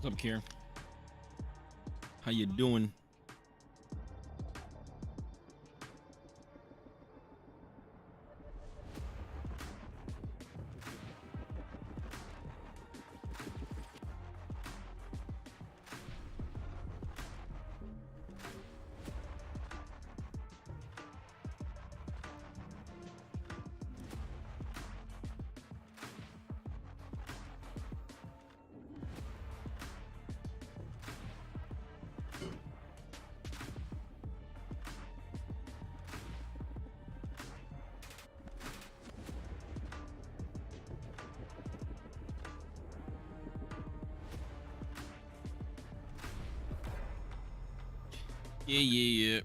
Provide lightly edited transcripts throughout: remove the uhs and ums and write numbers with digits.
What's up, Kier? How you doing? Yeah.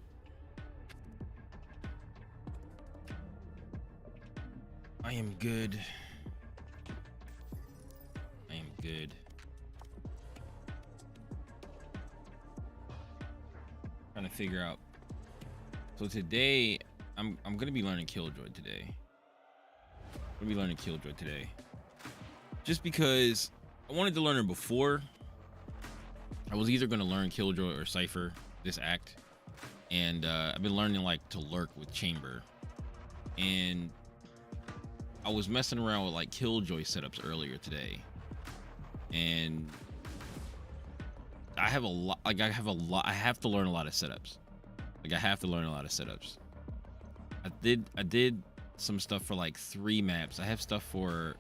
I am good. I am good. Trying to figure out. So today, I'm gonna be learning Killjoy today. I'm gonna be learning Killjoy today. Just because I wanted to learn her before. I was either gonna learn Killjoy or Cypher this act, and I've been learning like to lurk with Chamber, and I was messing around with like Killjoy setups earlier today, and I have a lot. Like I have to learn a lot of setups. I did some stuff for like 3 maps. I have stuff for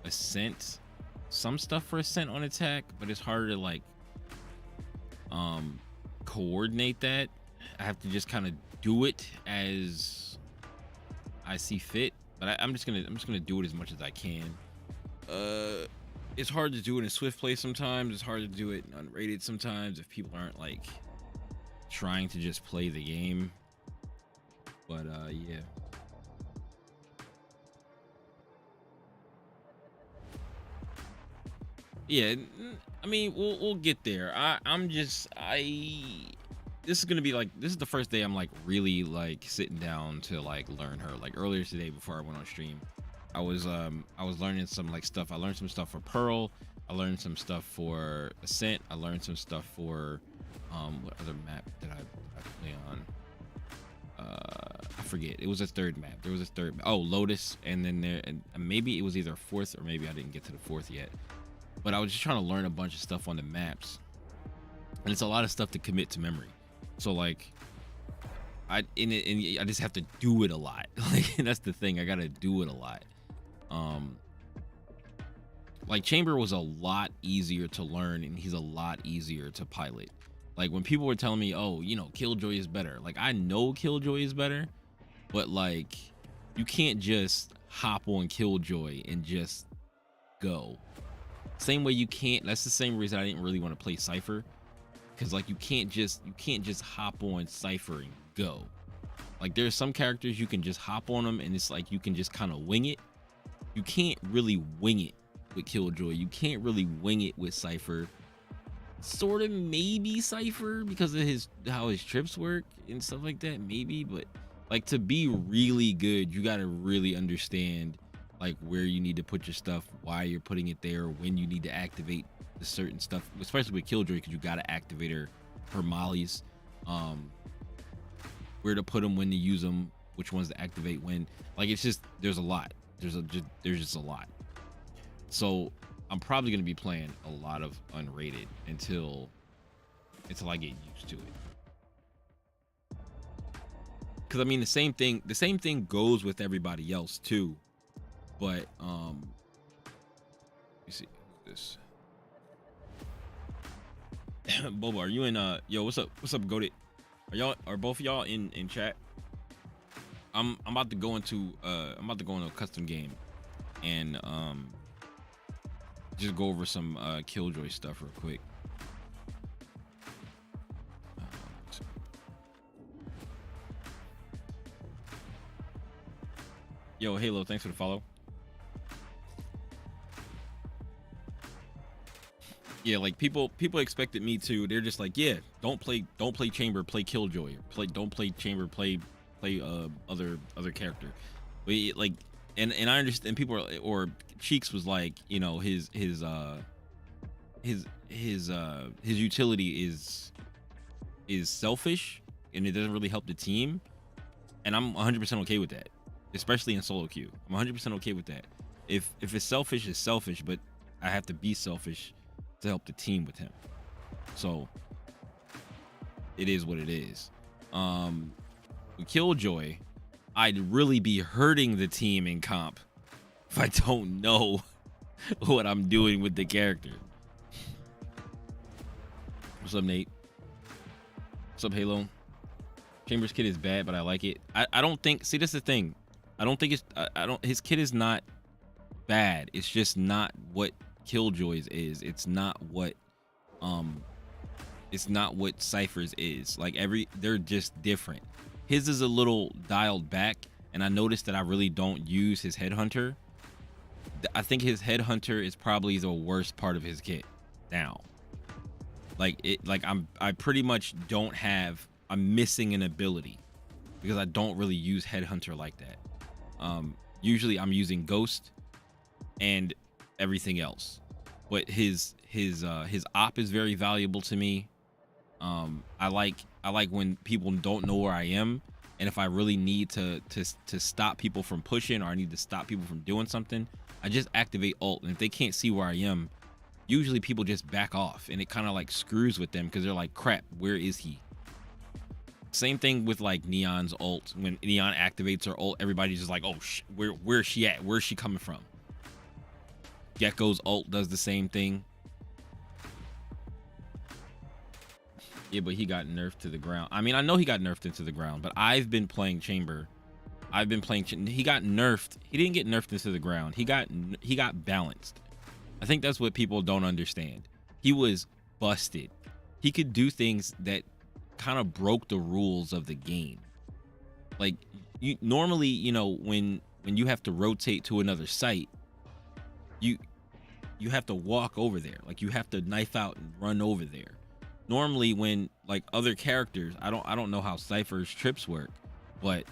Ascent, some stuff for Ascent on attack, but it's harder to like coordinate that. I have to just kind of do it as I see fit. But I'm just gonna do it as much as I can. It's hard to do it in Swift play sometimes. It's hard to do it in unrated sometimes if people aren't like trying to just play the game. But yeah. Yeah, I mean we'll get there. This is gonna be like, this is the first day I'm like really like sitting down to like learn her. Like earlier today before I went on stream, I was learning some like stuff. I learned some stuff for Pearl. I learned some stuff for Ascent. I learned some stuff for what other map did I play on? I forget. It was a third map. There was a third. Oh, Lotus, and then there, and maybe it was either 4th or maybe I didn't get to the 4th yet. But I was just trying to learn a bunch of stuff on the maps, and it's a lot of stuff to commit to memory. So like, I just have to do it a lot. Like that's the thing. I gotta do it a lot. Like Chamber was a lot easier to learn, and he's a lot easier to pilot. Like when people were telling me, oh, you know, Killjoy is better. Like I know Killjoy is better, but like you can't just hop on Killjoy and just go. Same way you can't. That's the same reason I didn't really want to play Cypher, because like you can't just hop on Cypher and go. Like there's some characters you can just hop on them and it's like you can just kind of wing it. You can't really wing it with Killjoy. You can't really wing it with Cypher. Sort of maybe Cypher because of how his trips work and stuff like that, maybe. But like to be really good, you got to really understand like where you need to put your stuff, why you're putting it there, when you need to activate the certain stuff, especially with Killjoy, because you got to activate her mollies, where to put them, when to use them, which ones to activate when. Like it's just, there's a lot. There's just a lot. So I'm probably going to be playing a lot of unrated until I get used to it. Because I mean the same thing goes with everybody else too. But let me see this. Bobo, are you in yo, what's up Goated? Are both of y'all in chat? I'm about to go into a custom game and just go over some Killjoy stuff real quick. Yo, Halo, thanks for the follow. Yeah, like people expected me to. They're just like, yeah, don't play Chamber, play Killjoy. Don't play Chamber, play other character. But like, and I understand. People are, or Cheeks was like, you know, his his utility is selfish and it doesn't really help the team, and I'm 100% okay with that, especially in solo queue. I'm 100% okay with that. If it's selfish, it's selfish, but I have to be selfish to help the team with him. So it is what it is. With Killjoy, I'd really be hurting the team in comp if I don't know what I'm doing with the character. What's up, Nate? What's up, Halo? Chambers' kit is bad, but I like it. I don't think. See, that's the thing. I don't think it's. I don't. His kit is not bad. It's just not what Killjoy's is. It's not what. It's not what Cypher's is. Like they're just different. His is a little dialed back, and I noticed that I really don't use his headhunter. I think his headhunter is probably the worst part of his kit now. I pretty much don't have. I'm missing an ability because I don't really use headhunter like that. Usually I'm using ghost and everything else, but his op is very valuable to me. I like when people don't know where I am, and if I really need to stop people from pushing, or I need to stop people from doing something, I just activate ult, and if they can't see where I am, usually people just back off, and it kind of like screws with them because they're like, crap, where is he? Same thing with like Neon's ult. When Neon activates her ult, everybody's just like, oh, where's she at? Where's she coming from? Gecko's ult does the same thing. Yeah, but he got nerfed to the ground. I mean, I know he got nerfed into the ground, but I've been playing Chamber. He got nerfed. He didn't get nerfed into the ground. He got balanced. I think that's what people don't understand. He was busted. He could do things that kind of broke the rules of the game. Like you normally, when you have to rotate to another site, you have to walk over there. Like you have to knife out and run over there. Normally when like other characters, I don't know how Cypher's trips work, but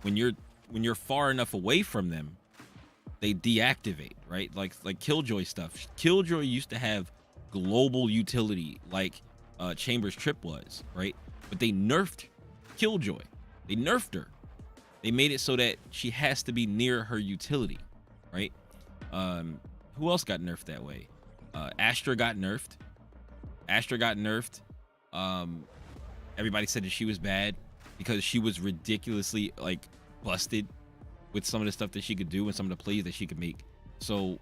when you're far enough away from them, they deactivate, right? Like Killjoy stuff. Killjoy used to have global utility like Chamber's trip was, right? But they nerfed Killjoy. They nerfed her. They made it so that she has to be near her utility, right? Who else got nerfed that way? Astra got nerfed. Everybody said that she was bad because she was ridiculously like busted with some of the stuff that she could do and some of the plays that she could make. So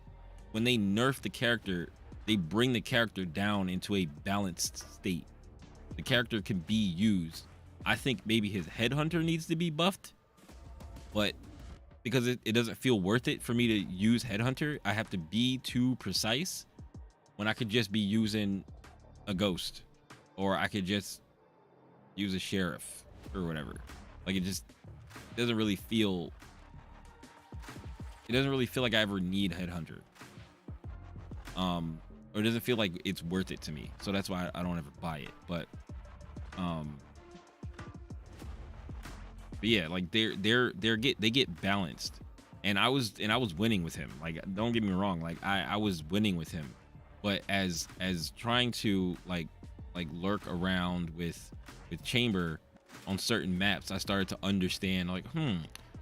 when they nerf the character, they bring the character down into a balanced state. The character can be used. I think maybe his headhunter needs to be buffed, but because it doesn't feel worth it for me to use headhunter, I have to be too precise when I could just be using a ghost, or I could just use a sheriff or whatever. Like it doesn't really feel like I ever need headhunter. Or it doesn't feel like it's worth it to me. So that's why I don't ever buy it. But yeah, like they get balanced. And I was winning with him. Like don't get me wrong, like I was winning with him. But as trying to like lurk around with Chamber on certain maps, I started to understand like,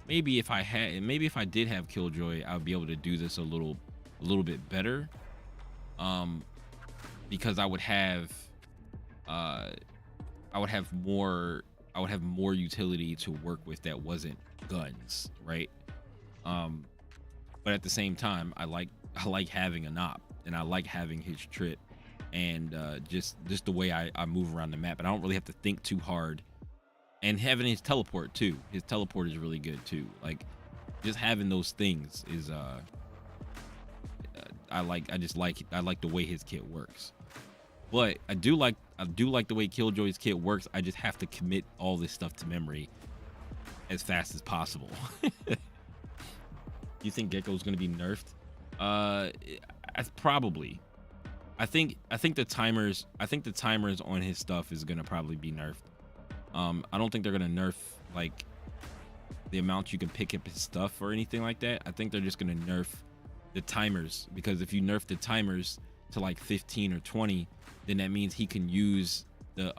maybe if I did have Killjoy, I would be able to do this a little bit better. Because I would have more utility to work with that wasn't guns, right? But at the same time, I like having an op, and I like having his trip, and just the way I move around the map, and I don't really have to think too hard. And having his teleport too. His teleport is really good too. Like just having those things is I like the way his kit works. But I do like the way Killjoy's kit works. I just have to commit all this stuff to memory as fast as possible. You think Gecko's gonna be nerfed? Probably. I think the timers on his stuff is gonna probably be nerfed. I don't think they're gonna nerf like the amount you can pick up his stuff or anything like that. I think they're just gonna nerf the timers, because if you nerf the timers, to like 15 or 20, then that means he can use the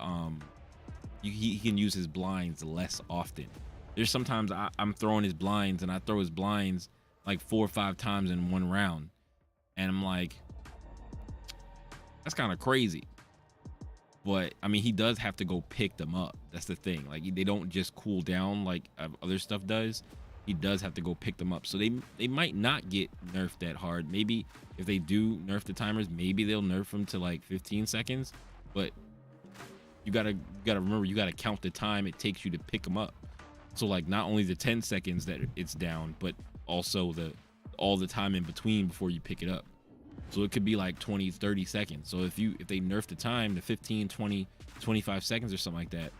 he can use his blinds less often. There's sometimes I'm throwing his blinds and I throw his blinds like 4 or 5 times in one round, and I'm like, that's kind of crazy. But I mean, he does have to go pick them up. That's the thing. Like, they don't just cool down like other stuff does. He does have to go pick them up. So they might not get nerfed that hard. Maybe if they do nerf the timers, maybe they'll nerf them to like 15 seconds. But you gotta remember, you gotta count the time it takes you to pick them up. So like, not only the 10 seconds that it's down, but also all the time in between before you pick it up. So it could be like 20, 30 seconds. So if they nerf the time to 15, 20, 25 seconds or something like that,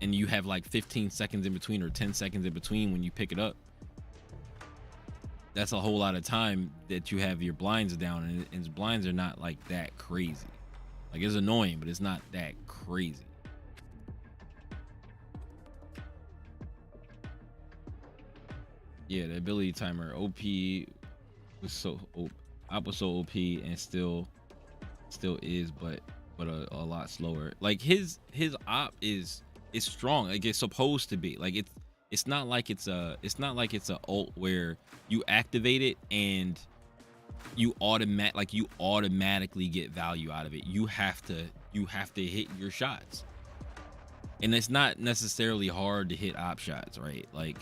and you have like 15 seconds in between or 10 seconds in between when you pick it up, that's a whole lot of time that you have your blinds down, and his blinds are not like that crazy. Like, it's annoying, but it's not that crazy. Yeah, the ability timer OP was so OP. Op was so OP and still is, but a lot slower. Like, his op is strong. Like, it's supposed to be. Like, it's not like it's a ult where you activate it and you automatically get value out of it. You have to hit your shots, and it's not necessarily hard to hit op shots, right? Like,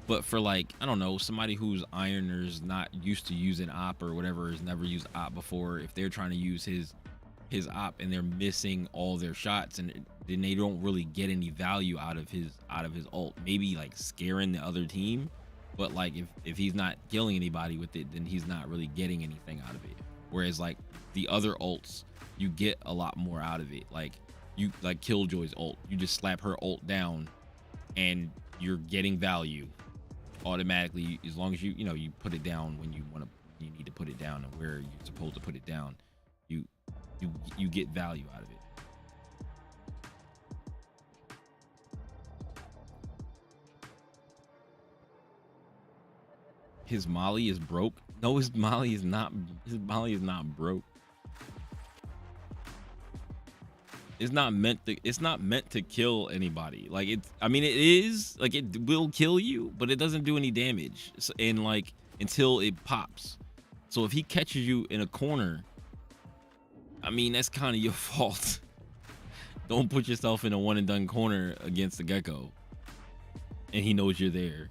but for like, I don't know, somebody who's ironer's not used to using op or whatever, has never used op before, if they're trying to use his op and they're missing all their shots, and then they don't really get any value out of his ult, maybe like scaring the other team, but like if he's not killing anybody with it, then he's not really getting anything out of it. Whereas like the other ults, you get a lot more out of it. Like Killjoy's ult, you just slap her ult down and you're getting value automatically, as long as you put it down when you need to put it down, and where you're supposed to put it down, you get value out of it. His molly is broke. No, his molly is not broke. It's not meant to kill anybody. Like, it is, like, it will kill you, but it doesn't do any damage, and like, until it pops. So if he catches you in a corner, I mean, that's kind of your fault. Don't put yourself in a one and done corner against the gecko and he knows you're there.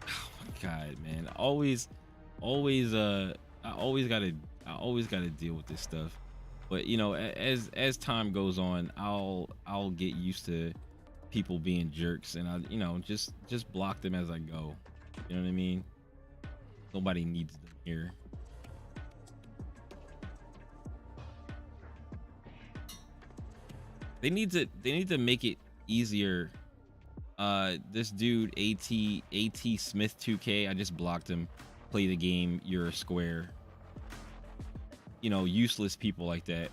Oh my god, man. I always gotta deal with this stuff. But you know, as time goes on, I'll get used to people being jerks, and I just block them as I go. You know what I mean? Nobody needs them here. They need to make it easier. This dude AT Smith 2K, I just blocked him. Play the game, you're a square. You know, useless people like that.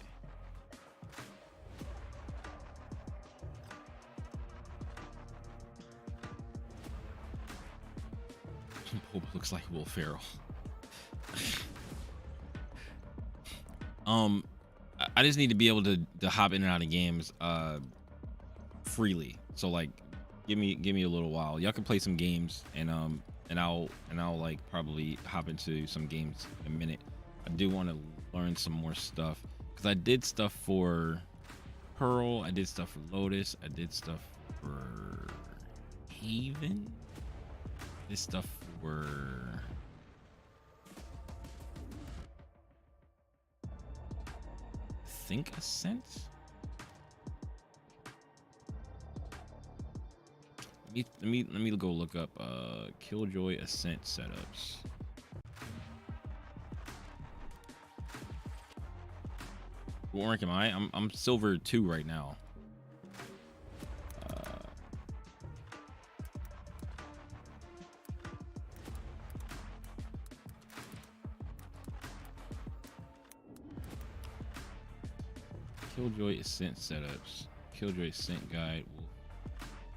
Pope looks like Will Ferrell. I just need to be able to hop in and out of games freely. So like, give me a little while. Y'all can play some games, and I'll like probably hop into some games in a minute. I do want to learn some more stuff, because I did stuff for Pearl, I did stuff for Lotus, I did stuff for Haven, this stuff for I think Ascent. Let me go look up Killjoy Ascent setups. What rank am I? I'm silver 2 right now. Killjoy Ascent setups. Killjoy Ascent guide.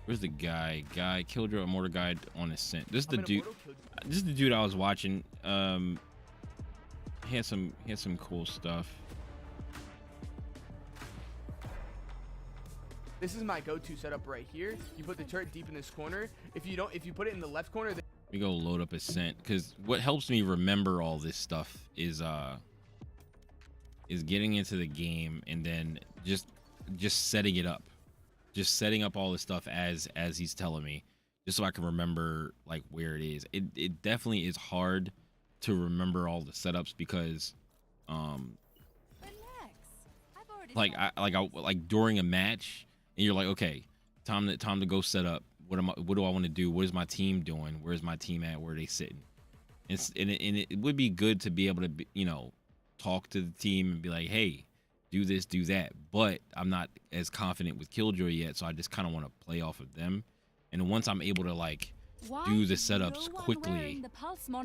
Where's the guy? Killjoy, Immortal Guide on Ascent. This is the I'm an dude. Immortal Killjoy. This is the dude I was watching. He had some cool stuff. This is my go-to setup right here. You put the turret deep in this corner. If you put it in the left corner, then We go load up Ascent, because what helps me remember all this stuff is getting into the game and then just setting it up, just setting up all this stuff as he's telling me, just so I can remember like where it is. It definitely is hard to remember all the setups because like during a match and you're like, okay, time to go set up. What do I want to do? What is my team doing? Where's my team at? Where are they sitting? And it would be good to be able to talk to the team and be like, hey, do this, do that. But I'm not as confident with Killjoy yet, so I just kind of want to play off of them. And once I'm able to like do the setups quickly and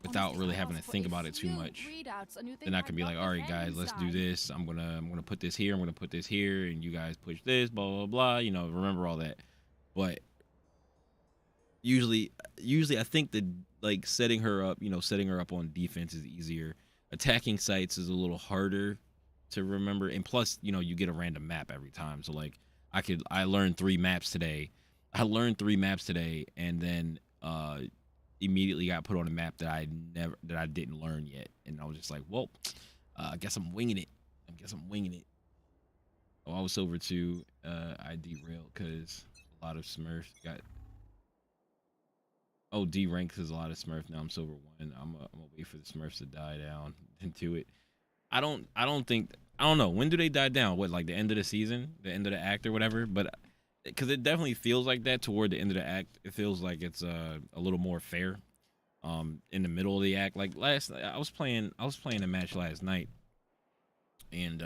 without really having to think about it too much, then I can be like, all right, guys, let's do this. I'm gonna put this here. I'm gonna put this here, and you guys push this, blah blah blah. Remember all that. But usually I think that like setting her up on defense is easier. Attacking sites is a little harder to remember, and plus you get a random map every time. So like I learned 3 maps today. And then immediately got put on a map that I didn't learn yet, and I was just like, well, I guess I'm winging it. Oh, I was over 2. I derailed because a lot of Smurfs got. Oh, D rank is a lot of Smurf. Now I'm silver 1. I'm gonna wait for the Smurfs to die down into it. I don't know, when do they die down? What, like the end of the season, the end of the act or whatever? But because it definitely feels like that toward the end of the act. It feels like it's a little more fair. In the middle of the act, like last night, I was playing a match last night, and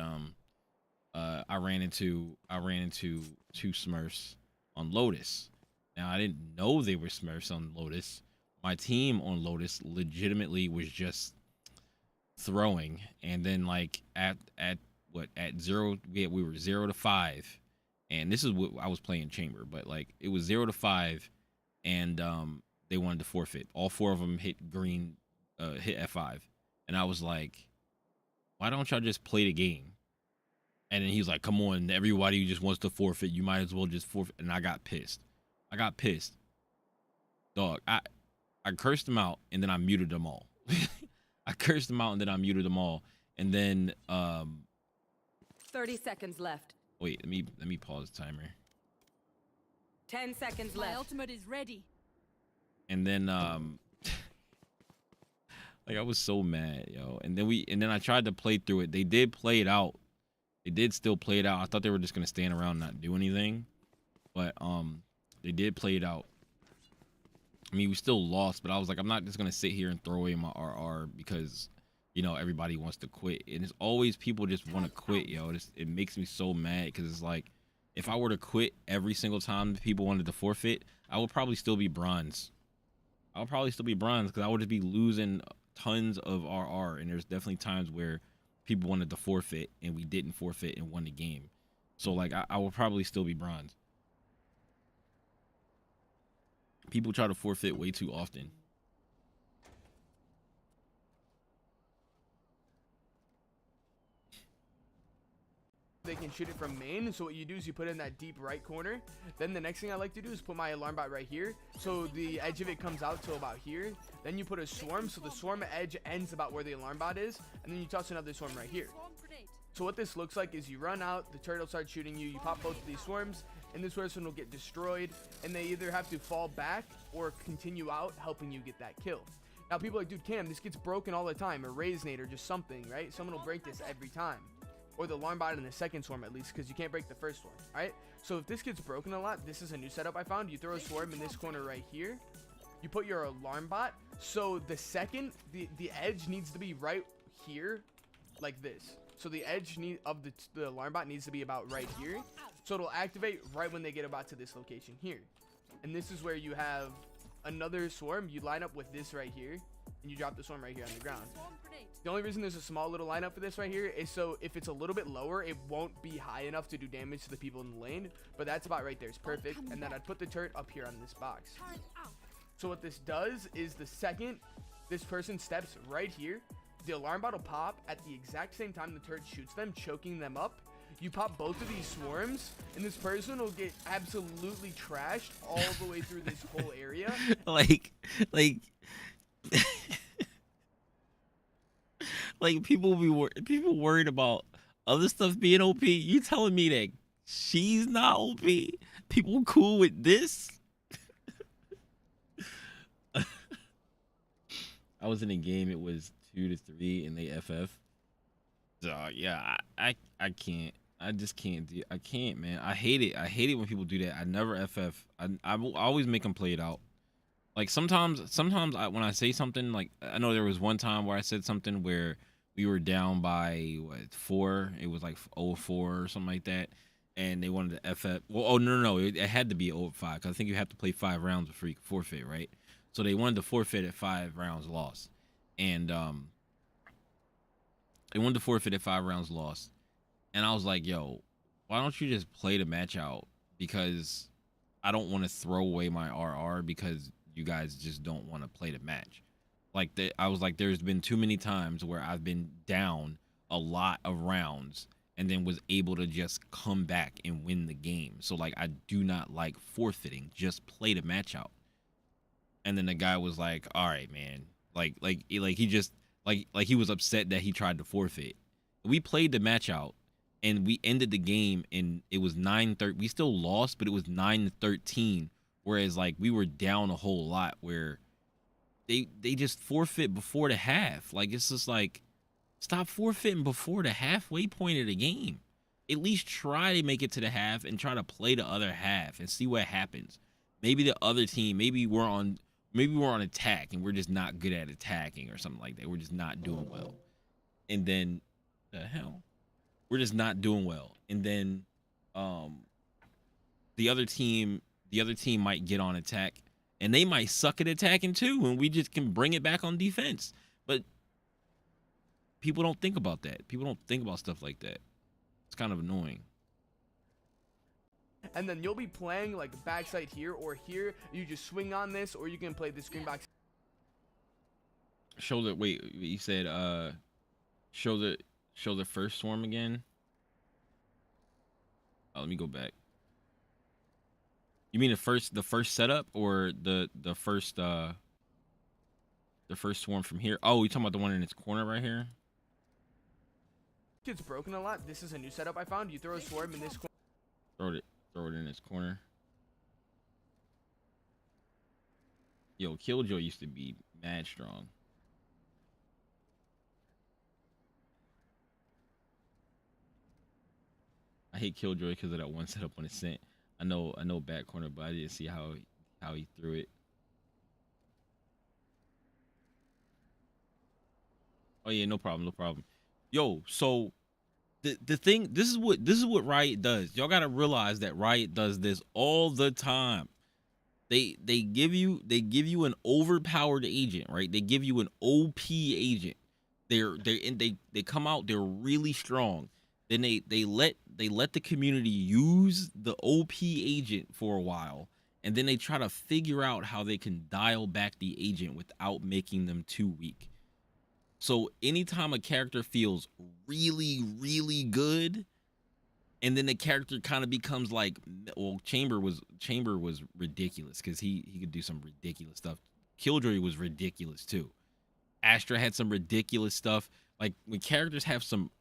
I ran into 2 Smurfs on Lotus. Now I didn't know they were Smurfs on Lotus. My team on Lotus legitimately was just throwing, and then like at 0, we were 0 to 5, and this is what I was playing Chamber, but like it was 0 to 5, and they wanted to forfeit. All 4 of them hit green, hit F5, and I was like, why don't y'all just play the game? And then he's like, come on, everybody who just wants to forfeit, you might as well just forfeit. And I got pissed. Dog, I cursed them out, and then I muted them all. And then 30 seconds left. wait, let me pause the timer. 10 seconds left. My ultimate is ready. And then like I was so mad, yo. And then I tried to play through it. They did play it out. They did still play it out. I thought they were just gonna stand around and not do anything. But they did play it out. I mean, we still lost, but I was like, I'm not just gonna sit here and throw away my RR because everybody wants to quit. And it's always people just want to quit, yo. It makes me so mad because it's like, if I were to quit every single time people wanted to forfeit, I would probably still be bronze. Because I would just be losing tons of RR. And there's definitely times where people wanted to forfeit and we didn't forfeit and won the game. So like I will probably still be bronze. People try to forfeit way too often. they can shoot it from main. So what you do is you put it in that deep right corner. Then the next thing I like to do is put my alarm bot right here, so the edge of it comes out to about here. Then you put a swarm, so the swarm edge ends about where the alarm bot is, and then you toss another swarm right here. So what this looks like is you run out, the turtle starts shooting you, you pop both of these swarms, and this person will get destroyed, and they either have to fall back or continue out, helping you get that kill. Now people are like, dude, Cam, this gets broken all the time, or Raisnate, or just something, right? Someone will break this every time, or the alarm bot in the second swarm at least, because you can't break the first one. All right, so if this gets broken a lot, this is a new setup I found. You throw a swarm in this corner right here, you put your alarm bot, so the second the edge needs to be right here, like this. So the edge of the alarm bot needs to be about right here, so it'll activate right when they get about to this location here. And this is where you have another swarm. You line up with this right here, and you drop the swarm right here on the ground. The only reason there's a small little lineup for this right here is so if it's a little bit lower, it won't be high enough to do damage to the people in the lane, but that's about right there. It's perfect. And then I'd put the turret up here on this box. So what this does is the second this person steps right here, the alarm bot will pop at the exact same time the turret shoots them, choking them up. You pop both of these swarms, and this person will get absolutely trashed all the way through this whole area. like like people worried about other stuff being OP. You telling me that she's not OP? People cool with this? I was in a game. It was 2-3, and they FF. So yeah, I can't. I just can't do. I can't, man. I hate it. I hate it when people do that. I never FF. I will always make them play it out. Like sometimes when I say something, like I know there was one time where I said something where we were down by 4. It was like 0-4 or something like that, and they wanted to FF. Well, oh no, it had to be 0-5 because I think you have to play 5 rounds before you can forfeit, right? So they wanted to forfeit at 5 rounds lost, and they wanted to forfeit at 5 rounds lost, and I was like, yo, why don't you just play the match out? Because I don't want to throw away my RR because you guys just don't want to play the match. Like I was like, there's been too many times where I've been down a lot of rounds and then was able to just come back and win the game. So like, I do not like forfeiting. Just play the match out. And then the guy was like, all right, man. Like he just like he was upset that he tried to forfeit. We played the match out and we ended the game and it was 9-13. We still lost, but it was 9-13. Whereas like we were down a whole lot where they just forfeit before the half. Like it's just like, stop forfeiting before the halfway point of the game. At least try to make it to the half and try to play the other half and see what happens. Maybe the other team, maybe we're on attack and we're just not good at attacking or something like that. We're just not doing well. And then the hell? We're just not doing well. And then the other team might get on attack and they might suck at attacking too, and we just can bring it back on defense. But people don't think about that. People don't think about stuff like that. It's kind of annoying. And then you'll be playing like backside here or here. You just swing on this, or you can play the screen box. Show the wait. You said show the first swarm again. Oh, let me go back. You mean the first setup or the first swarm from here? Oh, you talking about the one in its corner right here? It's broken a lot. This is a new setup I found. You throw a swarm in this corner. Throw it in its corner. Yo, Killjoy used to be mad strong. I hate Killjoy because of that one setup on his scent. I know back corner, but I didn't see how he threw it. Oh yeah, no problem. Yo, so the thing, this is what Riot does. Y'all gotta realize that Riot does this all the time. They give you an overpowered agent, right? They give you an OP agent. They come out, they're really strong. Then they let the community use the OP agent for a while, and then they try to figure out how they can dial back the agent without making them too weak. So anytime a character feels really, really good, and then the character kind of becomes like, well, Chamber was ridiculous because he could do some ridiculous stuff. Killjoy was ridiculous too. Astra had some ridiculous stuff. Like when characters have some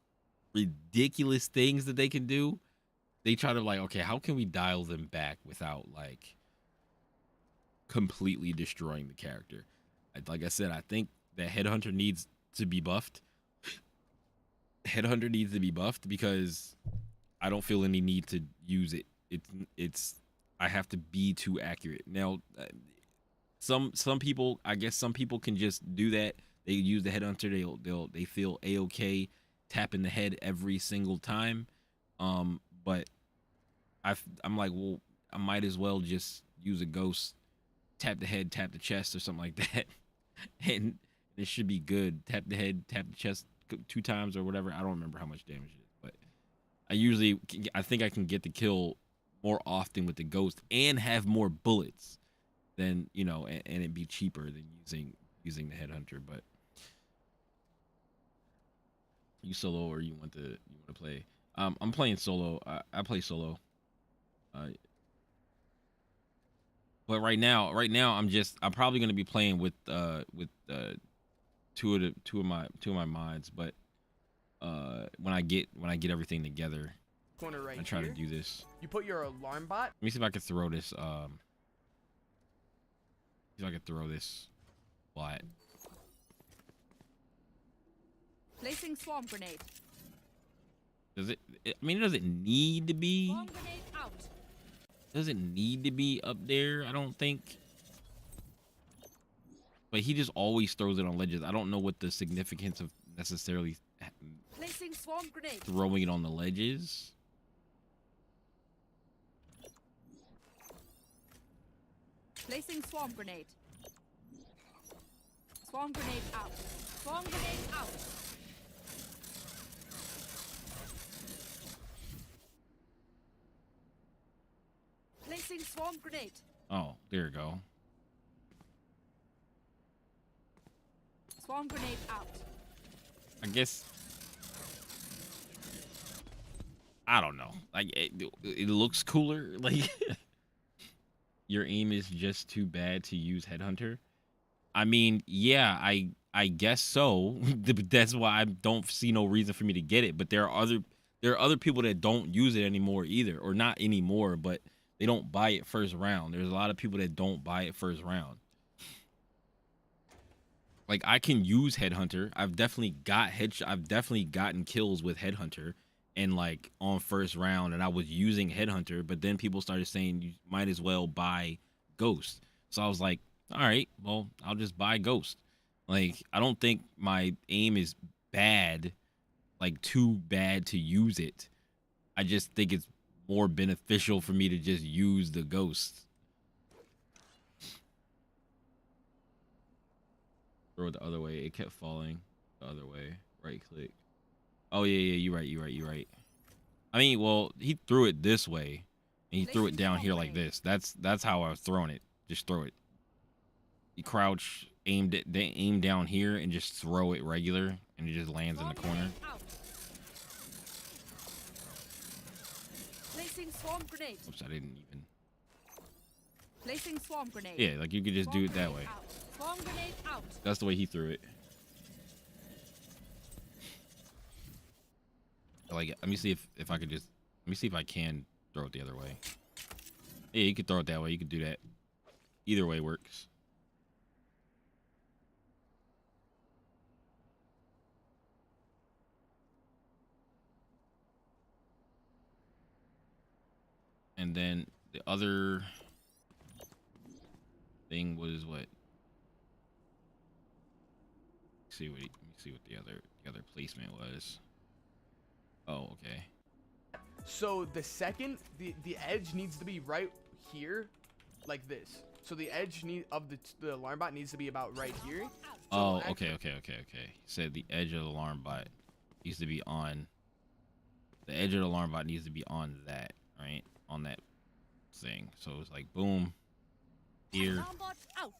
ridiculous things that they can do, they try to like, okay, how can we dial them back without like completely destroying the character? Like I said, I think that Headhunter needs to be buffed. Headhunter needs to be buffed because I don't feel any need to use it. It's I have to be too accurate. Now, some people, I guess some people can just do that. They use the Headhunter. They feel A-okay tapping the head every single time. But I'm like, well, I might as well just use a ghost, tap the head, tap the chest or something like that. It should be good. Tap the head, tap the chest 2 times or whatever. I don't remember how much damage it is, but I think I can get the kill more often with the ghost and have more bullets than, you know, and it be cheaper than using the headhunter. But you solo or you want to play? I'm playing solo. I play solo. But right now I'm probably gonna be playing with two of my mods. But when I get everything together, Corner right I try here. to do this. You put your alarm bot. Let me see if I can throw this. See if I can throw this bot. Placing swarm grenade. Does it? I mean, it doesn't need to be. Swarm grenade out. Doesn't need to be up there. I don't think. But he just always throws it on ledges. I don't know what the significance of necessarily Placing swarm grenade. throwing it on the ledges. Placing swarm grenade. Swarm grenade out. Swarm grenade out. Placing swarm grenade. Oh, there you go. Swarm grenade out. I guess. I don't know. Like it looks cooler. Like your aim is just too bad to use headhunter. I mean, yeah, I guess so. That's why I don't see no reason for me to get it. But there are other people that don't use it anymore either, or not anymore, but they don't buy it first round. There's a lot of people that don't buy it first round. Like I can use headhunter. I've definitely gotten kills with headhunter and like on first round, and I was using headhunter, but then people started saying you might as well buy ghost. So I was like, all right, well, I'll just buy ghost. Like I don't think my aim is bad, like too bad to use it. I just think it's more beneficial for me to just use the ghost. Throw it the other way. It kept falling the other way. Right click. Oh yeah, you're right. I mean, well, he threw it this way, and he threw it down here like this. That's how I was throwing it. Just throw it. You crouch, aim down here, and just throw it regular, and it just lands in the corner. Placing swarm grenade. Oops, I didn't even. Placing swarm grenade. Yeah, like you could just do it that way. Swarm grenade out. That's the way he threw it. Like, let me see if I could just. Let me see if I can throw it the other way. Yeah, you could throw it that way. You could do that. Either way works. And then the other thing was what? Let me see what the other placement was. Oh, okay. So the second, the edge needs to be right here, like this. So the edge of the alarm bot needs to be about right here. So Oh, okay. He said the edge of the alarm bot needs to be on. The edge of the alarm bot needs to be on that, right? On that thing. So it's like boom, here, Out.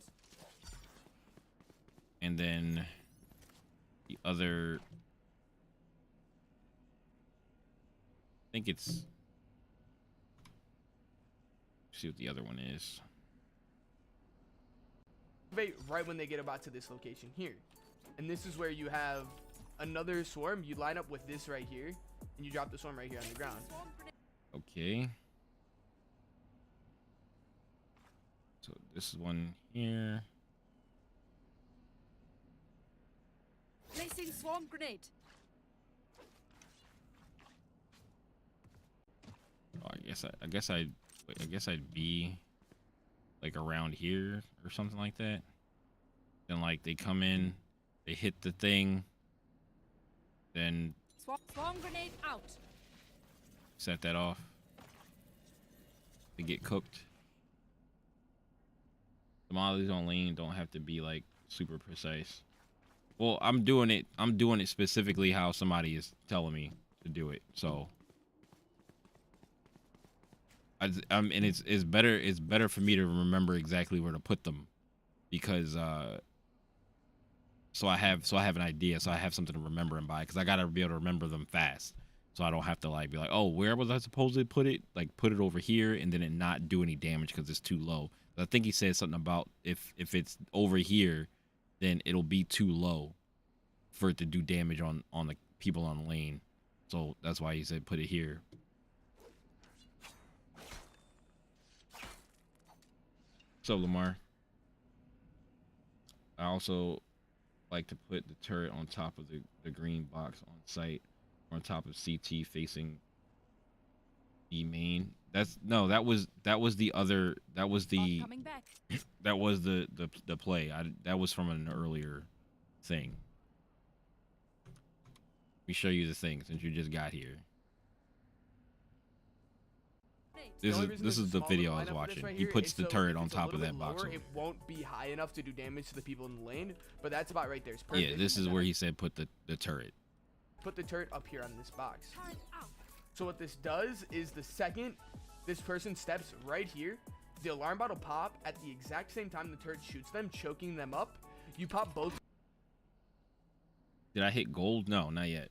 and then the other. I think it's. See what the other one is. Right when they get about to this location here, and this is where you have another swarm. You line up with this right here, and you drop the swarm right here on the ground. Okay. So this one here. Placing swarm grenade. Oh, I guess I'd be like around here or something like that. Then like they come in, they hit the thing, then Swarm grenade out. set that off. They get cooked. The mollies on lane don't have to be like super precise. Well, I'm doing it specifically how somebody is telling me to do it. So and it's better for me to remember exactly where to put them, because so I have an idea, so I have something to remember them by, because I gotta be able to remember them fast, so I don't have to like be like, oh, where was I supposed to put it? Like put it over here and then it not do any damage because it's too low. I think he said something about if it's over here, then it'll be too low for it to do damage on the people on lane. So that's why he said put it here. So Lamar, I also like to put the turret on top of the green box on site, or on top of CT facing the main. That was the other, that was the Coming back. that was the play. That was from an earlier thing. Let me show you the thing since you just got here. This is the video I was watching. Right, he puts the turret on top of that box. It won't be high enough to do damage to the people in the lane, but that's about right there. It's perfect. Yeah, this is where he said put the turret. Put the turret up here on this box. So what this does is the second this person steps right here, the alarm bot will pop at the exact same time the turret shoots them, choking them up. You pop both. Did I hit gold? No, not yet.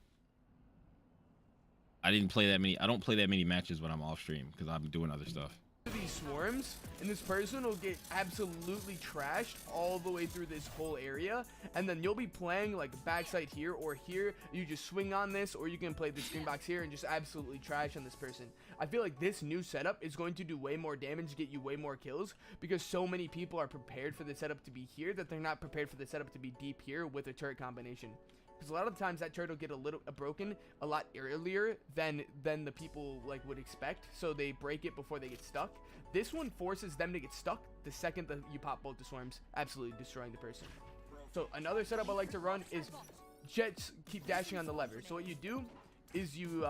I didn't play that many. I don't play that many matches when I'm off stream because I'm doing other stuff. These swarms, and this person will get absolutely trashed all the way through this whole area, and then you'll be playing like backside here or here. You just swing on this, or you can play the green box here and just absolutely trash on this person. I feel like this new setup is going to do way more damage, get you way more kills, because so many people are prepared for the setup to be here that they're not prepared for the setup to be deep here with a turret combination. Because a lot of times that turret will get a little broken a lot earlier than the people like would expect, so they break it before they get stuck. This one forces them to get stuck the second that you pop both the swarms, absolutely destroying the person. So another setup I like to run is jets keep dashing on the lever. So what you do is you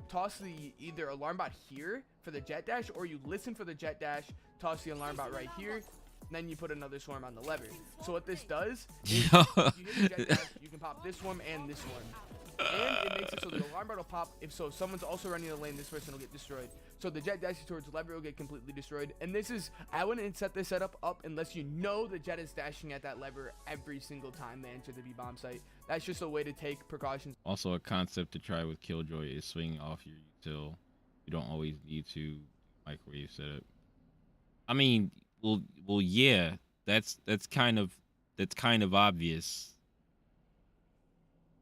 toss the either alarm bot here for the jet dash, or you listen for the jet dash, toss the alarm bot right here, then you put another swarm on the lever. So what this does is you hit the jet dash, you can pop this swarm and this swarm. And it makes it so the alarm bot will pop. If someone's also running the lane, this person will get destroyed. So the jet dashing towards the lever will get completely destroyed. And this is, I wouldn't set this setup up unless you know the jet is dashing at that lever every single time they enter the B-bomb site. That's just a way to take precautions. Also, a concept to try with Killjoy is swinging off your util. You don't always need to microwave setup. I mean, well, yeah, that's kind of obvious.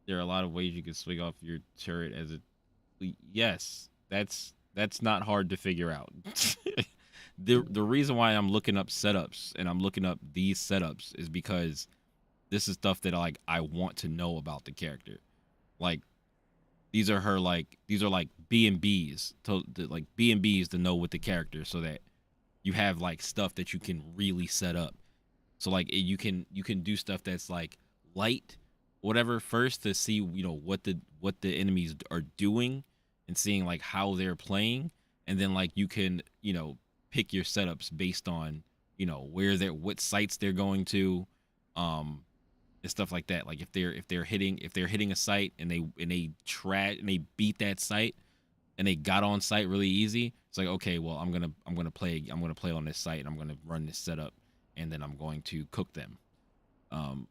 There are a lot of ways you can swing off your turret as a. Yes, that's not hard to figure out. the reason why I'm looking up setups and I'm looking up these setups is because this is stuff that I want to know about the character. Like these are like B&Bs to like B&Bs to know with the character, so that you have like stuff that you can really set up. So like you can do stuff that's like light, whatever, first to see, you know, what the enemies are doing and seeing like how they're playing, and then like you can, you know, pick your setups based on, you know, what sites they're going to, and stuff like that. Like if they're hitting a site and they beat that site and they got on site really easy, it's like, okay, well, I'm gonna play on this site and I'm gonna run this setup, and then I'm going to cook them,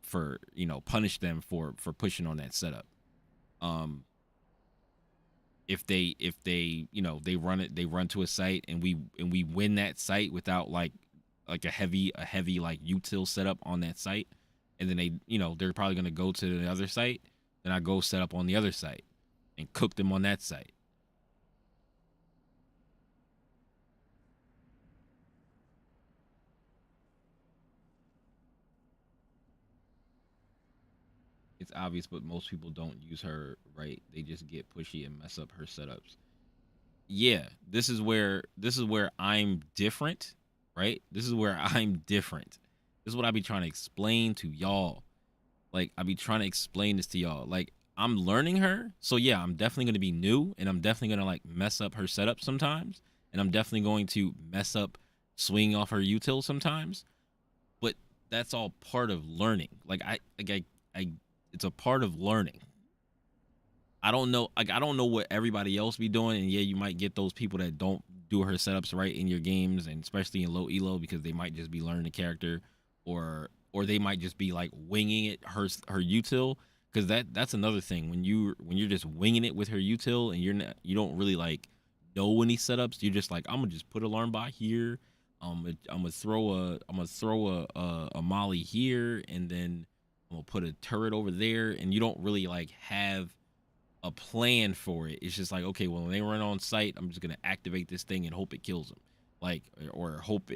for, you know, punish them for pushing on that setup. If they you know, they run to a site and we win that site without like a heavy like util setup on that site, and then they, you know, they're probably gonna go to the other site, then I go set up on the other site and cook them on that site. It's obvious, but most people don't use her right. They just get pushy and mess up her setups. Yeah, this is where I'm different, right? This is where I'm different. This is what I be trying to explain to y'all. Like, I be trying to explain this to y'all. Like, I'm learning her, so yeah, I'm definitely gonna be new, and I'm definitely gonna like mess up her setup sometimes, and I'm definitely going to mess up swinging off her util sometimes. But that's all part of learning. Like I it's a part of learning. I don't know, like I don't know what everybody else be doing, and yeah, you might get those people that don't do her setups right in your games, and especially in low elo, because they might just be learning the character, or they might just be like winging it her util, because that's another thing when you're just winging it with her util and you don't really like know any setups. You're just like, I'm gonna just put alarm bot here, I'm gonna throw a molly here, and then I'm gonna put a turret over there, and you don't really like have a plan for it. It's just like, okay, well, when they run on site, I'm just gonna activate this thing and hope it kills them, like, or hope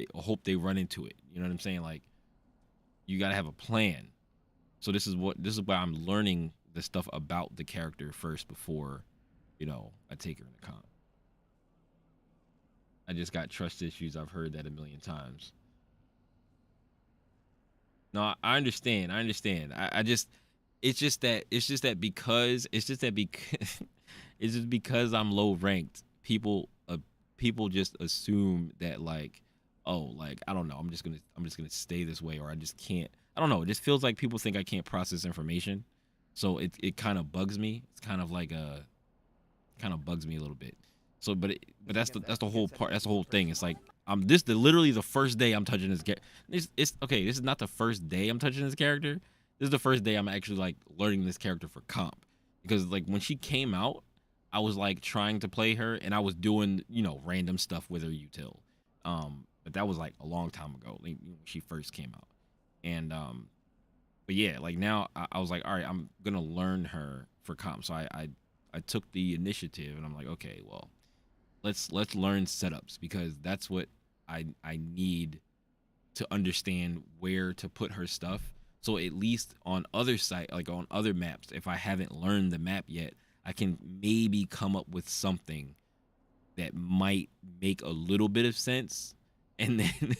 they run into it. You know what I'm saying? Like, you gotta have a plan. So this is why I'm learning the stuff about the character first before, I take her in the comp. I just got trust issues. I've heard that a million times. No, I understand. I just it's just that because it's just because I'm low ranked, people just assume that, like, oh, like, I don't know, I'm just gonna stay this way, or I just can't. I don't know. It just feels like people think I can't process information, so it kind of bugs me. It's kind of like bugs me a little bit. So, but that's the whole part. That's the whole thing. It's like, literally the first day I'm touching this character. It's okay. This is not the first day I'm touching this character. This is the first day I'm actually like learning this character for comp, because like when she came out, I was like trying to play her, and I was doing random stuff with her util. But that was like a long time ago, like, when she first came out, and but yeah, like now I was like, all right, I'm gonna learn her for comp. So I took the initiative, and I'm like, okay, well, let's learn setups, because that's what I need to understand where to put her stuff. So at least on other like on other maps, if I haven't learned the map yet, I can maybe come up with something that might make a little bit of sense, and then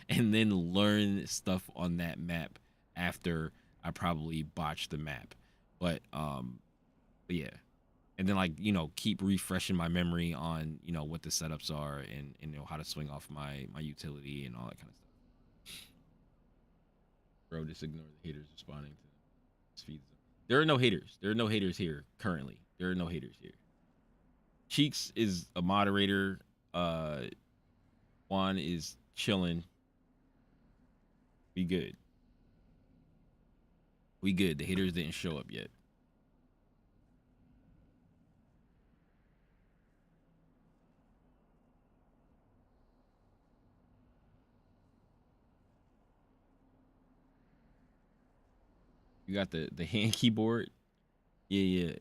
and then learn stuff on that map after I probably botch the map. But yeah. And then, like, keep refreshing my memory on, what the setups are, and how to swing off my utility and all that kind of stuff. Bro, just ignore the haters responding to this feed. There are no haters. There are no haters here currently. There are no haters here. Cheeks is a moderator. Juan is chilling. We good. We good. The haters didn't show up yet. You got the hand keyboard. Yeah.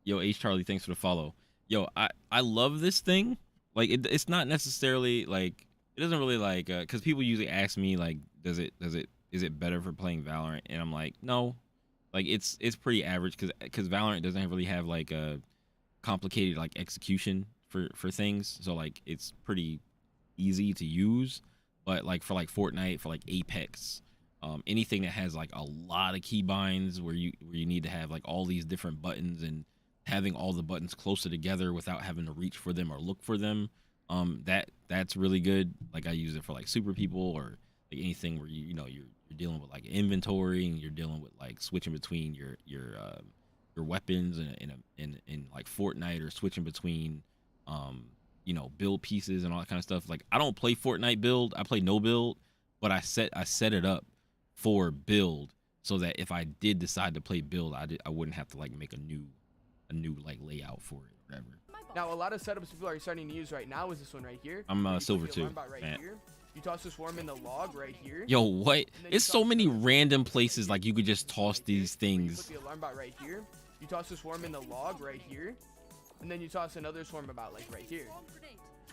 Yo, H Charlie, thanks for the follow. Yo, I love this thing. Like, it's not necessarily like, it doesn't really like, because people usually ask me like, is it better for playing Valorant? And I'm like, no. Like, it's pretty average, because Valorant doesn't really have like a complicated like execution for things. So like, it's pretty easy to use. But like for like Fortnite, for like Apex, anything that has like a lot of keybinds where you need to have like all these different buttons, and having all the buttons closer together without having to reach for them or look for them, that's really good. Like, I use it for like super people, or like anything where you're dealing with like inventory, and you're dealing with like switching between your weapons in like Fortnite, or switching between build pieces and all that kind of stuff. Like, I don't play Fortnite build, I play no build, but I set it up for build, so that if I did decide to play build, I wouldn't have to like make a new like layout for it, or whatever. Now, a lot of setups people are starting to use right now is this one right here. I'm silver too, right man. Here. You toss the swarm in the log right here. Yo, what? It's so many random places like you could just toss these things. You put the alarm bot right here. You toss the swarm in the log right here, and then you toss another swarm about like right here.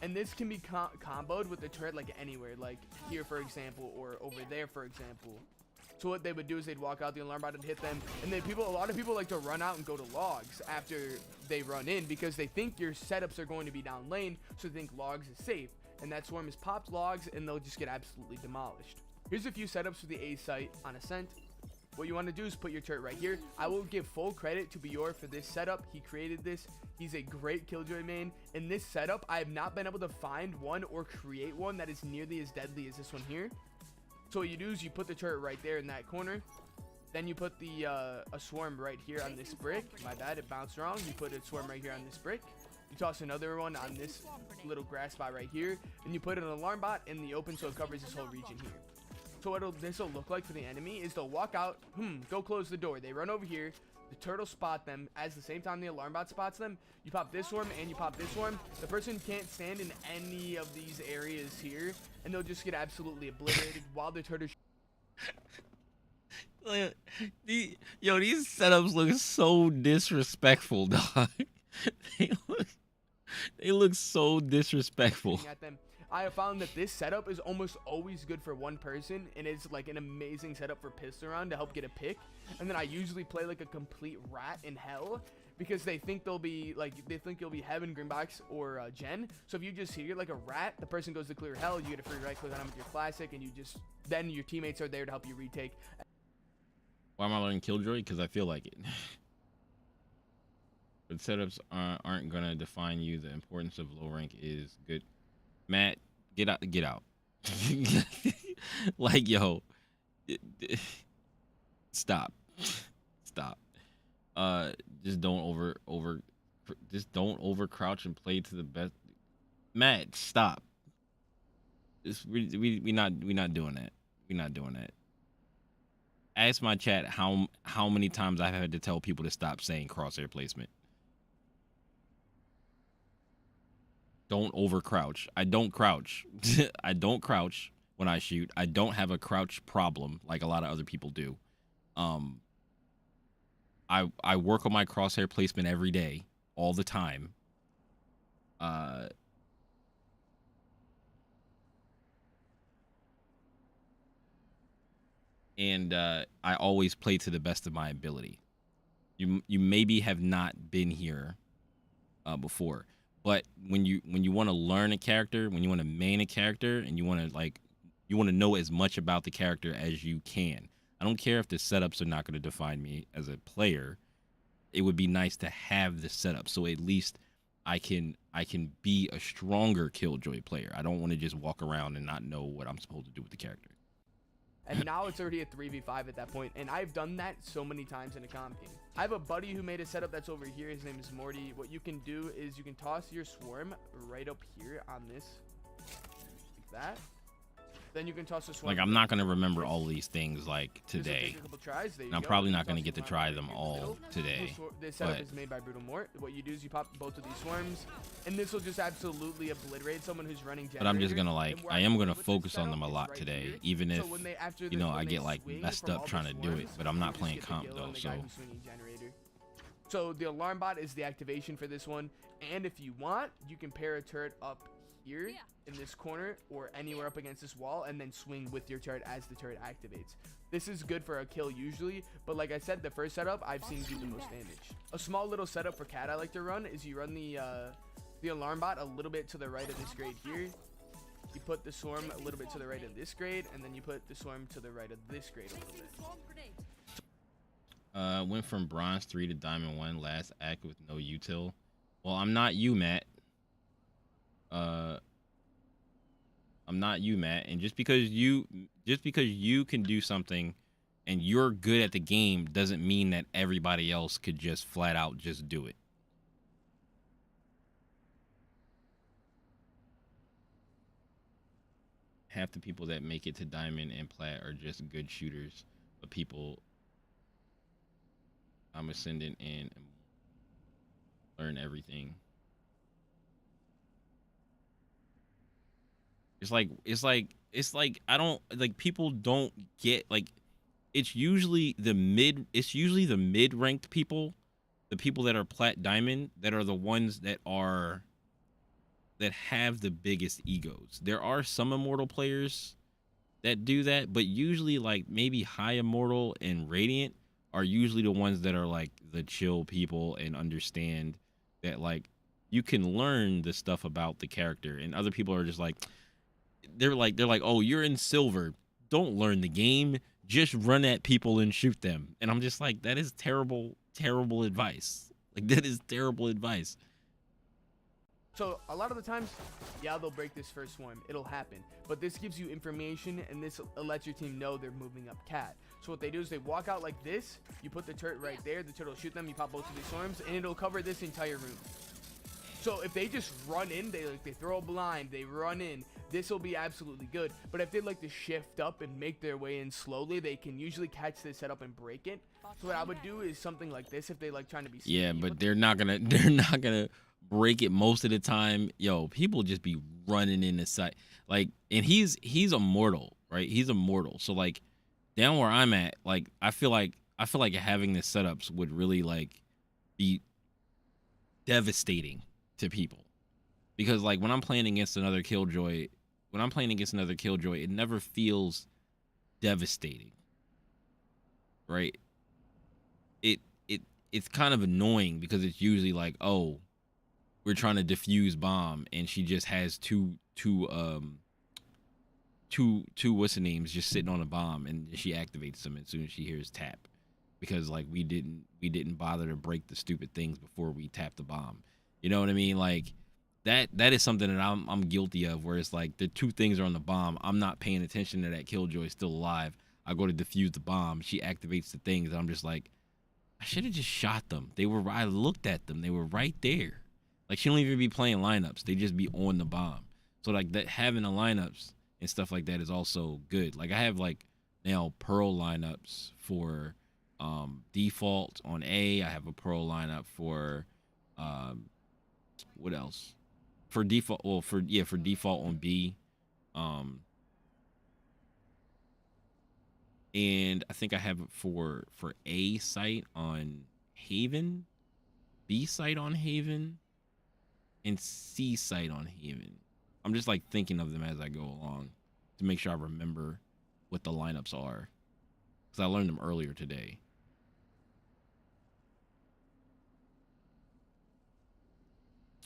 And this can be comboed with the turret like anywhere, like here for example, or over there for example. So what they would do is they'd walk out, the alarm bot would hit them, and then a lot of people like to run out and go to logs after they run in, because they think your setups are going to be down lane, so they think logs is safe. And that swarm is popped logs, and they'll just get absolutely demolished. Here's a few setups for the A site on Ascent. What you want to do is put your turret right here. I will give full credit to Bior for this setup. He created this. He's a great Killjoy main. In this setup, I have not been able to find one or create one that is nearly as deadly as this one here. So what you do is you put the turret right there in that corner. Then you put the a swarm right here on this brick. My bad, it bounced wrong. You put a swarm right here on this brick. You toss another one on this little grass spot right here. And you put an alarm bot in the open so it covers this whole region here. So what this will look like for the enemy is they'll walk out, go close the door. They run over here. The turtle spot them. As the same time the alarm bot spots them, you pop this swarm and you pop this swarm. The person can't stand in any of these areas here, and they'll just get absolutely obliterated while the turtle. Yo, these setups look so disrespectful, dog. they look so disrespectful. At them. I have found that this setup is almost always good for one person, and it's like an amazing setup for pistol round to help get a pick. And then I usually play like a complete rat in hell because they think you'll be Heaven, Greenbox, or Jen. So if you just hear like a rat, the person goes to clear hell, you get a free right click on them with your classic, and then your teammates are there to help you retake. Why am I learning Killjoy? Because I feel like it. But setups aren't gonna define you. The importance of low rank is good. Matt, get out. Like, yo, stop. Just don't over crouch and play to the best. Matt, stop. We not doing that. We're not doing that. Ask my chat how many times I've had to tell people to stop saying crosshair placement. Don't over crouch. I don't crouch. I don't crouch when I shoot. I don't have a crouch problem like a lot of other people do. I work on my crosshair placement every day, all the time. And I always play to the best of my ability. You maybe have not been here before. But when you want to learn a character, when you want to main a character, and you want to know as much about the character as you can. I don't care if the setups are not going to define me as a player. It would be nice to have the setup so at least I can be a stronger Killjoy player. I don't want to just walk around and not know what I'm supposed to do with the character. And now it's already a 3v5 at that point, and I've done that so many times in a comp game. I have a buddy who made a setup that's over here. His name is Morty. What you can do is you can toss your swarm right up here on this, like that. Then you can toss a swarm. Like, I'm not going to remember all these things like today. And I'm probably not going to get to try them all today. This setup is made by Brutal Mort. What you do is you pop both of these swarms, and this will just absolutely obliterate someone who's running generator. But I'm just going to I am going to focus on them a lot today, even if, you know, I get like messed up trying to do it. But I'm not playing comp though, so. So the alarm bot is the activation for this one. And if you want, you can pair a turret up here in this corner or anywhere up against this wall and then swing with your turret as the turret activates. This is good for a kill usually, but like I said, the first setup I've seen do the most damage. A small little setup for cat I like to run is you run the alarm bot a little bit to the right of this grade here. You put the swarm a little bit to the right of this grade, and then you put the swarm to the right of this grade a little bit. Went from bronze 3 to diamond 1 last act with no util. Well, I'm not you, Matt. I'm not you, Matt. And just because you can do something and you're good at the game doesn't mean that everybody else could just flat out just do it. Half the people that make it to diamond and plat are just good shooters, but people I'm ascendant and learn everything. It's like I don't like, people don't get, like, it's usually the mid-ranked people, the people that are plat diamond, that are the ones that have the biggest egos. There are some immortal players that do that, but usually like maybe high immortal and radiant are usually the ones that are like the chill people and understand that like you can learn the stuff about the character, and other people are just like, they're like, oh, you're in silver, don't learn the game, just run at people and shoot them. And I'm just like, that is terrible advice. Like, that is terrible advice. So a lot of the times, yeah, they'll break this first swarm. It'll happen. But this gives you information, and this lets your team know they're moving up cat. So what they do is they walk out like this. You put the turret right there. The turret will shoot them. You pop both of these swarms, and it'll cover this entire room. So if they just run in, they throw a blind, they run in, this will be absolutely good. But if they like to shift up and make their way in slowly, they can usually catch this setup and break it. So what I would do is something like this if they like trying to be sneaky. Yeah, but they're not gonna break it most of the time. Yo, people just be running in the site. Like, and he's immortal, right? He's immortal. So like down where I'm at, like I feel like having the setups would really like be devastating to people. Because like when I'm playing against another Killjoy, it never feels devastating. Right? It's kind of annoying because it's usually like, oh, we're trying to defuse bomb and she just has two what's the names just sitting on a bomb, and she activates them as soon as she hears tap, because like we didn't bother to break the stupid things before we tapped the bomb. You know what I mean? Like that is something that I'm guilty of, where it's like the two things are on the bomb. I'm not paying attention to that Killjoy still alive. I go to defuse the bomb. She activates the things. And I'm just like, I should have just shot them. I looked at them. They were right there. Like, she don't even be playing lineups. They just be on the bomb. So like that, having the lineups and stuff like that is also good. Like I have like now Pearl lineups for default on A. I have a Pearl lineup for what else? For default, well, for default on B. And I think I have it for A site on Haven, B site on Haven, and C site on Haven. I'm just like thinking of them as I go along to make sure I remember what the lineups are, because I learned them earlier today.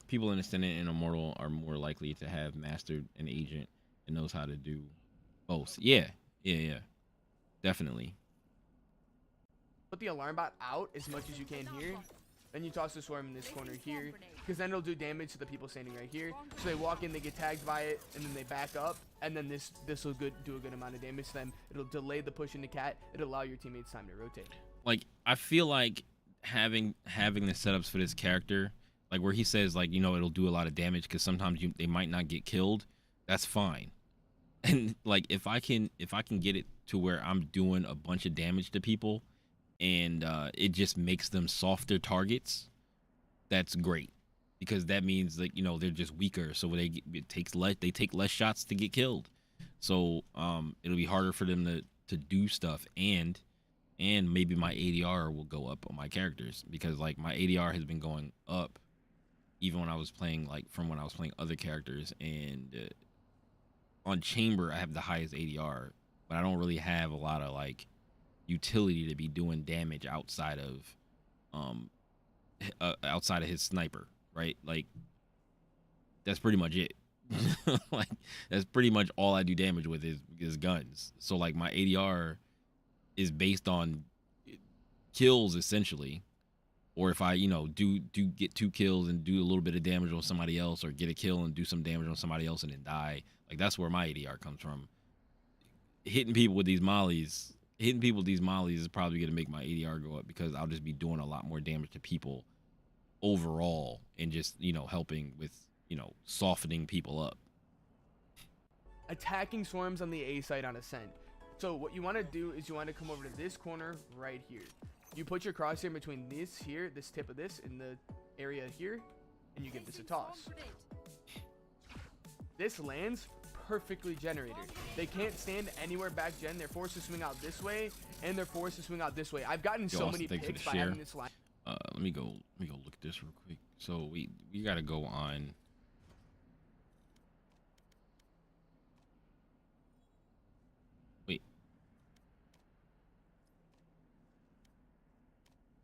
People in Ascendant and Immortal are more likely to have mastered an agent and knows how to do both. Yeah. Definitely. Put the alarm bot out as much as you can here. Then you toss the swarm in this corner here, because then it'll do damage to the people standing right here. So they walk in, they get tagged by it, and then they back up, and then this will do a good amount of damage to them. It'll delay the push into cat. It'll allow your teammates time to rotate. Like, I feel like having the setups for this character, like where he says like, you know, it'll do a lot of damage because sometimes they might not get killed. That's fine. And like if I can get it to where I'm doing a bunch of damage to people, and it just makes them softer targets, that's great, because that means like, you know, they're just weaker, so they take less shots to get killed. So it'll be harder for them to do stuff, and maybe my ADR will go up on my characters, because like my ADR has been going up even when I was playing other characters, and on Chamber I have the highest ADR, but I don't really have a lot of like utility to be doing damage outside of his sniper, right? Like that's pretty much it. Like that's pretty much all I do damage with is guns. So like my ADR is based on kills essentially, or if I, you know, do get 2 kills and do a little bit of damage on somebody else, or get a kill and do some damage on somebody else and then die. Like that's where my ADR comes from. Hitting people with these mollies is probably going to make my ADR go up, because I'll just be doing a lot more damage to people overall, and just, you know, helping with, you know, softening people up. Attacking swarms on the A site on Ascent. So what you want to do is you want to come over to this corner right here. You put your crosshair between this here, this tip of this, in the area here, and you give this a toss. This lands perfectly generated. They can't stand anywhere back gen. They're forced to swing out this way, and they're forced to swing out this way. I've gotten so many picks by having this line. Let me go look at this real quick. So we gotta go on. Wait.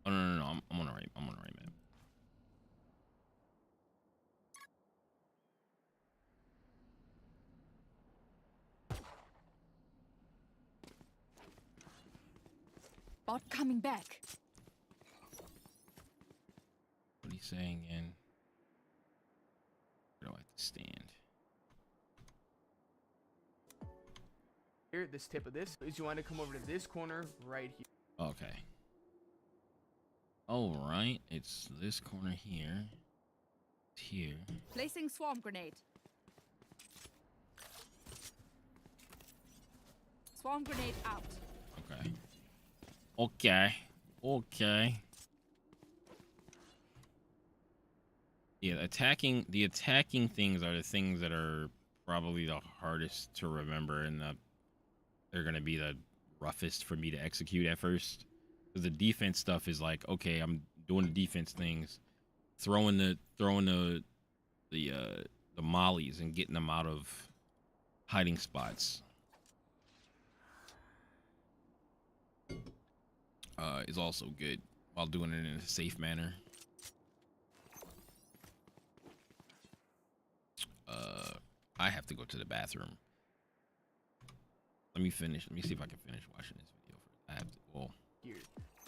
Oh no. I'm on the right map. Bot coming back. What are you saying, again? stand. Here, this tip of this is you want to come over to this corner right here. Okay. All right, it's this corner here. Here. Placing swarm grenade. Swarm grenade out. Okay. Okay. Okay. Yeah, the attacking things are the things that are probably the hardest to remember, and they're gonna be the roughest for me to execute at first. Because the defense stuff is like, okay, I'm doing the defense things, throwing the mollies and getting them out of hiding spots. Is also good while doing it in a safe manner. I have to go to the bathroom. Let me see if I can finish watching this video. I have to. Well, Here,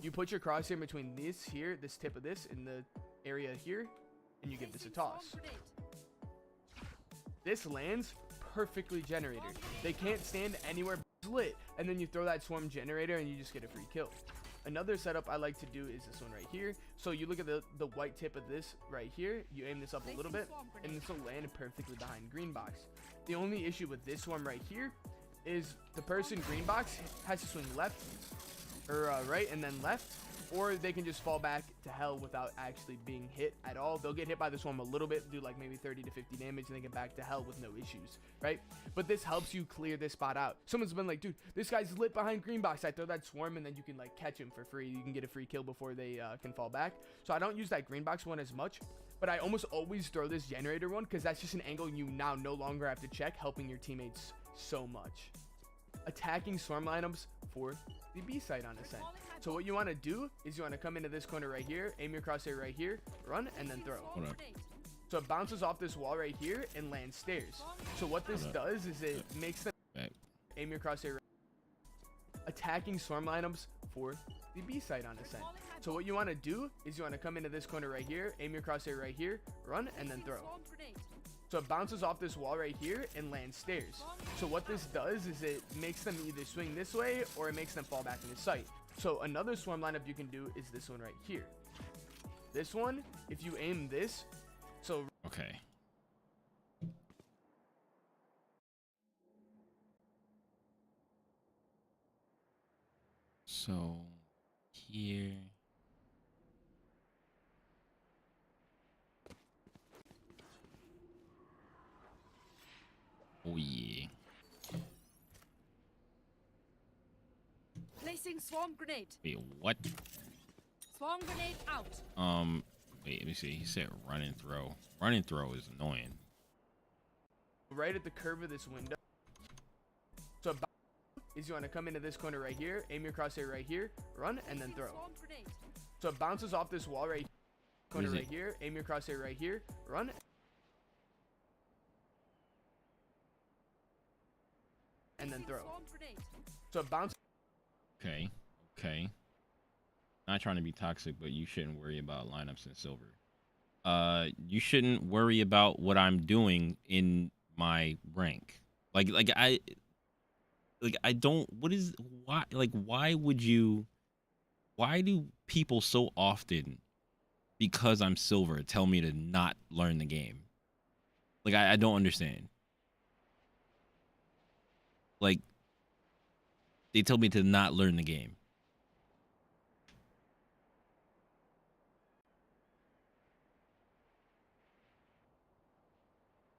you put your crosshair between this here, this tip of this, in the area here, and you give this a toss. This lands perfectly generator. They can't stand anywhere lit, and then you throw that swarm generator and you just get a free kill. Another setup I like to do is this one right here. So you look at the white tip of this right here, you aim this up a little bit, and this will land perfectly behind green box. The only issue with this one right here is the person green box has to swing left or right and then left, or they can just fall back to hell without actually being hit at all. They'll get hit by the swarm a little bit, do like maybe 30 to 50 damage, and they get back to hell with no issues, right? But this helps you clear this spot out. Someone's been like, dude, this guy's lit behind green box. I throw that swarm and then you can like catch him for free. You can get a free kill before they can fall back. So I don't use that green box one as much, but I almost always throw this generator one because that's just an angle you now no longer have to check, helping your teammates so much. Attacking swarm lineups for the B site on Ascent. So what you want to do is you want to come into this corner right here, aim your crosshair right here, run, and then throw. hold up. So it bounces off this wall right here and lands stairs. So what this does is it makes them aim your crosshair right. Attacking swarm lineups for the B site on Ascent. So what you want to do is you want to come into this corner right here, aim your crosshair right here, run, and then throw. So it bounces off this wall right here and lands stairs. So what this does is it makes them either swing this way or it makes them fall back in the site. So another swarm lineup you can do is this one right here. This one, if you aim this, so Okay. So here. Oh yeah. Placing swarm grenade. Wait, what? Swarm grenade out. Wait, let me see. He said run and throw. Run and throw is annoying. right at the curve of this window. So about is you want to come into this corner right here, aim your crosshair right here, run, and then throw. So it bounces off this wall right here, corner right here, aim your crosshair right here, run. And then throw. So it bounces. Okay, okay. Not trying to be toxic, but you shouldn't worry about lineups in silver. You shouldn't worry about what I'm doing in my rank. I don't. Why do people so often, because I'm silver, tell me to not learn the game? Like, I don't understand. Like, they tell me to not learn the game.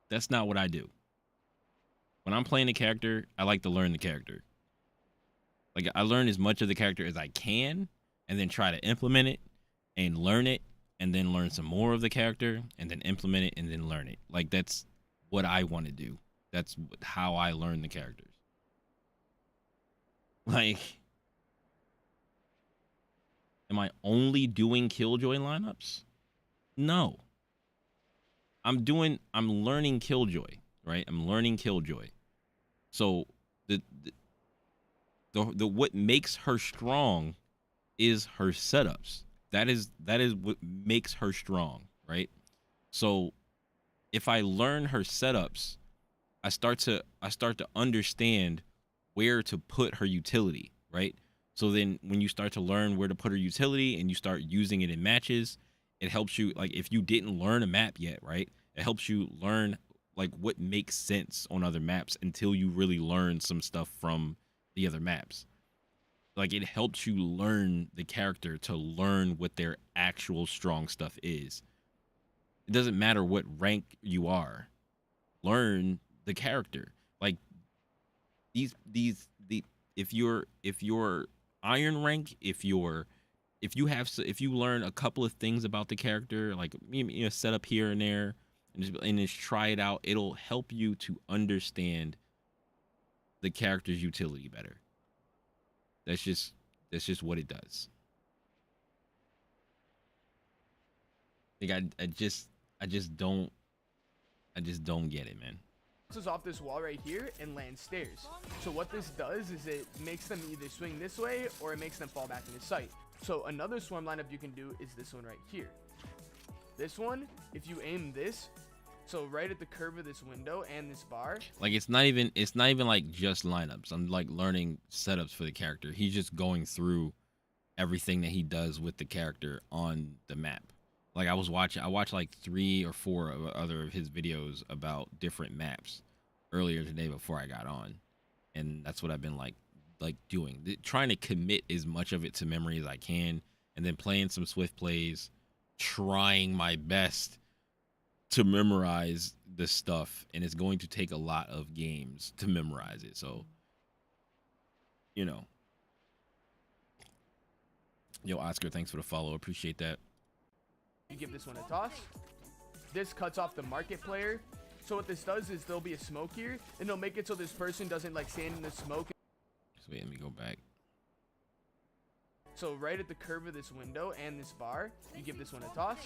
That's not what I do. When I'm playing a character, I like to learn the character. Like, I learn as much of the character as I can, and then try to implement it and learn it, and then learn some more of the character, and then implement it, and then learn it. Like, that's what I want to do. That's how I learn the characters. Like, am I only doing Killjoy lineups? No. I'm learning Killjoy, right? I'm learning Killjoy. So the what makes her strong is her setups. That is what makes her strong, right? So if I learn her setups, I start to understand where to put her utility, right? So then when you start to learn where to put her utility and you start using it in matches, it helps you, like, if you didn't learn a map yet, right? It helps you learn like what makes sense on other maps until you really learn some stuff from the other maps. Like, it helps you learn the character to learn what their actual strong stuff is. It doesn't matter what rank you are. Learn the character. Like, the if you're iron rank, if you learn a couple of things about the character, like, you know, set up here and there, and just try it out, it'll help you to understand the character's utility better. That's just what it does. Like, I just don't get it, man. Bounces off this wall right here and lands stairs. So what this does is it makes them either swing this way or it makes them fall back into sight. So another swarm lineup you can do is this one right here. This one, if you aim this, so right at the curve of this window and this bar. Like, it's not even like just lineups. I'm like learning setups for the character. He's just going through everything that he does with the character on the map. Like, I watched like 3 or 4 of other of his videos about different maps earlier today before I got on. And that's what I've been like doing. Trying to commit as much of it to memory as I can, and then playing some Swift plays, trying my best to memorize this stuff, and it's going to take a lot of games to memorize it. So, you know. Yo, Oscar, thanks for the follow. Appreciate that. You give this one a toss. This cuts off the market player. So what this does is there'll be a smoke here, and they'll make it so this person doesn't like stand in the smoke. So wait, let me go back. So right at the curve of this window and this bar, you give this one a toss.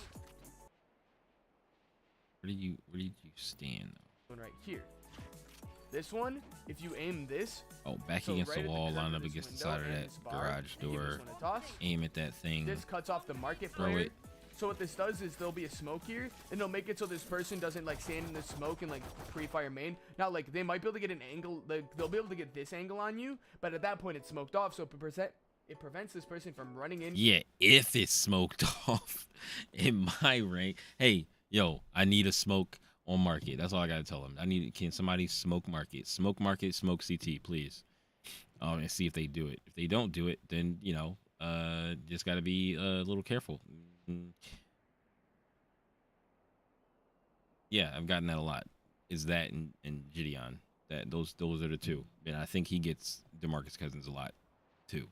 Where did you stand though? One right here. This one, if you aim this. Oh, back so against right the wall, line up against the side of that garage door. Aim at that thing. This cuts off the market player. So what this does is there'll be a smoke here, and they'll make it so this person doesn't like stand in the smoke and like pre-fire main. Now, like, they might be able to get an angle, like they'll be able to get this angle on you, but at that point it's smoked off, so it prevents this person from running in. Yeah, if it's smoked off in my rank. Hey, yo, I need a smoke on market. That's all I gotta tell them. Can somebody smoke market, smoke CT, please? And see if they do it. If they don't do it, then, you know, just gotta be a little careful. Yeah, I've gotten that a lot. Is that and Gideon? That those are the two. And I think he gets DeMarcus Cousins a lot too.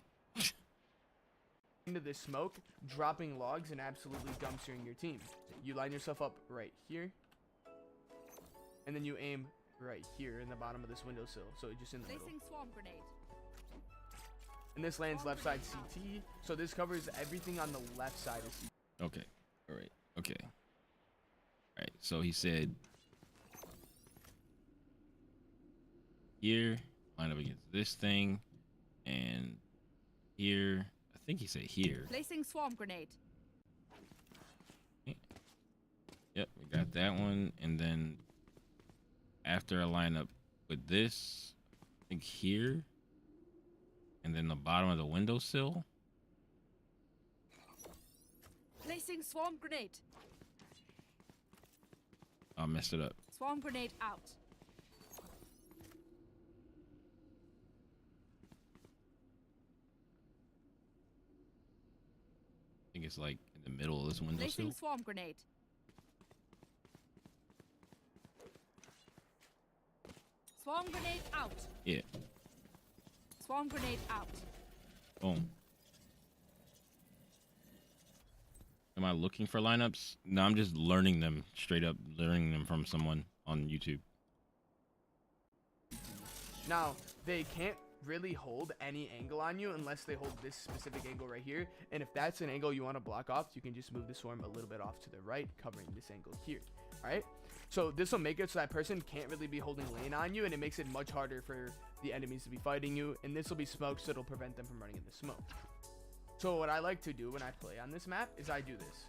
Into this smoke, dropping logs and absolutely dumpstering your team. You line yourself up right here, and then you aim right here in the bottom of this windowsill. So just in the middle. Swarm grenade. And this lands left side CT, so this covers everything on the left side of CT. Okay. All right. Okay. All right. So he said here, line up against this thing, and here. I think he said here. Placing swarm grenade. Yep, we got that one, and then after I line up with this, I think here, and then the bottom of the windowsill. Placing swarm grenade. I messed it up. Swarm grenade out. I think it's like in the middle of this windowsill. Placing swarm grenade. Swarm grenade out. Yeah. Swarm grenade out. Boom. Am I looking for lineups? No, I'm just learning them, straight up learning them from someone on YouTube. Now, they can't really hold any angle on you unless they hold this specific angle right here. And if that's an angle you want to block off, you can just move the swarm a little bit off to the right, covering this angle here. All right. So this will make it so that person can't really be holding lane on you, and it makes it much harder for the enemies to be fighting you. And this will be smoke, so it'll prevent them from running in the smoke. So what I like to do when I play on this map is I do this.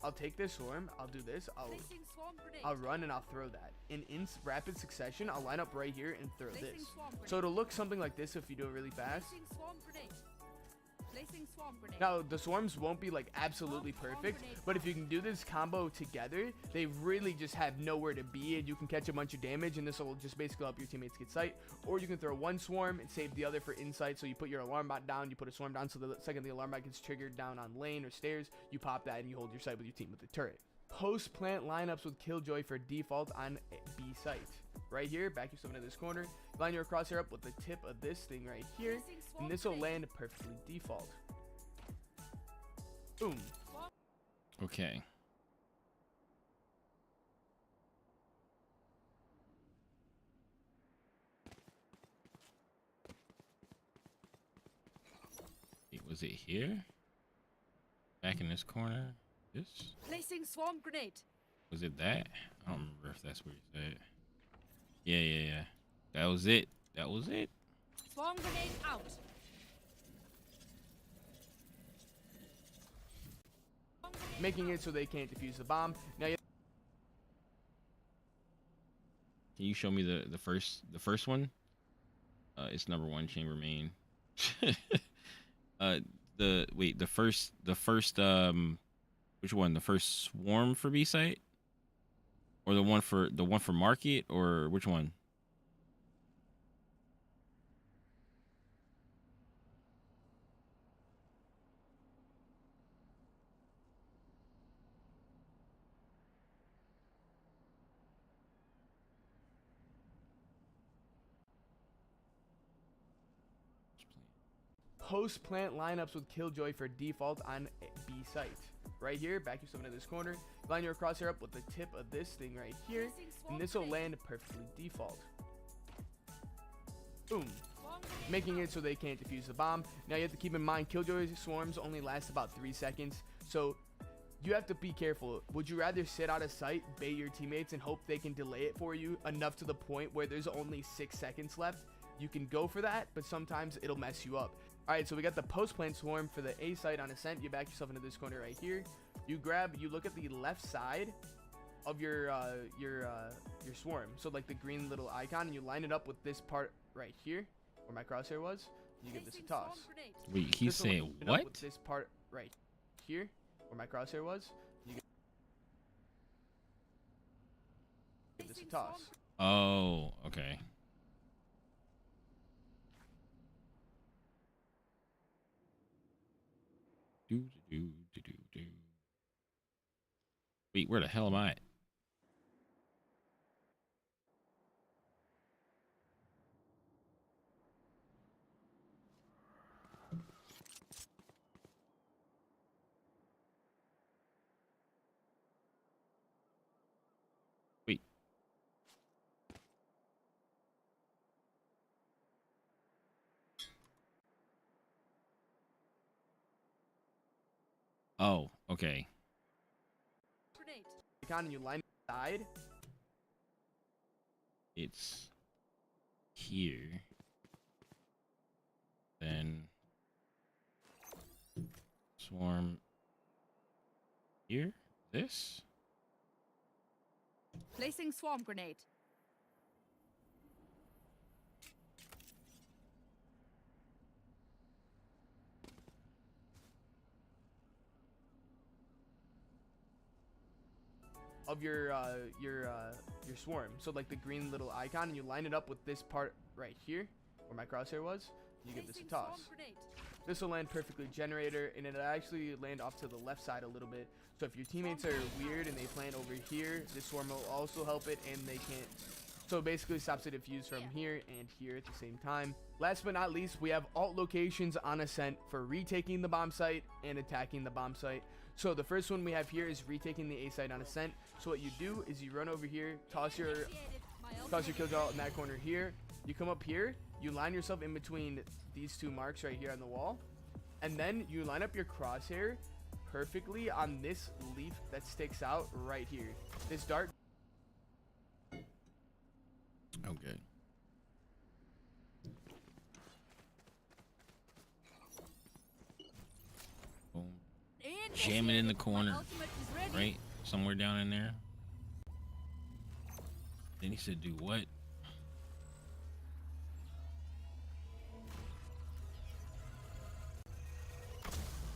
I'll take this swarm, I'll do this, Placing swarm grenade. I'll run and I'll throw that. In rapid succession, I'll line up right here and throw Placing this. swarm grenade. So it'll look something like this if you do it really fast. Placing swarm grenade. Placing swarm grenade. Now, the swarms won't be like absolutely perfect, but if you can do this combo together, they really just have nowhere to be, and you can catch a bunch of damage, and this will just basically help your teammates get sight. Or you can throw one swarm and save the other for insight, so you put your alarm bot down, you put a swarm down, so the second the alarm bot gets triggered down on lane or stairs, you pop that and you hold your sight with your team with the turret. Post plant lineups with Killjoy for default on B site. Right here, back yourself into this corner, line your crosshair up with the tip of this thing right here, and this will land perfectly default. Boom. Okay. Was it here? Back in this corner? This? Placing swarm grenade. Was it that? I don't remember if that's where he said. Yeah. That was it. That was it. Swarm grenade out. Making it so they can't defuse the bomb. Now you Can you show me the first one? It's number 1 chamber main. The first which one? The first swarm for B site? Or the one for market, or which one? post plant lineups with Killjoy for default on B site. Right here, back yourself into this corner, line your crosshair up with the tip of this thing right here, and this will land perfectly default. Boom. Making it so they can't defuse the bomb. Now you have to keep in mind, Killjoy swarms only last about 3 seconds, so you have to be careful. Would you rather sit out of sight, bait your teammates, and hope they can delay it for you enough to the point where there's only 6 seconds left? You can go for that, but sometimes it'll mess you up. Alright, so we got the post plant swarm for the A site on ascent. You back yourself into this corner right here. You look at the left side of your swarm. So like the green little icon, and you line it up with this part right here, where my crosshair was. You give this a toss. Wait, he's saying what? With this part right here, where my crosshair was. You give this a toss. Oh, okay. Do. Wait, where the hell am I at? Wait. Oh, okay. And you line side. It's here. Then swarm here. This. Placing swarm grenade. Of your swarm. So like the green little icon, and you line it up with this part right here, where my crosshair was. You give this a toss. This will land perfectly generator, and it'll actually land off to the left side a little bit. So if your teammates are weird and they plant over here, this swarm will also help it, and they can't. So it basically stops the defuse from here and here at the same time. Last but not least, we have alt locations on ascent for retaking the bomb site and attacking the bomb site. So the first one we have here is retaking the A site on ascent. So what you do is you run over here, toss your Killjoy in that corner here. You come up here, you line yourself in between these 2 marks right here on the wall, and then you line up your crosshair perfectly on this leaf that sticks out right here. This dart. Okay. Boom. Jamming in the corner. right? Somewhere down in there. Then he said, do what?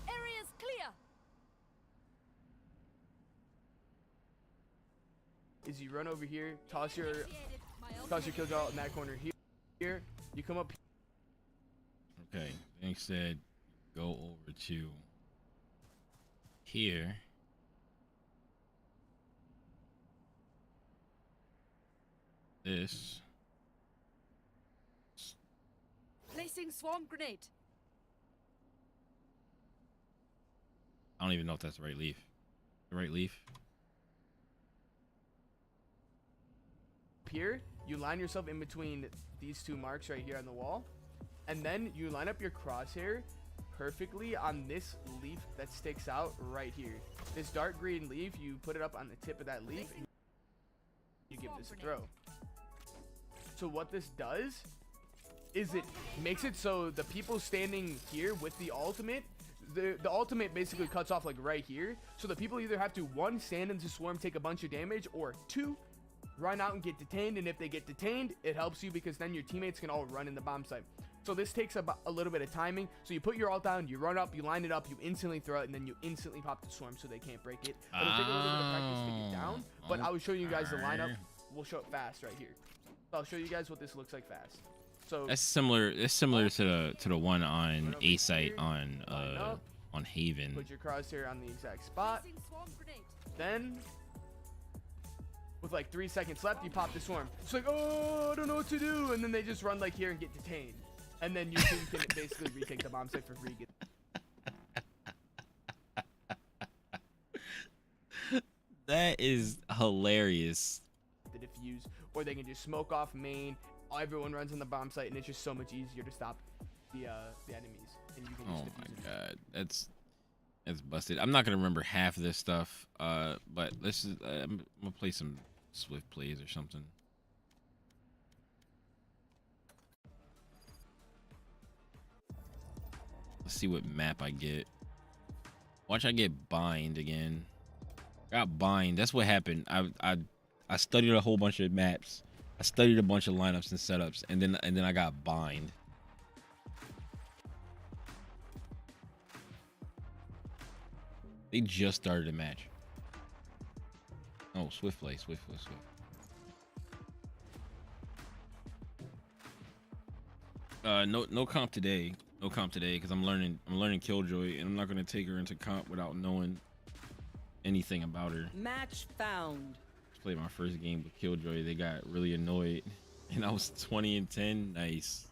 Area's clear. Is you run over here, toss your Killjoy out in that corner here. You come up. Okay. Then he said, go over to here. This. Placing swarm grenade. I don't even know if that's the right leaf. The right leaf. Here, you line yourself in between these two marks right here on the wall, and then you line up your crosshair perfectly on this leaf that sticks out right here. This dark green leaf, you put it up on the tip of that leaf and you give this a throw. So what this does is it makes it so the people standing here with the ultimate, the ultimate basically cuts off like right here, so the people either have to 1, stand into swarm, take a bunch of damage, or 2, run out and get detained. And if they get detained, it helps you because then your teammates can all run in the bomb site. So this takes a little bit of timing. So you put your ult down, you run up, you line it up, you instantly throw it, and then you instantly pop the swarm so they can't break it. It'll take a little bit of practice to get down, but I was showing you guys the lineup. We'll show it fast right here. So I'll show you guys what this looks like fast. So that's similar. It's similar to the one on A site on Haven. Put your crosshair on the exact spot. Then with like 3 seconds left, you pop the swarm. It's like, oh, I don't know what to do, and then they just run like here and get detained, and then your team can basically retake the bomb site for free. That is hilarious. The defuse, or they can just smoke off main. Everyone runs on the bomb site, and it's just so much easier to stop the enemies. And you can just defuse my god, that's busted. I'm not gonna remember half of this stuff, but let's just, I'm gonna play some swift plays or something. Let's see what map I get. Watch, I get bind again. Got bind. That's what happened. I studied a whole bunch of maps. I studied a bunch of lineups and setups, and then I got bind. They just started a match. Oh, swift play, swift. No comp today. No comp today because I'm learning Killjoy, and I'm not gonna take her into comp without knowing anything about her. Match found. Just played my first game with Killjoy. They got really annoyed, and I was 20-10. Nice.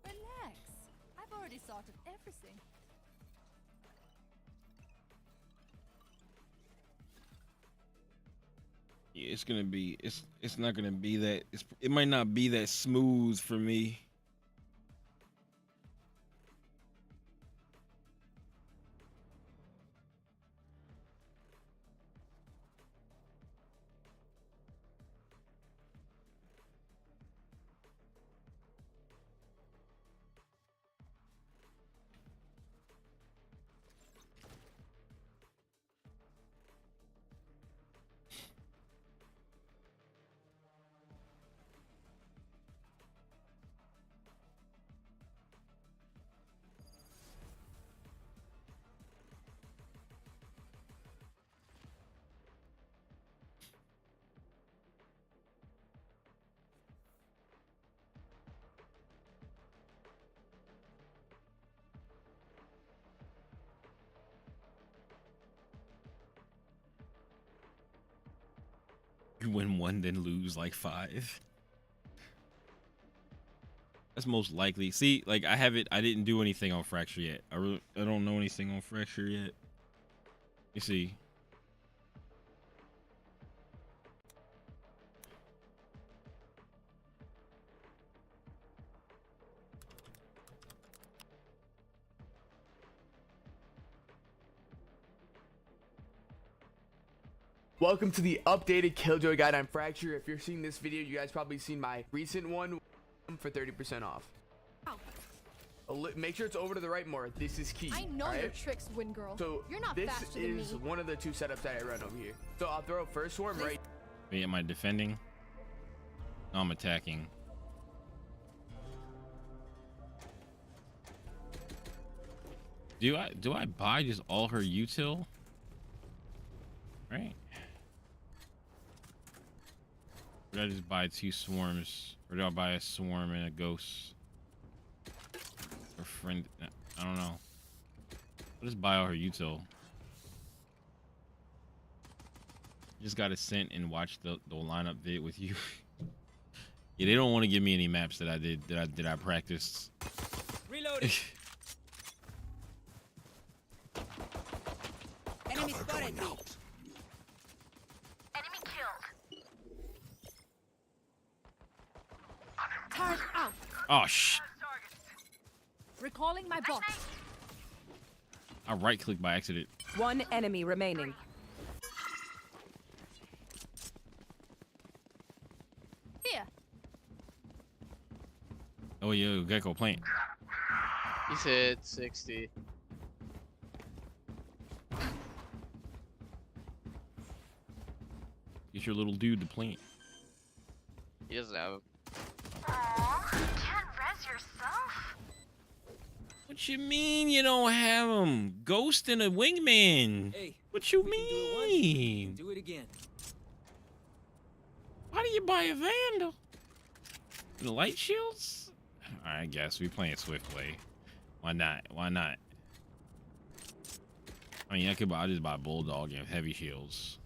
Relax. I've already thought of everything. Yeah, it's gonna be. It's not gonna be that. It might not be that smooth for me. You win 1, then lose like 5. That's most likely. See, like I didn't do anything on Fracture yet. I don't know anything on Fracture yet. You see. Welcome to the updated Killjoy guide on Fracture. If you're seeing this video, you guys probably seen my recent one for 30% off. Ow. Make sure it's over to the right more. This is key. I know all your right? tricks, Win Girl. So You're not this faster than is me. one of the two setups that I run over here. So I'll throw first swarm right. Wait, am I defending? No, I'm attacking. Do I buy just all her util? Right? Or did I just buy 2 swarms? Or do I buy a swarm and a ghost? Or friend? I don't know. I'll just buy all her util. Just got a scent and watch the lineup vid with you. Yeah, they don't want to give me any maps that I practiced. Reloading. Enemy spotted. Enemy killed. Turret out. Oh shh! Recalling my bot. I right clicked by accident. One enemy remaining. Here. Oh yeah, Gecko plant. He's hit 60. Get your little dude to plant. He doesn't have him. Aw, you can't res yourself? What you mean you don't have him? Ghost and a wingman. Hey, What you we can do it once, mean? do it again. Why do you buy a Vandal? The light shields? I guess we playing Swift play. Why not? Why not? I mean, I'll just buy Bulldog and heavy shields.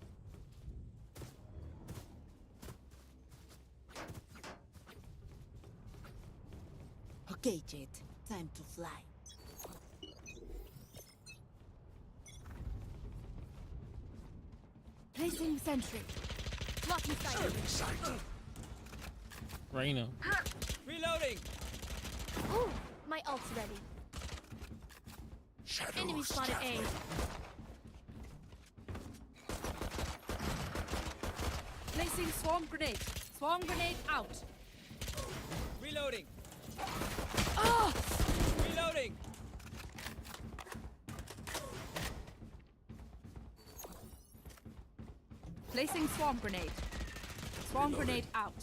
Okay, Jet. Time to fly. Placing sentry. Blocking sight. Reyna. Reloading. Ooh, my ult's ready. Enemy spotted A. Placing swarm grenade. Swarm grenade out. Reloading. Ah! Reloading. Placing swarm grenade. Swarm grenade out.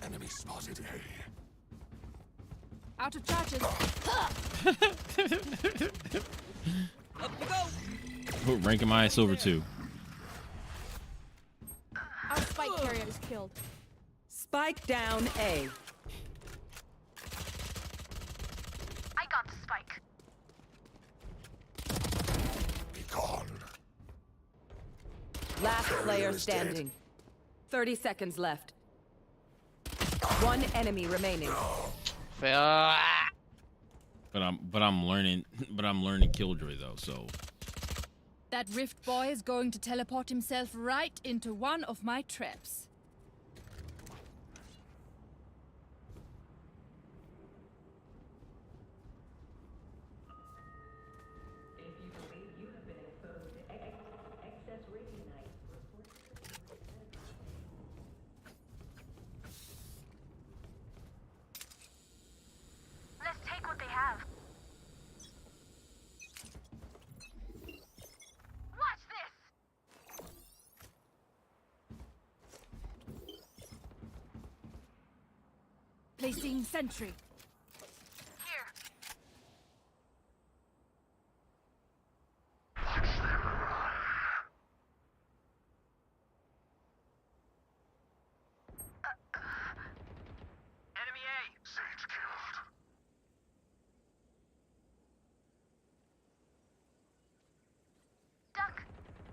Enemy spotted A. Out of charges. Up we go. Put rank my silver 2. Our spike carrier is killed. Spike down A. I got the spike. Be gone. Last player is dead. standing. 30 seconds left. One enemy remaining. Fail. But I'm learning Killjoy though, so That Rift boy is going to teleport himself right into one of my traps. Let's take what they have. Watch this. Placing sentry. Here. Enemy A. Sage killed. Duck.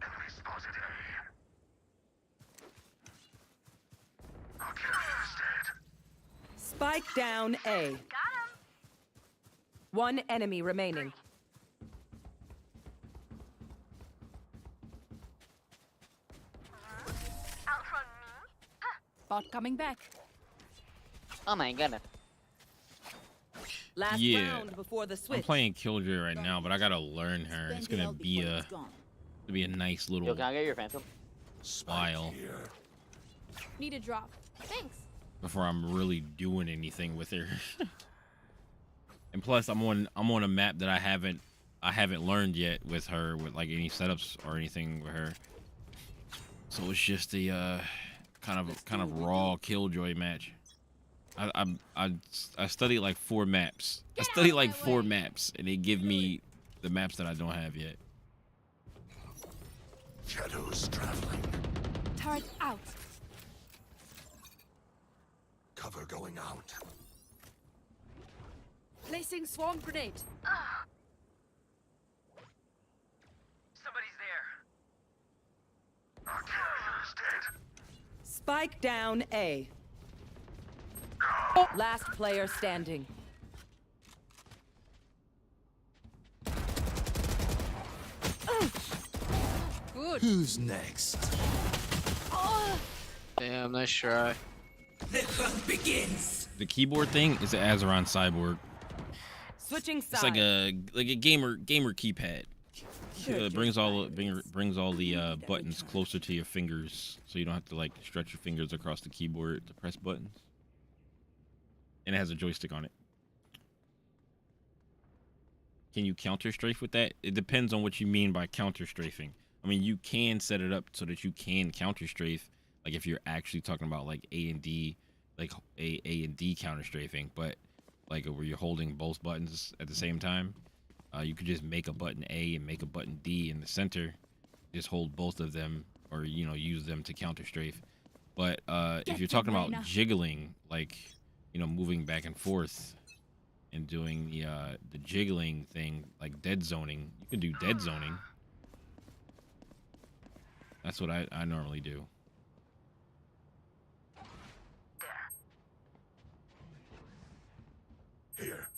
Enemy spotted A. Our carrier is dead. Spike down A. Got him. One enemy remaining. Outrun me? Huh. Bot coming back. Oh my goodness. Last Yeah. round before the switch. I'm playing Killjoy right now, but I gotta learn her. It's gonna be a nice Yo, little can I get your phantom? while Need a drop. Thanks. before I'm really doing anything with her. And plus, I'm on a map that I haven't learned yet with her, with like any setups or anything with her. So it's just a kind of raw Killjoy match. I studied like 4 maps. I studied like 4 maps, and they give me the maps that I don't have yet. Shadows traveling. Turret out. Cover going out. Placing swarm grenade. Somebody's there. Our carrier is dead. Spike down A. Last player standing. Good. Who's next? Damn, nice try. The keyboard thing is an Azeron cyborg. Switching sides. It's like a gamer keypad. Brings all the buttons closer to your fingers, so you don't have to like stretch your fingers across the keyboard to press buttons. And it has a joystick on it. Can you counter strafe with that? It depends on what you mean by counter strafing. I mean, you can set it up so that you can counter strafe, like if you're actually talking about like A and D, like A and D counter strafing, but like where you're holding both buttons at the same time. You could just make a button A and make a button D in the center. Just hold both of them, or use them to counter strafe. But if you're talking about jiggling, like moving back and forth and doing the jiggling thing, like dead zoning, you can do dead zoning. That's what I normally do. Here.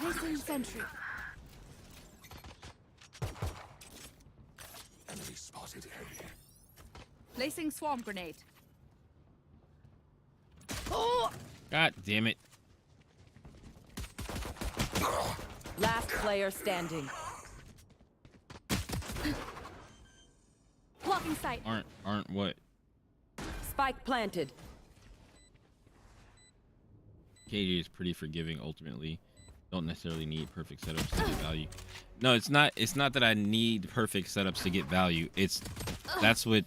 Placing sentry. Enemy spotted A. Placing swarm grenade. God damn it. Last player standing. Blocking sight. Aren't what? Spike planted. KJ is pretty forgiving ultimately. Don't necessarily need perfect setups to get value. No, it's not that I need perfect setups to get value. It's that's what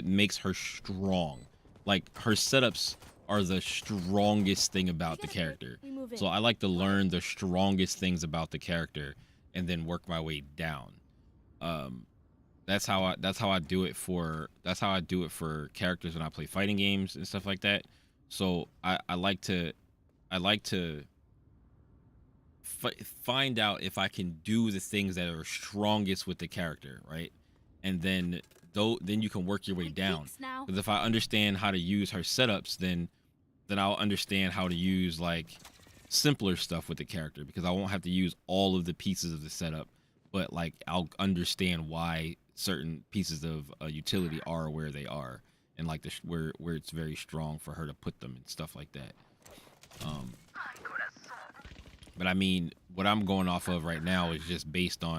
makes her strong. Like her setups are the strongest thing about the character. So I like to learn the strongest things about the character and then work my way down. That's how I do it for characters when I play fighting games and stuff like that. So I like to find out if I can do the things that are strongest with the character, right? And then you can work your way down. Because if I understand how to use her setups, then I'll understand how to use like simpler stuff with the character, because I won't have to use all of the pieces of the setup, but like I'll understand why certain pieces of utility are where they are, and like where it's very strong for her to put them and stuff like that. But I mean, what I'm going off of right now is just based on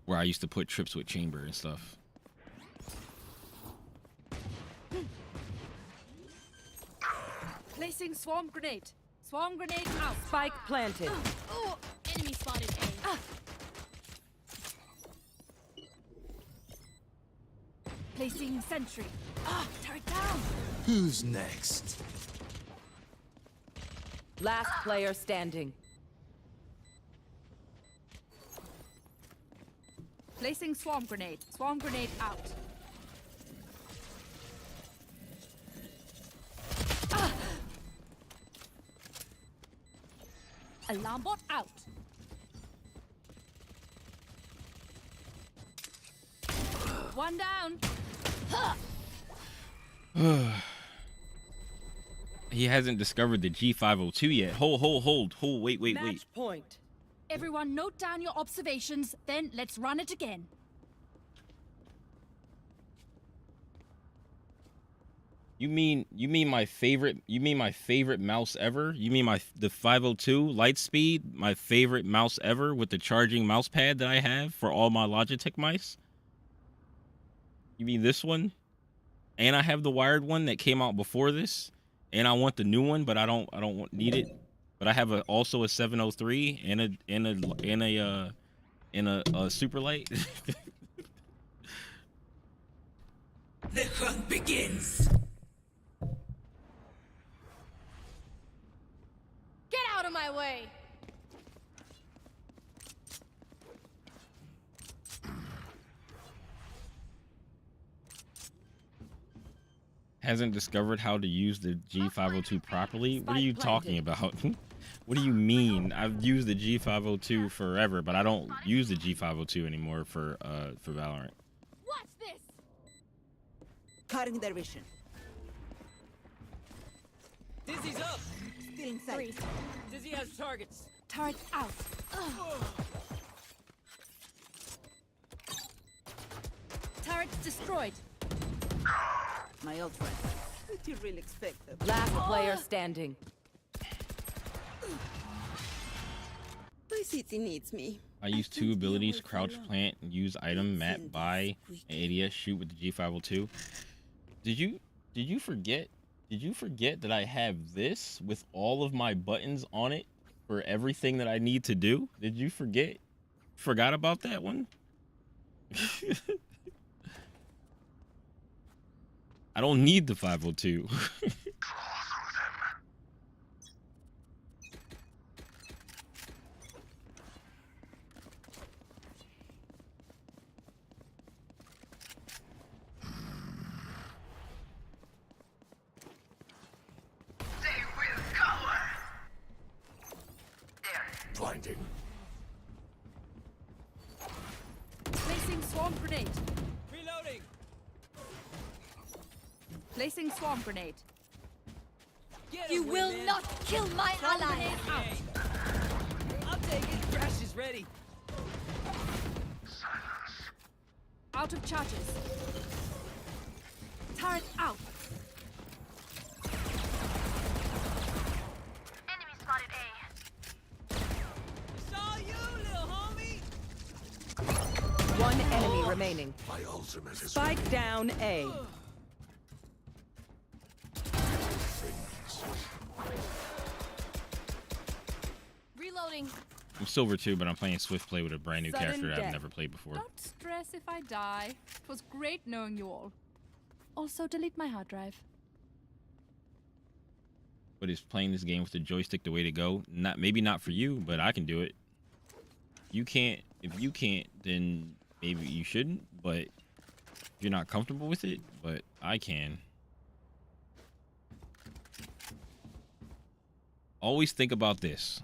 where I used to put trips with chamber and stuff. Placing swarm grenade. Swarm grenade out. Spike planted. Oh, enemy spotted A. Placing sentry. Turret down. Who's next? Last player standing. Placing swarm grenade. Swarm grenade out. Alarm bot out. One down. He hasn't discovered the G502 yet. Hold. Wait. Match point. Everyone note down your observations, then let's run it again. You mean my favorite? You mean my favorite mouse ever? You mean the 502 Lightspeed, my favorite mouse ever with the charging mouse pad that I have for all my Logitech mice? You mean this one? And I have the wired one that came out before this, and I want the new one, but I don't need it. But I have also a 703 and a super light. The hunt begins. Get out of my way. Hasn't discovered how to use the G502 properly? What are you talking about? What do you mean? I've used the G502 forever, but I don't use the G502 anymore for Valorant. Watch this. Cutting their vision. Dizzy's up. Still inside. Dizzy has targets. Turret out. Turret destroyed. My old friend. Did you really expect that? Last player standing. My city needs me. I use two abilities: crouch, plant, and use item, map, buy, and ADS, shoot with the G502. Did you forget? Did you forget that I have this with all of my buttons on it for everything that I need to do? Did you forget? Forgot about that one? I don't need the 502. Blinding. Placing swarm grenade. Reloading. Placing swarm grenade. Get You him, will Wingman. not kill my ally. I'll take it. Crash is ready. Out of charges. Turret out. Enemy spotted A. Saw you, little homie. One enemy remaining. My ultimate is Spike down A. Reloading. I'm silver too, but I'm playing Swift Play with a brand new Sudden character that I've death. never played before. Don't stress if I die. It was great knowing you all. Also, delete my hard drive. But is playing this game with the joystick the way to go? Maybe not for you, but I can do it. You can't. If you can't, then maybe you shouldn't. But if you're not comfortable with it, but I can. Always think about this.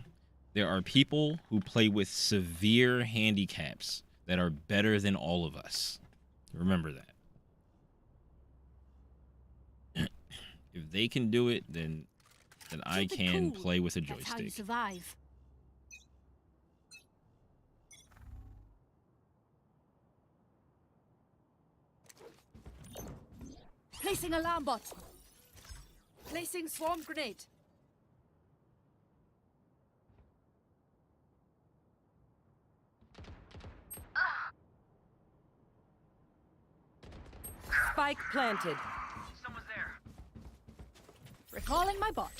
There are people who play with severe handicaps that are better than all of us. Remember that. If they can do it, then I Keep it can cool. play with a That's how you joystick. survive. Placing alarm bot. Placing swarm grenade. Spike planted. Someone's there. Recalling my bot.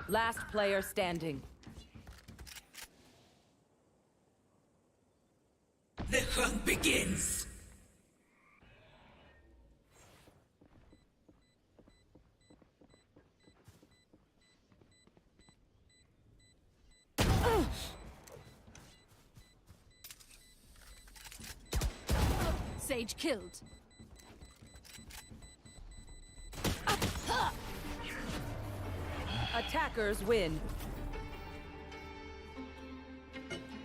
Last player standing. The hunt begins. Sage killed. Attackers win.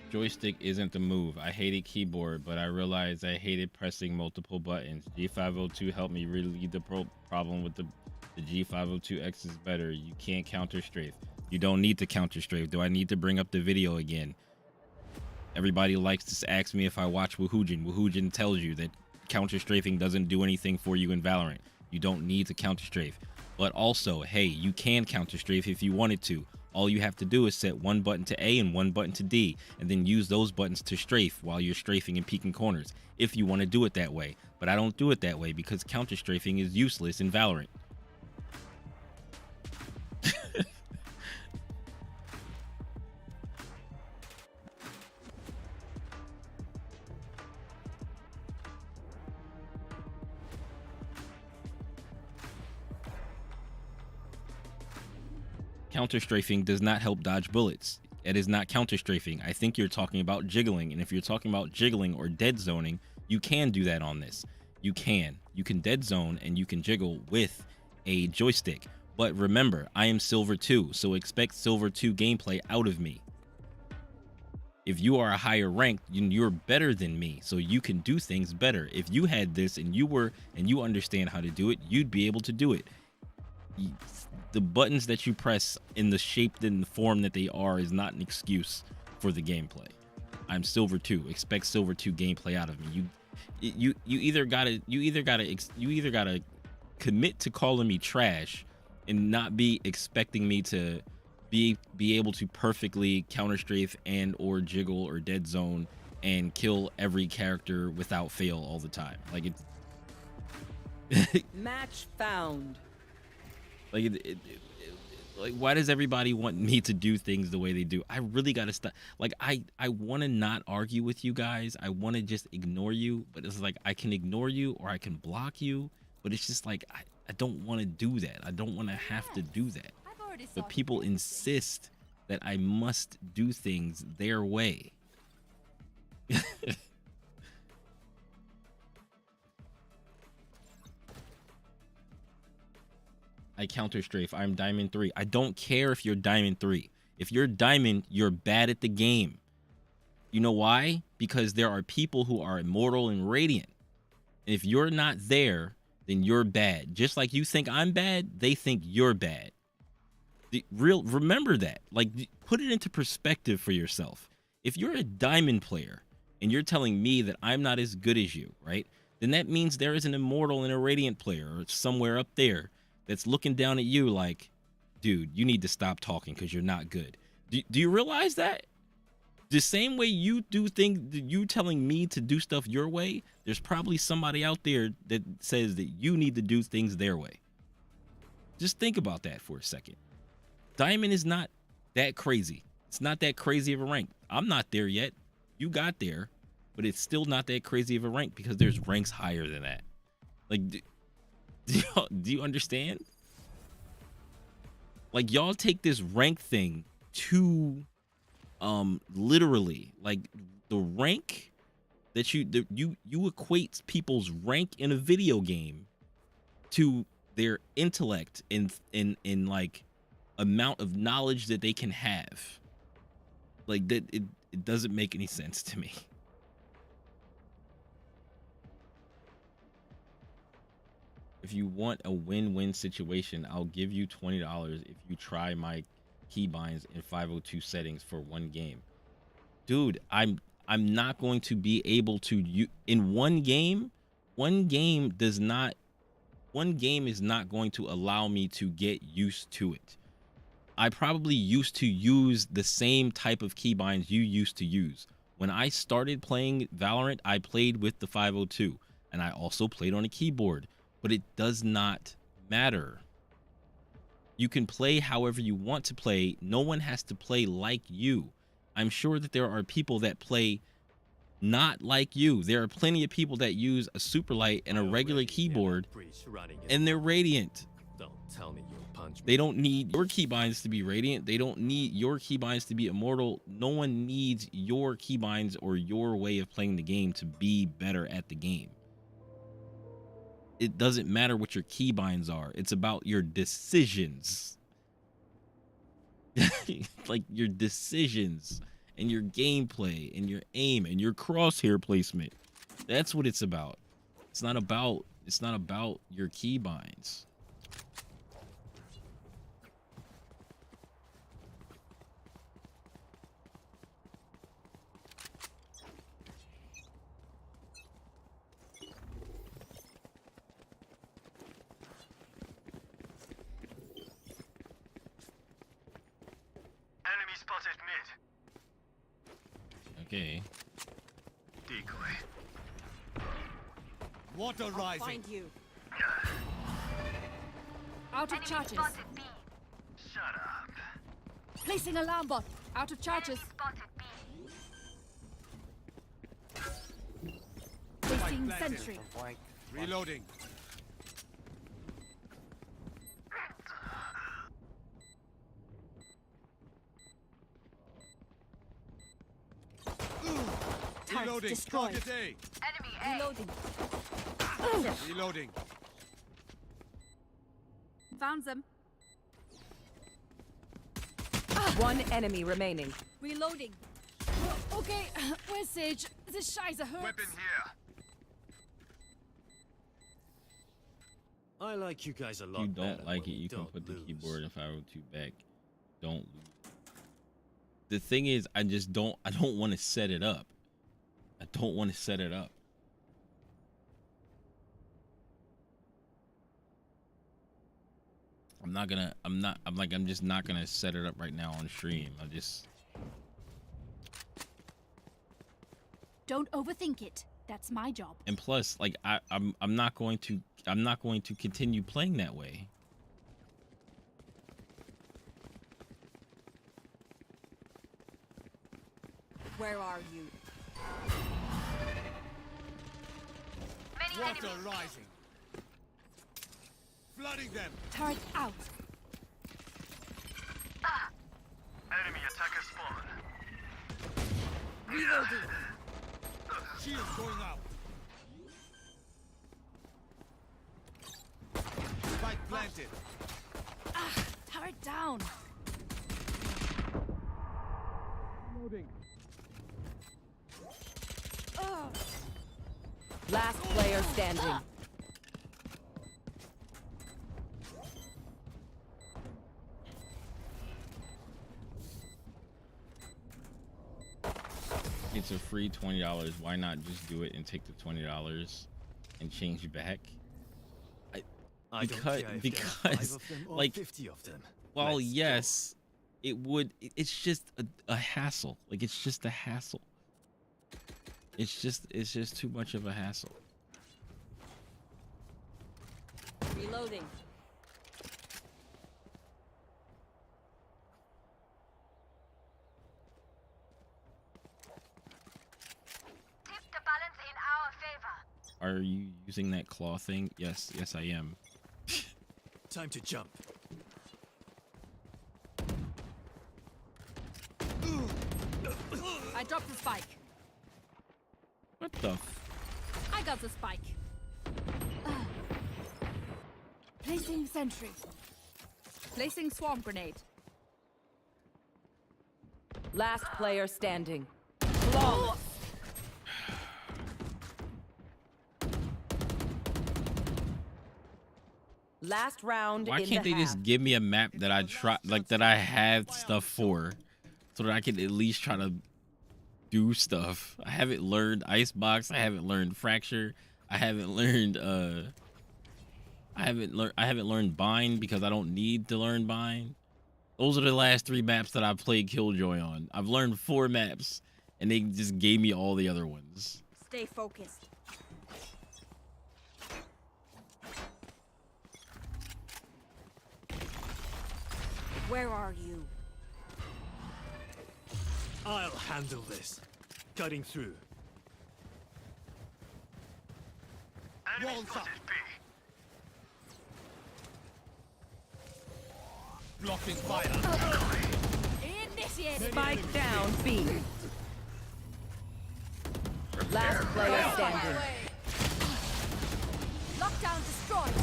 Joystick isn't the move. I hated keyboard, but I realized I hated pressing multiple buttons. G502 helped me relieve the problem with the G502X is better. You can't counter strafe. You don't need to counter strafe. Do I need to bring up the video again? Everybody likes to ask me if I watch Woohoojin. Woohoojin tells you that counter-strafing doesn't do anything for you in Valorant. You don't need to counter-strafe. But also, hey, you can counter-strafe if you wanted to. All you have to do is set one button to A and one button to D, and then use those buttons to strafe while you're strafing and peeking corners, if you want to do it that way. But I don't do it that way because counter-strafing is useless in Valorant. Counter-strafing does not help dodge bullets. It is not counter-strafing. I think you're talking about jiggling, and if you're talking about jiggling or dead zoning, you can do that on this. You can dead zone and you can jiggle with a joystick. But remember, I am Silver 2, so expect Silver 2 gameplay out of me. If you are a higher rank, you're better than me, so you can do things better. If you had this and you understand how to do it, you'd be able to do it. The buttons that you press in the shape and the form that they are is not an excuse for the gameplay. I'm Silver 2. Expect Silver 2 gameplay out of me. You either gotta commit to calling me trash and not be expecting me to be able to perfectly counter strafe and or jiggle or dead zone and kill every character without fail all the time. Like it Match found. like like why does everybody want me to do things the way they do? I really gotta stop. Like I want to not argue with you guys. I want to just ignore you, but it's like I can ignore you or I can block you, but it's just like I don't want to do that. I don't want to have to do that. But people insist that I must do things their way. I counter strafe. I'm Diamond 3. I don't care if you're Diamond 3. If you're Diamond, you're bad at the game. You know why? Because there are people who are Immortal and Radiant. And if you're not there, then you're bad. Just like you think I'm bad, they think you're bad. Remember that. Like, put it into perspective for yourself. If you're a Diamond player and you're telling me that I'm not as good as you, right? Then that means there is an Immortal and a Radiant player or somewhere up there that's looking down at you like, dude, you need to stop talking because you're not good. Do you realize that? The same way you do things, you telling me to do stuff your way, there's probably somebody out there that says that you need to do things their way. Just think about that for a second. Diamond is not that crazy. It's not that crazy of a rank. I'm not there yet. You got there, but it's still not that crazy of a rank because there's ranks higher than that. Like, do you understand? Like, y'all take this rank thing too literally. Like, the rank that you equate people's rank in a video game to their intellect in like amount of knowledge that they can have. Like, that it doesn't make any sense to me. If you want a win-win situation, I'll give you $20 if you try my keybinds in 502 settings for one game. Dude, I'm not going to be able to in one game. One game is not going to allow me to get used to it. I probably used to use the same type of keybinds you used to use. When I started playing Valorant, I played with the 502 and I also played on a keyboard. But it does not matter. You can play however you want to play. No one has to play like you. I'm sure that there are people that play not like you. There are plenty of people that use a super light and a regular keyboard and they're Radiant. Don't tell me you'll punch me. They don't need your keybinds to be Radiant. They don't need your keybinds to be Immortal. No one needs your keybinds or your way of playing the game to be better at the game. It doesn't matter what your keybinds are. It's about your decisions. Like your decisions and your gameplay and your aim and your crosshair placement. That's what it's about. It's not about your keybinds. Enemy spotted mid. Okay. Decoy. Water I'll rising. find you. Out of charges. Shut up. Placing alarm bot. Out of charges. Placing planted. sentry. Reloading. Turret Reloading. destroyed. Target A. Reloading. Reloading. Found them. One enemy remaining. Reloading. Okay, where's Sage? This Scheiße hurts. Weapon here. I like you guys a If lot. you don't better like when it, we you can don't put the lose. keyboard and 502 back. Don't lose. The thing is, I don't want to set it up. I don't want to set it up. I'm just not gonna set it up right now on stream. Don't overthink it. That's my job. And plus, like I'm not going to continue playing that way. Where are you? Water rising. Flooding them. Turret out. Enemy attacker spawn. Reloading. Shields going out. Spike planted. Turret down. Reloading. Last player standing. It's a free $20. Why not just do it and take the $20 and change back? I don't care if there are 5 Because of them or like, 50 of them. well, Let's yes, it would. It's just a hassle. Like, it's just a hassle. It's just too much of a hassle. Reloading. Are you using that claw thing? Yes, I am. Time to jump. I dropped the spike. What the? I got the spike. Placing sentry. Placing swarm grenade. Last player standing. Flawless. Last round Why in can't the they just half. give me a map that I try, like that I have stuff for, so that I can at least try to do stuff? I haven't learned Icebox. I haven't learned Fracture. I haven't learned I haven't learned Bind because I don't need to learn Bind. Those are the last 3 maps that I've played Killjoy on. I've learned 4 maps, and they just gave me all the other ones. Stay focused. Where are you? I'll handle this. Cutting through. Enemy Walls up. spotted B. Blocking fire. Initiated. Spike down B. Last player standing. Lockdown destroyed.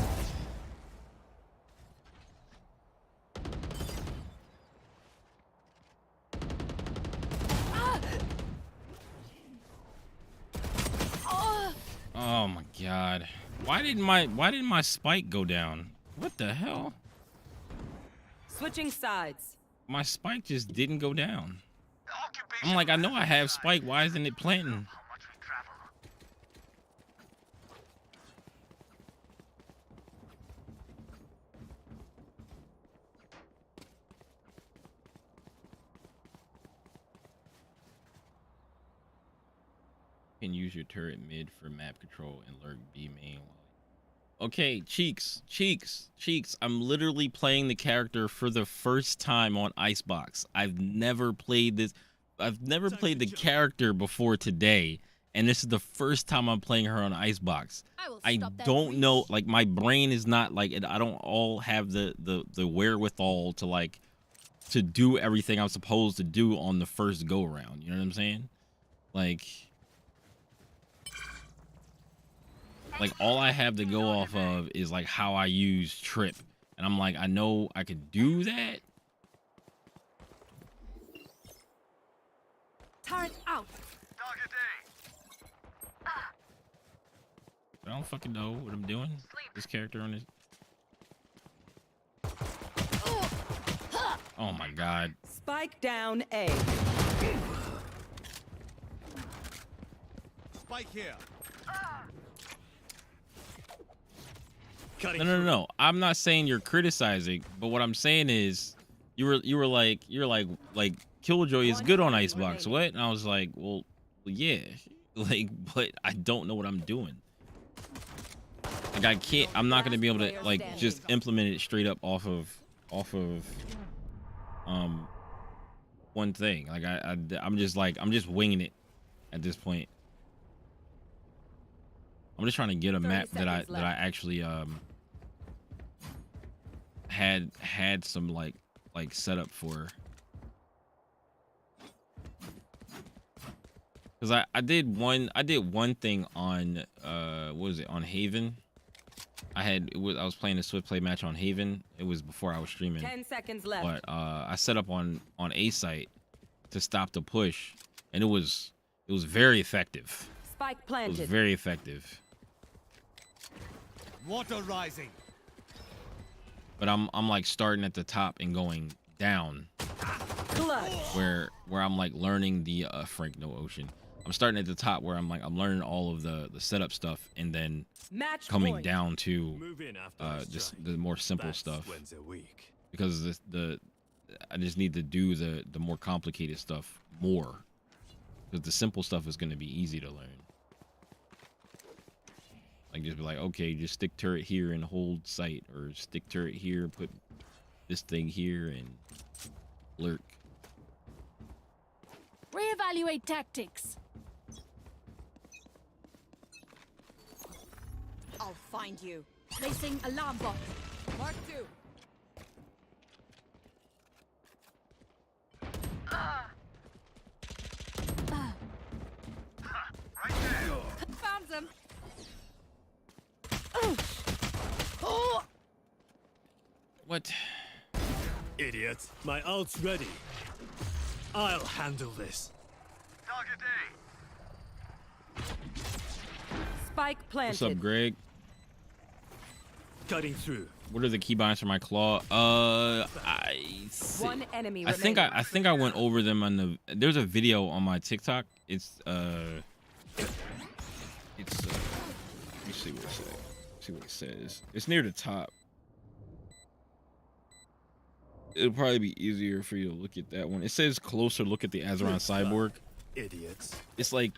Oh my god. Why didn't my spike go down? What the hell? Switching sides. My spike just didn't go down. Occupation I'm like, I know I have spike. Why isn't it planting? how much we travel. can use your turret mid for map control and lurk B main. Okay, Cheeks. I'm literally playing the character for the first time on Icebox. I've never played this. I've never played the character before today, and this is the first time I'm playing her on Icebox. I don't know, like my brain is not like it. I don't all have the wherewithal to like to do everything I'm supposed to do on the first go around. You know what I'm saying? Like all I have to go off of is like how I use trip, and I'm like, I know I could do that. Turret out. Target A. But I don't fucking know what I'm doing. This character on this. Oh my god. Spike down A. Spike here. No. I'm not saying you're criticizing, but what I'm saying is you're like Killjoy is good on Icebox. What? And I was like, well, yeah. Like, but I don't know what I'm doing. Like I'm not gonna be able to like just implement it straight up off of one thing. Like I'm just winging it at this point. I'm just trying to get a map that I actually had some like setup for. Cause I did one thing on what was it, on Haven. I was playing a Swift play match on Haven. It was before I was streaming. 10 seconds left. But I set up on A site to stop the push, and it was very effective. Spike It planted. was very effective. Water rising. But I'm like starting at the top and going down, Clutch. where I'm like learning the Frank No Ocean. I'm starting at the top where I'm learning all of the setup stuff, and then Match coming point. down to Move in after just the more simple stuff, wins a week. because I just need to do the more complicated stuff more, because the simple stuff is going to be easy to learn. Like just be like, okay, just stick turret here and hold sight, or stick turret here, put this thing here and lurk. Reevaluate tactics. I'll find you. Placing alarm bot. Mark 2. Right there. Found them. What? Idiot. My ult's ready. I'll handle this. Target A. Spike planted. What's up, Greg? Cutting through. What are the keybinds for my claw? One enemy I think I went over them on the. There's a video on my TikTok. It's let me see what it says. See what it says. It's near the top. It'll probably be easier for you to look at that one. It says closer look at the Azeron cyborg. Idiots. It's like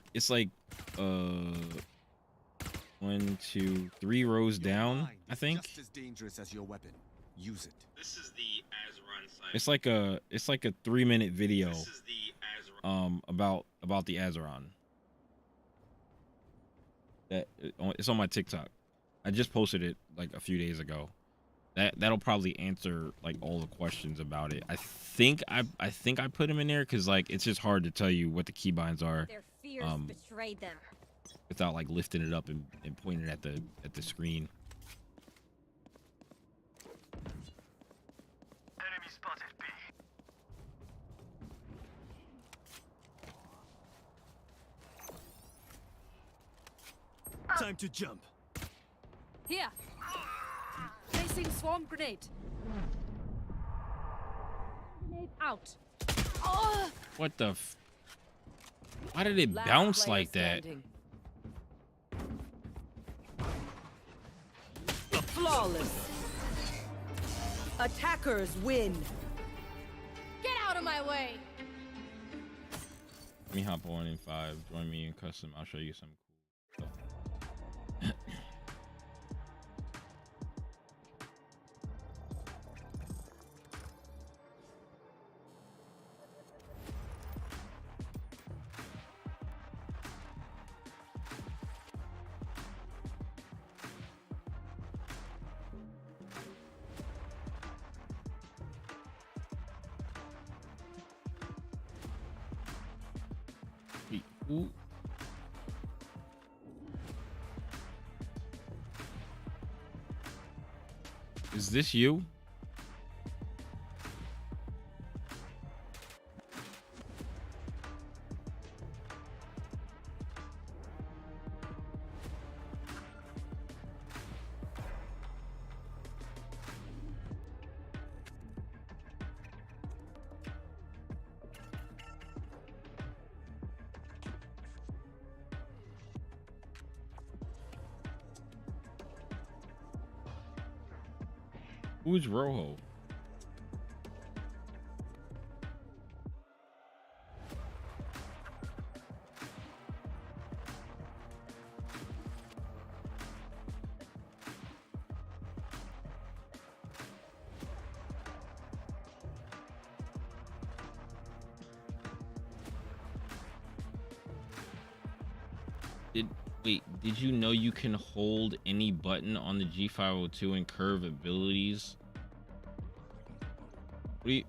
1, 2, 3 rows down, I think. Just as dangerous as your weapon. Use it. This is the Azeron cyborg. It's like a 3-minute video. This is the Azeron. About the Azeron. It's on my TikTok. I just posted it like a few days ago. That'll probably answer like all the questions about it. I think I put them in there because like it's just hard to tell you what the keybinds are Their fears betrayed them. without like lifting it up and pointing at the screen. Enemy spotted B. Time to jump. Here. Placing swarm grenade. Grenade out. Oh! What the why did it bounce like that? Flawless. Attackers win. Get out of my way. Let me hop on in 5. Join me in custom. I'll show you some cool stuff. Wait, who? Is this you? Who's Rojo? Wait, did you know you can hold any button on the G502 and curve abilities? What do you...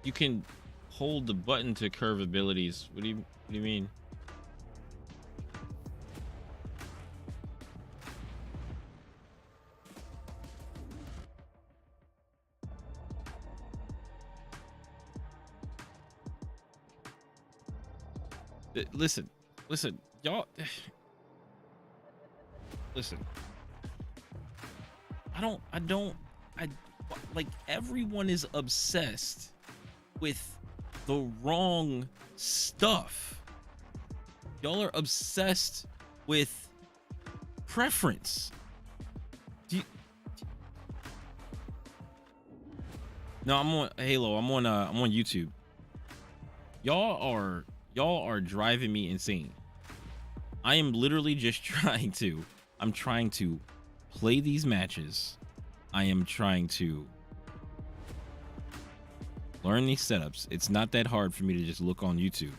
You can hold the button to curve abilities. What do you mean? Listen, y'all. Listen. I like, everyone is obsessed with the wrong stuff. Y'all are obsessed with preference. No, I'm on Halo. I'm on YouTube. Y'all are driving me insane. I am literally just trying to play these matches. I am trying to learn these setups. It's not that hard for me to just look on YouTube,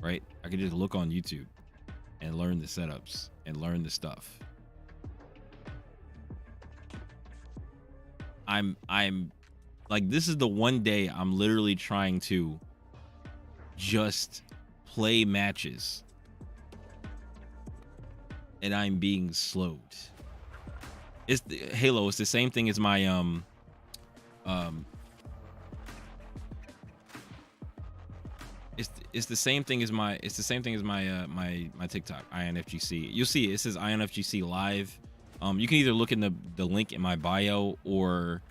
right? I can just look on YouTube and learn the setups and learn the stuff. I'm like, this is the one day I'm literally trying to just play matches, and I'm being slowed. It's Halo. It's the same thing as my It's the same thing as my my TikTok, INFGC. You'll see it says INFGC live. You can either look in the link in my bio, or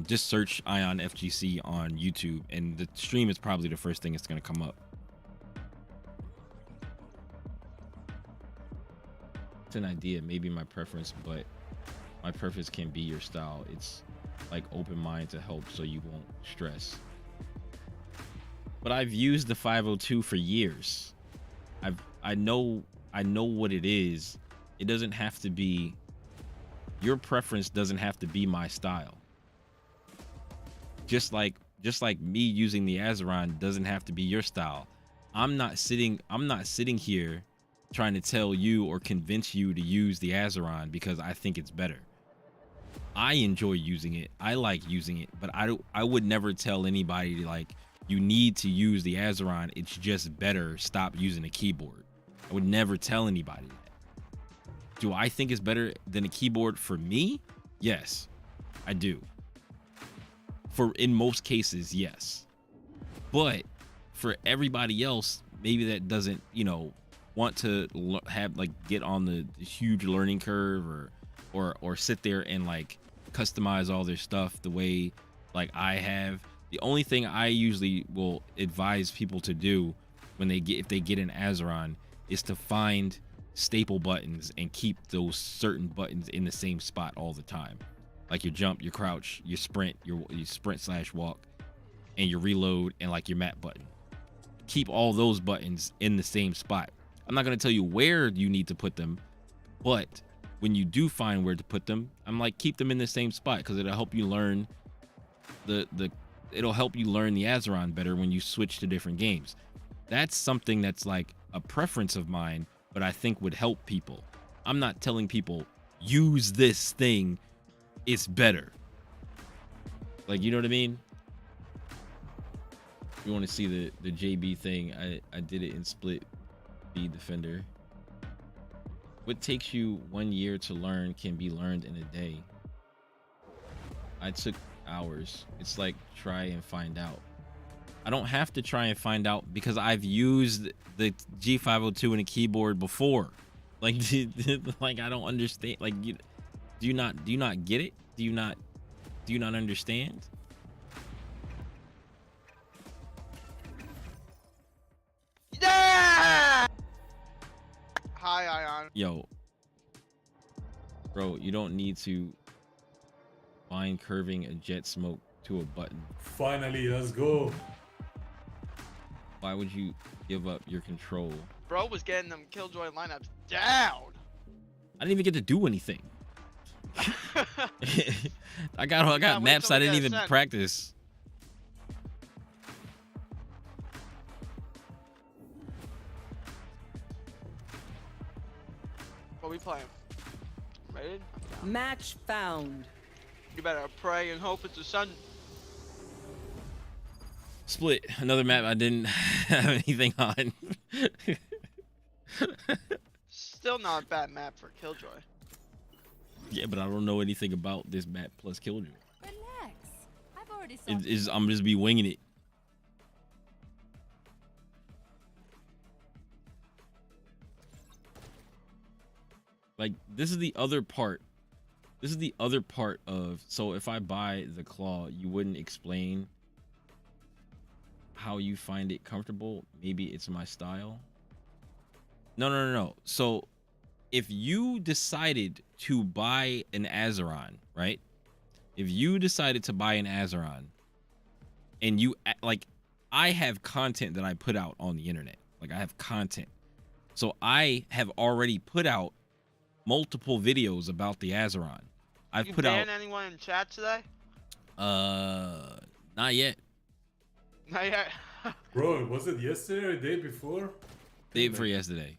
just search INFGC on YouTube, and the stream is probably the first thing that's going to come up. It's an idea, maybe my preference, but my preference can be your style. It's like open mind to help so you won't stress. But I've used the 502 for years. I know what it is. It doesn't have to be, your preference doesn't have to be my style. Just like me using the Azeron doesn't have to be your style. I'm not sitting here trying to tell you or convince you to use the Azeron because I think it's better. I enjoy using it. I like using it, but I would never tell anybody, like, you need to use the Azeron. It's just better. Stop using a keyboard. I would never tell anybody that. Do I think it's better than a keyboard for me? Yes, I do. In most cases, yes. But for everybody else, maybe that doesn't, want to get on the huge learning curve, or sit there and like customize all their stuff the way like I have. The only thing I usually will advise people to do when if they get an Azeron is to find staple buttons and keep those certain buttons in the same spot all the time. Like your jump, your crouch, your sprint, your sprint/walk, and your reload, and like your map button. Keep all those buttons in the same spot. I'm not going to tell you where you need to put them, but when you do find where to put them, I'm like, keep them in the same spot, because it'll help you learn it'll help you learn the Azeron better when you switch to different games. That's something that's like a preference of mine, but I think would help people. I'm not telling people use this thing, it's better. Like, you know what I mean? You want to see the JB thing? I did it in Split B Defender. What takes you 1 year to learn can be learned in a day. I took hours. It's like try and find out. I don't have to try and find out because I've used the G502 and a keyboard before. Like, like I don't understand. Like, do you not get it? Do you not understand? Yeah! Hi, Ion. Yo, bro, you don't need to bind curving a jet smoke to a button. Finally, let's go. Why would you give up your control? Bro was getting them Killjoy lineups down. I didn't even get to do anything. I got maps I didn't even practice. What we playing? Ready? Match found. You better pray and hope it's a sun. Split, another map I didn't have anything on. Still not a bad map for Killjoy. Yeah, but I don't know anything about this map plus Killjoy. Relax. I've already I'm just be winging it. Like, this is the other part. This is the other part of, so if I buy the claw, you wouldn't explain how you find it comfortable. Maybe it's my style. No. So if you decided to buy an Azeron, right? If you decided to buy an Azeron and you, like, I have content that I put out on the internet. Like, I have content. So I have already put out multiple videos about the Azeron. I've put out. You ban anyone in chat today? Not yet. Not yet. Bro, was it yesterday or the day before? Day before yesterday.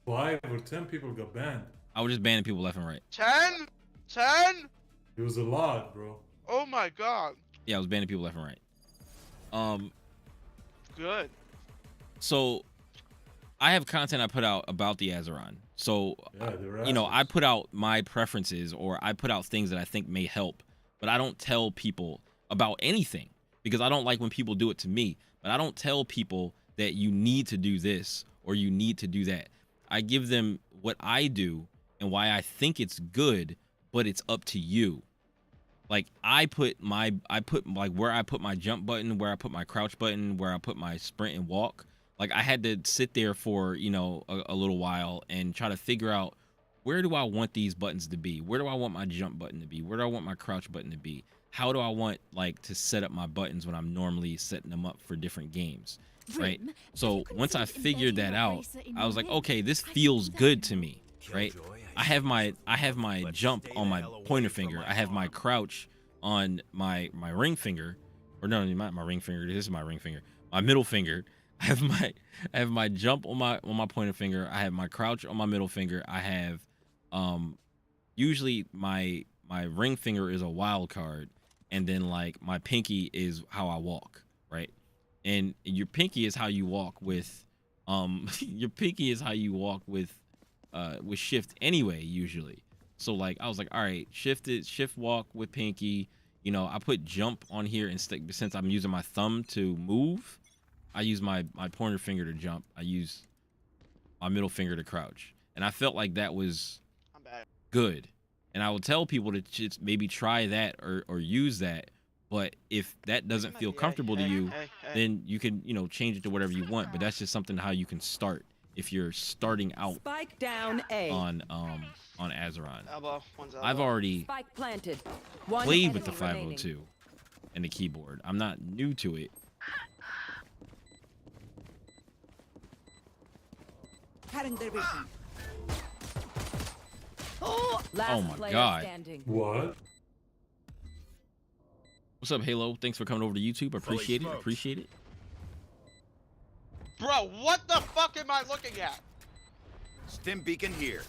5 or 10 people got banned. I was just banning people left and right. 10? 10? It was a lot, bro. Oh my god. Yeah, I was banning people left and right. Good. So I have content I put out about the Azeron. So, Yeah, you know, I put out my preferences, or I put out things that I think may help, but I don't tell people about anything because I don't like when people do it to me. But I don't tell people that you need to do this or you need to do that. I give them what I do and why I think it's good, but it's up to you. Like, I put like where I put my jump button, where I put my crouch button, where I put my sprint and walk. Like, I had to sit there for, you know, a little while and try to figure out, where do I want these buttons to be? Where do I want my jump button to be? Where do I want my crouch button to be? How do I want, like, to set up my buttons when I'm normally setting them up for different games, right? So once I figured that out, I was like, okay, this feels good to me, right? I have my jump on my pointer finger. I have my crouch on my ring finger, or no, not my ring finger. This is my ring finger. My middle finger. I have my jump on my pointer finger. I have my crouch on my middle finger. I have usually my ring finger is a wild card, and then like my pinky is how I walk, right? And your pinky is how you walk with your pinky is how you walk with shift anyway, usually. So like I was like, all right, shift walk with pinky. You know, I put jump on here instead, since I'm using my thumb to move. I use my pointer finger to jump. I use my middle finger to crouch. And I felt like that was good. And I would tell people to just maybe try that or use that. But if that doesn't feel comfortable to you, then you can, you know, change it to whatever you want. But that's just something how you can start if you're starting out Spike down A. on Azeron. Elbow. One's elbow. I've already Spike planted. One played with the enemy remaining. 502 and the keyboard. I'm not new to it. Cutting their vision. Last Oh my player God. standing. What? What's up, Halo? Thanks for coming over to YouTube. Appreciate it. Appreciate it. Bro, what the fuck am I looking at? Stim beacon here.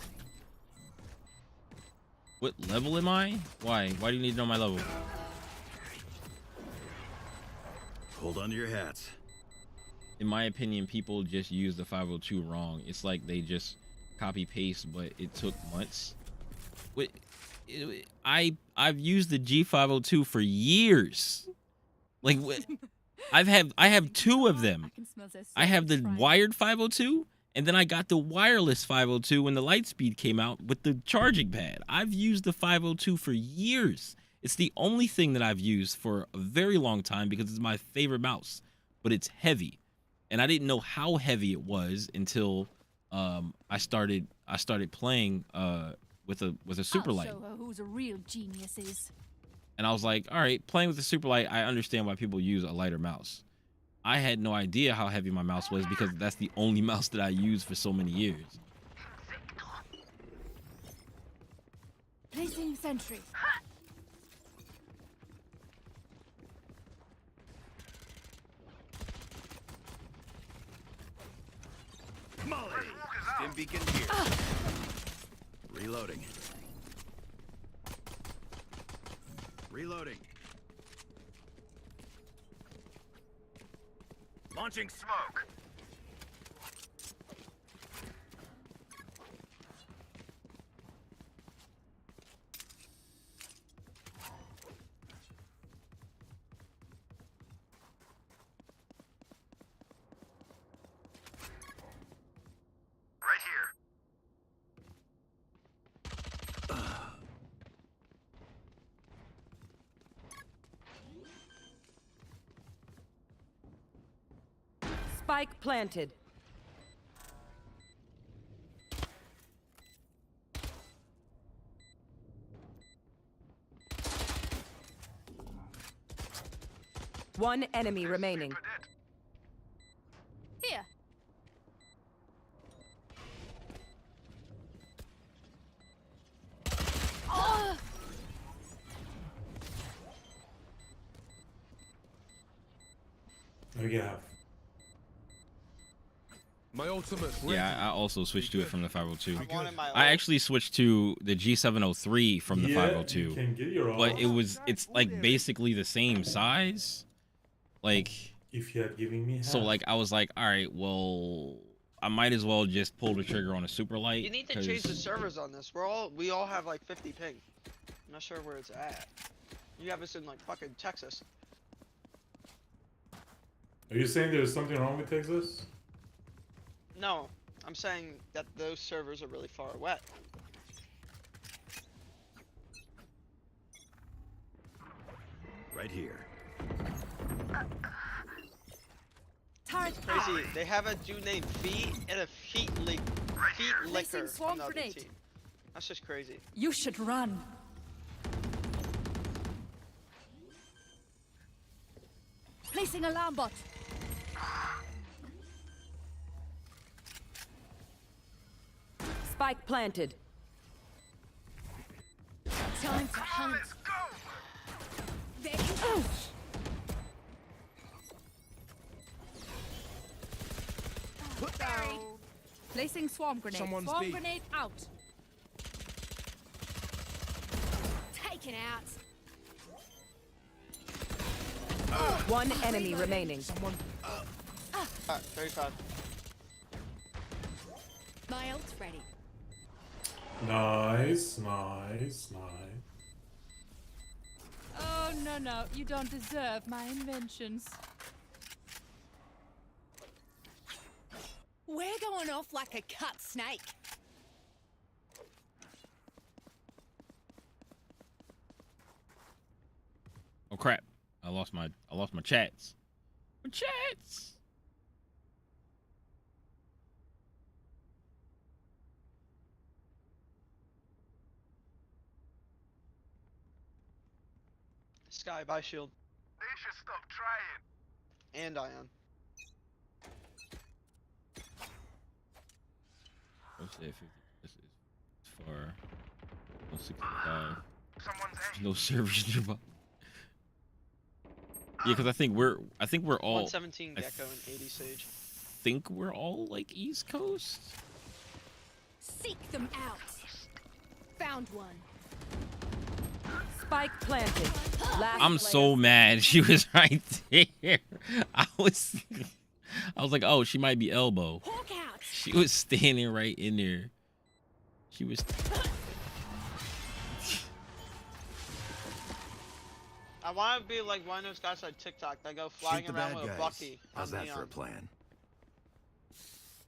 What level am I? Why? Why do you need to know my level? Hold on to your hats. In my opinion, people just use the 502 wrong. It's like they just copy paste, but it took months. I've used the G502 for years. Like I have two of them. I have the wired 502, and then I got the wireless 502 when the Lightspeed came out with the charging pad. I've used the 502 for years. It's the only thing that I've used for a very long time because it's my favorite mouse, but it's heavy. And I didn't know how heavy it was until I started playing with a super light. I'll show her who's a real genius is. And I was like, all right, playing with the super light, I understand why people use a lighter mouse. I had no idea how heavy my mouse was because that's the only mouse that I used for so many years. Placing sentry. Molly. Stim beacon here. Reloading. Reloading. Launching smoke. Right here. Spike planted. One enemy remaining. Here. Oh! There you have. My ultimate. Yeah, I also switched to it from the 502. I wanted my I actually switched to the G703 from the You 502, can get your but ult it's like basically the same size. Like, if you had given me half. so like I was like, all right, well, I might as well just pull the trigger on a super light. You need to change the 'cause- servers on this. We all have like 50 ping. I'm not sure where it's at. You have us in like fucking Texas. Are you saying there's something wrong with Texas? No, I'm saying that those servers are really far away. Right here. Turret Crazy. They have a dude named Feet and a Feet Licker swarm on the other grenade. team. That's just crazy. You should run. Placing alarm bot. Spike planted. Time to hunt. Let's go. Placing swarm grenade. Swarm grenade out. Taken out. One enemy remaining. 35. My ult's ready. Nice, nice, nice. Oh, no. You don't deserve my inventions. We're going off like a cut snake. Oh crap! I lost my chats. My chats. Sky, buy shield. They should stop trying. And Ion. What's that? 50? This is far. 165. Someone's There's no servers nearby. Yeah, because I think we're all 117 Gecko and 80 Sage. think we're all like East Coast. Seek them out. Found one. Spike planted. Last I'm player. so mad she was right there. I was like, oh, she might be elbow. Hawk out. She was standing right in there. She was. I want to be like one of those guys on TikTok that go flying Shoot the around bad with a guys. Bucky. How's on that for a Neon. plan?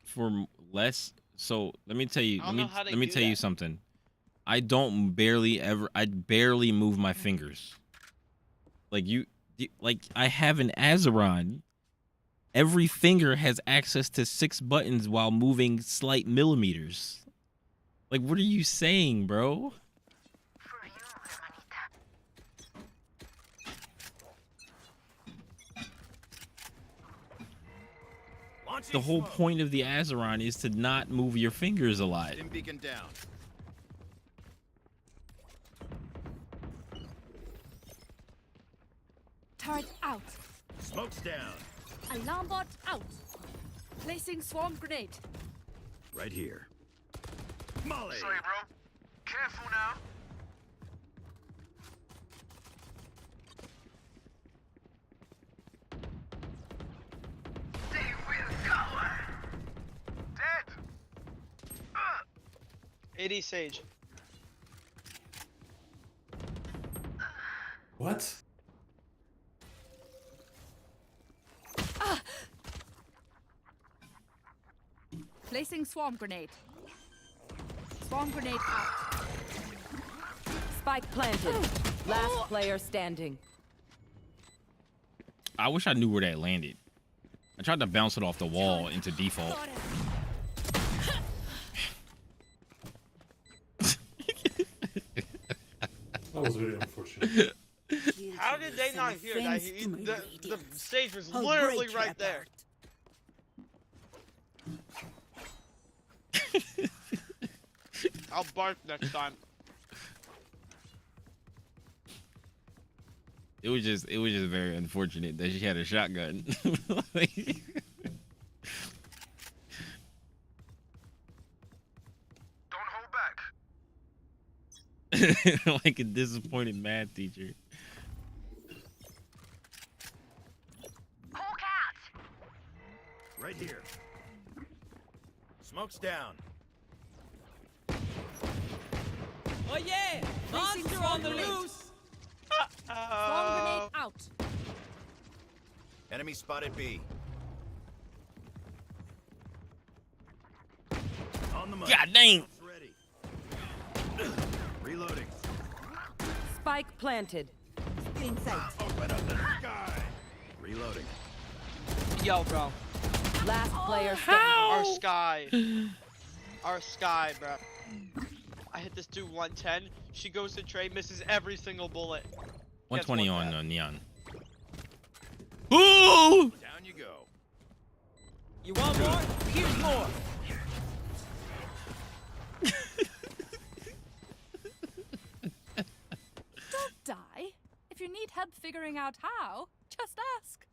For less. So let me tell you. I Let don't me know how they let me do tell you that. something. I barely move my fingers. Like like I have an Azeron. Every finger has access to 6 buttons while moving slight millimeters. Like, what are you saying, bro? For you, hermanita. The whole point of the Azeron is to not move your fingers a lot. Stim beacon down. Turret out. Smoke's down. Alarm bot out. Placing swarm grenade. Right here. Molly. Sorry, bro. Careful now. They will cower. Dead. 80 Sage. What? Placing swarm grenade. Swarm grenade out. Spike planted. Last player standing. I wish I knew where that landed. I tried to bounce it off the wall into default. Got it. That was very unfortunate. How did they not hear that? The stage was I'll literally break right your there. I'll bark next time. It was just very unfortunate that she had a shotgun. Don't hold back. Like a disappointed math teacher. Hawk out. Right here. Smoke's down. Oh yeah! Monster on the loose! Swarm grenade out. Enemy spotted B. On the money. God dang. Ready. Reloading. Spike planted. In sight. Open up the sky. Reloading. Yo, bro. Last player standing. Our Sky. Our Sky, bro. I hit this dude 110. She goes to trade, misses every single bullet. 120 Gets one on tap. Neon. Ooh! Down you go. You want more? Here's more! Don't die. If you need help figuring out how, just ask.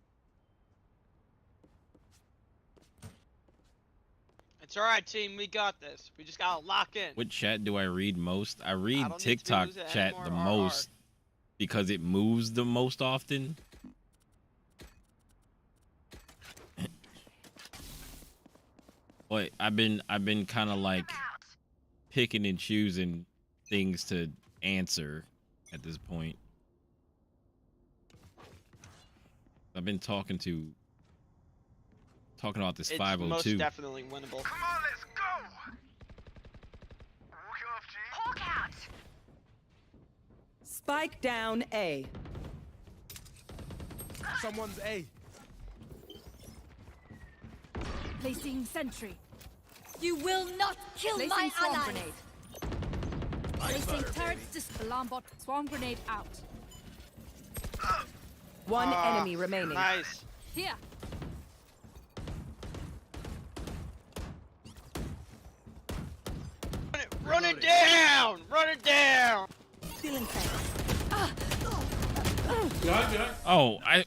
It's alright, team. We got this. We just gotta lock in. What chat do I read most? I read don't need to be TikTok losing chat anymore, the RR. most because it moves the most often. But I've been kind of like picking and choosing things to answer at this point. I've been talking about this It's 502. most definitely winnable. Come on, let's go. Walk it off, G. Hawk out. Spike down A. Someone's A. Placing sentry. You will not kill Placing my swarm ally. grenade. Placing turrets. Alarm bot. Swarm grenade out. One enemy remaining. Nice. Here. Run it down! Run it down! Stealing sight. Yeah. Oh, I.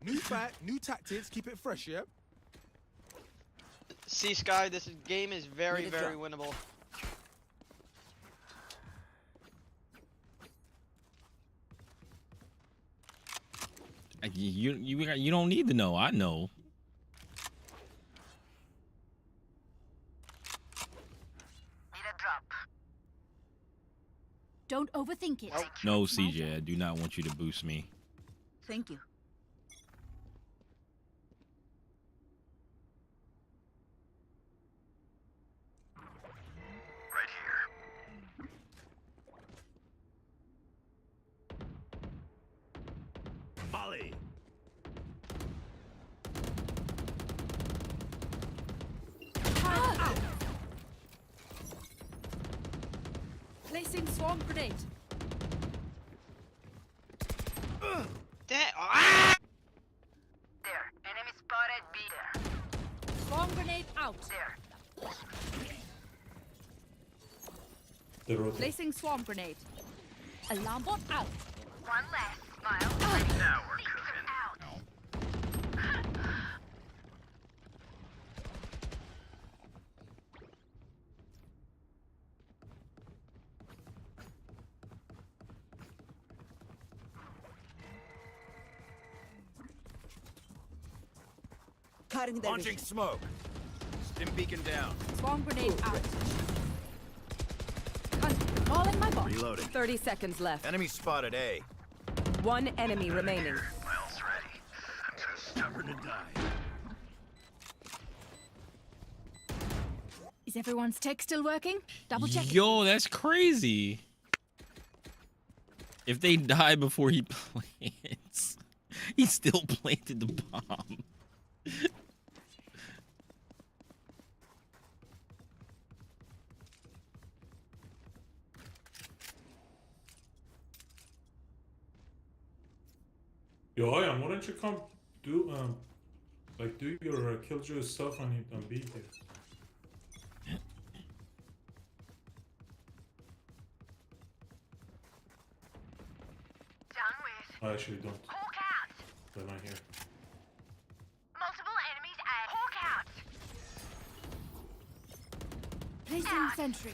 New fight, new tactics, keep it fresh, yeah? See, Sky, this game is very, very winnable. You don't need to know. I know. Don't overthink it. No, CJ, I do not want you to boost me. Thank you. Right here. Molly. Placing swarm grenade. Ah! There. Enemy spotted B. There. Swarm grenade out. There. The road. Placing swarm grenade. Alarm bot out. One less. Smile. Now we're cooking. Out. Cutting the Launching smoke. Stim beacon down. Swarm grenade out. Calling my bot. Reloading. 30 seconds left. Enemy spotted A. One enemy remaining. Miles ready. I'm too Stubborn to die. Is everyone's tech still working? Double check. Yo, that's crazy. If they die before he plants, he still planted the bomb. Yo, Ian, why don't you come do do your Killjoy stuff on B here? Down with. I actually don't. Hawk out. They're not here. Multiple enemies at Hawk out. Placing sentry.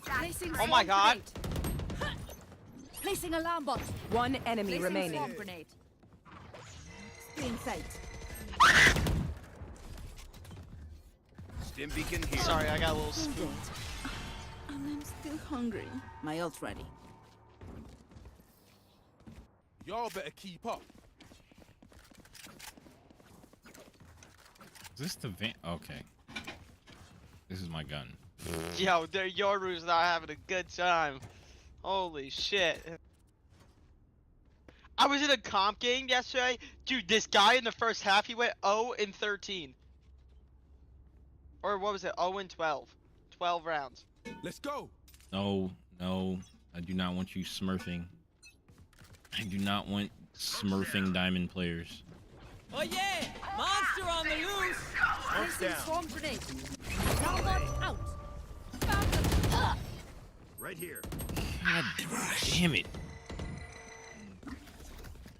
Placing Oh my swarm God. grenade. Placing alarm bot. One enemy Placing remaining. swarm grenade. stealing sight. Stim beacon here. Sorry, I got a little spooked. And I'm still hungry. My ult ready. Y'all better keep up. Is this the van? Okay. This is my gun. Yo, Yoru's not having a good time. Holy shit. I was in a comp game yesterday. Dude, this guy in the first half, he went 0 and 13. Or what was it? 0 and 12. 12 rounds. Let's go. No, no. I do not want you smurfing. I do not want smurfing diamond players. Oh yeah! Monster on the loose! Smoke's Placing down. swarm grenade. Alarm bot out. Found them. Right here. God damn it.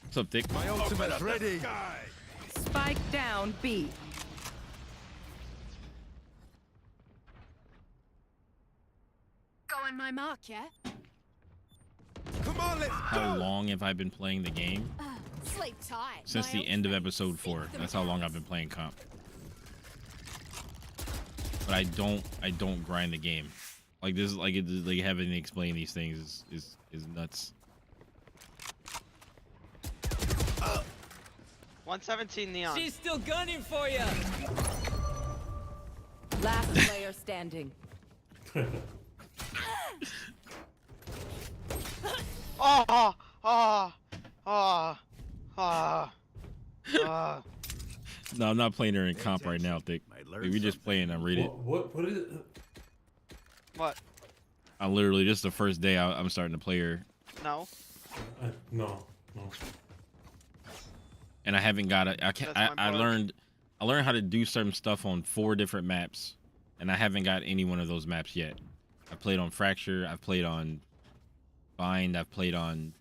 What's up, Dick? My ultimate's ready. Spike down B. Go on my mark, yeah? Come on, let's How long have I been playing the game? Sleep tight. Since My the end of ultimate. episode 4. That's how long I've been playing comp. But I don't grind the game. Like this is like having to explain these things is nuts. 117 neon. She's still gunning for you! Last player standing. Oh, oh, oh, oh, oh. No, I'm not playing her in comp right now, Dick. Might learn We just something. playing on Reddit. What is it? What? I literally, this is the first day I'm starting to play her. No. No. And I haven't got it. I learned how to do certain stuff on 4 different maps, and I haven't got any one of those maps yet. I played on Fracture, I've played on Bind, I've played on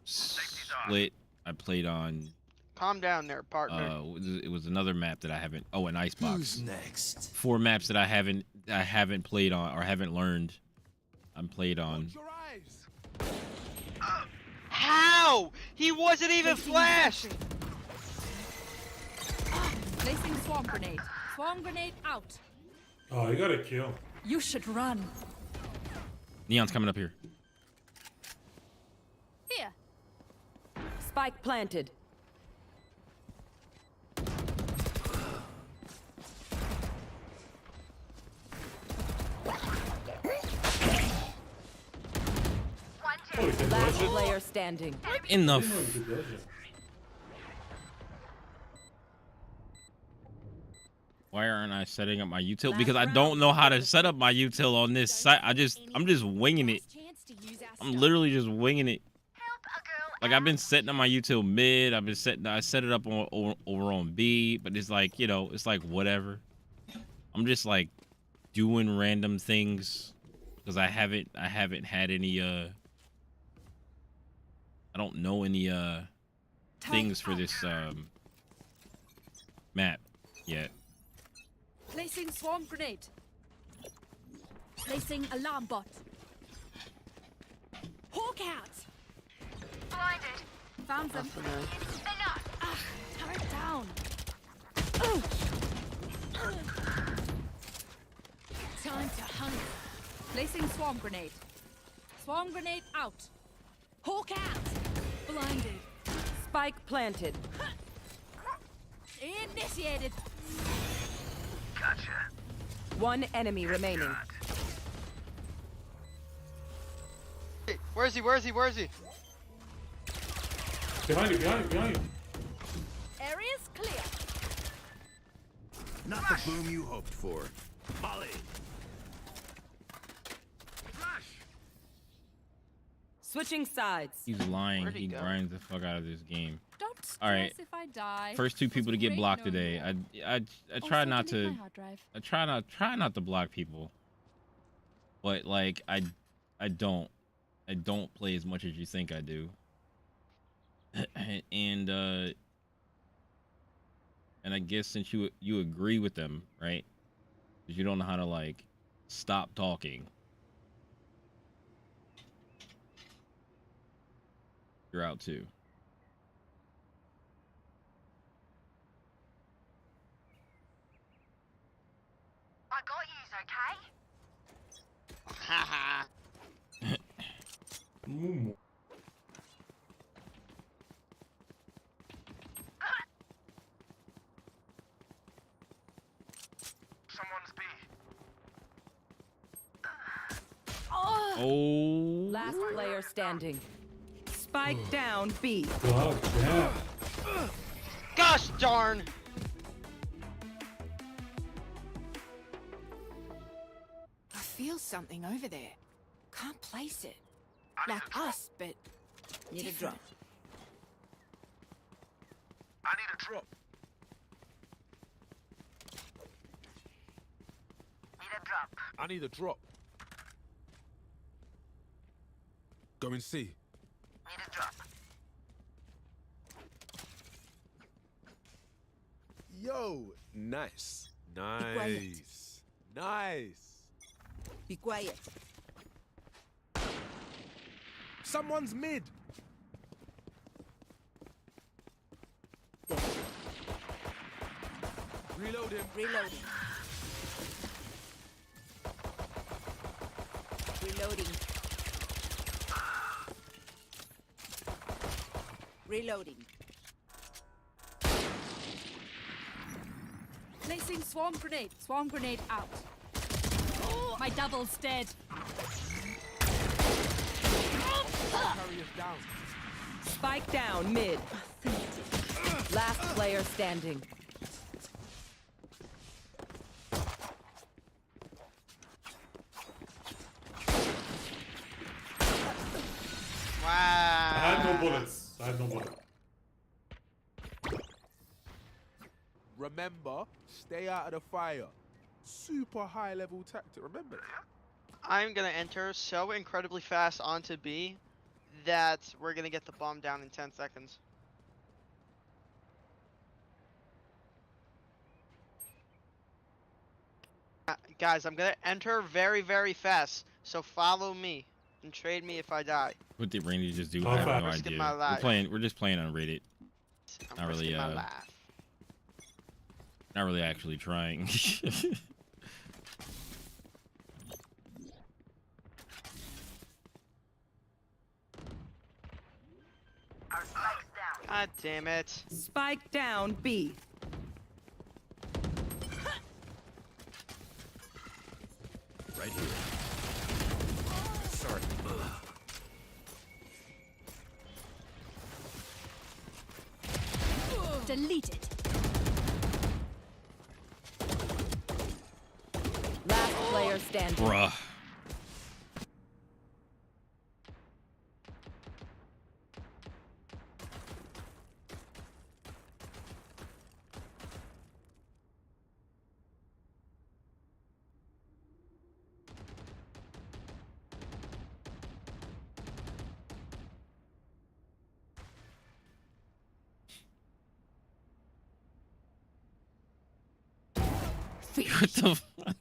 Split, I played on Calm down there, partner. it was another map that I haven't. Oh, an Icebox. Who's next? 4 maps that I haven't played on or haven't learned. I'm played on. Your eyes. How? He wasn't even flashed. Placing swarm grenade. Swarm grenade out. Oh, you got a kill. You should run. Neon's coming up here. Here. Spike planted. Oh, you can Last dodge it? player standing. In the. I didn't know you could dodge it. Why aren't I setting up my util? Because I don't know how to set up my util on this site. I'm just winging it. I'm literally just winging it. Like I've been setting up my util mid. I set it up over on B, but it's like, you know, it's like whatever. I'm just like doing random things because I haven't had any I don't know any things for this map yet. Placing swarm grenade. Placing alarm bot. Hawk out. Blinded. Found them. Ah, turret down. Time to hunt. Placing swarm grenade. Swarm grenade out. Hawk out. Blinded. Spike planted. Initiated. Gotcha. One enemy remaining. Hey, where is he? Where is he? Where is he? Behind you, behind you. Area's clear. Not the boom you hoped for. Molly. Flash. Switching sides. He's lying. Where'd he He go? grinds the fuck out of this game. Don't stress All right. if I die. First 2 people to get blocked today. I try not Also delete to. my hard drive. I try not to block people. But like I don't play as much as you think I do. and I guess since you agree with them, right? Because you don't know how to like stop talking. You're out too. I got yous, okay? Haha. Ooh. Someone's B. Oh. Last player standing. Spike down B. God damn. Gosh darn. I feel something over there. Can't place it. Like us, but Need a drop. I need a drop. Need a drop. I need a drop. Go and see. Need a drop. Yo, nice. quiet. Nice. Nice. Be quiet. Someone's mid. There. Reload him. Reloading. Reloading. Reloading. Placing swarm grenade. Swarm grenade out. Oh, my double's dead. Carriers down. Spike down mid. Last player standing. bullets. I have no bullets. Remember, stay out of the fire. Super high level tactic. Remember that. I'm gonna enter so incredibly fast onto B that we're gonna get the bomb down in 10 seconds. Guys, I'm gonna enter very, very fast. So follow me and trade me if I die. What did Randy just do? Oh, I have fuck. no Risking idea. my life. We're just playing on Reddit. I'm Not really, risking my life. Not really actually trying. Our spike's down. God damn it. Spike down B. Right here. Sorry. Deleted. Last player standing. Bruh. What the fuck?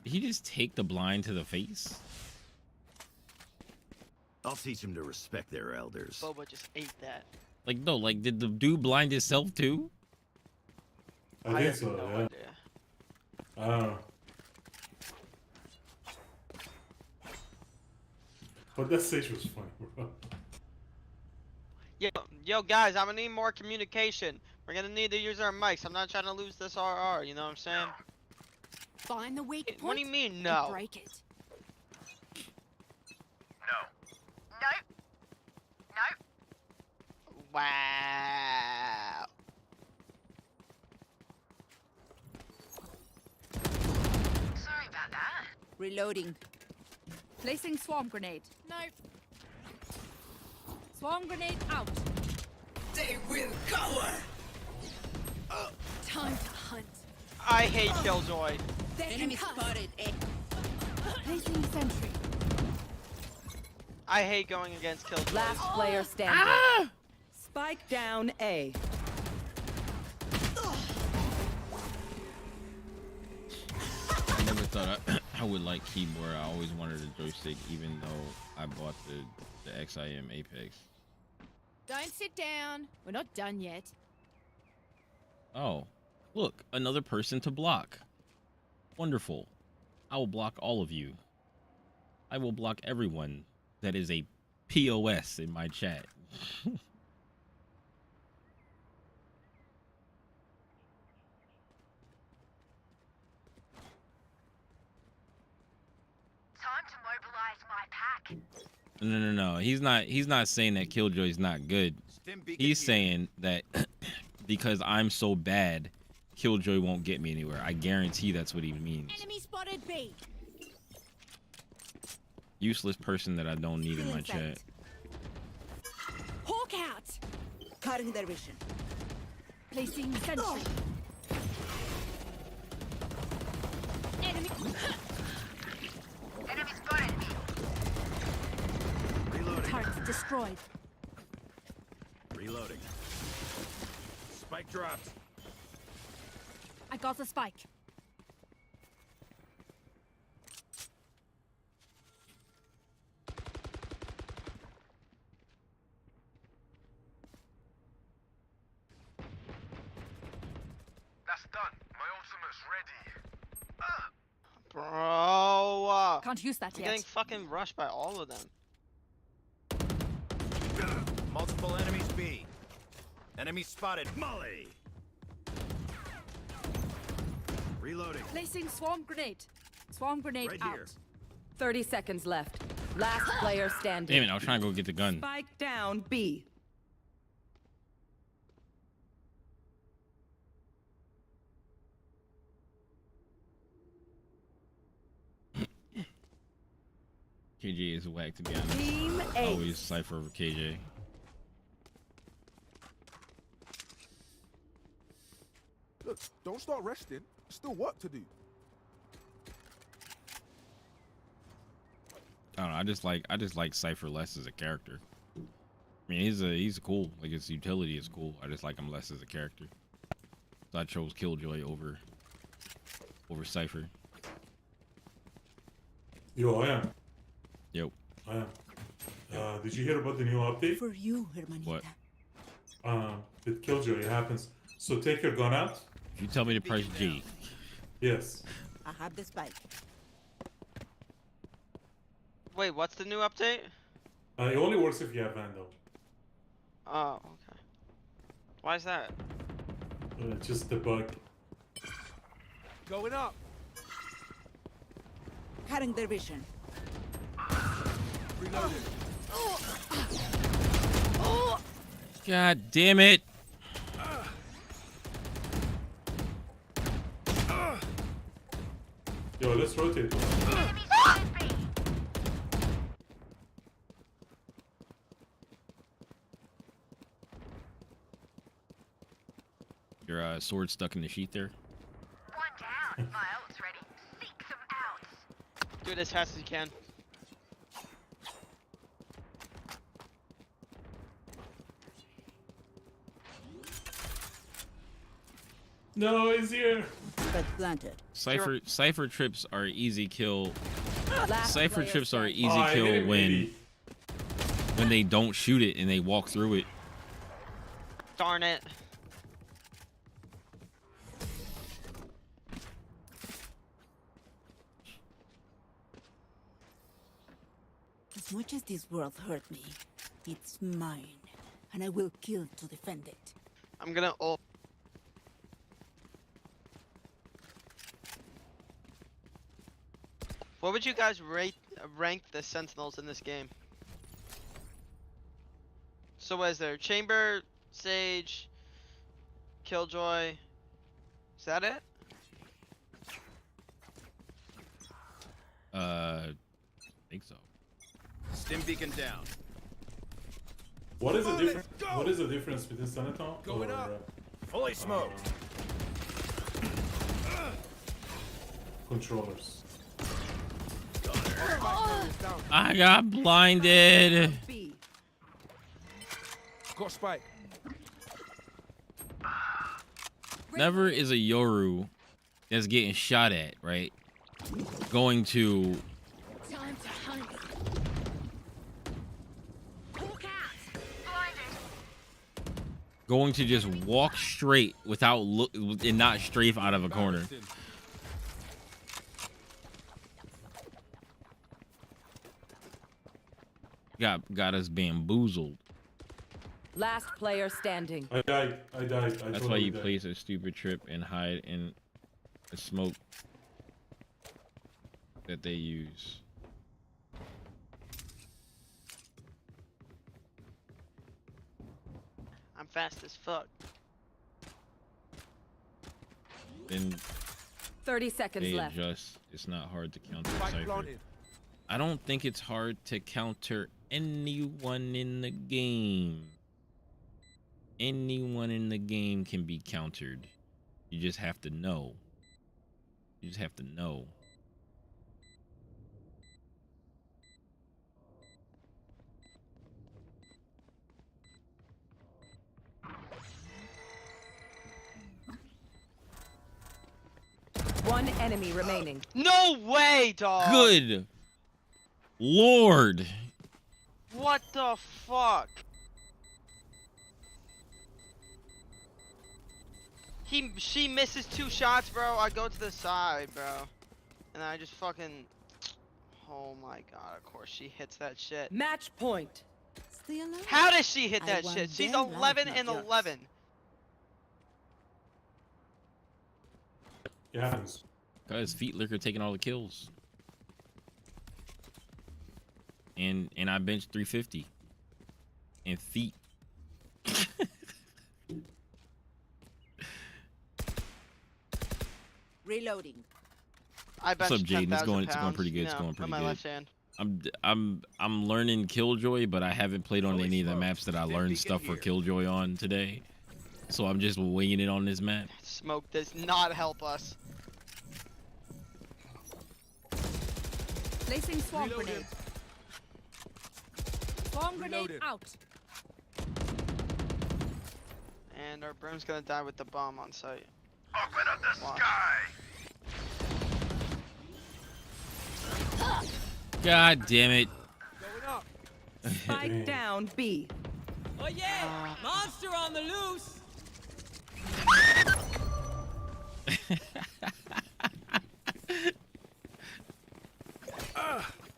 Did he just take the blind to the face? I'll teach him to respect their elders. Boba just ate that. Like, no, like, did the dude blind himself too? I think have so, no yeah. idea. I don't know. But that stage was funny, bro. Yo, guys, I'm gonna need more communication. We're gonna need to use our mics. I'm not trying to lose this RR, you know what I'm saying? Find the weak point. What do you mean, and no? break it. No. Nope. Nope. Wow. Sorry about that. Reloading. Placing swarm grenade. No. Swarm grenade out. They will cower. Time to hunt. I hate Killjoy. Enemy spotted. Placing sentry. I hate going against Killjoy. Last player standing. Ah! Spike down A. I never thought I would like keyboard. I always wanted a joystick, even though I bought the XIM Apex. Don't sit down. We're not done yet. Oh, look, another person to block. Wonderful. I will block all of you. I will block everyone that is a POS in my chat. Time to mobilize my pack. No. He's not saying that Killjoy's not good. He's saying that because I'm so bad, Killjoy won't get me anywhere. I guarantee that's what he means. Enemy spotted B. Useless person that I don't need in my chat. Hawk out. Cutting their vision. Placing sentry. Enemy. Enemy spotted. Reloading. Turret destroyed. Reloading. Spike dropped. I got the spike. That's done. My ultimate's ready. Bro. Can't use that I'm yet. getting fucking rushed by all of them. Multiple enemies B. Enemy spotted. Molly. Reloading. Placing swarm grenade. Swarm grenade Right out. here. 30 seconds left. Last player standing. Damn it, I was trying to go get the gun. Spike down B. KJ is whack, to be honest. Team Always Cypher over KJ. Look, don't start resting. Still work to do. I don't know. I just like Cypher less as a character. I mean, he's cool. Like, his utility is cool. I just like him less as a character. So I chose Killjoy over Cypher. Yo, I am. Yep. I am. Did you hear about the new update? For you, hermanita. What? With Killjoy, it happens. So take your gun out. If you tell me to press G. Yes. I have the spike. Wait, what's the new update? It only works if you have Vandal. Oh, okay. Why is that? Just the bug. Going up. Cutting their vision. Reloading. God damn it. Yo, let's rotate. Your sword stuck in the sheath there. One down. My ult's ready. Seek some outs. Do it as fast as you can. No, he's here. But planted. Cypher trips are easy kill. Last Cypher player trips are standing. easy I hit kill him, when baby. they don't shoot it and they walk through it. Darn it. As much as this world hurt me, it's mine, and I will kill to defend it. I'm gonna ult. What would you guys rank the sentinels in this game? So what is there? Chamber, Sage, Killjoy. Is that it? I think so. Stim beacon down. What is the difference? What is the difference between Senator Going or up. Fully smoked. controllers? I got blinded. B. Got spike. Never is a Yoru that's getting shot at, right? Going to Time to hunt. Hawk out. going to just walk straight without look and not strafe out of a corner. Got us bamboozled. Last player standing. I died. That's Totally why you died. place a stupid trip and hide in the smoke that they use. I'm fast as fuck. Then 30 seconds they left. adjust. It's not hard to counter Spike Cypher. planted. I don't think it's hard to counter anyone in the game. Anyone in the game can be countered. You just have to know. You just have to know. One enemy remaining. No way, dog. Good Lord. What the fuck? She misses 2 shots, bro. I go to the side, bro. And I just fucking... Oh my god, of course she hits that shit. Match point. Still alive? How does she hit I that want shit? She's their life, 11 not and yours. 11. It happens. Got his feet liquor taking all the kills. And I benched 350. And feet. Reloading. I bet What's up, Jaden? 10,000 It's going pretty good. It's pounds, going pretty on my good. left hand. I'm learning Killjoy, but I haven't played on any of the maps that I learned stuff for Killjoy on today. So I'm just winging it on this map. Smoke does not help us. Placing swarm grenade. Swarm grenade out. And our broom's gonna die with the bomb on site. Open up the Watch. sky. God damn it. Spike down B. Oh yeah! Monster on the loose!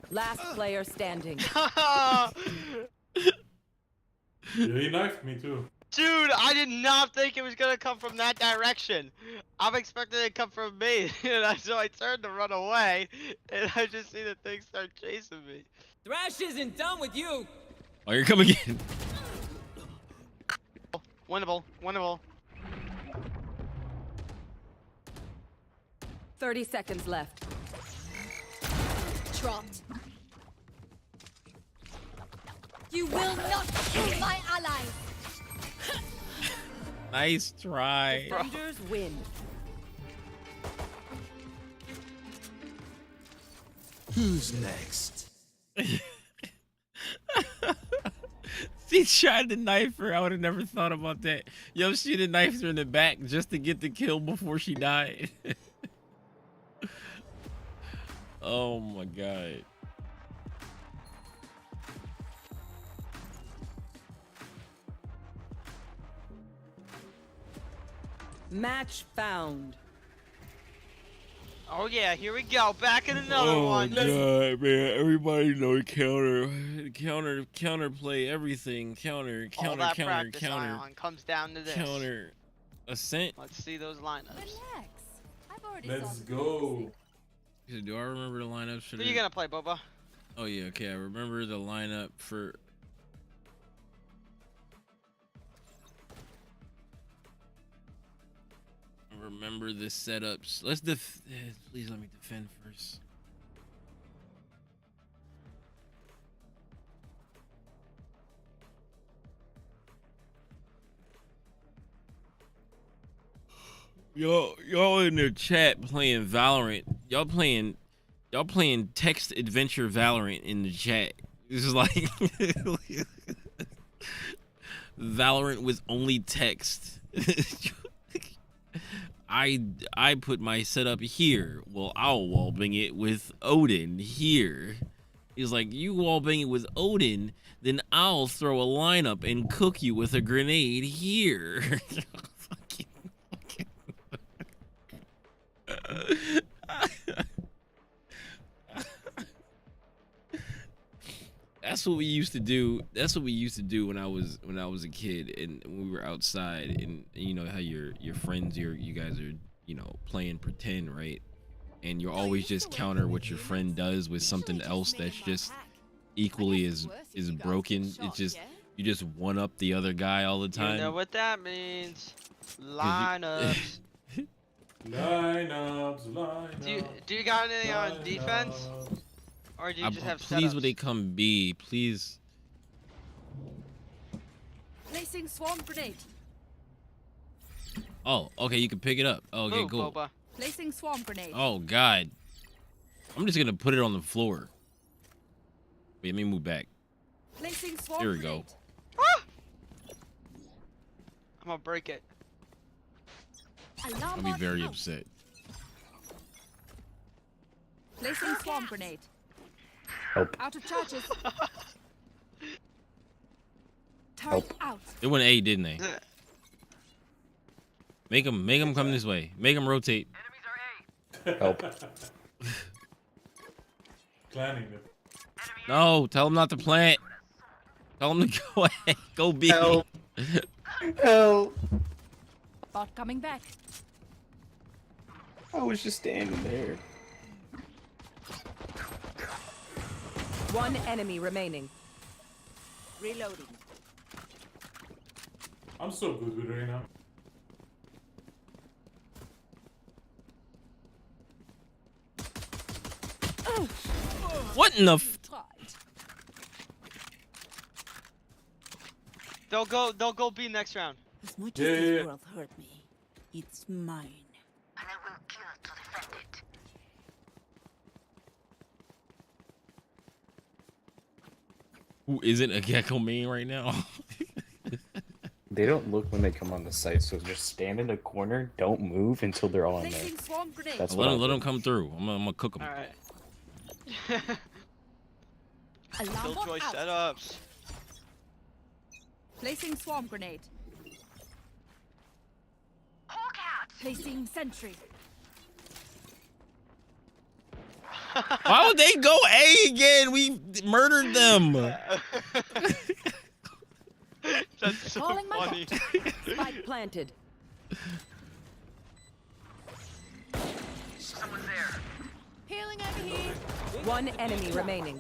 Last player standing. Yeah, he knifed me too. Dude, I did not think it was gonna come from that direction. I'm expecting it to come from me, so I turned to run away, and I just see the thing start chasing me. Thrash isn't done with you! Oh, you're coming again. Winnable, winnable. 30 seconds left. Dropped. You will not kill my allies. Nice try. Defenders win. Who's next? She tried to knife her. I would have never thought about that. Yo, she'd have knifed her in the back just to get the kill before she died. Oh my god. Match found. Oh yeah, here we go. Back in another one. God, man! Everybody know counter play everything. Counter, All that practice Ion comes down to this. counter, ascent. Let's see those lineups. Relax. I've already Let's solved go. Do I remember the lineups for Who are you gonna play, Boba? Oh yeah, okay. I remember the lineup for. I remember the setups. Let's please let me defend first. Y'all in their chat playing Valorant. Y'all playing text adventure Valorant in the chat. This is like Valorant with only text. I put my setup here. Well, I'll wallbang it with Odin here. He's like, you wallbang it with Odin, then I'll throw a lineup and cook you with a grenade here. That's what we used to do. That's what we used to do when I was a kid and when we were outside, and you know how your friends, you guys are, you know, playing pretend, right? And you're always just counter what your friend does with something else that's just equally as broken. It's just you just one up the other guy all the time. You know what that means? Lineups. Lineups. Do you got anything on defense? Or do you just have please setups? would they come B, please. Placing swarm grenade. Oh, okay, you can pick it up. Oh, okay, Move, cool. Boba. Placing swarm grenade. Oh god. I'm just gonna put it on the floor. Wait, let me move back. Placing swarm There we grenade. go. Ah! I'm gonna break it. Alarm I'll be bot very out. upset. Placing swarm grenade. Help. Out of charges. Turret out. They went A, didn't they? Make them come this way. Make them rotate. Help. Planning it. No, tell them not to plant. Tell them to go away. Go B. Help. Help. Bot coming back. I was just standing there. One enemy remaining. Reloading. I'm so good with it right now. What in the? F They'll go B next round. As much as this world hurt me, it's mine. And I will kill to defend it. Who isn't a gecko main right now? They don't look when they come on the site, so just stand in a corner, don't move until they're all in there. That's what let them come through. I'm gonna cook them. All right. Killjoy setups. Placing swarm grenade. Hawk out. Placing sentry. Why would they go A again? We murdered them. That's so Calling my funny. Spike planted. Someone's there. Healing over here. One enemy remaining.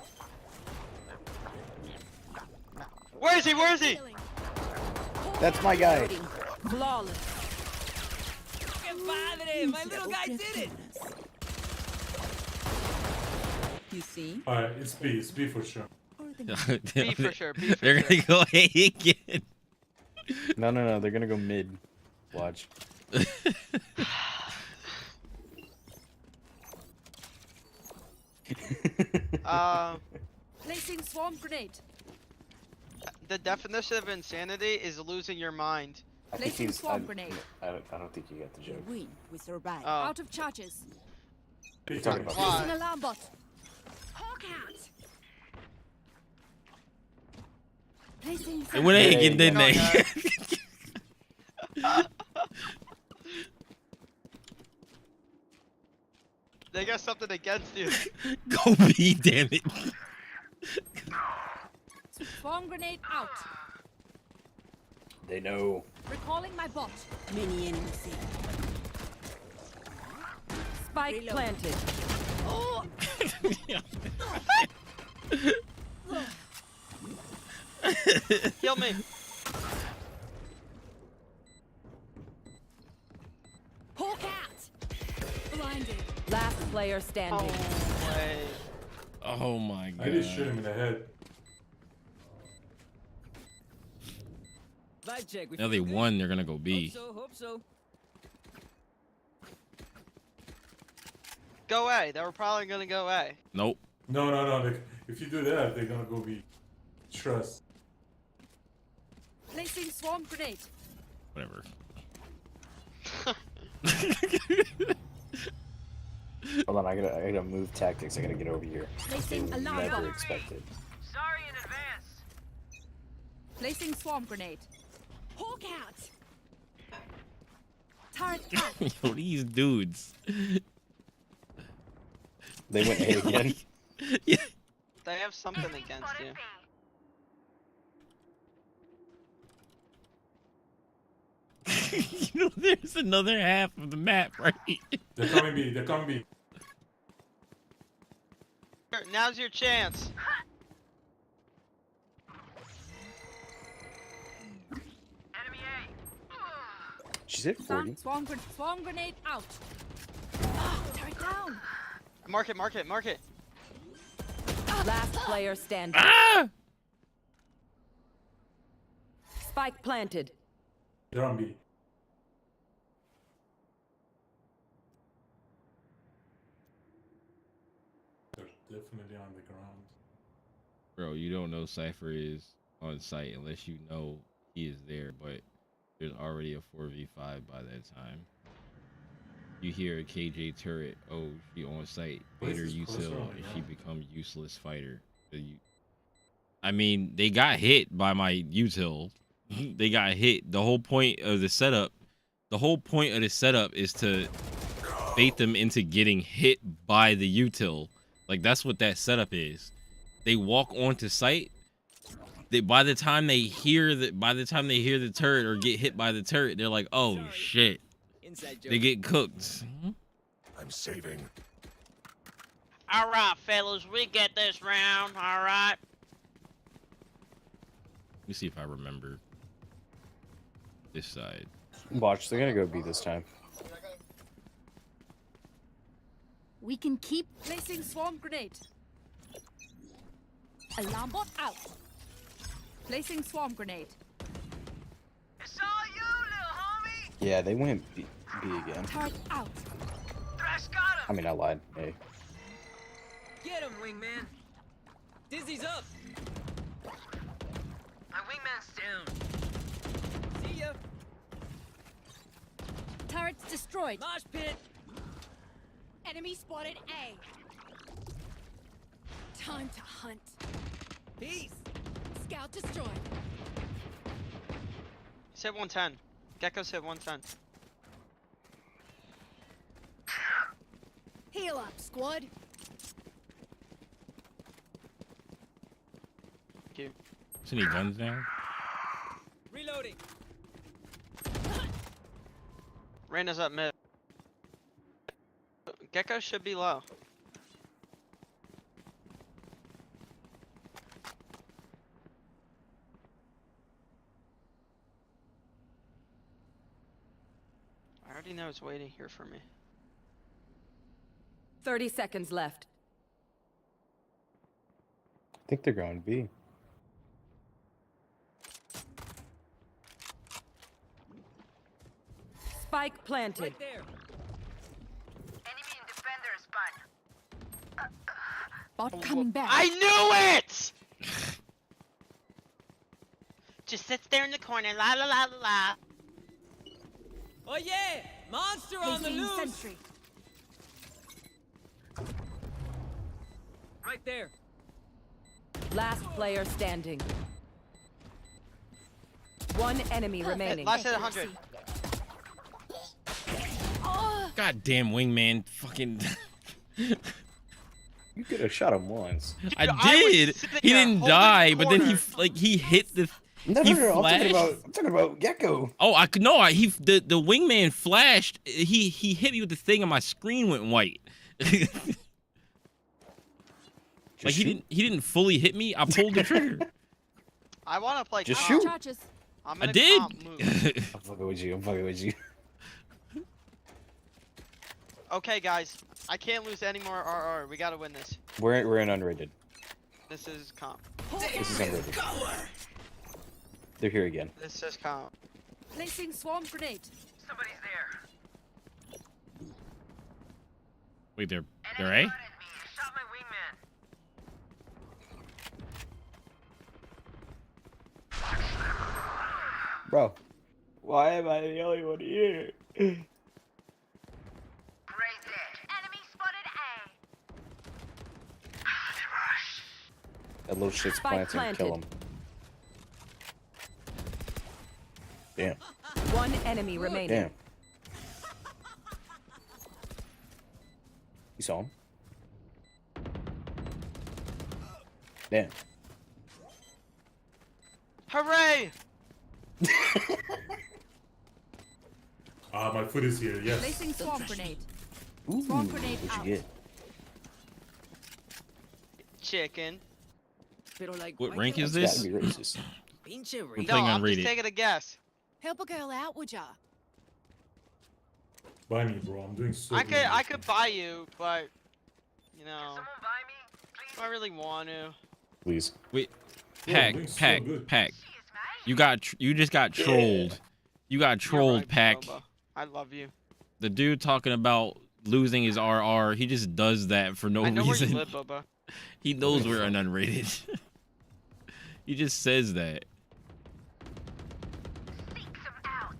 Where is he? Where is he? That's my guy. Flawless. My little guy did it. You see? Alright, it's B for sure. B for sure. B for They're sure. gonna go A again. No, they're gonna go mid. Watch. Placing swarm grenade. The definition of insanity is losing your mind. I think Placing he's. swarm grenade. I don't think you got the We joke. win, we survive. Oh. Out of charges. B Talking about Placing Why? alarm bot. Hawk out. Placing It went A again, didn't they? They got something against you. Go B, damn it. swarm grenade out. They know. Recalling my bot. Many enemies here. Spike planted. Kill me. Hawk out. Blinded. Last player standing. Oh, way. Oh my god. I just shoot him in the head. Vibe check. Now they won, they're gonna go B. Hope so. Go A. They were probably gonna go A. Nope. No. If you do that, they're gonna go B. Trust. Placing swarm grenade. Whatever. Hold on, I gotta move tactics. I gotta get over here. They Placing will alarm never bot. expect it. Sorry in advance. Placing swarm grenade. Hawk out. Turret out. Yo, these dudes. They went A again. Yeah. They have something against you. You know, there's another half of the map, right? They're coming B. They're coming B. Now's your chance. Enemy A. She's hit 40. Swarm grenade out. Turret down. Mark it. Last player standing. Ah! Spike planted. They're on B. They're definitely on the ground. Bro, you don't know Cypher is on site unless you know he is there, but there's already a 4v5 by that time. You hear a KJ turret, oh, she on site, hit her util, and she become useless fighter. I mean, they got hit by my util. They got hit. The whole point of the setup is to bait them into getting hit by the util. Like, that's what that setup is. They walk onto site. By the time they hear the turret or get hit by the turret, they're like, oh shit. They get cooked. I'm saving. All right, fellas, we get this round. All right. Let me see if I remember this side. Watch, they're gonna go B this time. We can keep placing swarm grenade. Alarm bot out. Placing swarm grenade. It's all you, little homie. Yeah, they went B again. Turret out. Thrash got him. I mean, I lied. Hey. Get him, wingman. Dizzy's up. My wingman's down. See ya. Turrets destroyed. Mosh pit. Enemy spotted A. Time to hunt. Peace. Scout destroyed. He's hit 110. Gecko's hit 110. Heal up, squad. Thank you. So any guns now? Reloading. Reyna's up mid. Gecko should be low. I already know it's waiting here for me. 30 seconds left. I think they're going B. Spike planted. Right there. Enemy and defender spun. Bot coming back. I knew it! Just sits there in the corner, la la la la la. Oh yeah! Monster on the Placing loose! sentry. Right there. Last player standing. One enemy remaining. Last hit 100. Goddamn wingman, fucking. You could have shot him once. I I was did. sitting He there didn't holding die, the but then corner. he hit the. No, he no, no. flashed. I'm talking about Gecko. Oh, I could no. The wingman flashed. He hit me with the thing, and my screen went white. Like he didn't fully hit me. I pulled the trigger. I want to play. Just comp. shoot. Charges. I'm I gonna did. comp move. I'm fucking with you. I'm fucking with you. Okay, guys. I can't lose any more RR. We gotta win this. We're in unrated. This is comp. This is unrated. They're here again. This is comp. Placing swarm grenade. Somebody's there. Wait, they're Enemy A? spotted me. Shot my wingman. Bro, why am I the only one here? Raise it. Enemy spotted A. That little shit's Spike planting. Kill him. Damn. One enemy remaining. Damn. You saw him? Damn. Hooray! My foot is here. Yes. Placing swarm grenade. Ooh, Swarm grenade what'd out. you get? Chicken. Pero like, What why rank can't is It's this? gotta be racist. Pinche We're Rey. No, playing I'm unrated. just taking a guess. Help a girl out, would ya? Buy me, bro. I'm doing so I good. could buy you, but you know, Someone buy me, please. do I really want to? Please. Wait, Yeah, Pack, doing so Pack, good. Pack. She is mine. You just got trolled. You got You're trolled, right, Pack. Boba. I love you. The dude talking about losing his RR, he just does that for no I know where reason. you live, Boba. He knows we're an unrated. He just says that. Seek some out.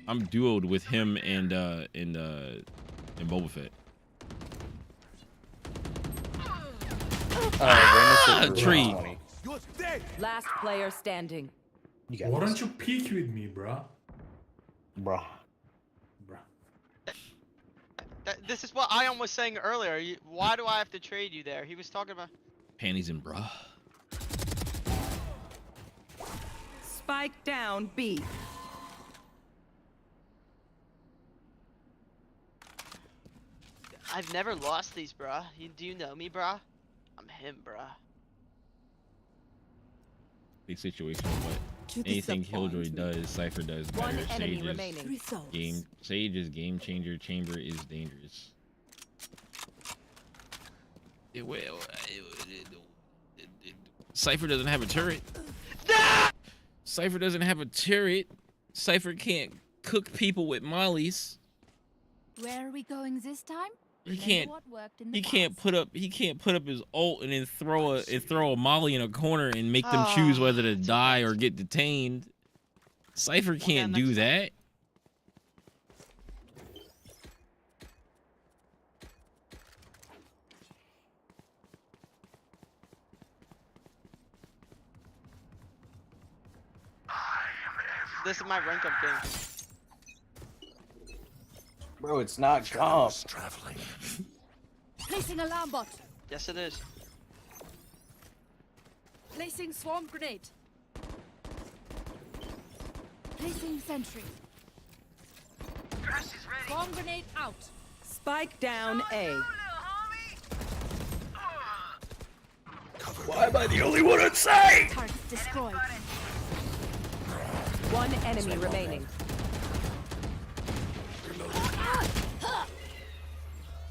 I'm duoed with him and Boba Fett. Tree. You're dead. Last player standing. You got Why this. don't you peek with me, bruh? Bruh. Bruh. This is what Ion was saying earlier. Why do I have to trade you there? He was talking about. Panties and bra. Spike down B. I've never lost these, bruh. Do you know me, bruh? I'm him, bruh. Big situation, but anything Killjoy does, Cypher does better. One enemy Sage remaining. is Sage is game changer. Chamber is dangerous. Cypher doesn't have a turret. Cypher doesn't have a turret. Cypher can't cook people with mollies. Where are we going this time? He can't put up his ult and then throw a molly in a corner and make them choose whether to die or get detained. Cypher can't do that. This is my rank up game. Bro, it's not comp. Traveling. Placing alarm bot. Yes, it is. Placing swarm grenade. Placing sentry. Swarm grenade out. Spike down A. Why am I the only one on site? Target destroyed. One enemy remaining.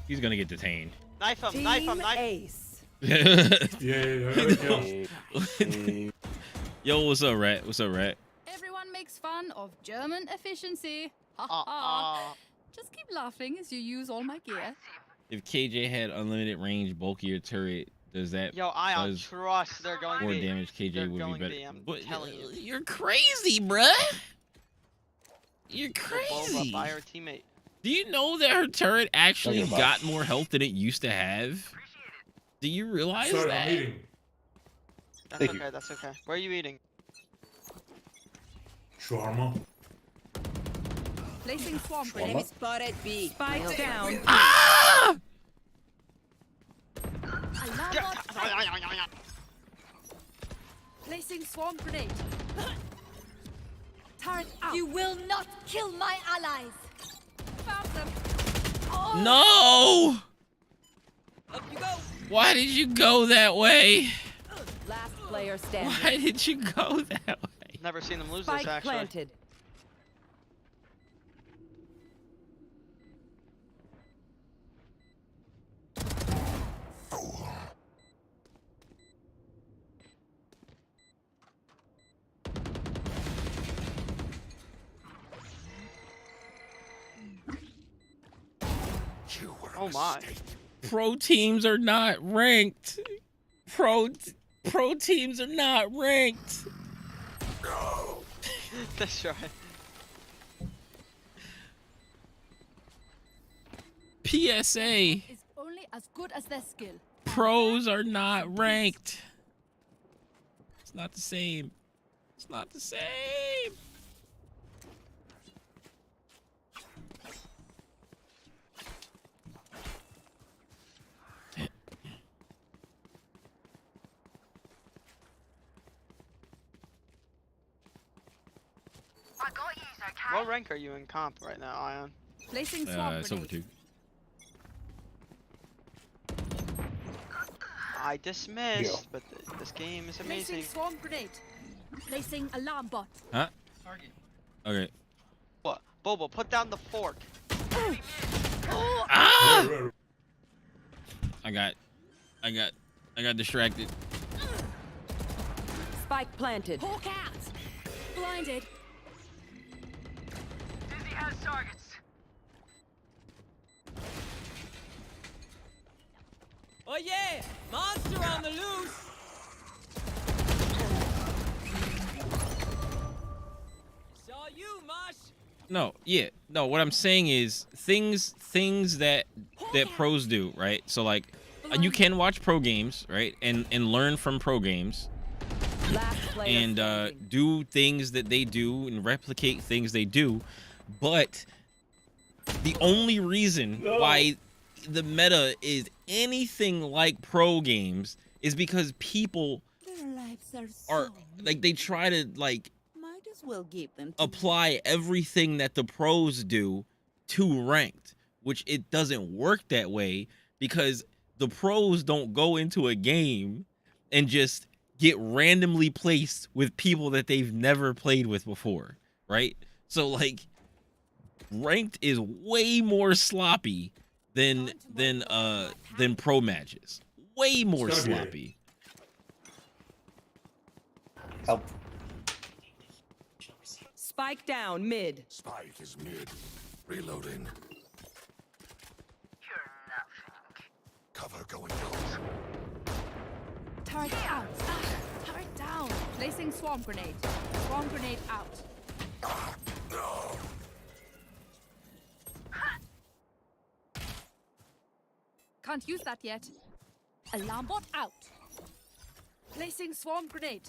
He's gonna get detained. Knife him, Team knife him, knife. Ace. Yo, what's up, Rat? What's up, Rat? Everyone makes fun of German efficiency. Ha ha. Just keep laughing as you use all my gear. If KJ had unlimited range, bulkier turret, does that Yo, Ion, does trust they're going more B. damage? KJ They're would going be B, better. I'm But telling you. you're crazy, bruh. You're crazy. By her teammate. Do you know that her turret actually Talking about- got more health than it used to have? Do you realize Sorry, that? I'm eating. That's Thank okay, you. that's okay. Where are you eating? Shawarma. Placing swarm Enemy grenade. Spotted B. Spike down. Ah! Alarm bot. Placing swarm grenade. Turret out. You will not kill my allies. Found them. Oh. No! Up you go. Why did you go that way? Last player standing. Why did you go that way? Never seen them lose Spike this actually. planted. You were a Oh my. mistake. Pro teams are not ranked. Pro teams are not ranked. No. That's right. PSA. Is only as good as their skill. Pros are not ranked. It's not the same. It's not the same. I got you, okay? What rank are you in comp right now, Ion? Placing swarm Silver grenade. 2. I dismissed, Yeah. but this game is Placing amazing. swarm grenade. Placing alarm bot. Huh? Okay. What? Bobo, put down the fork. Ah! Where? I got distracted. Spike planted. Hawk out. Blinded. Dizzy has targets. Oh yeah! Monster on the loose! Saw you, Mosh! No, yeah. No, what I'm saying is things that pros do, right? So like you can watch pro games, right? And learn from pro games Last player and standing. do things that they do and replicate things they do. But the only reason why the meta is anything like pro games is because people Their lives are so like they try to like might as well give them to apply everything that the pros do to ranked, which it doesn't work that way because the pros don't go into a game and just get randomly placed with people that they've never played with before, right? So like ranked is way more sloppy than pro matches. Way more It's gotta be. sloppy. Help. Spike down mid. Spike is mid. Reloading. You're nothing. Cover going out. Turret out. Turret down. Placing swarm grenade. Swarm grenade out. No. Can't use that yet. Alarm bot out. Placing swarm grenade.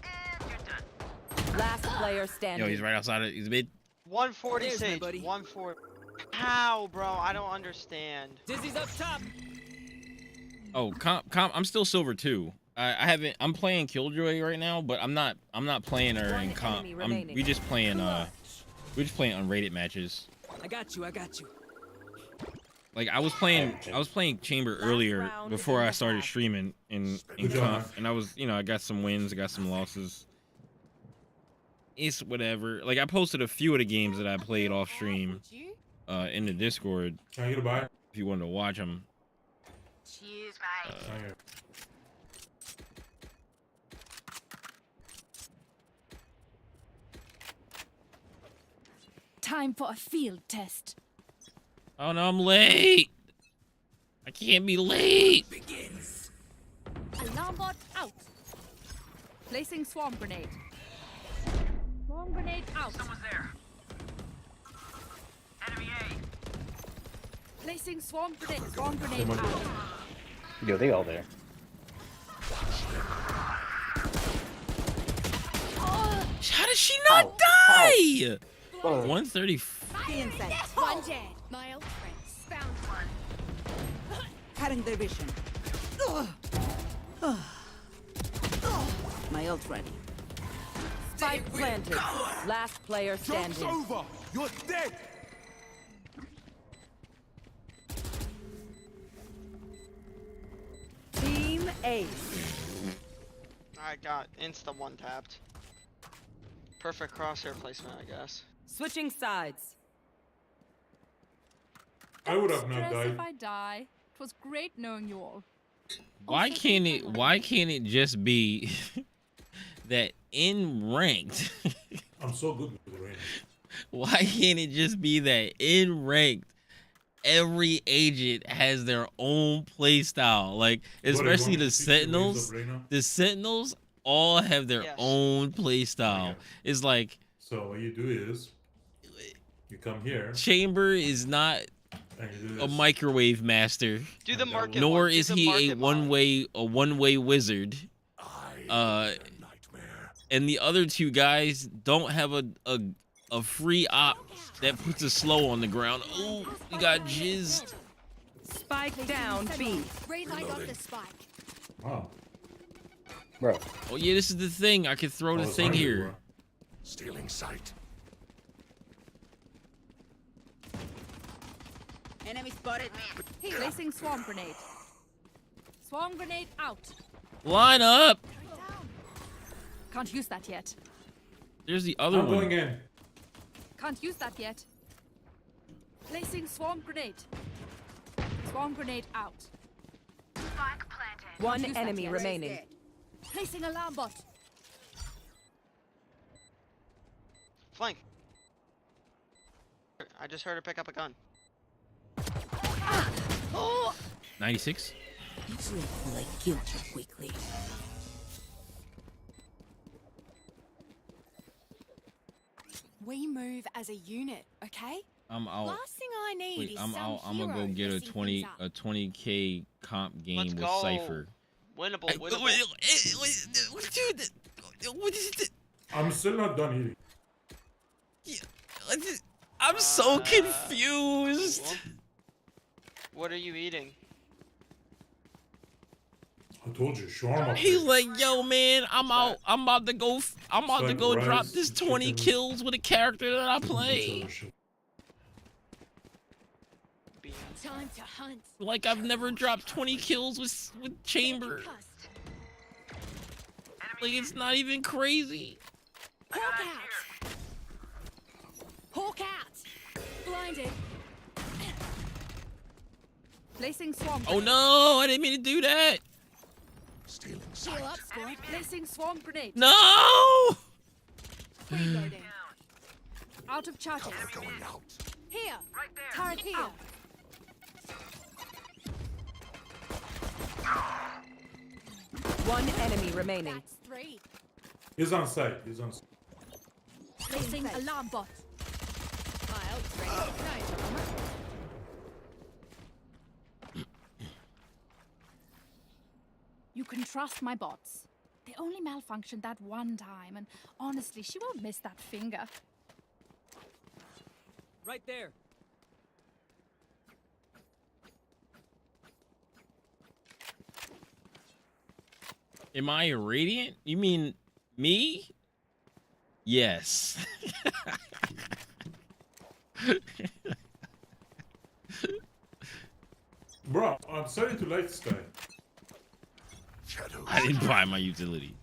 And you're done. Last player standing. Yo, he's right outside of. He's mid. 140 There's my Sage. buddy. 140. How, bro? I don't understand. Dizzy's up top. Oh, comp. I'm still silver too. I haven't. I'm playing Killjoy right now, but I'm not playing her in One comp. enemy remaining. We just playing unrated matches. I got you. I got you. Like I was playing Chamber earlier round before is in I the started half. streaming in Good comp, job. and I was, I got some wins, I got some losses. It's whatever. Like I posted a few of the games that I played off stream, Would you? in the Discord. Can I get a buy? If you wanted to watch them. Cheers, mate. Can I get- Time for a field test. Oh no, I'm late. I can't be late. Alarm bot out. Placing swarm grenade. Swarm grenade out. Someone's there. Enemy A. Placing swarm grenade. Swarm grenade out. Yo, they all there. How did she not die? 130. One dead. My old friends. Found one. Cutting their vision. My ult ready. Spike planted. Last player Joke's standing. over. You're dead. Team Ace. I got insta one tapped. Perfect crosshair placement, I guess. Switching sides. I would have not Stress died. if I die. It was great knowing you all. Why can't it just be that in ranked? I'm so good with the rain. Why can't it just be that in ranked every agent has their own play style? Like especially the Sentinels. The Sentinels all have their Yes. own play style. Okay. It's like So what you do is, you come here Chamber is not and you do a this. microwave master, Do the market nor one. Do is the he market mod. a one-way wizard. I Uh, am a nightmare. And the other two guys don't have a free op that puts a slow on the ground. Oh, we got jizzed. Spike down B. Great light off the spike. Wow. Bro, Oh yeah, this is the thing. I could throw I the was thing hungry, here. bro. Stealing sight. Enemy spotted. Placing swarm grenade. Swarm grenade out. Line up. Can't use that yet. There's the other I'm one. going in. Can't use that yet. Placing swarm grenade. Swarm grenade out. Spike planted. One Use that enemy yet. remaining. Placing alarm bot. Flank. I just heard her pick up a gun. 96. It's looking like killed you quickly. We move as a unit, okay? I'm out. Last thing I need Wait, is I'm some out. I'm gonna go hero get a messing 20 things up. a 20K comp game Let's with go. Cypher. Winnable, winnable. What is it? I'm still not done eating. I'm so confused. What are you eating? I told you, shawarma. He's like, yo, man, I'm out. I'm about to go. I'm about to like go rice, drop this 20 chicken. kills with a character that I That's play. other shit. Beans. Time to hunt. Like I've never dropped 20 kills with Chamber. Like it's not even crazy. Hawk out. Hawk out. Blinded. Placing swarm Oh grenade. no, I didn't mean to do that. Stealing Heal up, squad. Placing swarm grenade. No! Reloading. Out of charges. Cover going out. Here. Right there. Turret here. One enemy remaining. That's 3. He's on site. He's on. Placing alarm bot. My ult's ready. Nice, armor. You can trust my bots. They only malfunctioned that one time, and honestly, she won't miss that finger. Right there. Am I a radiant? You mean me? Yes. Bro, I'm starting to like this guy. Shadows. I didn't buy my utility.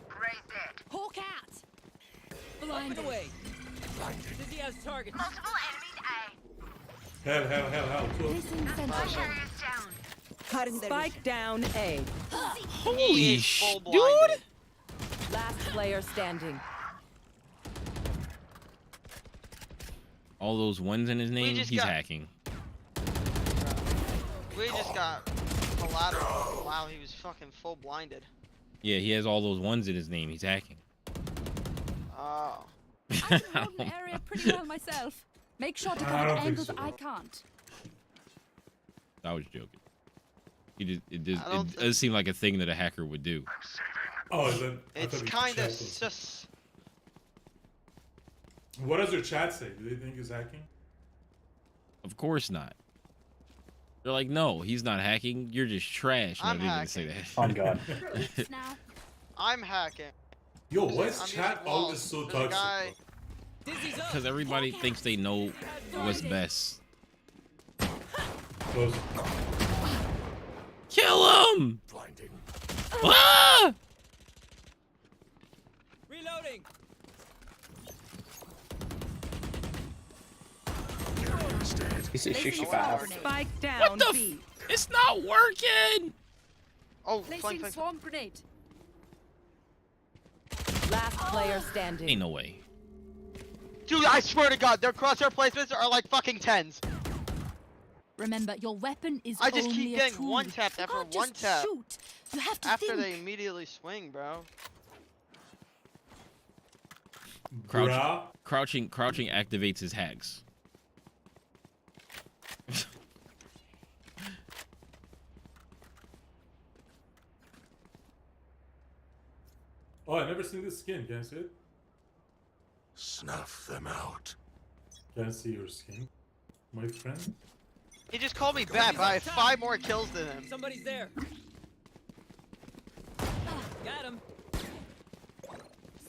Raise it. Hawk out. Up and away. Dizzy has targets. Multiple enemies A. Hell. Placing sentry. Carrier's down. Cutting the Spike down A. Holy He is sh, full dude! blinded. Last player standing. All those ones in his name, just he's got- hacking. We just got collateral. Wow, he was fucking full blinded. Yeah, he has all those ones in his name. He's hacking. Oh. I can hold an area pretty well myself. Make sure to I cover don't think angles so. I can't. I was joking. It don't think- does seem like a thing that a hacker would do. Oh, is it? I It's thought it was kind chat of was- just. What does your chat say? Do they think he's hacking? Of course not. They're like, no, he's not hacking. You're just trash. No, I'm they didn't say hacking. that. On God. Now, I'm hacking. Yo, I'm why is using chat walls. always so There's a toxic? guy- Dizzy's up. Because everybody thinks they know what's best. Close. Kill him! Blinding. Ah! Reloading. Carrier's dead. He's at placing 65. swarm grenade. Spike down What the B. It's not working! Oh, Placing flank. swarm grenade. Last player standing. Ain't no way. Dude, I swear to God, their crosshair placements are like fucking 10s. Remember, your weapon is I just only keep a getting tool. one-tapped You after can't just one-tap. shoot. You have to After think. they immediately swing, bro. Bruh. Crouching activates his hacks. Oh, I never seen this skin. Can I see it? Snuff them out. Can I see your skin, my friend? He just called me bad, but I have 5 more kills than him. Somebody's there. Got him.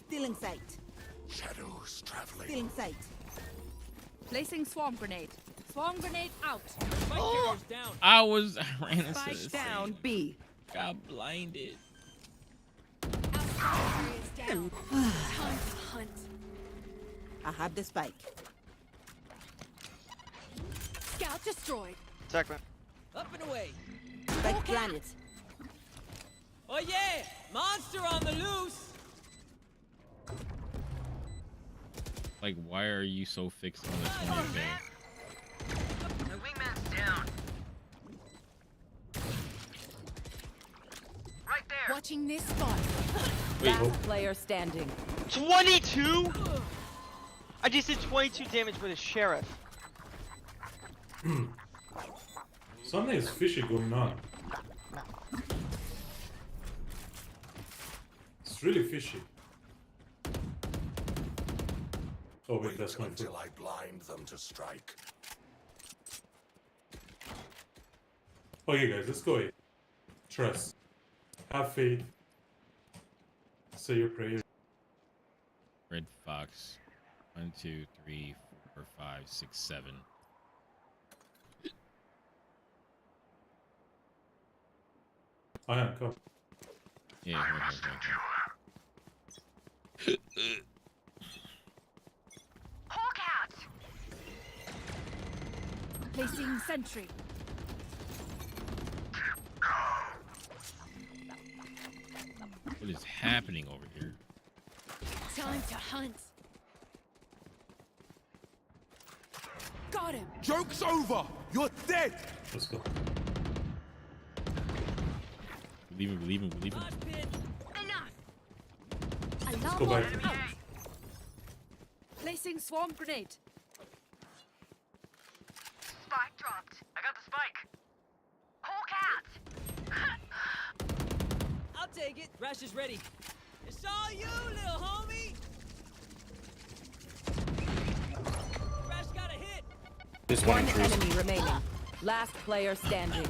Still in sight. Shadows Still traveling. in sight. Placing swarm grenade. Swarm grenade out. Spike carrier's down. I ran into Spike this down B. Got blinded. Time to hunt. I have the spike. Scout destroyed. Segment. Up and away. Spike planet. Oh yeah! Monster on the loose! Like, why are you so fixed on this 20k? The wingman's down. Right there. Watching this spot. Wait, Last player standing. 22? I just did 22 damage with a sheriff. Something is fishy going on. It's really fishy. Oh wait, that's my foot. Until I blind them to strike. Okay guys, let's go A. Trust. Have faith. Say your prayer. Red Fox. 1, 2, 3, 4, 5, 6, 7. I am, come. Yeah, here. Hawk out. Placing sentry. What is happening over here? Time to hunt. Got him. Joke's over. You're dead. Let's go. Believe him, believe him, believe him. Enough. Let's go back. Out. Placing swarm grenade. Spike dropped. I got the spike. Hawk out. I'll take it. Thrash is ready. It's all you, little homie. Thrash got a hit. Just one intrusion. Enemy remaining. Last player standing.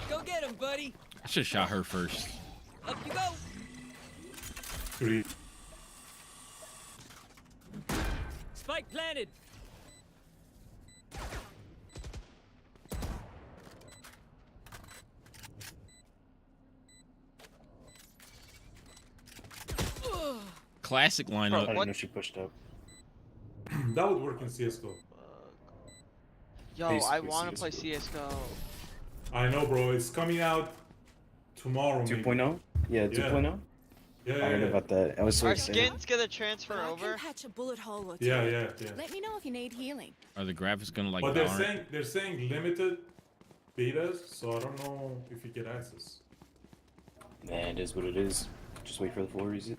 Go get him, buddy. I should have shot her first. Up you go. 3. Spike planted. Classic I lineup. didn't know she pushed up. That would work in CSGO. Yo, Please, I please, want to CS:GO. play CS:GO. I know, bro. It's coming out tomorrow. 2.0? Yeah, 2.0? Yeah, I heard yeah. about that. I was so Our excited. skins gonna transfer I over. can patch a bullet hole or two. Yeah, yeah, yeah. Let me know if you need healing. Are the graphics gonna like But Valorant? they're saying limited betas, so I don't know if you get access. Man, it is what it is. Just wait for the full reason.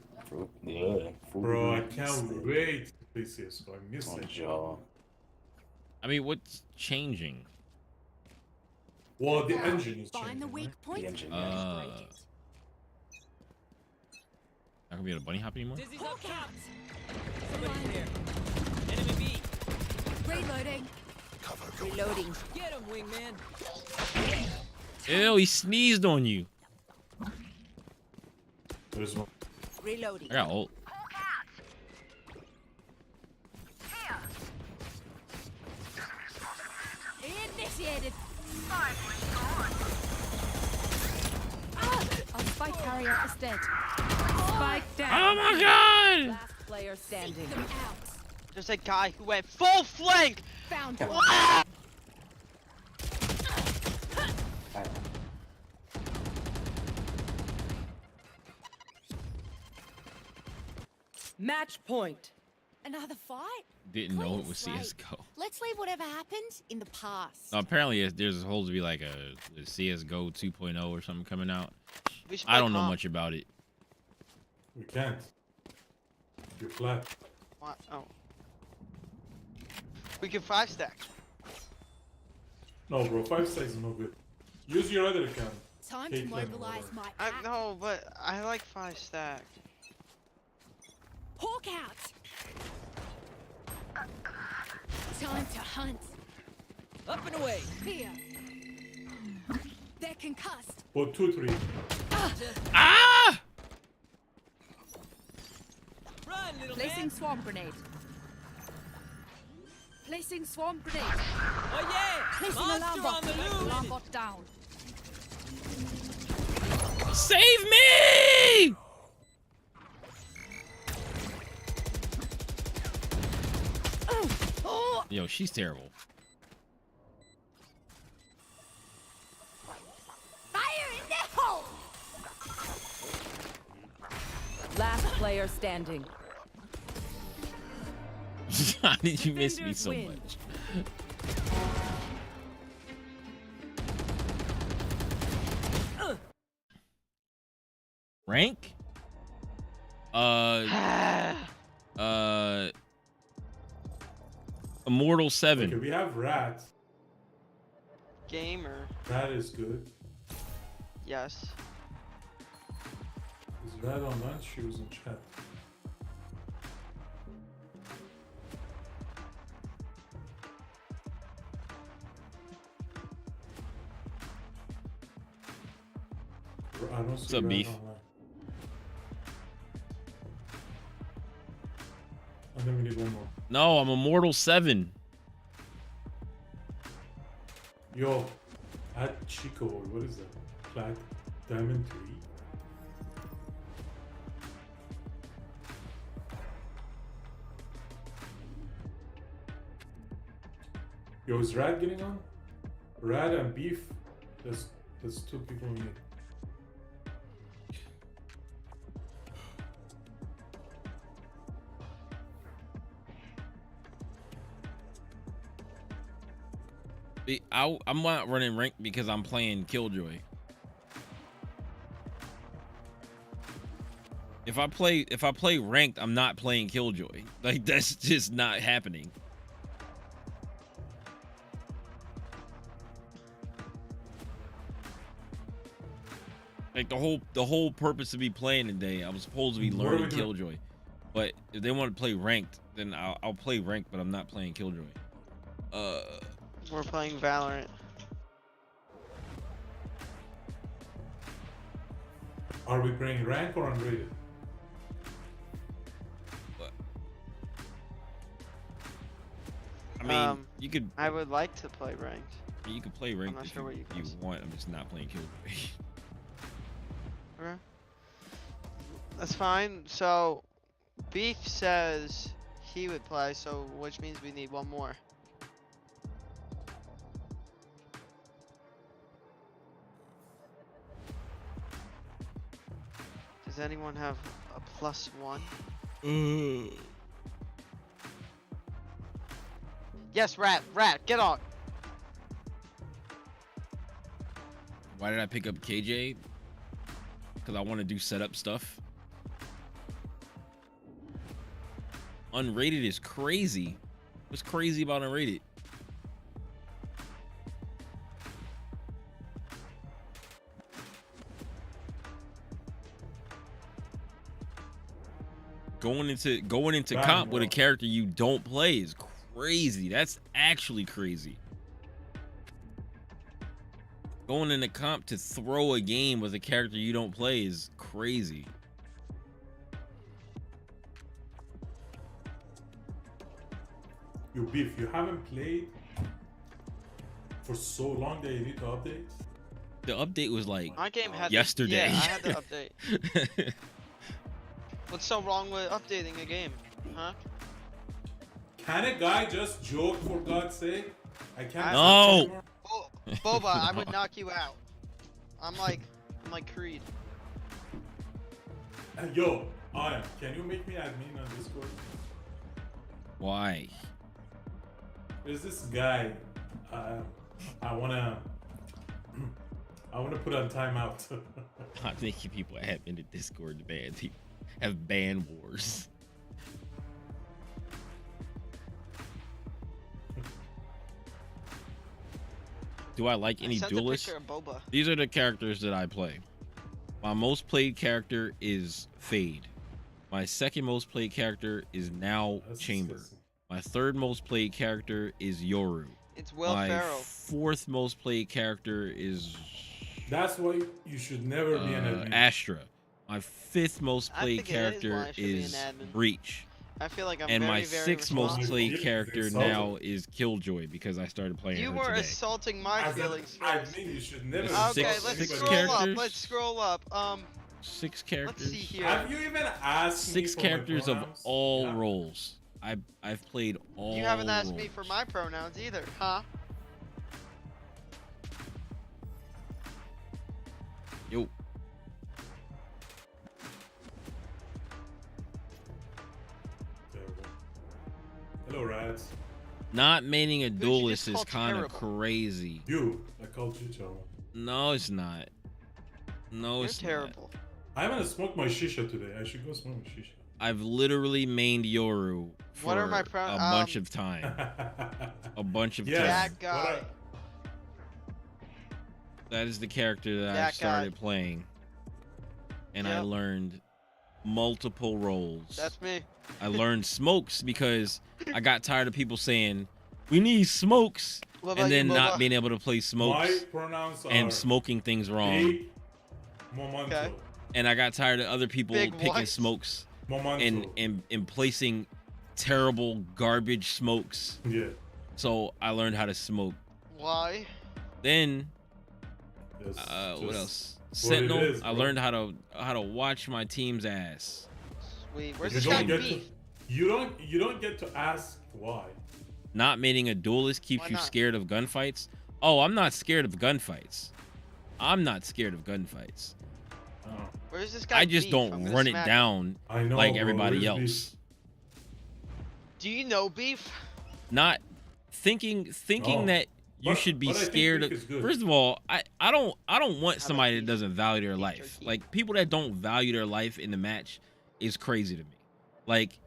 Yeah, full Bro, I release. can't wait to play CSGO. I miss On it. jaw. I mean, what's changing? Well, the engine is Find changing. the weak right? point. The engine. Break it. Not gonna be able to bunny hop anymore? Dizzy's up top. Somebody's there. Enemy B. Reloading. Cover going Reloading. Get him, wingman. Ew, he sneezed on you. There's one. Reloading. I got ult. Hawk out. Here. Initiated. Spike was gone. Our spike carrier is dead. Spike down. Oh my god! Last player standing. Them out. There's a guy who went full flank. Found one. Ah! Match point. Another fight? Didn't know it was Please, like, CSGO. Let's leave whatever happened in the past. Apparently, there's supposed to be like a CSGO 2.0 or something coming out. We should I play don't know comp. much about it. We can't. You're flat. What? Oh. We can 5 stack. No, bro. 5 stacks is no good. Use your other account. Time to Caitlyn, mobilize whatever. my I axe. know, but I like 5 stack. Hawk out. Time to hunt. Up and away. Here. They're concussed. Well, 2, 3. Ah! Run, little Placing man. swarm grenade. Placing swarm grenade. Oh yeah. Placing Monster alarm on bot. the Alarm loose. bot down. Save me! Oh, Yo, she's terrible. fire in the hole. Last player standing. How did you miss me Defenders so win. much? Rank? Immortal 7. Okay, we have Rat. Gamer. Rat is good. Yes. Is Rat on lunch? She was in chat. I don't see What's up, Rat Beef? online. And then we need one more. No, I'm Immortal 7. Yo, at Chico, what is that? Plat Diamond 3? Yo, is Rad getting on? Rad and Beef? That's 2 people we need. I'm not running ranked because I'm playing Killjoy. If I play ranked, I'm not playing Killjoy. Like, that's just not happening. Like, the whole purpose of me playing today, I was supposed to be learning Killjoy. But if they want to play ranked, then I'll play ranked, but I'm not playing Killjoy. We're playing Valorant. Are we playing rank or unrated? I mean, you could. I would like to play ranked. You could play ranked not if sure what you want. I'm just not playing Killjoy. Okay. That's fine. So, Beef says he would play, so which means we need one more. Does anyone have a +1? Yes, Rat, get on. Why did I pick up KJ? Because I want to do setup stuff. Unrated is crazy. What's crazy about unrated? Going into comp with a character you don't play is crazy. That's actually crazy. Going into comp to throw a game with a character you don't play is crazy. Yo, Beef, you haven't played for so long that you need to update? The update was like My game had yesterday. Yeah, I had the update. What's so wrong with updating a game, huh? Can a guy just joke, for God's sake? I can't. No. Boba, I would knock you out. I'm like Creed. Yo, Ian, can you make me admin on Discord? Why? There's this guy. I wanna put on timeout. I'm making people admin to Discord to ban people. Have ban wars. Do I like any duelists? These are the characters that I play. My most played character is Fade. My second most played character is now Chamber. My third most played character is Yoru. It's Will My Ferrell. fourth most played character is That's why you should never be an admin. Astra. My fifth most played think it is why character I should be an is admin. Breach. I feel like I'm And very, my very sixth most responsible. played character now is Killjoy because I started playing You her were today. assaulting my As an feelings. admin, you should never. Okay, Six let's scroll characters? up. Let's scroll up. 6 let's characters. see here. Have you even asked 6 me for my characters of pronouns? all Yeah. roles. I've played all. You haven't asked me roles. for my pronouns either, huh? Yo. Hello, Rats. Not maining a duelist just is called kind of terrible? crazy. I called you terrible. No, it's not. No, You're it's terrible. I haven't smoked my shisha today. I should go smoke my shisha. I've literally mained Yoru for What are my a bunch of time. A bunch of Yeah. time. That guy. That is the character that I That started guy. playing. And I Yep. learned multiple roles. That's me. I learned smokes because I got tired of people saying, we need smokes. What about And then you, not Boba? being able to play My smokes pronouns are and smoking things wrong. Big Momento. Okay. And I got tired of other people Big picking what? smokes Momento. and placing terrible garbage smokes. Yeah. So I learned how to smoke. Why? Then Yes, what just else? what it Sentinel. is, I bro. learned how to watch my team's ass. Sweet. Where's You this guy don't get to, Beef? you don't get to ask why. Not meaning a duelist keeps Why you not? scared of gunfights. Oh, I'm not scared of gunfights. I'm not scared of gunfights. Oh. Where's this guy I just Beef? don't I'm gonna run it smack him. down I know, like bro, everybody where's else. Beef? Do you know Beef? Not thinking Oh. that you should be but I think scared Beef of. is good. First of all, I don't want somebody that Beef? doesn't value their Beef life. jerky. Like people that don't value their life in the match is crazy to me. Like,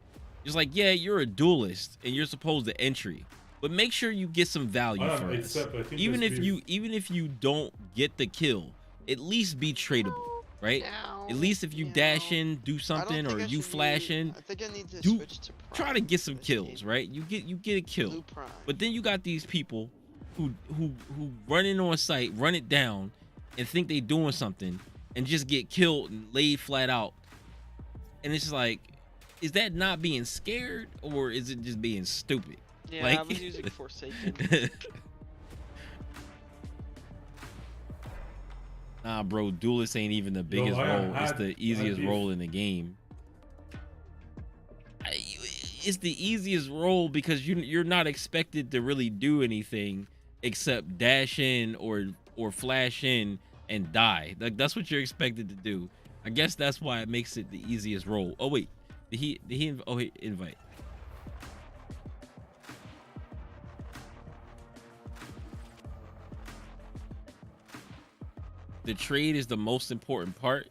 it's like, yeah, you're a duelist and you're supposed to entry, but make sure you get some value for us. Except I think Even that's if Beef. even if you don't get the kill, at least be tradable, right? At least if you dash in, do something, or you flash in, I think I need to do- switch to Prime try to get some this kills, game. right? You get a kill. Blue Prime. But then you got these people who run in on site, run it down, and think they doing something, and just get killed and laid flat out. And it's just like, is that not being scared, or is it just being stupid? Yeah, like, I was using Forsaken. Nah, bro, duelist ain't even the biggest role. It's the easiest role in the game. It's the easiest role because you're not expected to really do anything except dash in or flash in and die. Like that's what you're expected to do. I guess that's why it makes it the easiest role. Oh wait, did he invite? The trade is the most important part.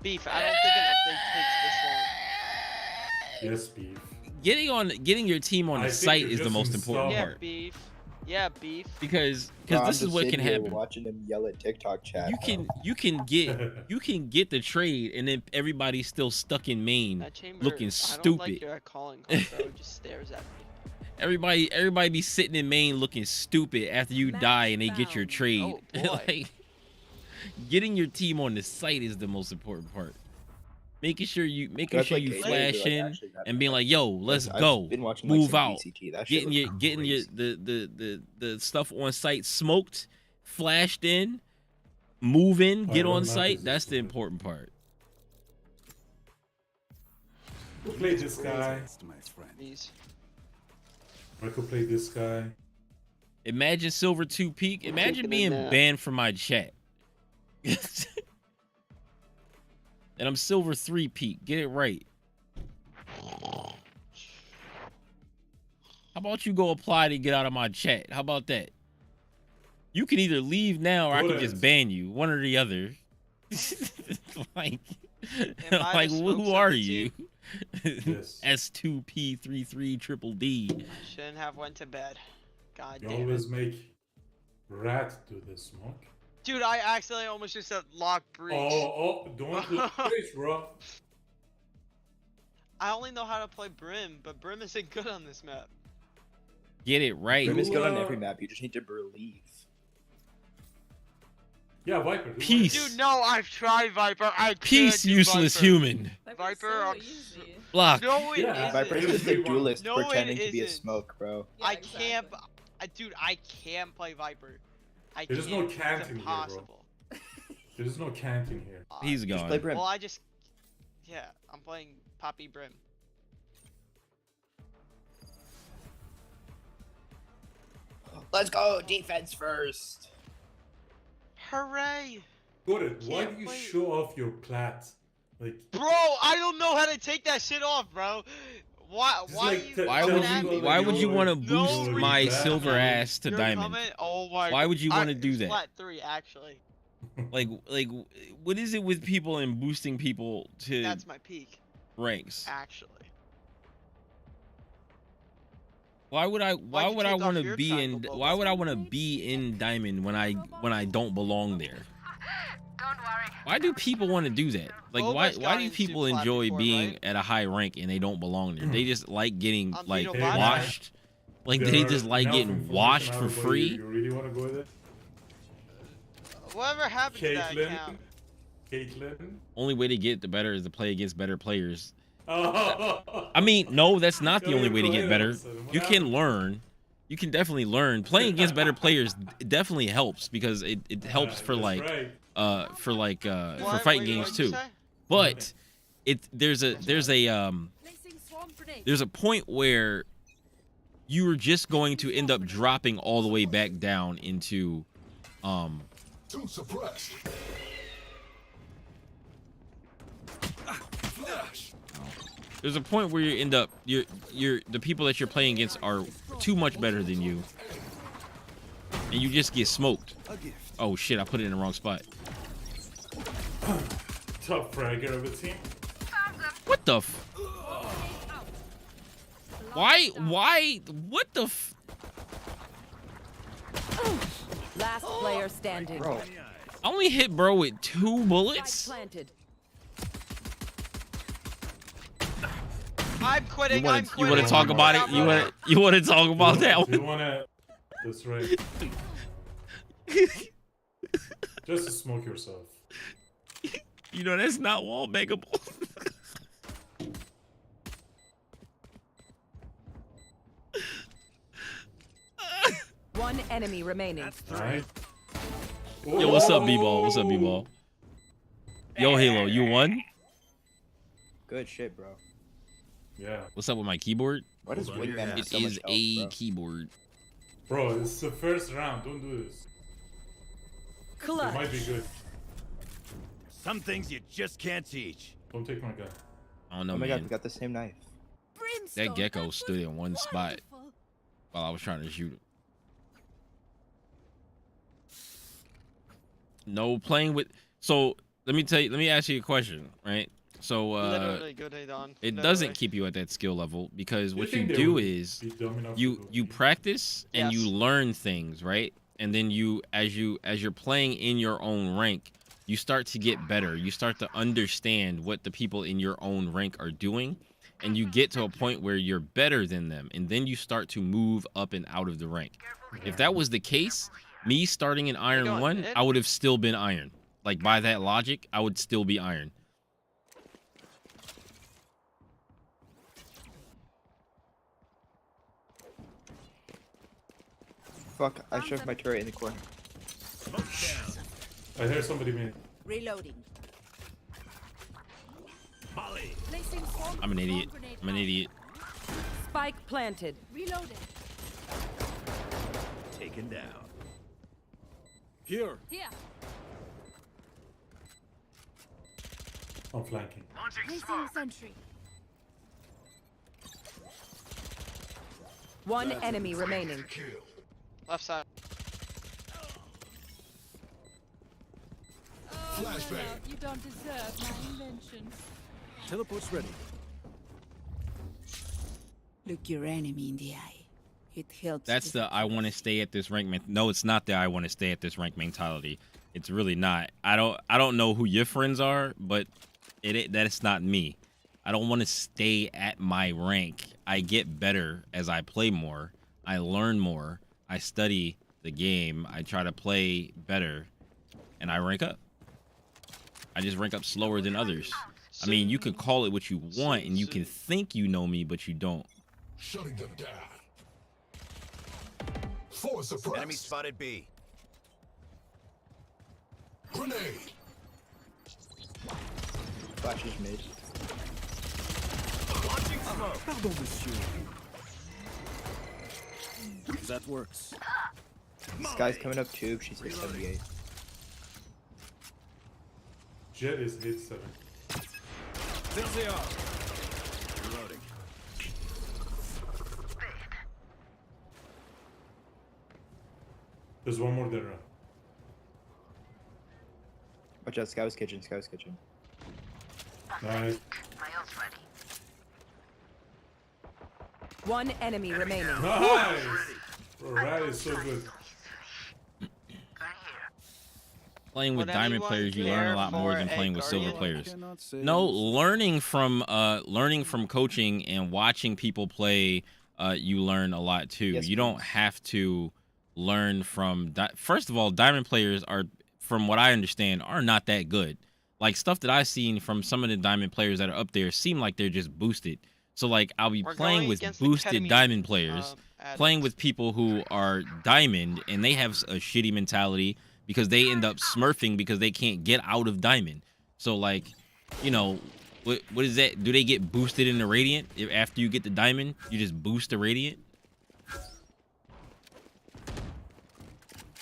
Beef, I don't think an update takes this long. Yes, Beef. Getting your team on the site is the most important Yeah, part. Beef. Yeah, Beef. Because Bro, this is what can happen. Watching them yell at TikTok chat. You can get the trade, and then everybody's still stuck in main, That chamber, looking I don't stupid. like your calling card, bro. It just stares at me. Everybody be sitting in main looking stupid after you die and they get your trade. Oh, boy. Like, getting your team on the site is the most important part. Making sure you flash in and being like, yo, let's go, move out. Getting the stuff on site smoked, flashed in, move in, get on site. That's the important part. We'll play this guy. These. I could play this guy. Imagine Silver 2 peak. Imagine taking a being nap. banned from my chat. And I'm Silver 3 peak. Get it right. How about you go apply to get out of my chat? How about that? You can either leave now or I can just ban you. One or the other. like who are you? Yes. S2P33 triple D. Shouldn't have went to bed. God You damn always it. make Rat do the smoke. Dude, I accidentally almost just said lock breach. Oh, don't do breach, bro. I only know how to play Brim, but Brim isn't good on this map. Get it right. Brim is good on every map. You just need to believe. Yeah, Viper. do Peace. Dude, no, I've tried Viper. I can't Peace, do useless Viper. human. Viper, Block. no, it Yeah, isn't. Viper is just a duelist No, it pretending to be a isn't. smoke, bro. I can't, dude, I can't play Viper. I There's can't. no canting It's here, bro. impossible. There's no canting here. He's gone. Play Brim. Well, yeah, I'm playing Poppy Brim. Let's go defense first. Hooray! Gordon, why Can't do you wait. show off your plat? Like, Bro, I don't know how to take that shit off, bro. Why? Just Why? like you tell Why coming would at you me? why would you want to No boost reason. my silver ass to You're diamond? coming? Oh my. Why would you want to do it's that? Flat 3, actually. Like what is it with people and boosting people to That's my peak, ranks? actually. Why would I Why'd you want take off to your be triangle in bow? why would I want to be in diamond when I don't belong there? Don't worry. Why do people want to do that? Like Boba's why got do into people plat enjoy before, being right? at a high rank and they don't belong there? They just like getting On like Vito Bot, washed. Like there they are just like enough getting information washed out for about you. free. You really want to go with it? Whatever happened to that Caitlyn? account? Caitlyn? Only way to get the better is to play against better players. Oh. I mean, no, that's not the Go only ahead, way to go get ahead, better. Austin. What You can happened? learn. You can definitely learn. Playing against better players definitely helps because it helps for That's like right. for What? fighting Wait, games what'd you too. say? But there's a point where you are just going to end up dropping all the way back down into Too suppressed. Flash. there's a point where you end up the people that you're playing against are too much better than you, and you just get smoked. A gift. Oh shit, I put it in the wrong spot. Top fragger of the team. What the f? Why? What the f? Last player standing. Bro, I only hit bro with 2 bullets? Planted. I'm quitting. I'm quitting. You want to talk about it? You want to talk about that You one? wanna? That's right. Just to smoke yourself. You know that's not wall bankable. One enemy remaining. Alright. Yo, what's up, B-ball? What's up, B-ball? Yo, Halo, you won? good shit, bro. Yeah. What's up with my keyboard? What is Wingman have It so much is health, a bro? keyboard. Bro, it's the first round. Don't do this. It might be good. Some things you just can't teach. Don't take my gun. I don't know, Oh my man. god, we got the same knife. That gecko stood in one spot while I was trying to shoot him. No playing with. So let me ask you a question, right? So Literally good hit on. it Literally. doesn't keep you at that skill level because what you think they do would is be dumb enough to you go you here? practice and you Yes. learn things, right? And then you as you're playing in your own rank, you start to get better. You start to understand what the people in your own rank are doing, and you get to a point where you're better than them, and then you start to move up and out of the rank. If that was the case, me starting in Iron going 1, mid? I would have still been Iron. Like by that logic, I would still be Iron. Fuck, I shoved my turret in the corner. I heard somebody made. Reloading. Molly. Placing swarm. I'm an idiot. swarm grenade I'm an out. idiot. Spike planted. Reloading. Taken down. Here. Here. I'm flanking. Placing sentry. One enemy remaining. Left side. Flashbang. You don't deserve my inventions. Teleport's ready. Look your enemy in the eye. It helps. That's the I want to stay at this rank. No, it's not the I want to stay at this rank mentality. It's really not. I don't know who your friends are, but that's not me. I don't want to stay at my rank. I get better as I play more. I learn more. I study the game. I try to play better, and I rank up. I just rank up slower than others. I mean, you can call it what you want, and you can think you know me, but you don't. Shutting them down. Four suppressed. Enemy spotted B. Grenade. Flash is mid. Launching smoke. Pardon, monsieur. That works. This guy's coming up tube, she's hit 78. Jet is hit 7. There they are. Reloading. There's one more there. Watch out, Scout's kitchen, Scout's kitchen. Nice. My ult's ready. One enemy remaining. Nice. Bro, Rat is so good. Playing with Would diamond anyone players, you learn care a lot more for than a playing with silver Guardian? players. No, learning from coaching and watching people play, you learn a lot too. Yes, You don't please. have to learn from. First of all, diamond players are, from what I understand, are not that good. Like stuff that I've seen from some of the diamond players that are up there seem like they're just boosted. So like I'll be We're playing going with against the boosted ketamine, diamond players, playing addicts. with people who are diamond and they have a shitty mentality because they end up smurfing because they can't get out of diamond. So like, you know, what is that? Do they get boosted in the radiant? If after you get the diamond, you just boost the radiant?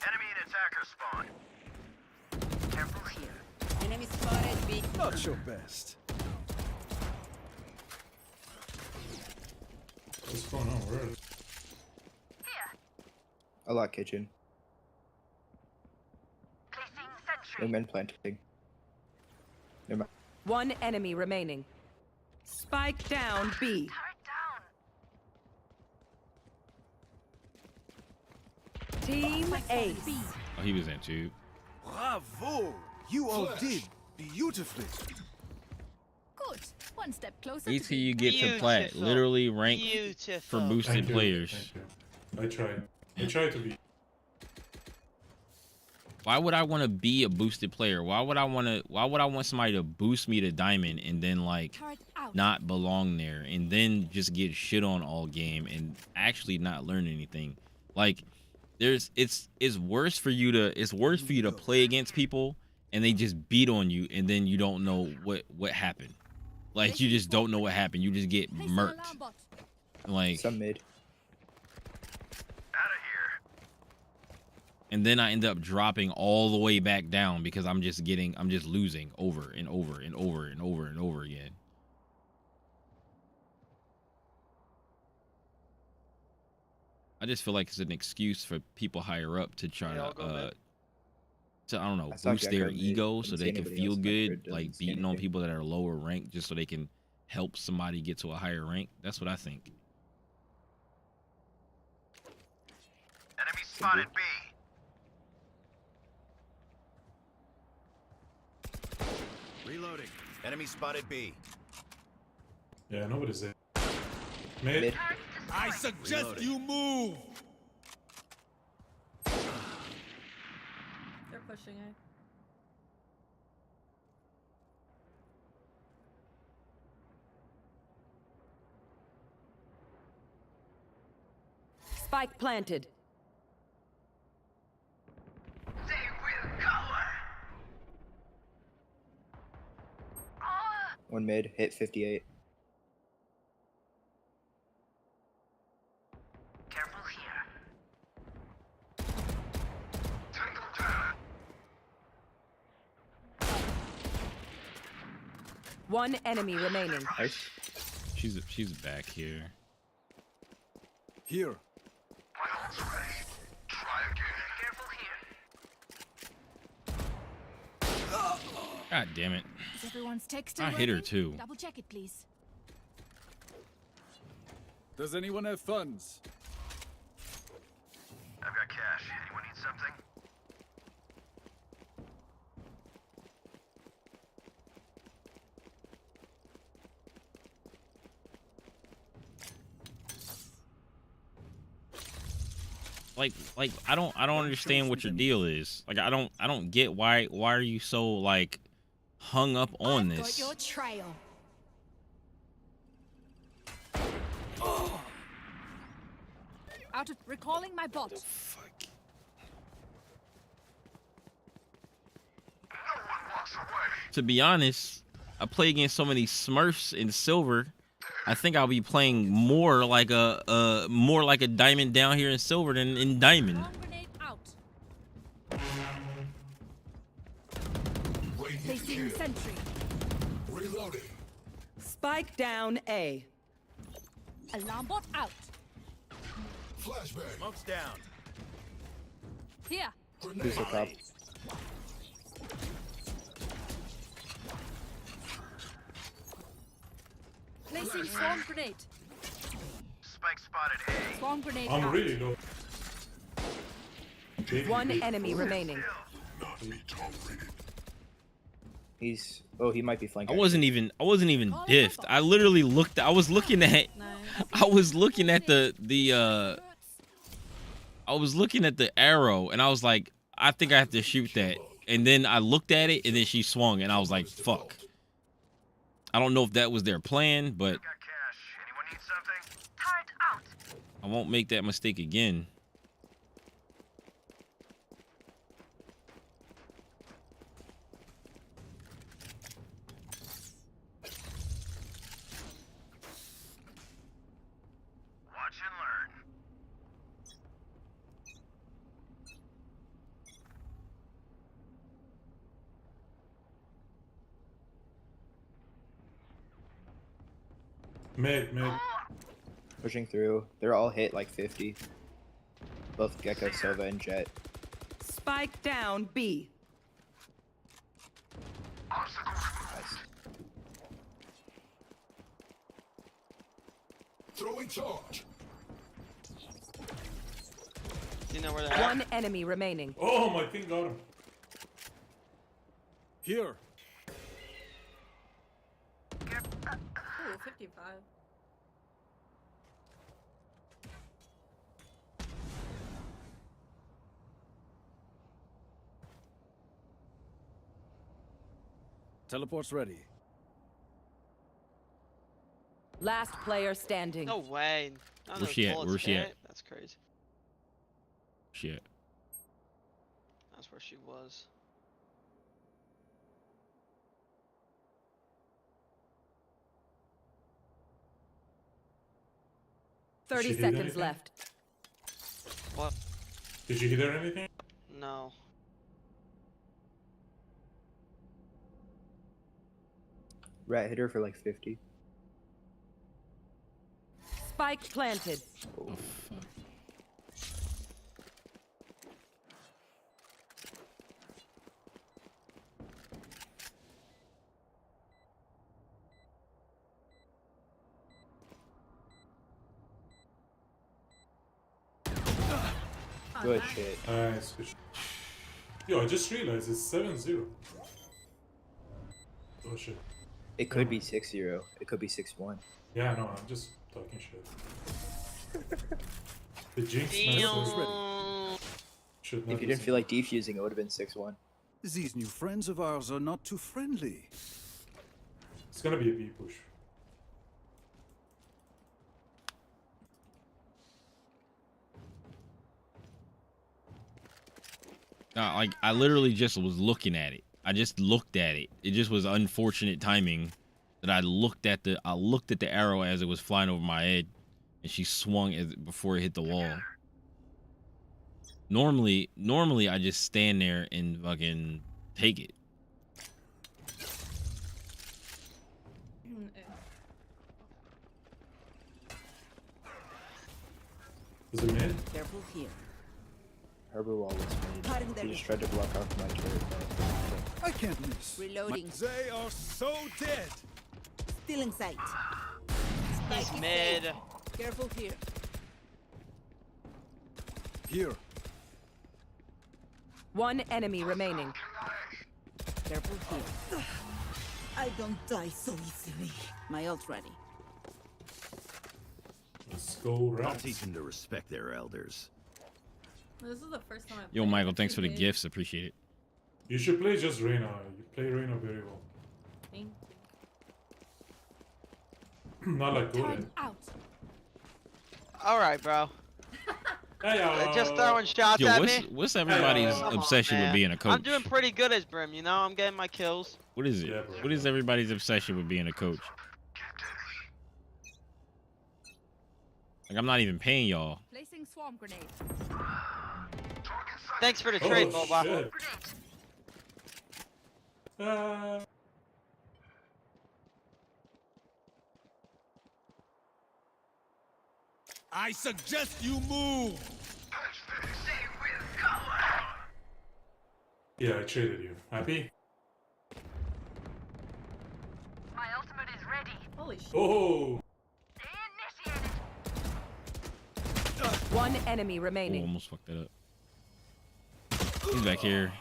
Enemy and attacker spawn. Careful here. Enemy spotted. B. Not your best. What's going on? Where is A lot kitchen. Wingman planting. Never mind. One enemy remaining. Spike down B. Team Ace. Oh, he was in tube. Bravo! You all did beautifully. Good. One step closer. Wait till you get to plat. Beautiful. Literally rank for Beautiful. boosted Thank you, players. thank you. I tried to be. Why would I want to be a boosted player? Why would I want somebody to boost me to diamond and then like not belong there and then just get shit on all game and actually not learn anything? Like it's worse for you to play against people and they just beat on you and then you don't know what happened. Like you just don't know what happened. You just get murked. Like Some mid. and then I end up dropping all the way back down because I'm just losing over and over and over and over and over again. I just feel like it's an excuse for people higher up to try to I don't know, boost their ego so they can feel good, like beating on people that are lower ranked just so they can help somebody get to a higher rank. That's what I think. Enemy spotted B. Reloading. Enemy spotted B. Yeah, nobody's there. Mid. I suggest you move. They're pushing it. Spike planted. They will cover. One mid, hit 58. Careful here. Tango down. One enemy remaining. Nice. She's back here. Here. My ult's ready. Try again. Careful here. God damn it. Is everyone's text I hit her working? too. Double check it, please. Does anyone have funds? I've got cash. Anyone need something? Like I don't understand what your deal is. Like I don't get why are you so like hung up on I've this? got your trail. Out of recalling my bot. Fuck. No one walks away. To be honest, I play against so many Smurfs in silver. I think I'll be playing more like a diamond down here in silver than in diamond. Bomb grenade out. Placing sentry. Reloading. Spike down A. Alarm bot out. Flashbang. Smoke's down. Here. Who's the top? Placing swarm grenade. Spike spotted A. Swarm grenade I'm out. really low. One enemy remaining. Not be tolerated. He's. Oh, he might be flanking. I wasn't even diffed. I literally looked. I was looking at the arrow, and I was like, I think I have to shoot that. And then I looked at it, and then she swung, and I was like, fuck. I don't know if that was their plan, but Got cash. Anyone need something? Turret out. I won't make that mistake again. Watch and learn. Mid. Pushing through. They're all hit like 50. Both Gecko, Sova, and Jet. Spike down B. Throwing charge. Do you know where they're at? One enemy remaining. Oh, my thing got him. Here. Ooh, 55. Teleport's ready. Last player standing. No way. None of Where's those she at? bullets Where's she at? hit. That's crazy. Shit. That's where she was. Did 30 she hit seconds anything? left. What? Did you hit her anything? No. Rat hit her for like 50. Spike planted. Oh, fuck. Good shit. Nice. Good shit. Yo, I just realized it's 7-0. Oh shit. It could be 6-0. It could be 6-1. Yeah, no, I'm just talking shit. The jinx Damn. should not If you be didn't feel like defusing, it would have been 6-1. These new friends of ours are not too friendly. It's gonna be a B push. Like I literally just was looking at it. I just looked at it. It just was unfortunate timing that I looked at the arrow as it was flying over my head, and she swung before it hit the wall. Normally I just stand there and fucking take it. Is it mid? Careful here. Herber wall was Cutting made. their He just tried to block off my turret. I can't miss. Reloading. They are so dead. Still in sight. He's Spike is mid. safe. Careful here. Here. One enemy remaining. Careful here. I don't die so easily. My ult ready. Let's go I'll rats. teach them to respect their elders. This is the first time I've Yo, played Michael, thanks for the PvP. gifts. Appreciate it. You should play just Reyna. You play Reyna very well. Thank Not like you. good. Time out. Alright, bro. Hey, Just throwing shots Yo, at me. what's everybody's Come on, obsession with man. being a coach? I'm doing pretty good as Brim, you know? I'm getting my kills. What is it? Yeah, bro. What is everybody's obsession with being a coach? Like I'm not even paying y'all. Placing swarm grenade. Thanks for the trade, Oh, Boba. shit. I suggest you move. Yeah, I traded you. Happy? My ultimate is ready. Holy shit. Oh! Initiated. One enemy Oh, remaining. almost fucked that up. He's back here.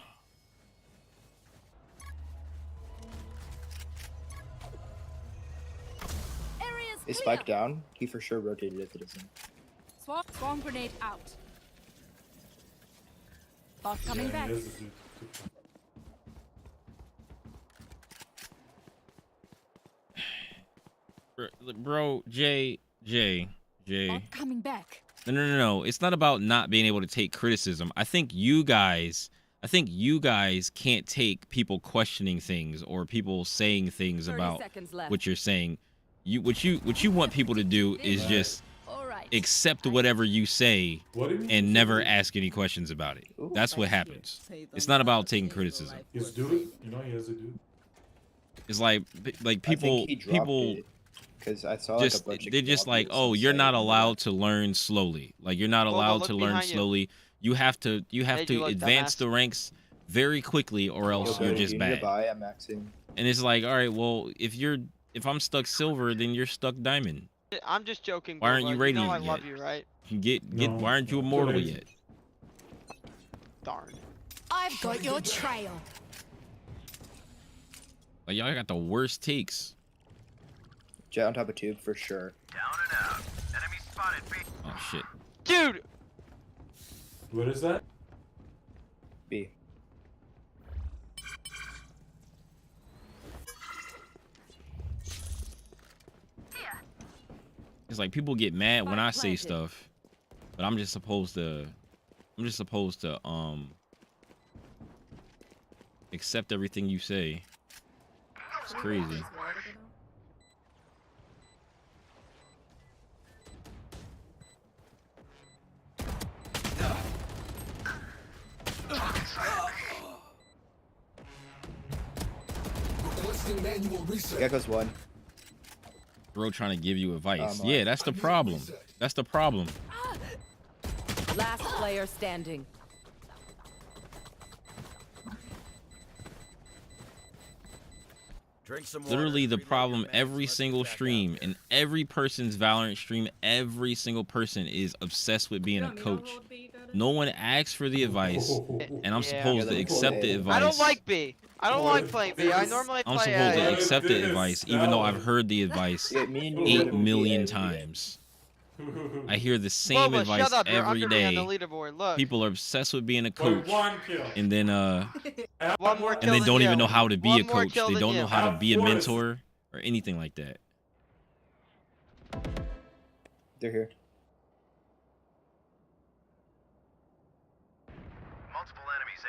Area's Is clear. Spike down? He for sure rotated if it isn't. Swarm grenade out. Bot coming Yeah, back. he has the dude. Bro, Jay. Bot coming back. No. It's not about not being able to take criticism. I think you guys can't take people questioning things or people saying things 30 about seconds left. what you're saying. What you want people to do is just All right. accept whatever you say What do you mean? and never ask any questions about it. That's what happens. It's not about taking criticism. His dude? You know he has a dude? It's like people Because I saw like, just a bunch of they're just like, comments oh, and you're saying not that- allowed to learn slowly. Like you're not Boba, allowed look to learn behind you. slowly. You have to Hey, you look advance dumbass. the ranks very quickly or else Yo, you're buddy, just you need to bad. buy, I'm maxing. And it's like, all right, well, if I'm stuck silver, then you're stuck diamond. I'm just joking. Why aren't Boba. you radiant know I yet? love you, right? Get. Why aren't you immortal yet? Darn. I've got your trail. Like y'all got the worst takes. Jet on top of tube for sure. Down and out. Enemy spotted B. Oh shit. Dude. What is that? B. It's like people get mad when I say stuff, but I'm just supposed to accept everything you say. It's crazy. Gecko's one. Bro trying to give you advice. Oh, Yeah, that's the problem. That's the problem. Last player standing. Drink some water. Literally the Reload problem your meds. every Let's single get back stream out there. in every person's Valorant stream, every single person is obsessed with being a coach. No one asks for the advice, and I'm supposed to accept the advice. I don't like B. I don't like playing B. I normally play I'm supposed to A. accept the advice, even though I've heard the advice Yeah, me and you 8 would've million been- times. I hear the same Boba, advice shut up. You're every under me on day. the leaderboard. Look. People are obsessed with being a coach, One kill. and then One more and kill they than don't you. even know how to be One a more coach. kill They than don't know you. how to be a Of course. mentor or anything like that. They're here. Multiple enemies A.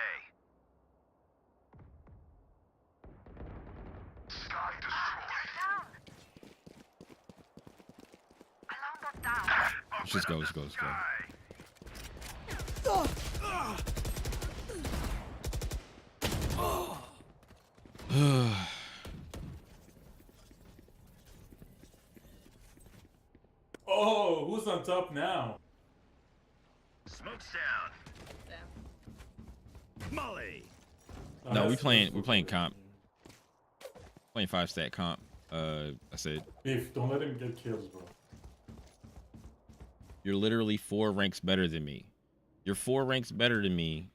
Sky destroyed. Alarm bot down. Let's just go. Let's go. Let's go. Oh, who's on top now? Smoke's down. Molly. No, we're playing comp. Playing 5-stat comp. I said Beef, don't let him get kills, bro. you're literally 4 ranks better than me. You're 4 ranks better than me.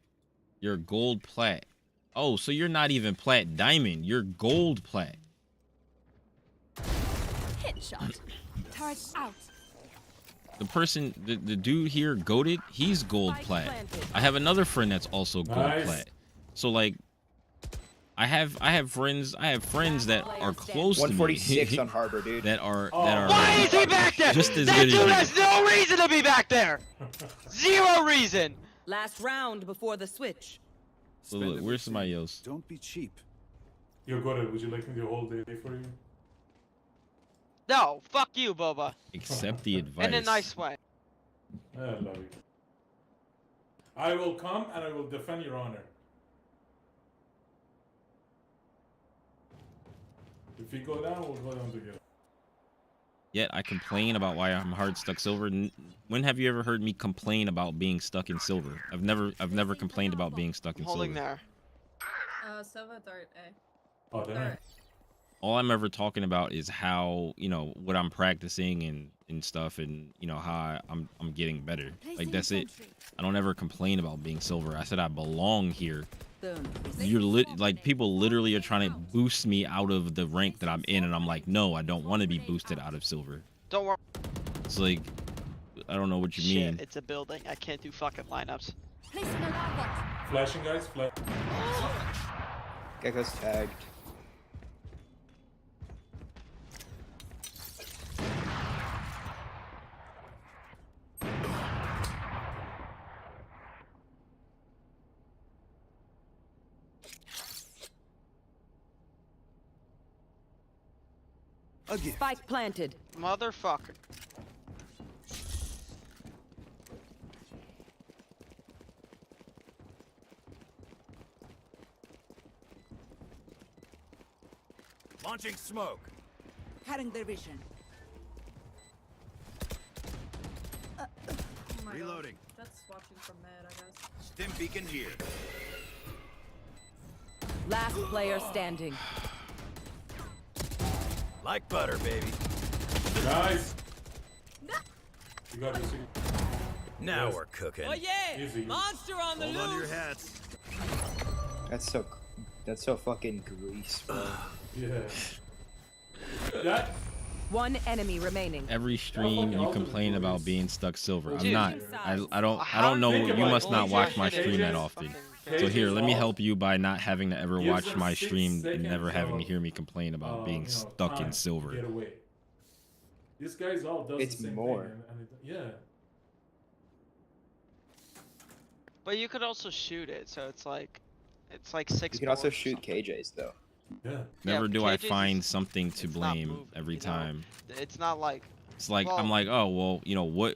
You're gold plat. Oh, so you're not even plat diamond. You're gold plat. Headshot. Turret out. The person, the dude here, goated, he's gold plat. I have another friend that's also gold Nice. plat. So like, I have friends that are close to me 146 on Harbor, dude. that are Why is he back there? just as That good as dude you. has no reason to be back there. Zero reason. Last round before the switch. So look, where's somebody else? Don't be cheap. Yo, Gordon, would you like me to hold day for you? No, fuck you, Boba. Accept the advice. In a nice way. I love you. I will come and I will defend your honor. If we go down, we'll go down together. Yet I complain about why I'm hard stuck silver. When have you ever heard me complain about being stuck in silver? I've never complained about being stuck in Holding silver. there. Silver third A. Oh, damn. All I'm ever talking about is how, you know, what I'm practicing and stuff, and you know how I'm getting better. Like that's it. I don't ever complain about being silver. I said I belong here. You're like people literally are trying to boost me out of the rank that I'm in, and I'm like, no, I don't want to be boosted out of silver. Don't worry. It's like, I don't know what you Shit, mean. it's a building. I can't do fucking lineups. Placing alarm bot. Flashing, guys. Flash. Gecko's tagged. Spike planted. Motherfucker. Launching smoke. Cutting their vision. Reloading. That's watching from mid, I guess. Stim beacon here. Last player standing. Like butter, baby. Guys. You got this. Now we're cooking. Oh yeah! Easy. Monster on the loose. Hold on to your hats. That's so fucking grease, bro. Yeah. That. One enemy remaining. Every stream you complain about being stuck silver. I'm Dude. not. I don't know. You must not watch my stream that often. So here, let me help you by not having to ever watch my stream and never having to hear me complain about being stuck in silver. Get away. This guy's all does It's the same more. thing, yeah. But you could also shoot it, so it's like 6. You can also shoot KJs though. Yeah. Never do I KJ's find something to it's not blame moving, every you know? time. It's not like. It's like Well- I'm like, oh well, you know what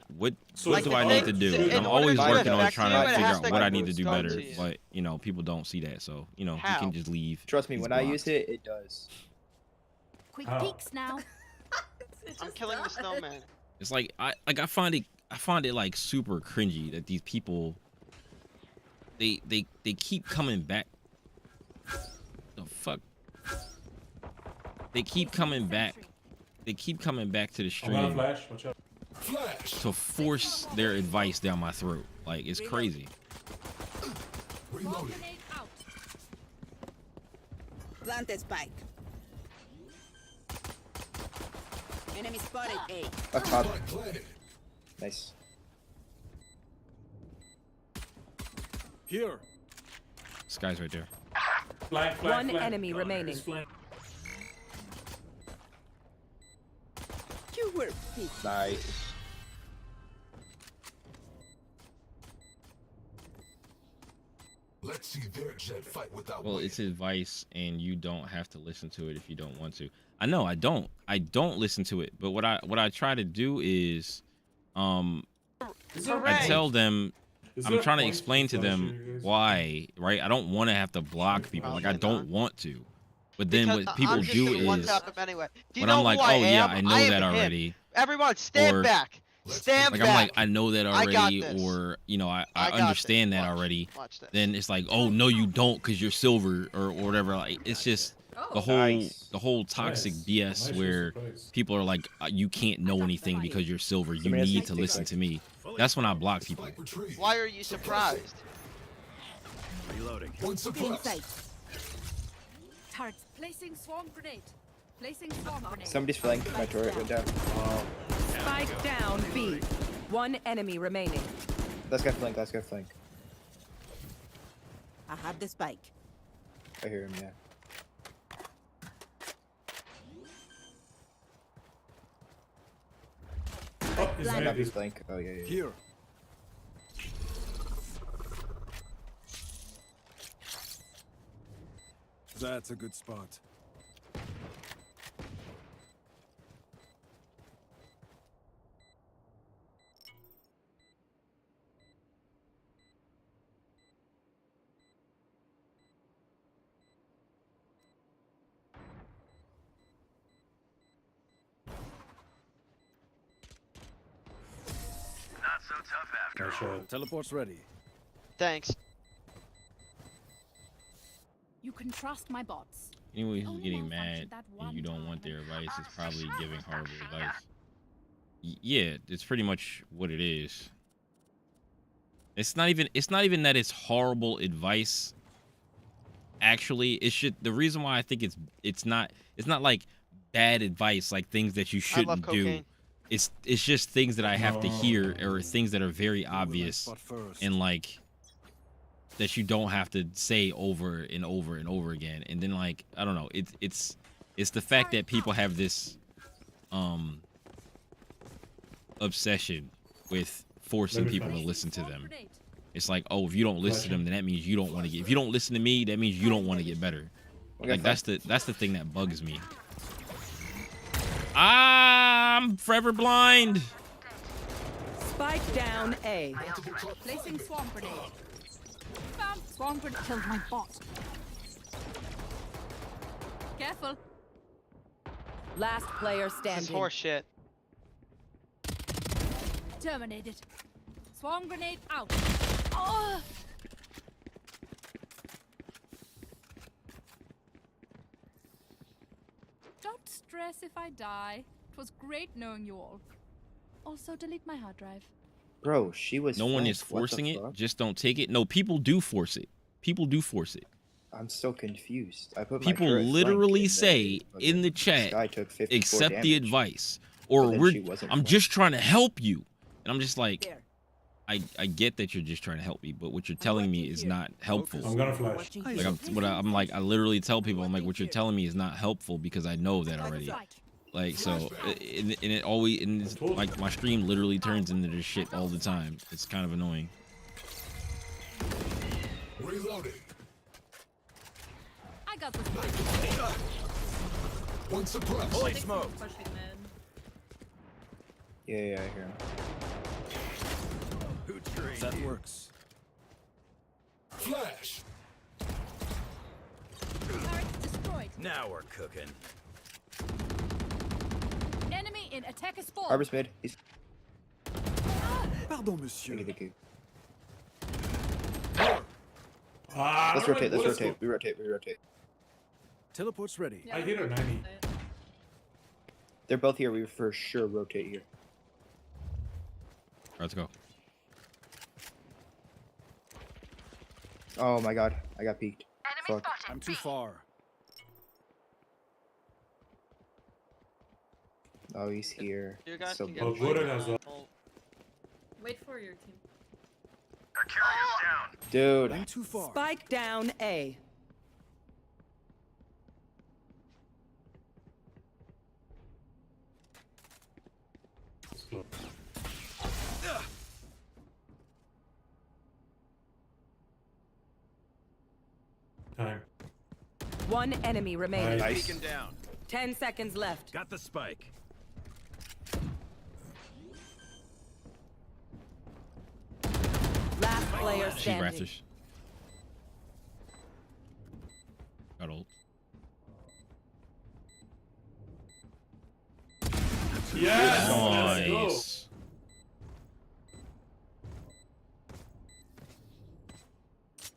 So what Like do the I need to thing- do? in And I'm order always to working on affect trying you, to it figure has out to what I go need to do strong better. to you. But you know, people don't see that, so you know, How? you can just leave. Trust me, He's when I blocked. use it, it does. Quick Ow. peeks now. I'm killing the snowman. It's like I find it like super cringy that these people they keep coming back. The fuck? They keep coming back. They keep coming back to the I'm gonna stream flash. Watch out. to force their advice down my throat. Like it's crazy. Reloading. Grenade out. Plant a spike. Enemy spotted A. Up top. Spike planted. Nice. Here. This guy's right there. Flank, One flank. enemy remaining. It's flank. You were picked. Nice. Let's see their jet fight without Well, waiting. it's advice, and you don't have to listen to it if you don't want to. I know I don't listen to it, but what I try to do is, I tell them, Is I'm there a trying to point explain to flash them you guys? why, right? I don't want to have to block people, like I don't want to, but then Because what people I'm just do gonna one is, tap him anyway. Do you when know I'm like, who I oh yeah, am? I know am that him. already. Everyone, stand Or- back. Stand Like back. I'm like, I know that I got already, this. or you know, I I got understand this. that Watch. already. Watch this. Then it's like, oh no, you don't, because you're silver or whatever. Like it's just the whole Nice. toxic Nice. BS Nice where surprise. people are like, you can't know anything because you're silver. You Somebody has to need to take listen like- to me. That's when I block people. Spike retrieved. Why are you surprised? Reloading. One Still in suppressed. sight. Turrets. Placing swarm grenade. Placing swarm grenade. Somebody's flanked. My turret went down. Spike down B. One enemy remaining. Let's get flank. Let's get flank. I have the spike. I hear him. Yeah. Oh, he's Blind. Now made he's this. flank. Oh yeah. Yeah. Here. That's a good spot. Not so tough after Nice all. shot. Teleport's ready. Thanks. You can trust my bots. Anyone who's Only getting malfunctioned mad that and one you don't time. want their advice is probably giving horrible advice. Yeah, it's pretty much what it is. It's not even that it's horrible advice. Actually, it should. The reason why I think it's not like bad advice, like things that you I love shouldn't do. cocaine. It's just things that I have to hear, No. or things that are very obvious, Spot first. and like that you don't have to say over and over and over again. And then like, I don't know, it's the fact that people have this obsession with forcing Let me people to finish. listen to Swarm them. grenade. It's like, oh, if you don't listen to them, then that means you don't want to get. If you don't listen to me, that means you don't want to get better. Okay, Like that's the thing that bugs me. I'm forever blind. Spike down A. Placing swarm grenade. Bam! Swarm grenade killed my bot. Careful. Last player This is standing. horseshit. Terminated. Swarm grenade out. Oh! Don't stress if I die. It was great knowing you all. Also, delete my hard drive. Bro, she was. No one flanked. is What the forcing it. fuck? Just don't take it. No, people do force it. People do force it. I'm so confused. I put People my turret flank literally in say the in the chat, Sky took 54 accept the damage. advice, But or then she wasn't I'm flanked. just trying to help you. And I'm just like, There. I get that you're just trying to help me, but what you're telling me is not helpful. I'm gonna flash. Like I literally tell people, I'm like, what you're telling me is not helpful because I know that already. Like, so, and it always, and it's like my stream literally turns into this shit all the time. It's kind of annoying. Reloading. I got this. One suppressed. Holy smoke. Yeah, I hear him. Who trained That you? works. Flash. Turret destroyed. Now we're cooking. Enemy in attacker spawn. Harbor's mid. He's. Pardon, monsieur. Look at the Ah, Let's alright, rotate. Let's let's rotate. go. We rotate. We rotate. Teleport's ready. I hit her 90. They're both here. We for sure rotate here. All right, let's go. Oh my god, I got peeked. Fuck. I'm too far. Oh, he's here. You guys So can bad. get Gordon has a- Wait for your team. Dude, I'm too far. Spike down A. Let's go. Time. One enemy remaining. Nice. Beacon down. 10 seconds left. Got the spike. Last player She's standing. Raptors. Got ult. Yes! Let's go. Nice.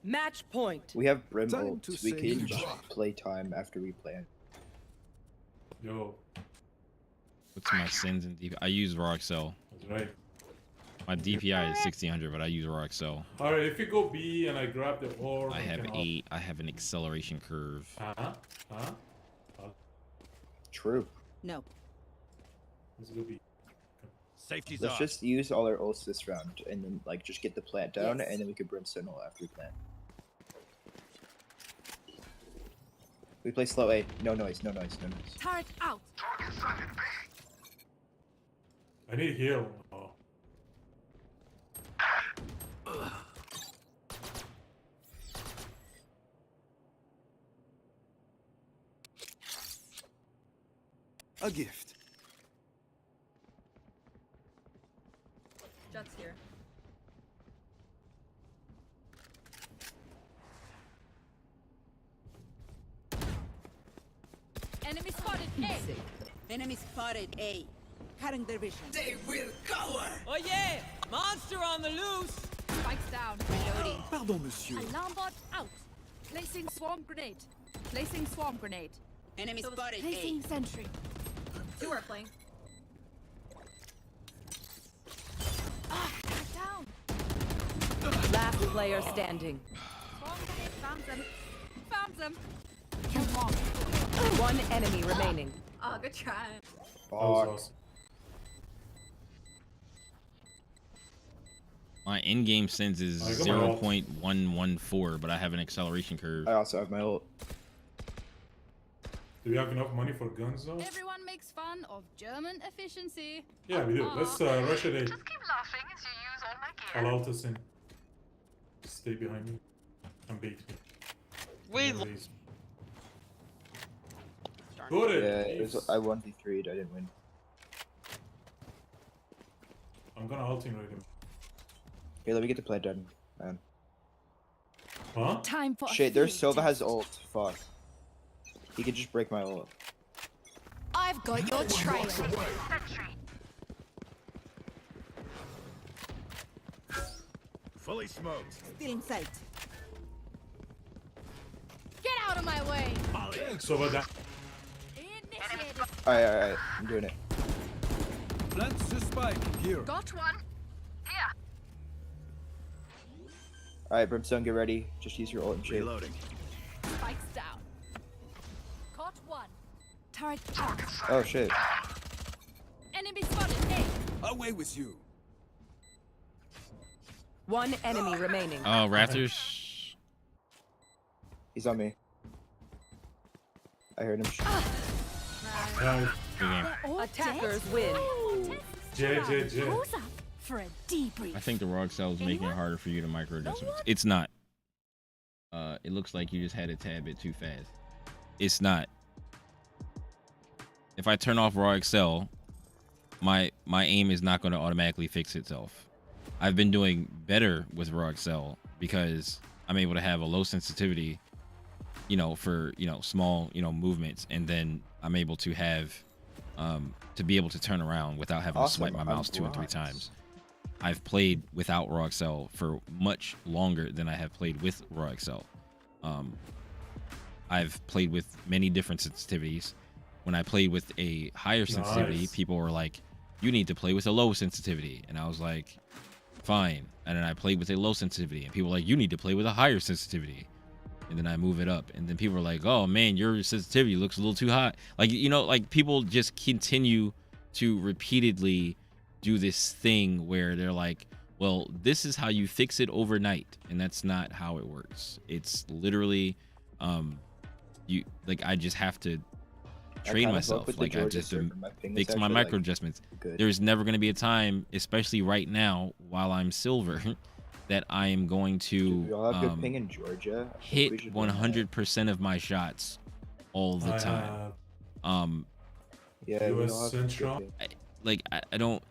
Match point. we have Brim Time ult. to We save can the just drop. play time after we plan. Yo, What's my sins and DPI? I use raw XL. that's right. My DPI is 1600, but I use raw XL. Alright, if you go B and I grab the orb, I have can I have an acceleration curve. Huh? True. No. Let's go B. Safety's Let's off. just use all our ults this round and then like just get the plant down Yes. and then we could brimstone ult after we plant. We play slow A. No noise, no noise, no noise. Turret out. I need heal. Oh. A gift. Jets here. Enemy spotted A. Enemy spotted A. Cutting their vision. Oh yeah! Monster on the loose! Spikes down. Reloading. Pardon, monsieur. Alarm bot out. Placing swarm grenade. Placing swarm grenade. Enemy spotted Placing sentry. Two are playing. Ah, down. Last player standing. Swarm grenade. Found them. Found them. Kill one. One enemy remaining. Oh, good try. That was awesome. My in-game sins is I got my ult. 0.114, but I have an acceleration curve. I also have my ult. Do we have enough money for guns though? Everyone makes fun of German efficiency. Yeah, we do. Let's rush it A. Just keep laughing as you use all my gear. I'll ult us in. Stay behind me. And bait me. We And then raise me. Got it. Yeah, it was, Nice. I 1v3'd, I didn't win. I'm gonna ult him right now. Here, let me get the plant done, man. Huh? Time for Shit, their Sova has ult. Fuck. He could just break my ult. I've got your trail. Fully smoked. Still in sight. Get out of my way. So about that. Initiated. Alright, I'm doing it. Plant the spike here. Got one. Here. Alright, Brimstone, get ready. Just use your ult and shit. Reloading. Spikes down. Caught one. Turret out. Oh shit. Enemy spotted. A. Away with you. One enemy remaining. Oh, Raptors. He's on me. I heard him. Nice. Good game. Attackers win. J. Goes up for a debrief. I think the Rogue Cell is making it harder for you to micro adjustments. It's not. It looks like you just had a tad bit too fast. It's not. If I turn off raw Excel, my aim is not going to automatically fix itself. I've been doing better with raw Excel because I'm able to have a low sensitivity, you know, for, you know, small, you know, movements, and then I'm able to have to be able to turn around without having to swipe my mouse 2 or 3 times. I've played without raw Excel for much longer than I have played with raw Excel. I've played with many different sensitivities. When I played with a higher sensitivity, Nice. people were like, you need to play with a low sensitivity. And I was like, fine. And then I played with a low sensitivity, and people were like, you need to play with a higher sensitivity. And then I move it up, and then people are like, oh man, your sensitivity looks a little too high. Like, you know, like people just continue to repeatedly do this thing where they're like, well, this is how you fix it overnight, and that's not how it works. It's literally I just have to train myself. Like, I just fix my micro adjustments. There's never going to be a time, especially right now while I'm silver, that I am going to Y'all have good ping in Georgia. hit 100% of my shots all the time. Yeah, we US all have Central. good ping. Like I don't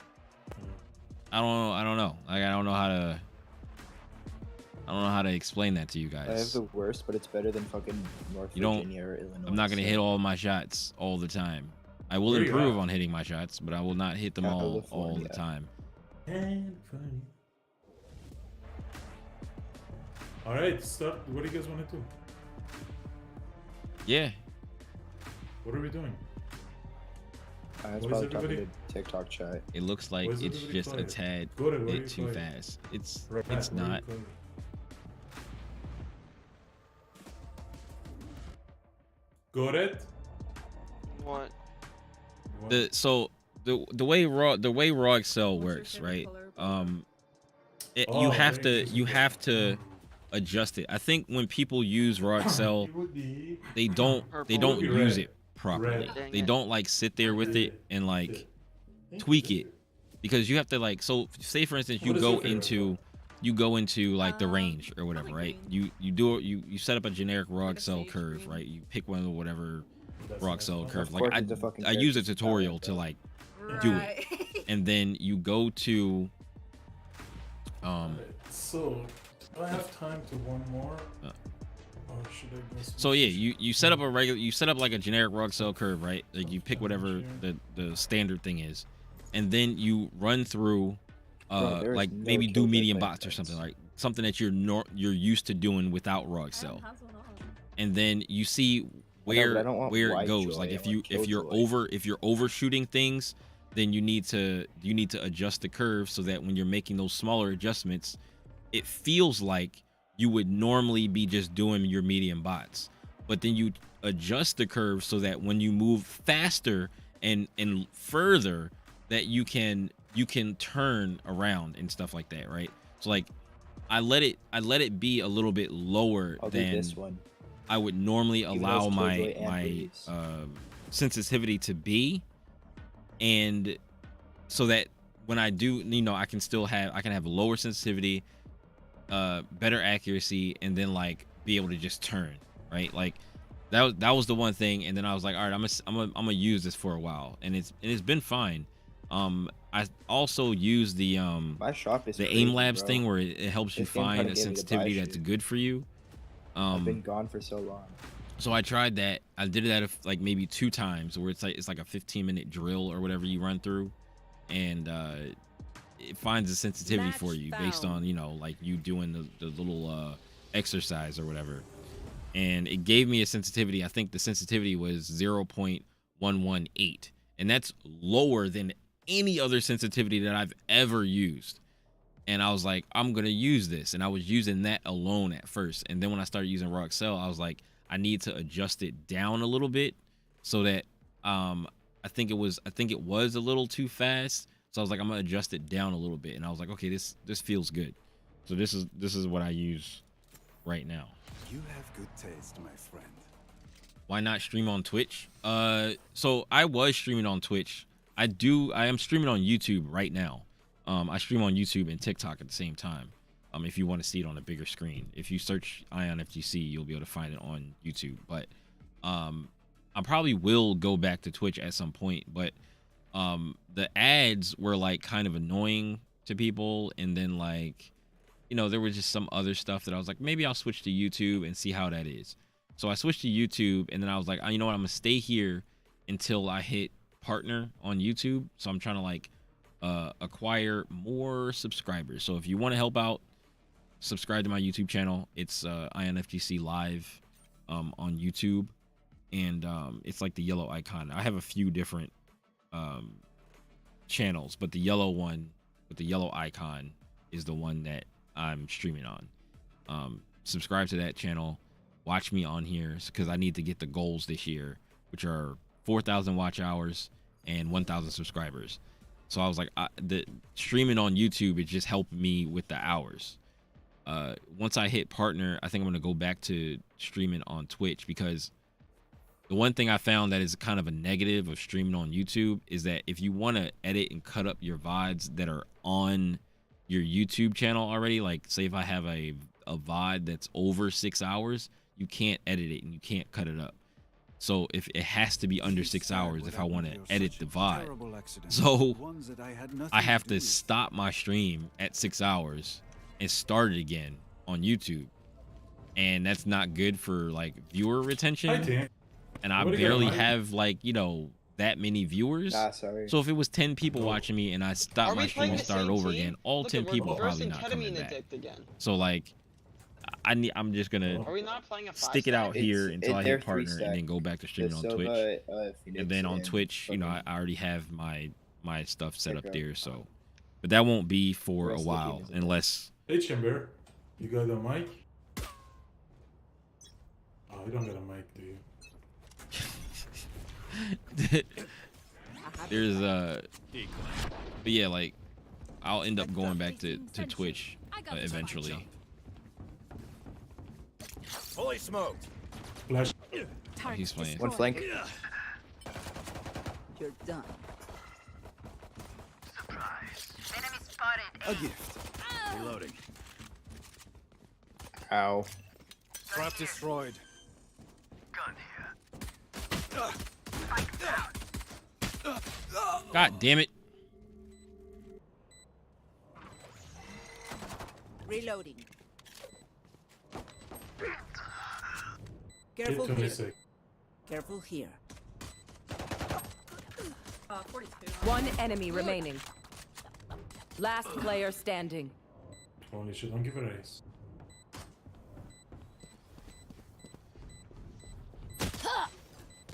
know. Like I don't know how to explain that to you guys. I have the worst, but it's better than fucking North You don't- Virginia or Illinois. I'm not gonna hit all my shots all the time. I will Where you improve at? on hitting my shots, but I will not hit them all the California. time. And funny. All right, start. What do you guys want to do? Yeah. What are we doing? I was What is probably talking everybody- to TikTok chat. It looks like Where's it's everybody just a quiet? tad Go to where bit you too quiet? fast. It's Right, where you not. quiet? Got it? What? The way raw Excel works, right? You have to adjust it. I think when people use raw Excel, they don't use it properly. Dang They it. don't like sit there with it and like tweak it, because you have to, like, so say for instance What is your favorite you go into like the range or whatever, right? You set up a generic raw Excel curve, right? You pick one of the whatever raw Excel curve. Like course it's a fucking I use a character tutorial to like do it, and then you go to So, do I have time to one more? Or should I go? so yeah, you set up like a generic raw Excel curve, right? Like you pick whatever the standard thing is, and then you run through Bro, there is like no maybe do Killjoy medium playing bots or defense. something, like something that you're used to doing without raw Excel, and then you see but where I don't want it wide goes. joy, Like I if want you're overshooting things, then you need to adjust the curve so that when you're making those smaller adjustments, it feels like you would normally be just doing your medium bots, but then you adjust the curve so that when you move faster and further, that you can turn around and stuff like that, right? So like I let it be a little bit lower I'll do than this one. I would normally Even though allow it's my Killjoy and Breeze. sensitivity to be, and so that when I do, I can have lower sensitivity, better accuracy, and then like be able to just turn, right? Like that was the one thing, and then I was like, all right, I'm gonna use this for a while, and it's been fine. I also use the My shop is the crazy, aim labs bro. thing where it helps you This game find kinda a gave me the sensitivity buy that's shit. good for you. I've been gone for so long. So I tried that. I did that like maybe 2 times, where it's like a 15-minute drill or whatever you run through, and it finds a sensitivity Match for you based on like you doing the little exercise or whatever. And it gave me a sensitivity. I think the sensitivity was 0.118, and that's lower than any other sensitivity that I've ever used. And I was like, I'm gonna use this, and I was using that alone at first. And then when I started using raw Excel, I was like, I need to adjust it down a little bit so that I think it was a little too fast. So I was like, I'm gonna adjust it down a little bit, and I was like, okay, this feels good. So this is what I use right now. You have good taste, my friend. Why not stream on Twitch? So I was streaming on Twitch. I am streaming on YouTube right now. I stream on YouTube and TikTok at the same time. If you want to see it on a bigger screen, if you search Ion FGC, you'll be able to find it on YouTube. But I probably will go back to Twitch at some point. But the ads were like kind of annoying to people, and then like, you know, there was just some other stuff that I was like, maybe I'll switch to YouTube and see how that is. So I switched to YouTube, and then I was like, oh, you know what, I'm gonna stay here until I hit partner on YouTube. So I'm trying to like acquire more subscribers. So if you want to help out, subscribe to my YouTube channel. It's INFGC Live on YouTube, and it's like the yellow icon. I have a few different channels, but the yellow one with the yellow icon is the one that I'm streaming on. Subscribe to that channel. Watch me on here because I need to get the goals this year, which are 4,000 watch hours and 1,000 subscribers. So I was like, the streaming on YouTube, it just helped me with the hours. Once I hit partner, I think I'm going to go back to streaming on Twitch, because the one thing I found that is kind of a negative of streaming on YouTube is that if you want to edit and cut up your VODs that are on your YouTube channel already, like say if I have a VOD that's over 6 hours, you can't edit it and you can't cut it up. So if it has to be under 6 hours if I want to edit the VOD. So I have to stop my stream at 6 hours and start it again on YouTube. And that's not good for like viewer retention. And I barely have like, you know, that many viewers. So if it was 10 people watching me and I stopped my stream and started over again, all 10 people are probably not coming back. So like, I'm just gonna stick it out here until I hit partner and then go back to streaming on Twitch. And then on Twitch, you know, I already have my stuff set up there. So, but that won't be for a while unless. Hey Chamber, you got a mic? Oh, you don't got a mic, do you? There's but yeah, like I'll end up going back to Twitch eventually. Fully smoked. Flash. He's playing. One flank. You're done. Surprise. Enemy spotted. A gift. Reloading. Ow. Trap destroyed. Gun here. God damn it. Reloading. Careful here. Careful here. 42. One enemy remaining. Last player standing. Holy shit, don't give it a ace.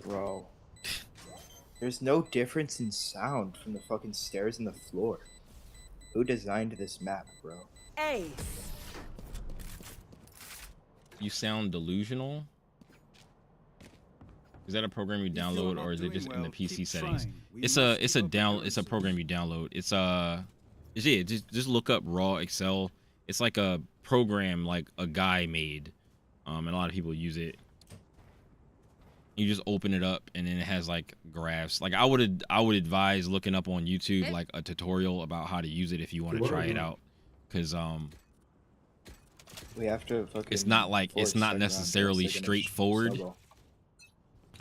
Bro. There's no difference in sound from the fucking stairs and the floor. Who designed this map, bro? Ace. You sound delusional. Is that a program you download, or is it just in the PC settings? It's a program you download. Just look up raw Excel. It's like a program like a guy made, and a lot of people use it. You just open it up and then it has like graphs. Like I would advise looking up on YouTube like a tutorial about how to use it if you want to try it out, because we have to fucking it's not necessarily straightforward.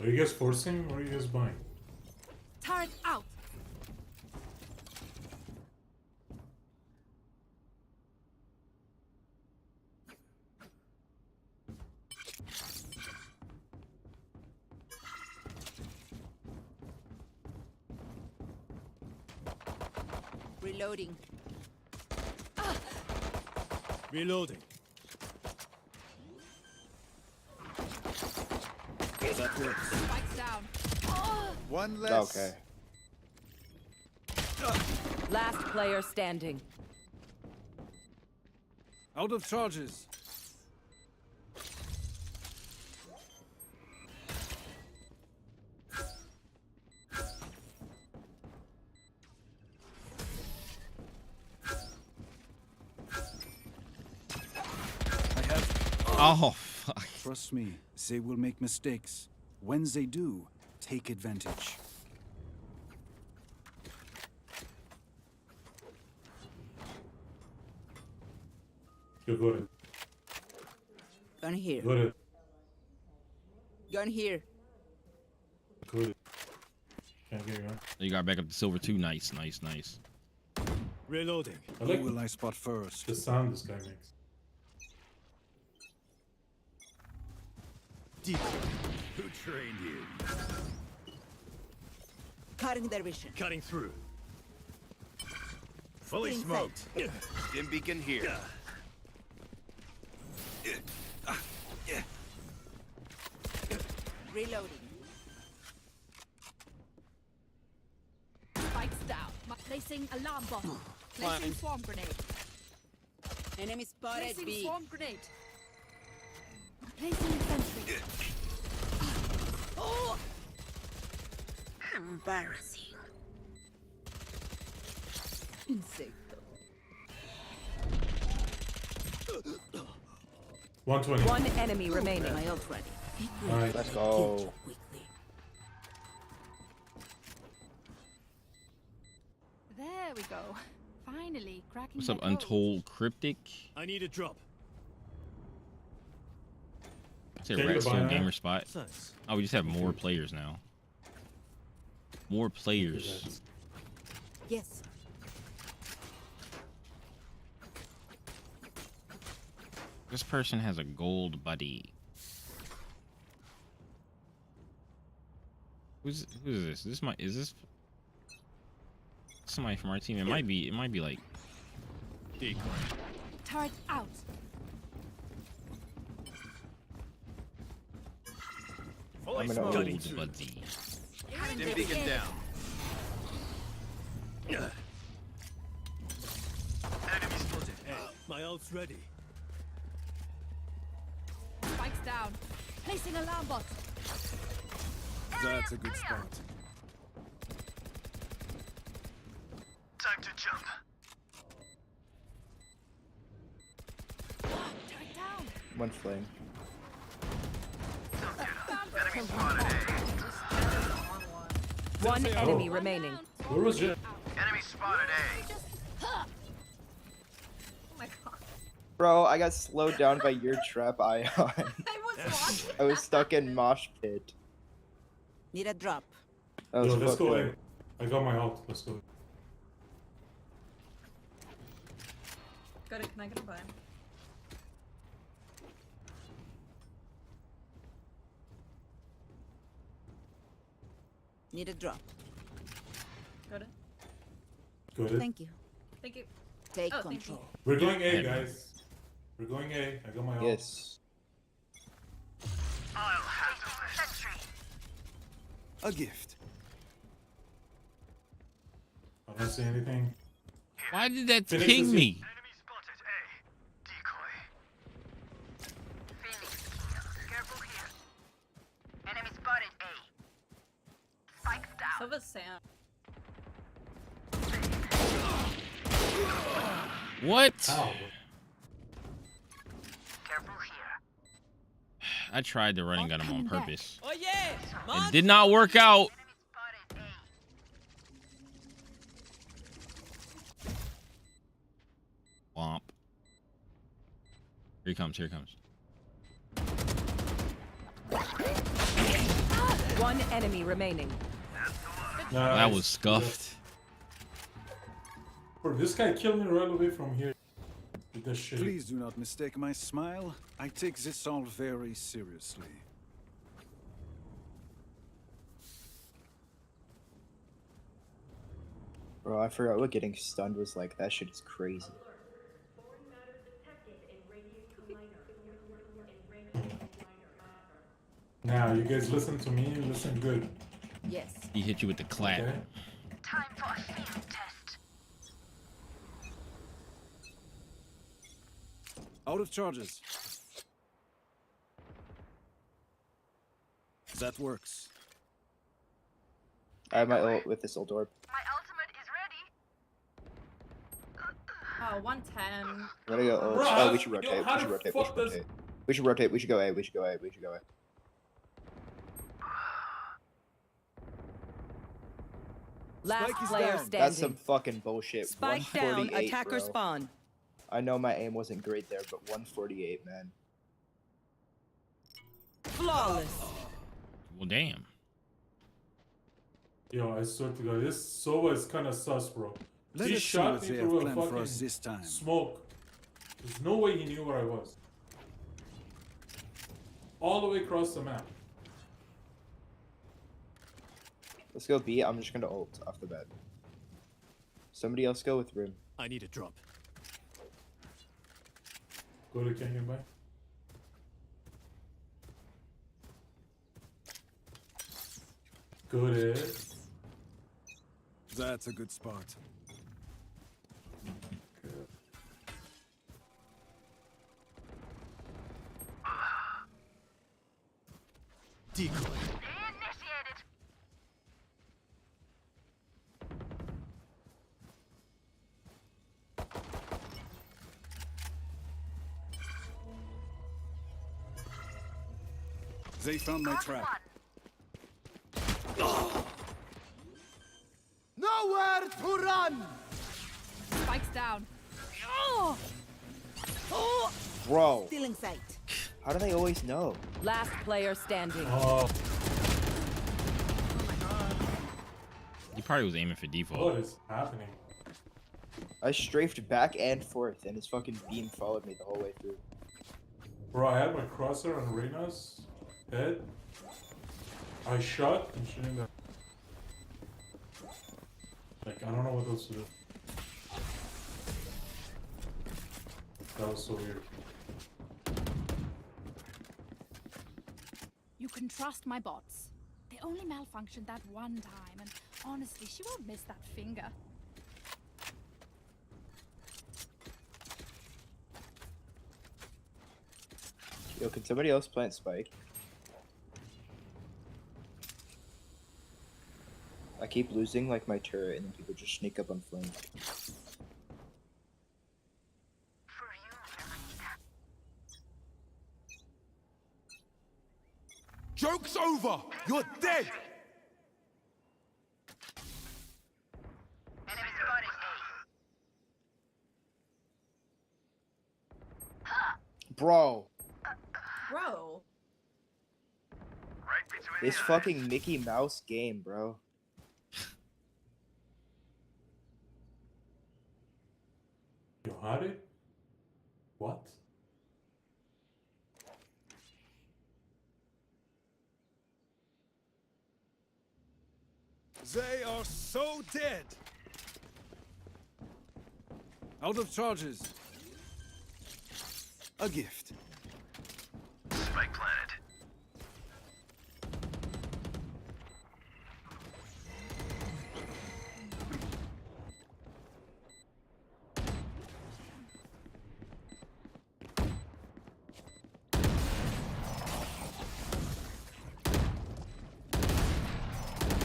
Are you guys forcing or are you guys buying? Turret out. Reloading. Reloading. Spikes down. One less. Okay. Last player standing. Out of charges. Oh, fuck. Trust me, they will make mistakes. When they do, take advantage. You got it. Gun here. Got it. Gun here. Got it. Can't get you, man. You got back up to silver too. Nice, nice, nice. Reloading. I like Who will I spot first? the sound this guy makes. Who trained you? Cutting their vision. Cutting through. Fully Inside. smoked. Stim beacon here. Reloading. Spikes down. Placing alarm bomb. Placing swarm grenade. Enemy spotted Placing B. swarm grenade. Placing sentry. Oh! Embarrassing. Insect. 120. One enemy remaining. My ult ready. Nice. Let's go. There we go. Finally cracking. What's up, that code. Untold Cryptic? I need a drop. Say Can you Redstone buy that? Gamer Spot. Thanks. Oh, we just have more players now. More players. Yes. This person has a gold buddy. Who's this? Is this somebody from our team? It might be like Decoy. Turret out. Fully I'm gonna smoked. Cutting gold buddy. Stim beacon down. Enemy spotted. Hey, my ult's ready. Spikes down. Placing alarm bot. That's a good spot. Time to jump. Turret down. One flame. Enemy spotted A. One enemy remaining. Where was Jet? Enemy spotted A. Oh my god. Bro, I got slowed down by your trap ion. I was watching. I was stuck in mosh pit. Need a drop. That was Yo, let's fucked go up. A. I got my ult. Let's go. Got it. Can I get a buy? Need a drop. Got it. Got it. Thank you. Thank you. Take Oh, thank control. We're going A, Yeah. guys. We're going A. I got my ult. Yes. I'll handle this. A gift. I don't see anything. Why did that Phoenix ping is me? Enemy spotted A. Decoy. Phoenix kill. Careful here. Enemy spotted A. Spikes down. Silver Sam. What? Ow. Careful here. I tried to run and gun him on purpose. Oh yeah! It did not work out. Enemy spotted A. Womp. Here he comes. Here he comes. One enemy remaining. Nice. That was scuffed. Bro, this guy killed me right away from here. With that shit. Please do not mistake my smile. I take this all very seriously. Bro, I forgot what getting stunned was like. That shit is crazy. Now, you guys listen to me. Listen good. Yes. He hit you with the clap. Okay? Time for a field test. Out of charges. That works. I have my ult with this ult orb. My ultimate is ready. Oh, 110. I'm gonna go ult. Bro, Oh, we should yo, rotate. how We should the rotate. We fuck should does- rotate. We should rotate. We should go A. We should go A. We should go A. Last Spike is player down. standing. That's some fucking bullshit. Spike down. 148, Attacker bro. spawn. I know my aim wasn't great there, but 148, man. Flawless. Well, damn. Yo, I swear to God, this Sova is kind of sus, bro. Let He us see shot what me they have through a planned for fucking us this time. smoke. There's no way he knew where I was. All the way across the map. Let's go B. I'm just gonna ult off the bat. Somebody else go with room. I need a drop. Go to King and buy. Good it. That's a good spot. Decoy. Initiated. They found my trap. Nowhere to run! Spikes down. Oh! Bro, Stealing sight. how do they always know? Last player standing. Oh, He probably was aiming for default. what is happening? I strafed back and forth, and his fucking beam followed me the whole way through. Bro, I had my crosshair on Reyna's head. I shot and shooting that. Like, I don't know what else to do. That was so weird. You can trust my bots. They only malfunctioned that one time, and honestly, she won't miss that finger. Yo, can somebody else plant spike? I keep losing like my turret, and then people just sneak up on flank. For you, Marina. Joke's over! You're dead! Enemy spotted A. Bro, Bro. Right between this the fucking Mickey Mouse game, bro. Yo, how did? What? They are so dead! Out of charges. A gift. Spike planted.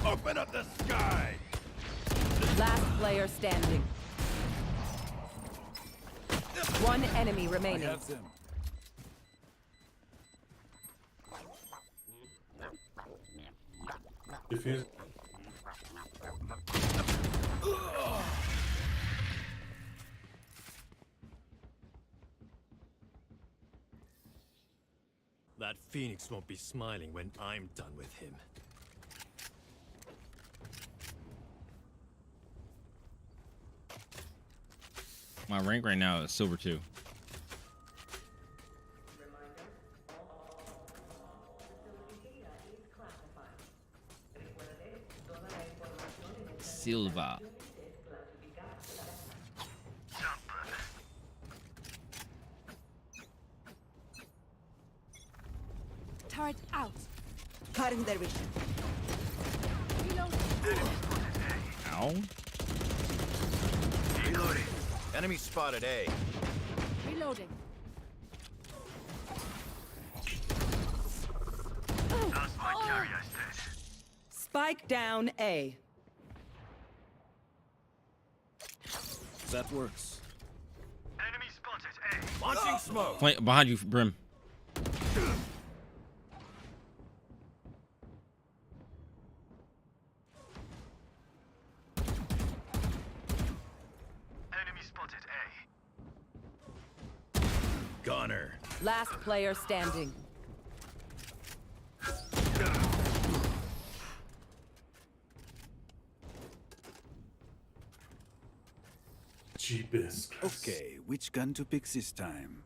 Open up the sky! Last player standing. One enemy I remaining. have them. Defuse. That Phoenix won't be smiling when I'm done with him. My rank right now is silver 2. Silva. Turret out. Cutting their vision. Reload. Ow. Reloading. Enemy spotted A. Reloading. Spike down A. That works. Enemy spotted A. Launching smoke. Behind you, Brim. Enemy spotted A. Gunner. Last player standing. Jeepers. Okay, which gun to pick this time?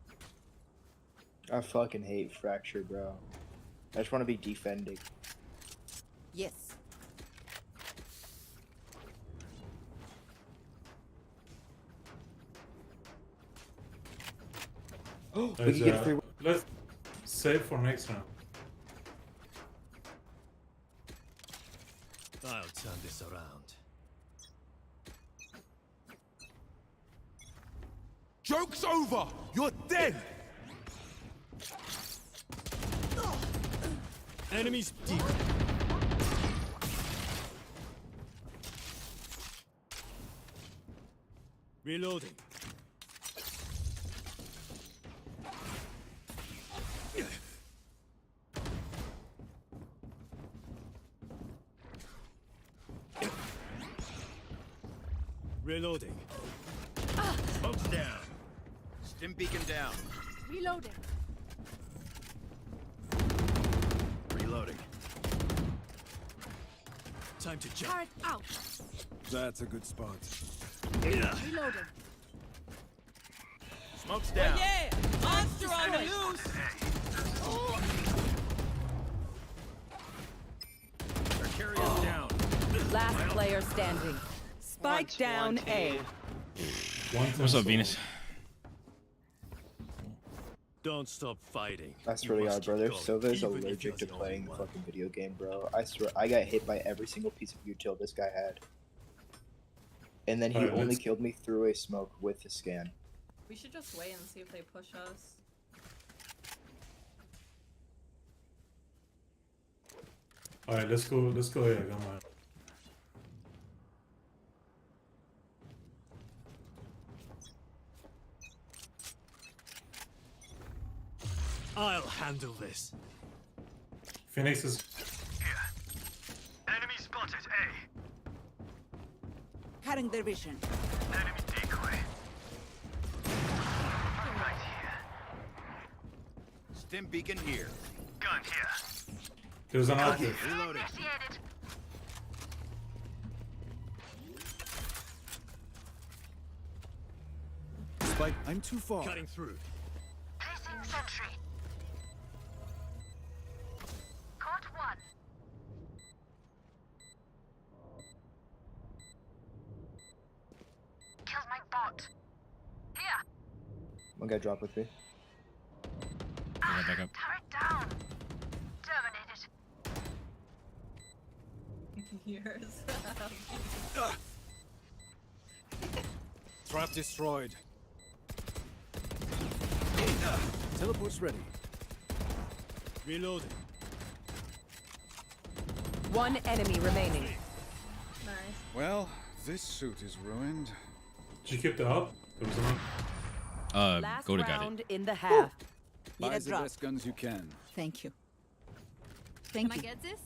I fucking hate Fracture, bro. I just want to be defending. Yes. We can get 3. Let's save for next round. I'll turn this around. Joke's over. You're dead. Enemies deep. Reloading. Reloading. Smoke's down. Stim beacon down. Reloading. Reloading. Time to jump. Turret out. That's a good spot. Reloading. Smoke's down. Yeah! Monster on the loose! Our carrier's down. Last player standing. Spike down A. What's up, Venus? Don't stop fighting. I swear to God, brother. Sova is allergic to playing the fucking video game, bro. I swear, I got hit by every single piece of util this guy had. And then he Alright, only let's- killed me through a smoke with the scan. We should just wait and see if they push us. Alright, let's go. Yeah, come on. I'll handle this. Phoenix is. Enemy spotted A. Cutting their vision. Enemy decoy. Right here. Stim beacon here. Gun here. There's an active. Reloading. Initiated. Spike, I'm too far. Cutting through. Placing sentry. Caught one. Killed my bot. Here. One guy dropped with me. Back up. Turret down. Terminated. Yours. Trap destroyed. Teleport's ready. Reloading. One enemy remaining. Nice. Well, this suit is ruined. Did you keep the up? There was an Last go to got round it. in the half. Need Buy a the drop. best guns you can. Thank you. Can Thank I you. get this?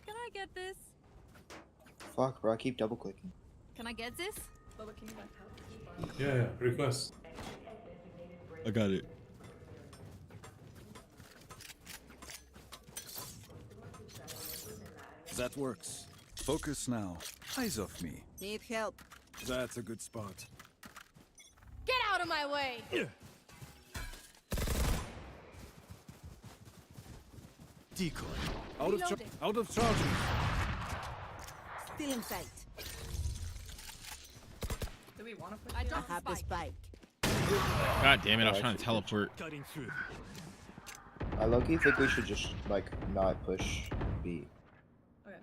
Can I get this? Fuck, bro. I keep double clicking. Can I get this? Bubba, can you back out? Yeah, request. I got it. That works. Focus now. Eyes off me. Need help. That's a good spot. Get out of my way! Decoy. Reloading. Out of charges. Still in sight. Do we want to push I you? I dropped have the spike. spike. God damn it! I was trying to teleport. Cutting through. I low-key think we should just, like, not push B. Okay.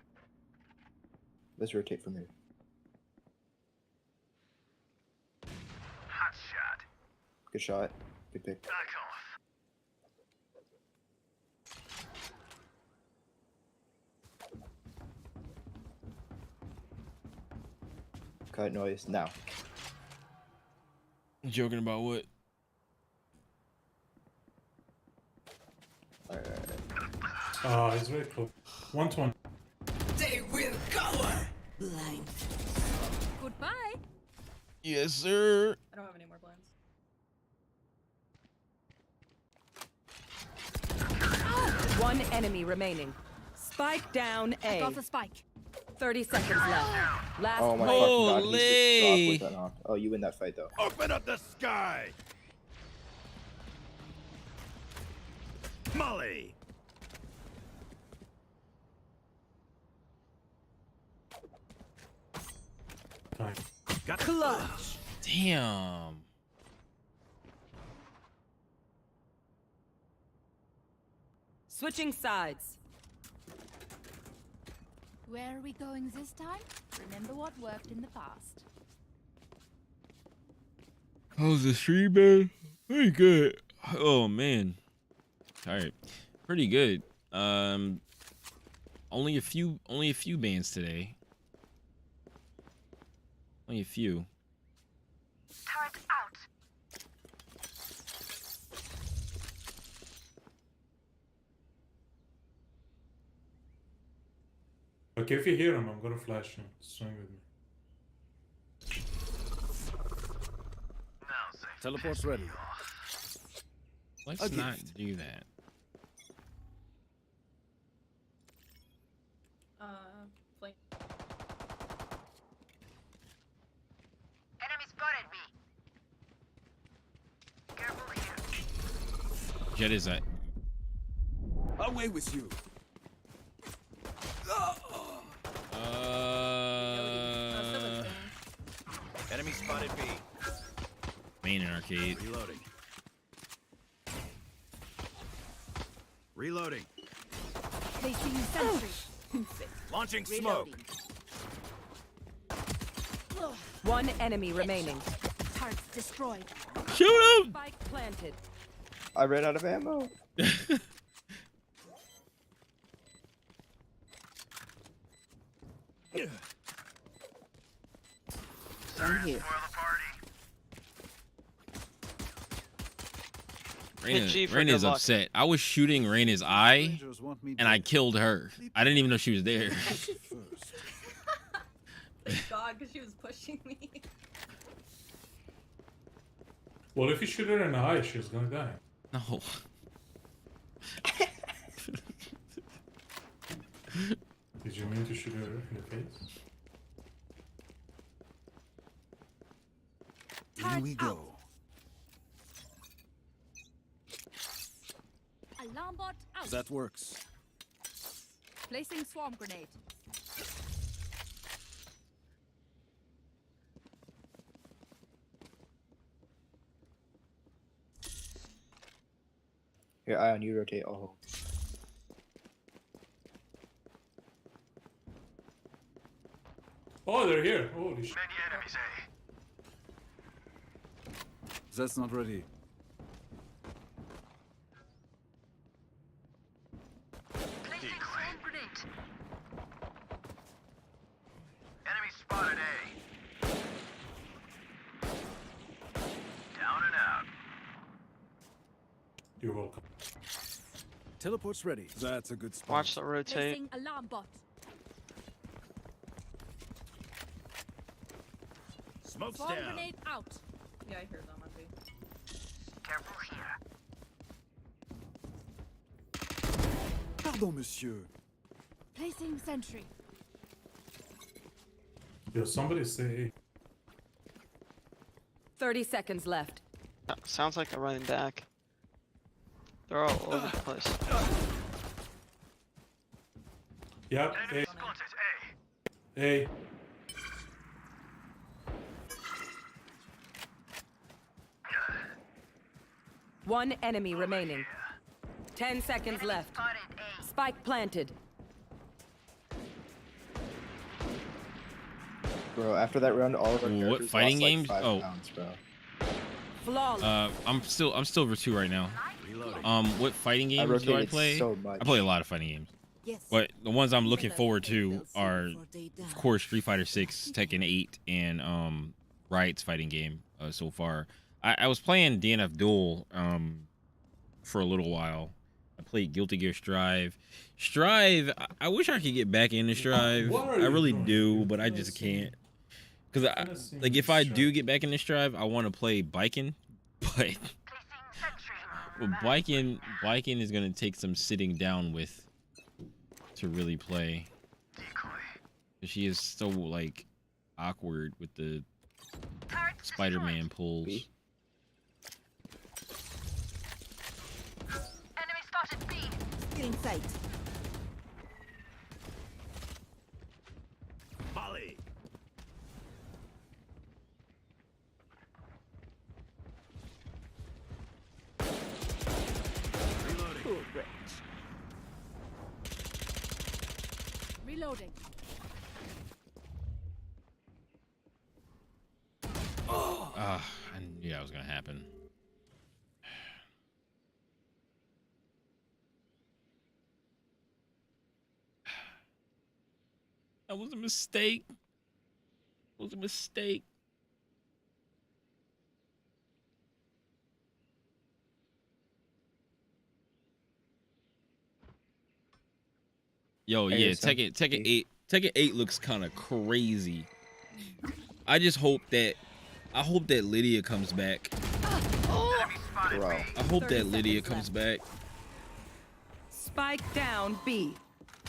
Let's rotate from here. Hot shot. Good shot. Good pick. Back off. Cut noise now. Joking about what? It's very close. 120. They will cover. Blind. Goodbye. Yes, sir. I don't have any more blinds. One enemy remaining. Spike down A. Got the spike. 30 seconds left. Last Oh my player. fucking god, he's just dropped Holy. with that knock. Oh, you win that fight though. Open up the sky. Molly. Time. Got Clutch. Damn. Switching sides. Where are we going this time? Remember what worked in the past. How's the stream, man? Pretty good. Oh man. All right. Pretty good. Only a few bans today. Only a few. Turret out. Okay, if you hear him, I'm gonna flash him. Swing with me. Teleport's ready. Let's not do that. Flank. Enemy spotted me. Careful here. Jet is that. Away with you. enemy spotted B. Main and arcade. Reloading. Reloading. Placing sentry. Launching smoke. One enemy remaining. Targets destroyed. Shoot him! Spike planted. I ran out of ammo. I'm here. Hit G for Raina's good luck. upset. I was shooting Raina's eye, Rangers want me and I dead. killed her. I didn't even know she was there. First. Thank God, because she was pushing me. Well, if you shoot her in the eye, she's gonna die. No. Did you mean to shoot her in the face? Here we go. Alarm bot out. That works. Placing swarm grenade. Here, Ion, you rotate. Oh. Oh, they're here. Holy shit. Many enemies, That's not ready. Placing swarm grenade. Enemy spotted A. Down and out. You're welcome. Teleport's ready. That's a good spot. Watch the rotate. Placing alarm bot. Smoke's Swarm down. grenade out. Yeah, I heard that one too. Careful here. Pardon, monsieur. Placing sentry. Yo, somebody say 30 seconds left. Sounds like they're running back. They're all over the place. Yep. Enemy A. spotted A. A. One enemy remaining. 10 seconds left. Spotted A. Spike planted. Bro, after that round, all of our What characters fighting lost, games? Like 5 Oh. pounds, bro. Flawless. I'm still over 2 right now. Reloading. What fighting games do I rotated play? so much. I play a lot of fighting games. Yes. But the ones I'm looking forward to are, of course, Street Fighter 6, Tekken 8, and Riot's fighting game so far. I was playing DNF Duel for a little while. I played Guilty Gear Strive. I wish I could get back into Strive. I really do, but I just can't. Because like if I do get back into Strive, I want to play biking, but biking is gonna take some sitting down with to really play. She is so like awkward with the Spider-Man pulls. Enemy spotted B. Still in sight. Molly. Reloading. I knew that was gonna happen. That was a mistake. It was a mistake. Yo, yeah, Tekken 8 looks kind of crazy. I hope that Lydia comes back. Bro. I hope that Lydia comes back. Spike down B.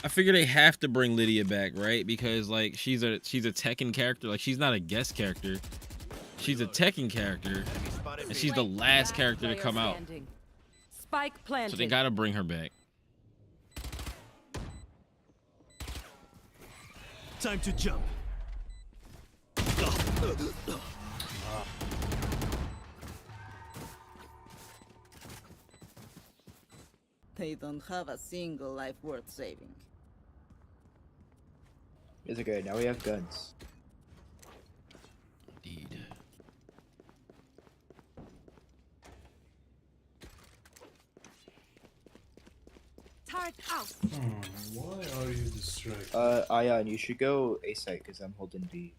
I figure they have to bring Lydia back, right? Because like she's a Tekken character. Like she's not a guest character. She's a Tekken character, and she's the last character to come out. Spike planted. So they gotta bring her back. Time to jump. They don't have a single life worth saving. It's okay, now we have guns. Indeed. Turret out. Why are you distracted? Ion, you should go A site because I'm holding B.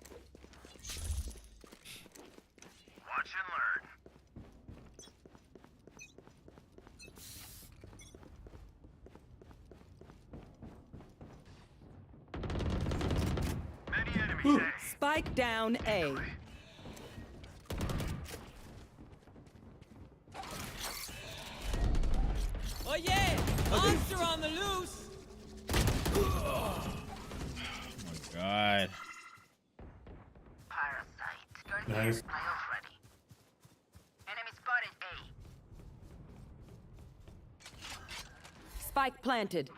Watch and learn. Many enemies A. Spike down A. Oh yeah! Monster on the loose! Oh my god. Parasite. Nice. Playoff ready. Enemy spotted A. Spike planted.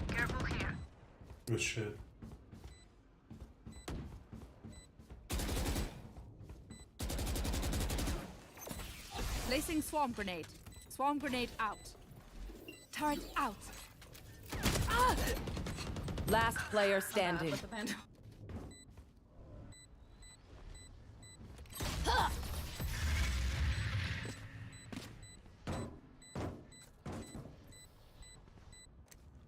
Careful here. Good shit. Placing swarm grenade. Swarm grenade out. Turret out. Ah! Last player standing. With the vandal.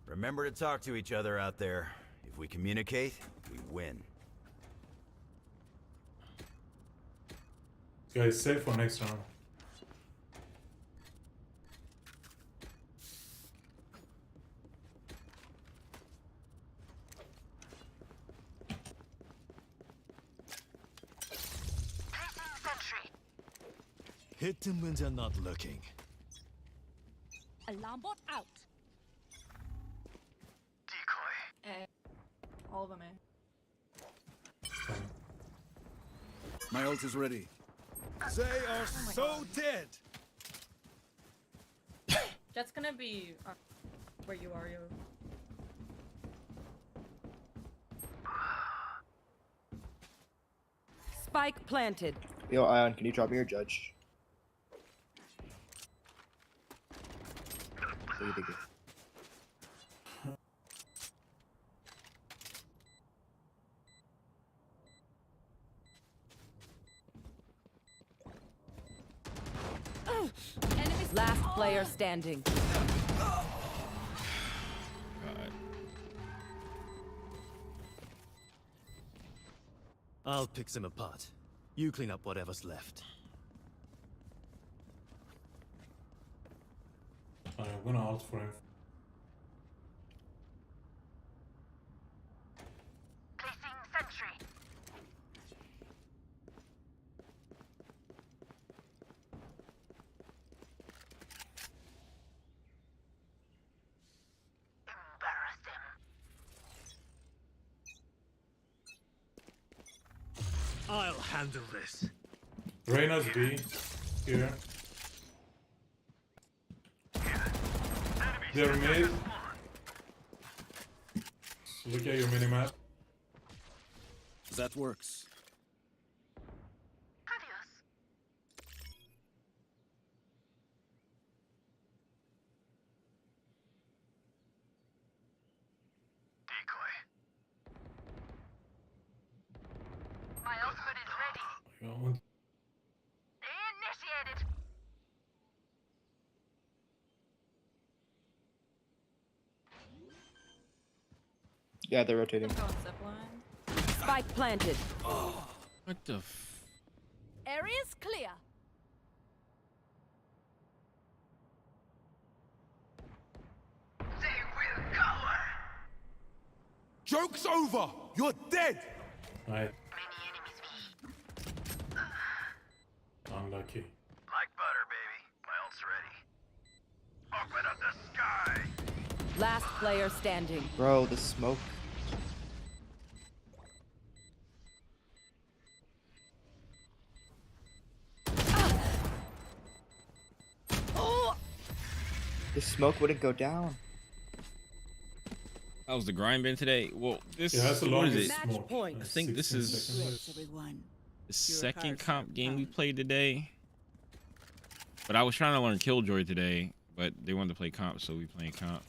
Remember to talk to each other out there. If we communicate, we win. Guys, save for next round. Hit them when they're not looking. Alarm bot out. Decoy. All of them My ult is ready. They are so dead. That's gonna be where you are, you. Spike planted. Yo, Ion, can you drop me your judge? Thank you. Enemy Last player standing. God. I'll pick them apart. You clean up whatever's left. I'm gonna ult for him. Placing sentry. I'll handle this. Reyna's B here. They're mid. Look at your minimap. That works. My ultimate is ready. I got one. Initiated. Yeah, they're rotating. Spike planted. What the f... Area's clear. They will cower. Joke's over! You're dead! Right. Many enemies be. Unlucky. Like butter, baby. My ult's ready. Open up the sky! Last player standing. Bro, the smoke. The smoke wouldn't go down. That was the grind bin today. Well, this Yeah, that's the what is longest it? smoke. I think this 16 is seconds. Everyone. the second comp game we played today. But I was trying to learn Killjoy today, but they wanted to play comp, so we playing comp.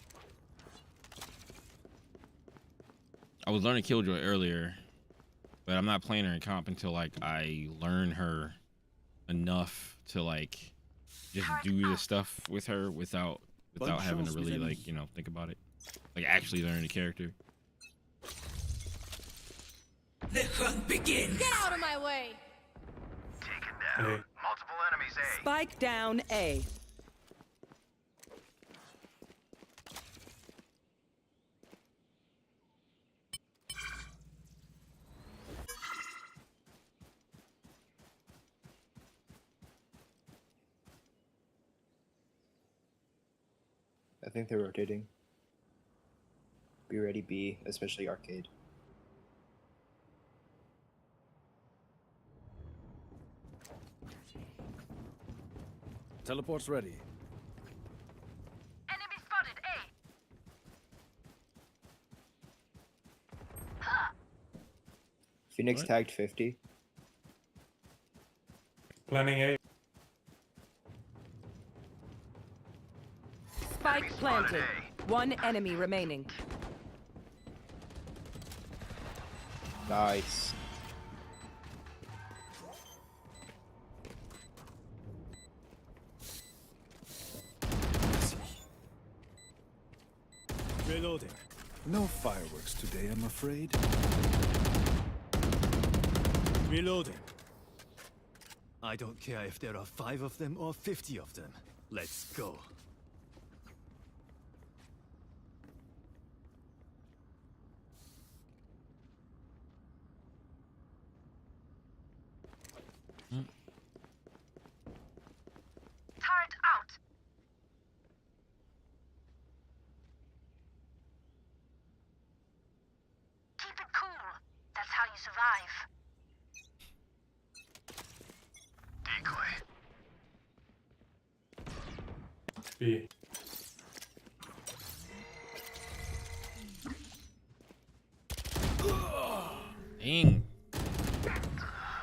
I was learning Killjoy earlier, but I'm not playing her in comp until like I learn her enough to like just do the stuff with her without having to really like, you know, think about it. Like actually learn the character. The hunt begins. Get out of my way. Taken down. Hey. Multiple enemies, A. Spike down A. I think they're rotating. Be ready, B, especially arcade. Teleport's ready. Enemy spotted. A. Phoenix What? tagged 50. Planning A. Spike planted. One enemy remaining. Nice. Reloading. No fireworks today, I'm afraid. Reloading. I don't care if there are 5 of them or 50 of them. Let's go. Turret out. Keep it cool. That's how you survive. Decoy. B. Dang.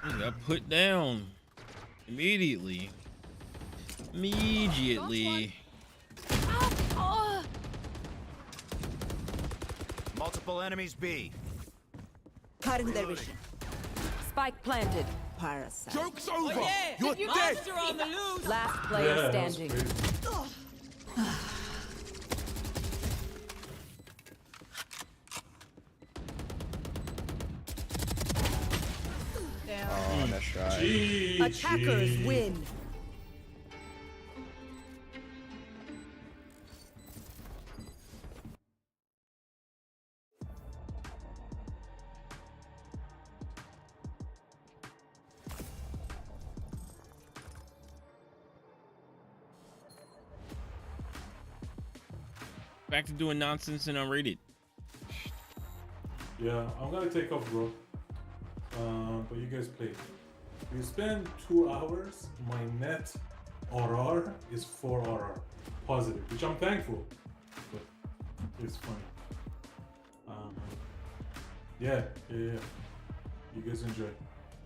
I got put down immediately. Immediately. Multiple enemies, B. Cutting their vision. Spike planted. Parasite. Joke's over! Oh, yeah. You're dead! Monster on the loose. Last player Yeah, that's standing. crazy. Oh, nice try. Attackers win. Back to doing nonsense and unrated. Yeah, I'm gonna take off, bro. But you guys play. We spend 2 hours. My net RR is 4 RR positive, which I'm thankful. But it's funny. Yeah. You guys enjoy.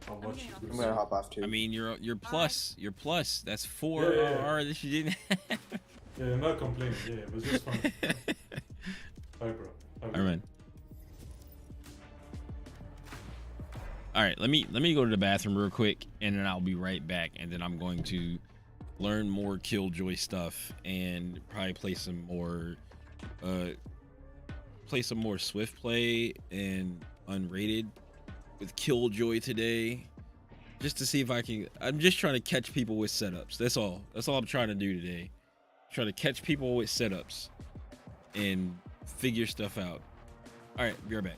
I'll watch you. I'm gonna hop off too. I mean, you're plus. You're plus. That's 4 Yeah. RR that you didn't. Yeah, I'm not complaining. Yeah, it was just fun. Bye, bro. All right, man. All right, let me go to the bathroom real quick, and then I'll be right back. And then I'm going to learn more Killjoy stuff and probably play some more Swift play and unrated with Killjoy today, just to see if I can. I'm just trying to catch people with setups. That's all I'm trying to do today. Try to catch people with setups and figure stuff out. All right, be right back.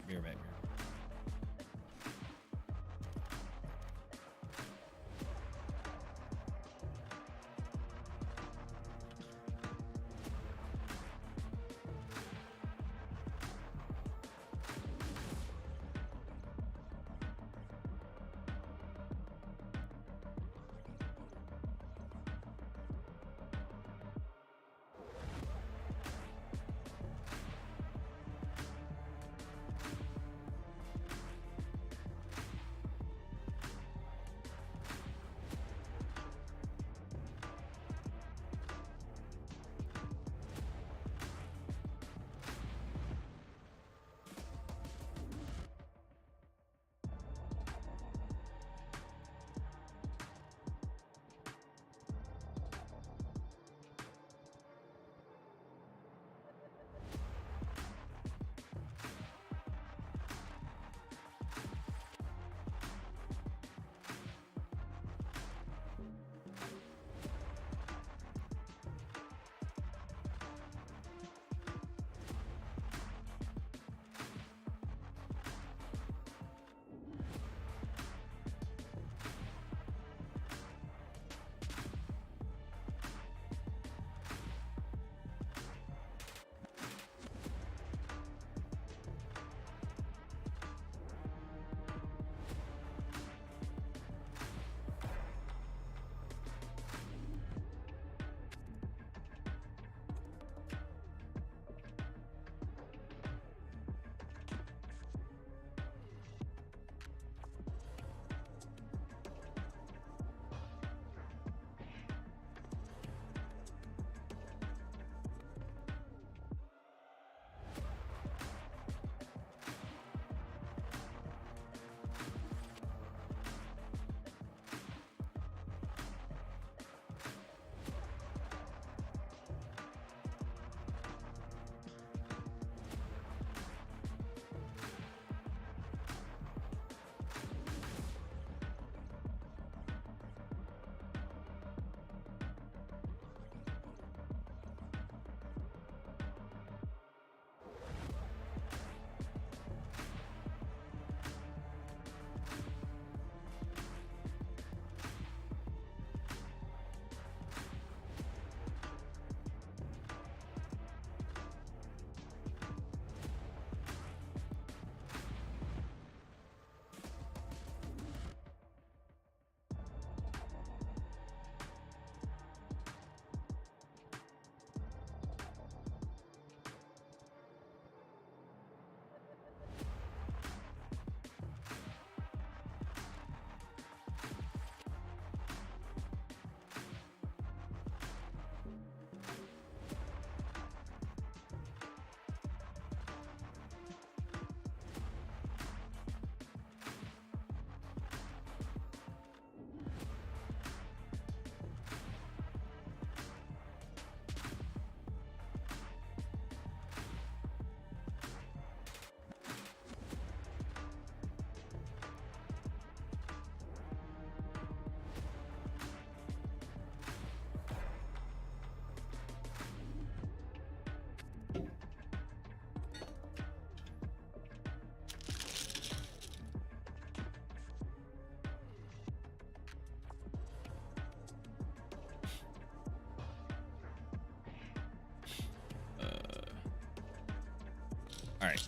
All right.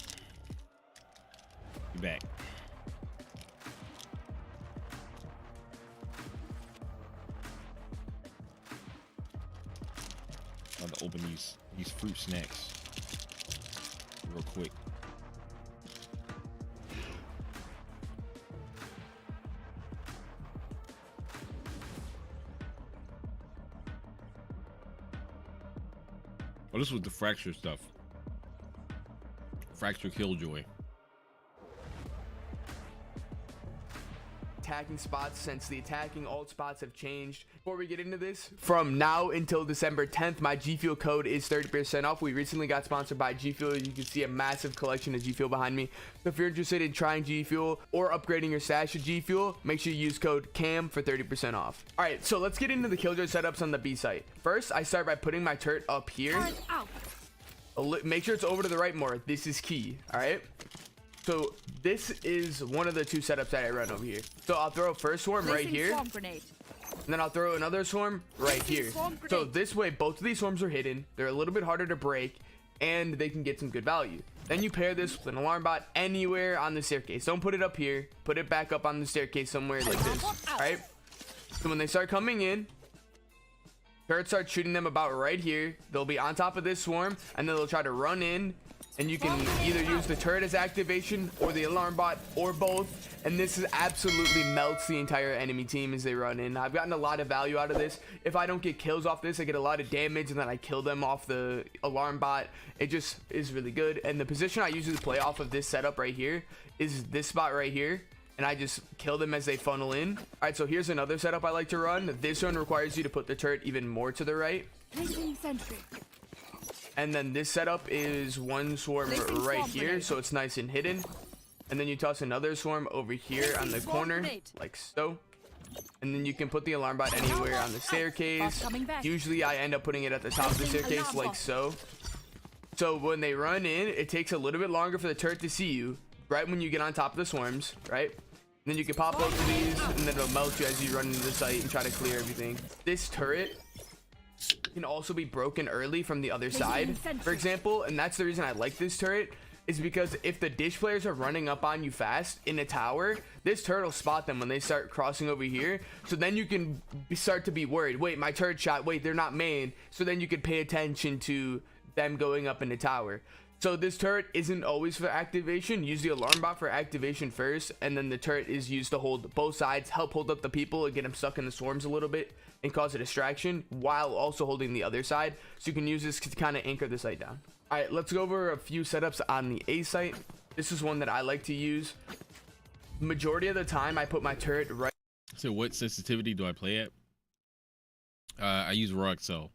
Be back. I'm about to open these fruit snacks real quick. Oh, this was the fracture stuff. Fracture Killjoy. Attacking spots, since the attacking alt spots have changed. Before we get into this, from now until December 10th, my G Fuel code is 30% off. We recently got sponsored by G Fuel. You can see a massive collection of G Fuel behind me. So if you're interested in trying G Fuel or upgrading your stash of G Fuel, make sure you use code CAM for 30% off. All right, so let's get into the Killjoy setups on the B site. First, I start by putting my turret up here. Make sure it's over to the right more. This is key. All right. So this is one of the two setups that I run over here. So I'll throw a first swarm right here, and then I'll throw another swarm right here. So this way, both of these swarms are hidden. They're a little bit harder to break, and they can get some good value. Then you pair this with an alarm bot anywhere on the staircase. Don't put it up here. Put it back up on the staircase somewhere like this. All right. So when they start coming in, turrets start shooting them about right here. They'll be on top of this swarm, and then they'll try to run in. And you can either use the turret as activation or the alarm bot or both. And this is absolutely melts the entire enemy team as they run in. I've gotten a lot of value out of this. If I don't get kills off this, I get a lot of damage and then I kill them off the alarm bot. It just is really good. And the position I usually play off of this setup right here is this spot right here. And I just kill them as they funnel in. All right, so here's another setup I like to run. This one requires you to put the turret even more to the right. And then this setup is one swarm right here, so it's nice and hidden. And then you toss another swarm over here on the corner, like so. And then you can put the alarm bot anywhere on the staircase. Usually I end up putting it at the top of the staircase, like so. So when they run in, it takes a little bit longer for the turret to see you, right when you get on top of the swarms, right? And then you can pop both of these, and then it'll melt you as you run into the site and try to clear everything. This turret can also be broken early from the other side, for example, and that's the reason I like this turret, is because if the dish players are running up on you fast in a tower, this turret will spot them when they start crossing over here. So then you can start to be worried, wait, my turret shot, wait, they're not main. So then you could pay attention to them going up in the tower. So this turret isn't always for activation. Use the alarm bot for activation first, and then the turret is used to hold both sides, help hold up the people and get them stuck in the swarms a little bit and cause a distraction while also holding the other side. So you can use this to kind of anchor the site down. All right, let's go over a few setups on the A site. This is one that I like to use. Majority of the time I put my turret right. So what sensitivity do I play at? I use raw Excel.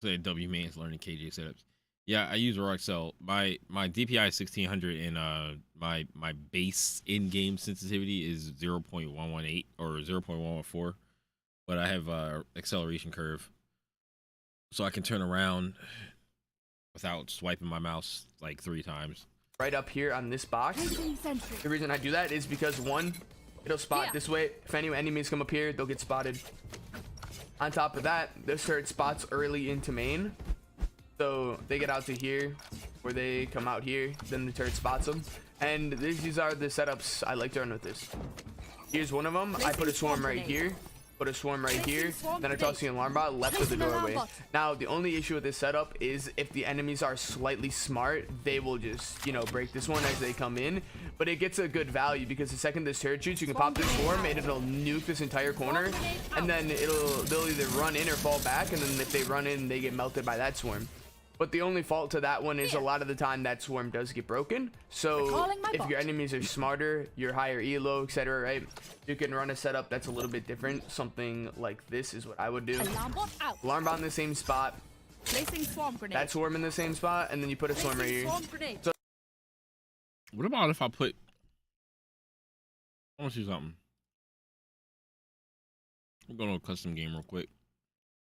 So W man's learning KJ setups. Yeah, I use raw Excel. My DPI is 1600, and my base in-game sensitivity is 0.118 or 0.114, but I have acceleration curve, so I can turn around without swiping my mouse like 3 times. Right up here on this box. The reason I do that is because one, it'll spot this way. If any enemies come up here, they'll get spotted. On top of that, this turret spots early into main. So they get out to here, or they come out here, then the turret spots them. And these are the setups I like to run with this. Here's one of them. I put a swarm right here, put a swarm right here, then I toss the alarm bot left of the doorway. Now, the only issue with this setup is if the enemies are slightly smart, they will just, you know, break this one as they come in. But it gets a good value because the second this turret shoots, you can pop this swarm and it'll nuke this entire corner, and then they'll either run in or fall back, and then if they run in, they get melted by that swarm. But the only fault to that one is a lot of the time that swarm does get broken. So if your enemies are smarter, you're higher elo, etc., right? You can run a setup that's a little bit different. Something like this is what I would do. Alarm bot in the same spot. That swarm in the same spot, and then you put a swarm right here. So what about if I put... I want to see something. I'm going to a custom game real quick.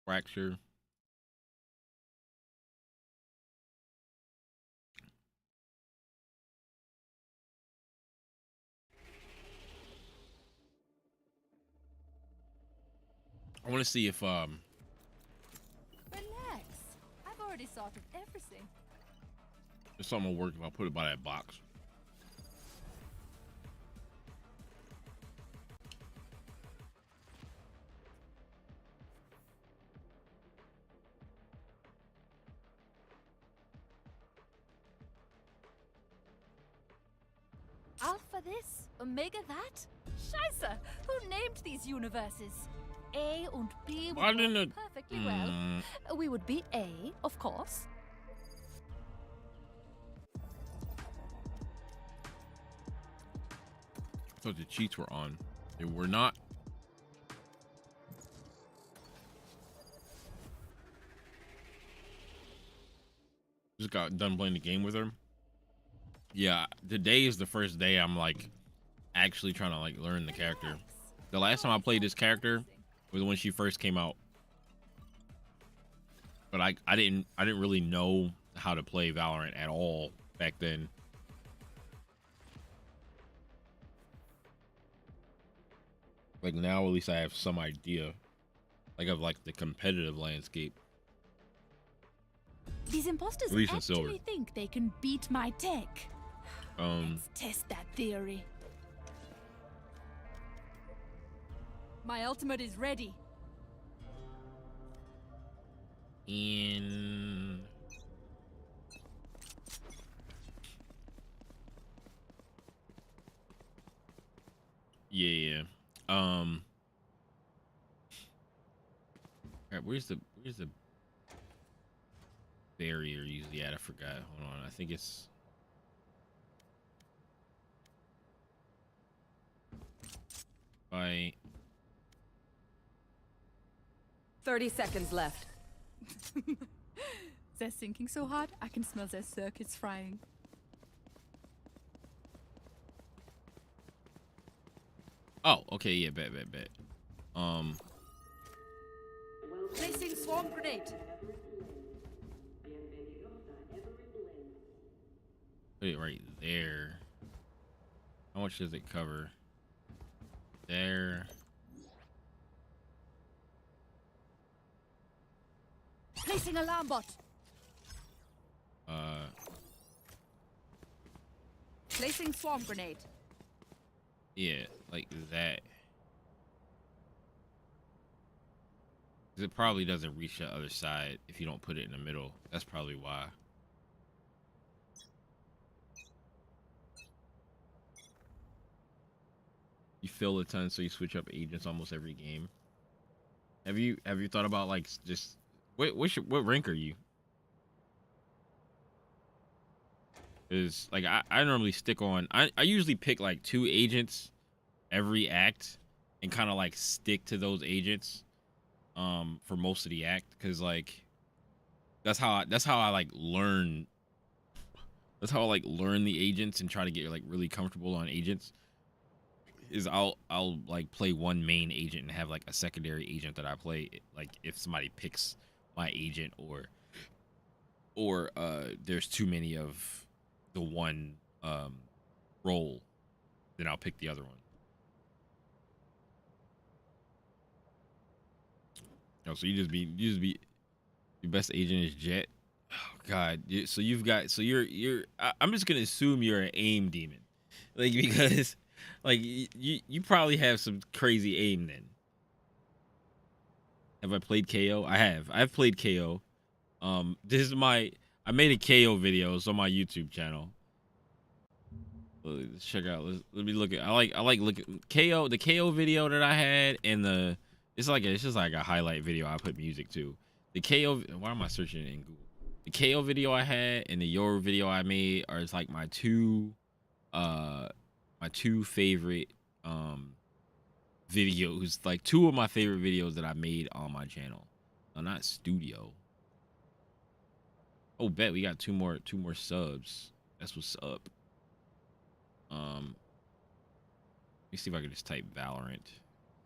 Fracture. I want to see if already thought of everything. It's something will work if I put it by that box. Alpha this, Omega that? Scheiße! Who named these universes? A and B would work perfectly well. We would be A, of course. I thought the cheats were on. They were not. Just got done playing the game with her. Yeah, today is the first day I'm like actually trying to like learn the character. The last time I played this character was when she first came out. But I didn't really know how to play Valorant at all back then. Like now at least I have some idea like of like the competitive landscape. These imposters actually think they can beat my tech. Let's test that theory. My ultimate is ready. In yeah. Alright, where's the barrier usually at? I forgot. Hold on. I think it's by 30 seconds left. They're thinking so hard, I can smell their circuits frying. Oh, okay, yeah, bet. Placing swarm grenade. Put it right there. How much does it cover? There. Placing alarm bot. Placing swarm grenade. Yeah, like that. 'Cause it probably doesn't reach the other side if you don't put it in the middle. That's probably why. You fill a ton, so you switch up agents almost every game. Have you thought about like just what rank are you? Is like I normally stick on I usually pick like 2 agents every act and kind of like stick to those agents for most of the act, because like that's how I like learn the agents and try to get like really comfortable on agents. Is I'll like play one main agent and have like a secondary agent that I play like if somebody picks my agent or there's too many of the one role, then I'll pick the other one. Oh, so you just be your best agent is Jet. Oh God, so you're I'm just gonna assume you're an aim demon, like because like you probably have some crazy aim then. Have I played KO? I've played KO. This is I made a KO video. It's on my YouTube channel. Let's check out. Let me look at. I like look at KO. The KO video that I had and it's just like a highlight video. I put music to. The KO. Why am I searching it in Google? The KO video I had and the Your video I made are like my two favorite videos. Like 2 of my favorite videos that I made on my channel. No, not studio. Oh, bet we got two more subs. That's what's up. Let me see if I can just type Valorant.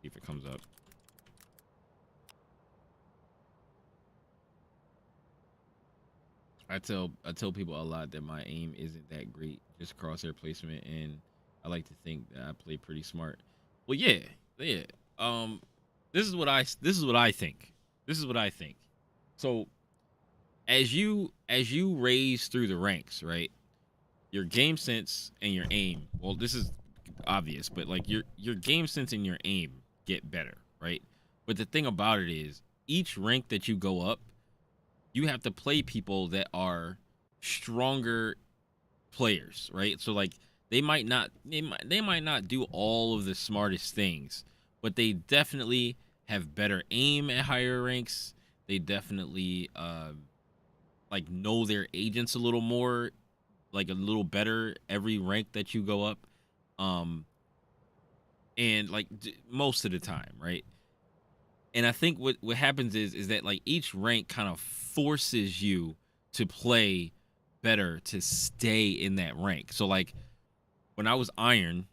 See if it comes up. I tell people a lot that my aim isn't that great, just crosshair placement, and I like to think that I play pretty smart. Well, yeah. This is what I think. So as you raise through the ranks, right? Your game sense and your aim. Well, this is obvious, but like your game sense and your aim get better, right? But the thing about it is, each rank that you go up, you have to play people that are stronger players, right? So like they might not do all of the smartest things, but they definitely have better aim at higher ranks. They definitely like know their agents a little more, like a little better every rank that you go up. And like most of the time, right? And I think what happens is that like each rank kind of forces you to play better to stay in that rank. So like when I was iron,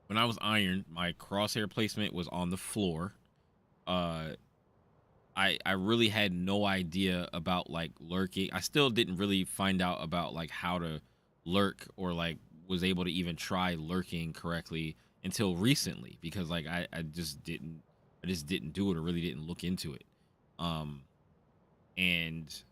my crosshair placement was on the floor. I really had no idea about like lurking. I still didn't really find out about like how to lurk, or like was able to even try lurking correctly until recently, because like I just didn't do it, or really didn't look into it. And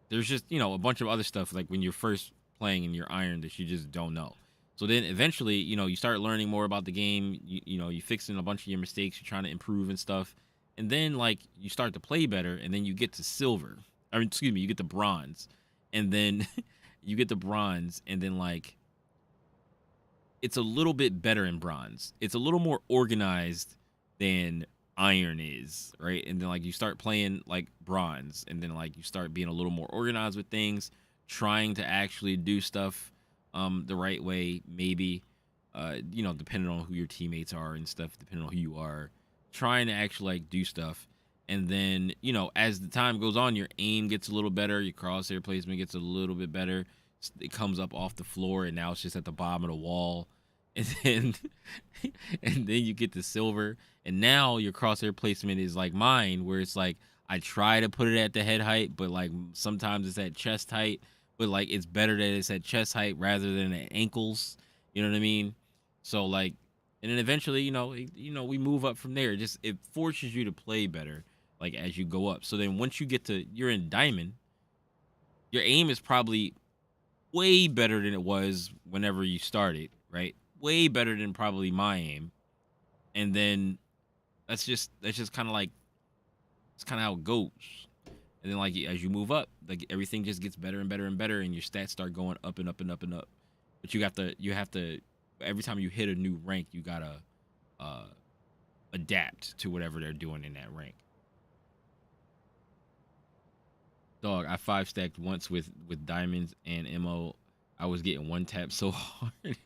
there's just, you know, a bunch of other stuff like when you're first playing in your iron that you just don't know. So then eventually, you know, you start learning more about the game. You know, you fixing a bunch of your mistakes. You're trying to improve and stuff. And then like you start to play better, and then you get to silver. I mean, excuse me, you get to bronze, and then you get to bronze, and then like it's a little bit better in bronze. It's a little more organized than iron is, right? And then like you start playing like bronze, and then like you start being a little more organized with things, trying to actually do stuff the right way, maybe you know, depending on who your teammates are and stuff, depending on who you are, trying to actually like do stuff. And then, you know, as the time goes on, your aim gets a little better, your crosshair placement gets a little bit better. It comes up off the floor, and now it's just at the bottom of the wall. And then and then you get the silver, and now your crosshair placement is like mine, where it's like I try to put it at the head height, but like sometimes it's at chest height, but like it's better that it's at chest height rather than at ankles. You know what I mean? So like, and then eventually, we move up from there. It forces you to play better, like as you go up. So then once you're in diamond, your aim is probably way better than it was whenever you started, right? Way better than probably my aim. And then that's just kind of like, it's kind of how it goes. And then like as you move up, like everything just gets better and better and better, and your stats start going up and up and up and up. But you have to every time you hit a new rank, you gotta adapt to whatever they're doing in that rank. Dog, I 5-stacked once with diamonds and MO. I was getting one tap so hard.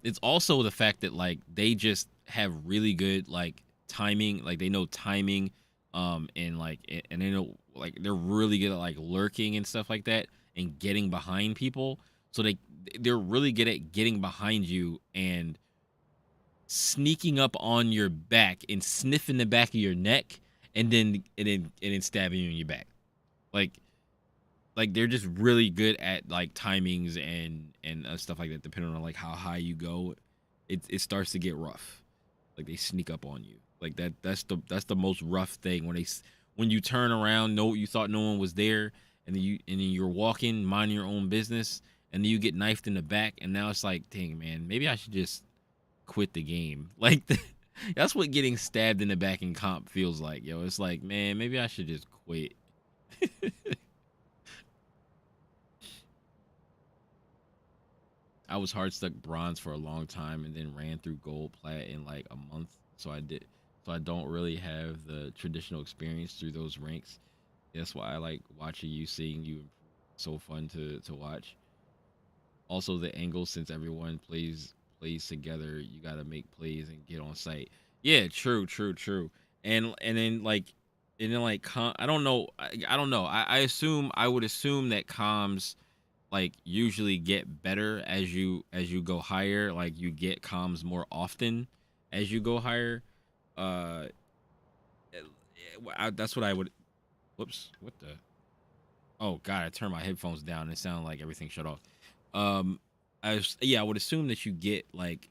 It's also the fact that like they just have really good like timing, like they know timing, and like and they know like they're really good at like lurking and stuff like that, and getting behind people. So they're really good at getting behind you and sneaking up on your back and sniffing the back of your neck, and then stabbing you in your back. Like they're just really good at like timings and stuff like that. Depending on like how high you go, it starts to get rough. Like they sneak up on you. Like that's the most rough thing, when you turn around, you thought no one was there, and then you're walking, minding your own business, and then you get knifed in the back, and now it's like, dang man, maybe I should just quit the game. Like that's what getting stabbed in the back in comp feels like, yo. It's like, man, maybe I should just quit. I was hard stuck bronze for a long time, and then ran through gold plat in like a month. So I don't really have the traditional experience through those ranks. That's why I like watching you, seeing you. So fun to watch. Also the angles, since everyone plays together, you got to make plays and get on site. Yeah, true. I don't know. I don't know. I would assume that comms like usually get better as you go higher. Like you get comms more often as you go higher. That's what I would. Whoops, what the? Oh god, I turned my headphones down and it sounded like everything shut off. I would assume that you get like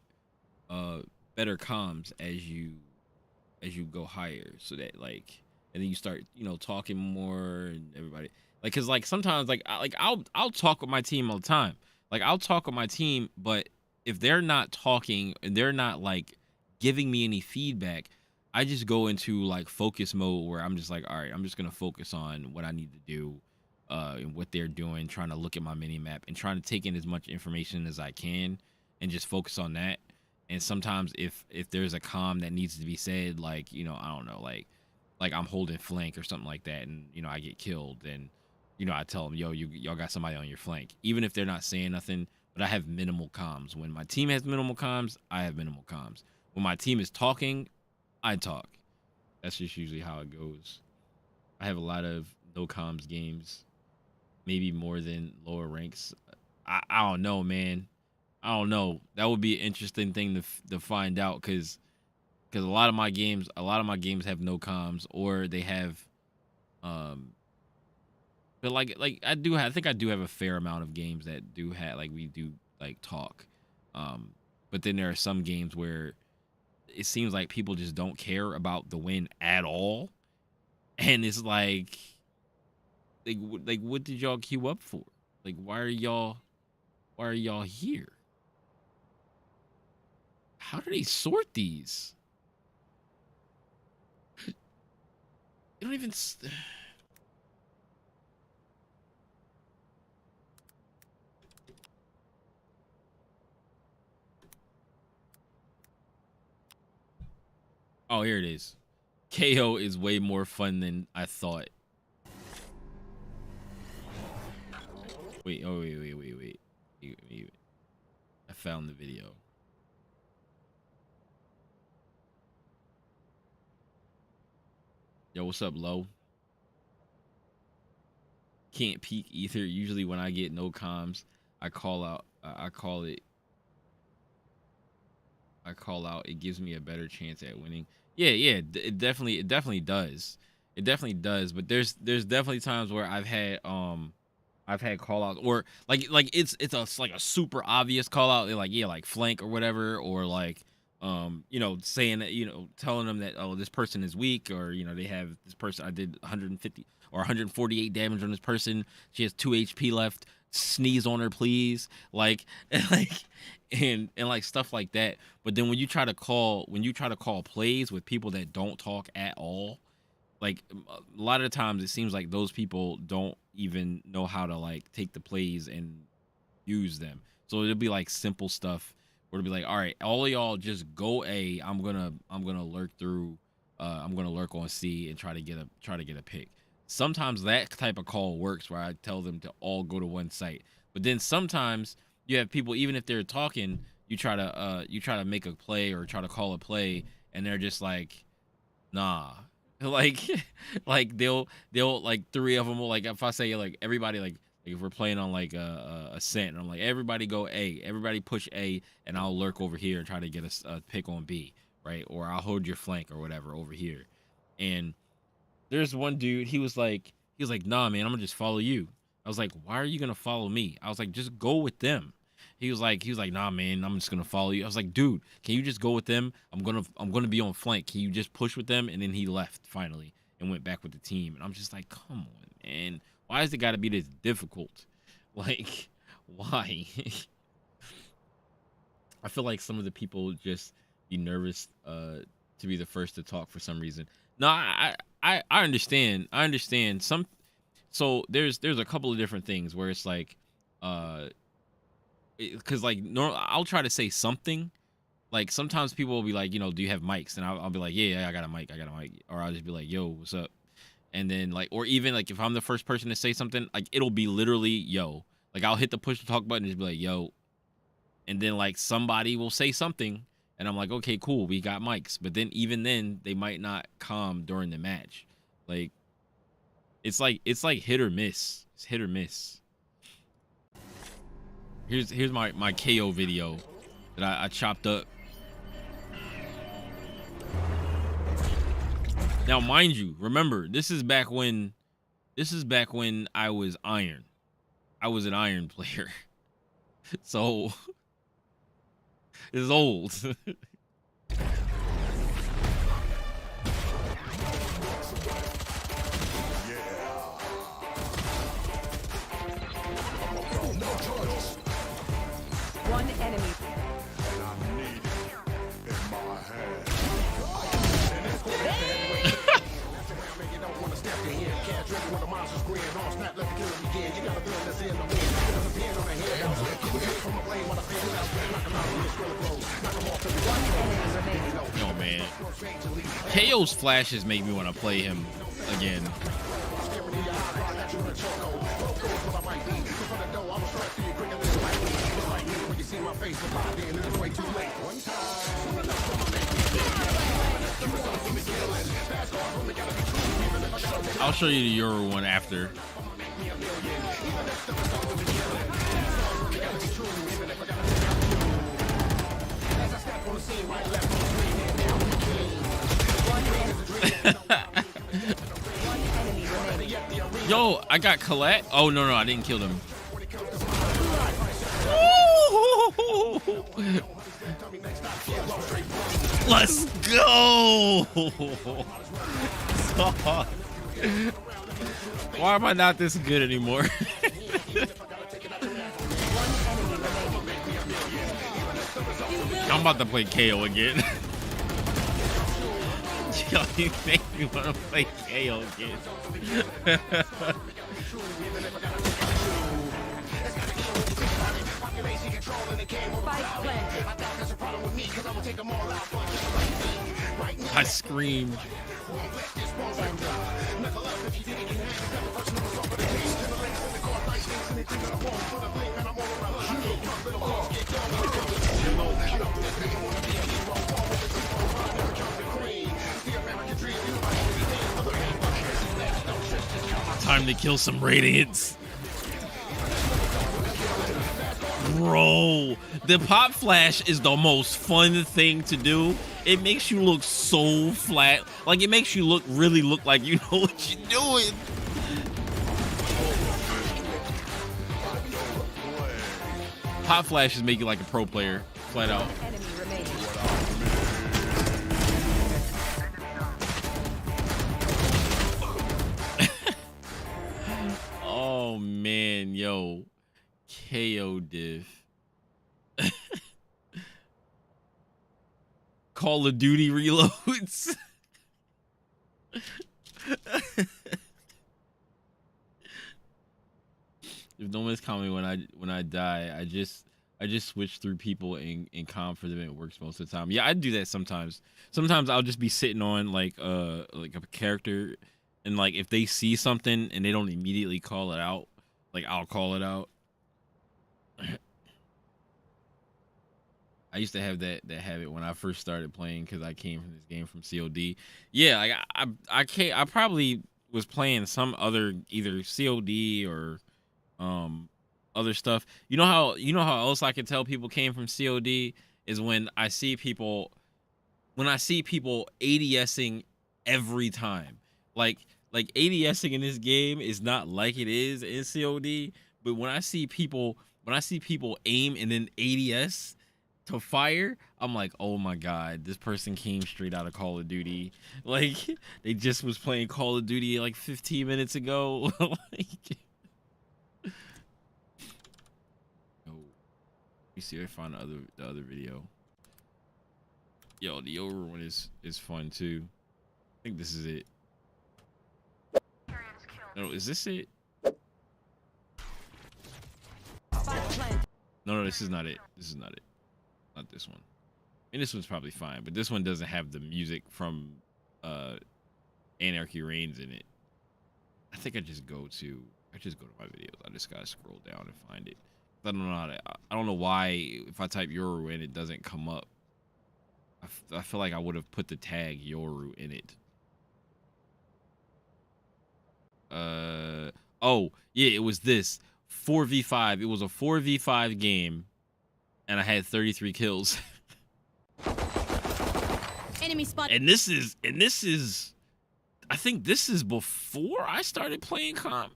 better comms as you go higher, so that like and then you start, you know, talking more, and everybody like, cause like sometimes like I'll talk with my team all the time. Like I'll talk with my team, but if they're not talking and they're not like giving me any feedback, I just go into like focus mode where I'm just like, all right, I'm just gonna focus on what I need to do, and what they're doing, trying to look at my mini map and trying to take in as much information as I can and just focus on that. And sometimes if there's a comm that needs to be said, like, you know, I don't know, like I'm holding flank or something like that, and you know I get killed, then you know I tell them, yo, y'all got somebody on your flank, even if they're not saying nothing. But I have minimal comms. When my team has minimal comms, I have minimal comms. When my team is talking, I talk. That's just usually how it goes. I have a lot of no comms games, maybe more than lower ranks. I don't know, man. I don't know. That would be an interesting thing to find out, because a lot of my games have no comms, or they have but like I think I do have a fair amount of games that do have, like, we do like talk. But then there are some games where it seems like people just don't care about the win at all, and it's like what did y'all queue up for? Like, why are y'all here? How do they sort these? You don't even Oh, here it is. KO is way more fun than I thought. Wait, oh, wait. I found the video. Yo, what's up, Low? Can't peek either. Usually when I get no comms, I call out. I call out. It gives me a better chance at winning. Yeah. It definitely does. It definitely does. But there's definitely times where I've had call outs, or like it's like a super obvious call out, like, yeah, like flank or whatever, or like you know, saying that, you know, telling them that, oh, this person is weak, or, you know, they have this person, I did 150 or 148 damage on this person, she has 2 HP left, sneeze on her please, like and like stuff like that. But then when you try to call plays with people that don't talk at all, like a lot of the times it seems like those people don't even know how to like take the plays and use them. So it'll be like simple stuff where it'll be like, all right, all of y'all just go A. I'm gonna lurk through. I'm gonna lurk on C and try to get a pick. Sometimes that type of call works where I tell them to all go to one site. But then sometimes you have people, even if they're talking, you try to make a play or try to call a play, and they're just like, nah. Like they'll like 3 of them will, like, if I say like everybody, like if we're playing on like a scent, and I'm like, everybody go A, everybody push A, and I'll lurk over here and try to get a pick on B, right? Or I'll hold your flank or whatever over here. And there's one dude, he was like, nah, man, I'm gonna just follow you. I was like, why are you gonna follow me? I was like, just go with them. He was like, nah, man, I'm just gonna follow you. I was like, dude, can you just go with them? I'm gonna be on flank. Can you just push with them? And then he left finally and went back with the team. And I'm just like, come on, man. Why has it got to be this difficult? Like, why? I feel like some of the people just be nervous to be the first to talk for some reason. No, I understand. I understand. So there's a couple of different things where it's like, because like I'll try to say something. Like sometimes people will be like, you know, do you have mics? And I'll be like, yeah, I got a mic. Or I'll just be like, yo, what's up? And then like, or even like if I'm the first person to say something, like it'll be literally yo. Like I'll hit the push to talk button and just be like, yo. And then like somebody will say something, and I'm like, okay, cool, we got mics. But then even then, they might not calm during the match. Like it's like hit or miss. It's hit or miss. Here's my KO video that I chopped up. Now, mind you, remember, this is back when I was Iron. I was an Iron player. So it's old. Yo, man. KO's flashes make me want to play him again. I'll show you the Euro one after. Yo, I got Colette. Oh, no, I didn't kill them. Let's go. Why am I not this good anymore? I'm about to play KO again. Yo, you make me want to play KO again. I screamed. Time to kill some radiants. Bro, the pop flash is the most fun thing to do. It makes you look so flat. Like, it makes you really look like you know what you're doing. Pop flashes make you like a pro player, flat out. Oh man, yo, KO diff. Call of Duty reloads. If no one's calling me when I die, I just switch through people in calm for them. It works most of the time. Yeah, I do that sometimes. Sometimes I'll just be sitting on like a character, and like if they see something and they don't immediately call it out, like I'll call it out. I used to have that habit when I first started playing because I came from this game from COD. Yeah, like I probably was playing some other either COD or other stuff. You know how else I can tell people came from COD is when I see people ADSing every time. Like ADSing in this game is not like it is in COD, but when I see people aim and then ADS to fire, I'm like, oh my god, this person came straight out of Call of Duty. Like they just was playing Call of Duty like 15 minutes ago. Like, you see if I find the other video. Yo, the over one is fun too. I think this is it. No, is this it? No, this is not it. This is not it. Not this one. And this one's probably fine, but this one doesn't have the music from Anarchy Reigns in it. I think I just go to my videos. I just gotta scroll down and find it. I don't know I don't know why if I type Yoru in it doesn't come up. I feel like I would have put the tag Yoru in it. Oh yeah, it was this 4v5. It was a 4v5 game, and I had 33 kills. Enemy spot. And this is I think this is before I started playing comp.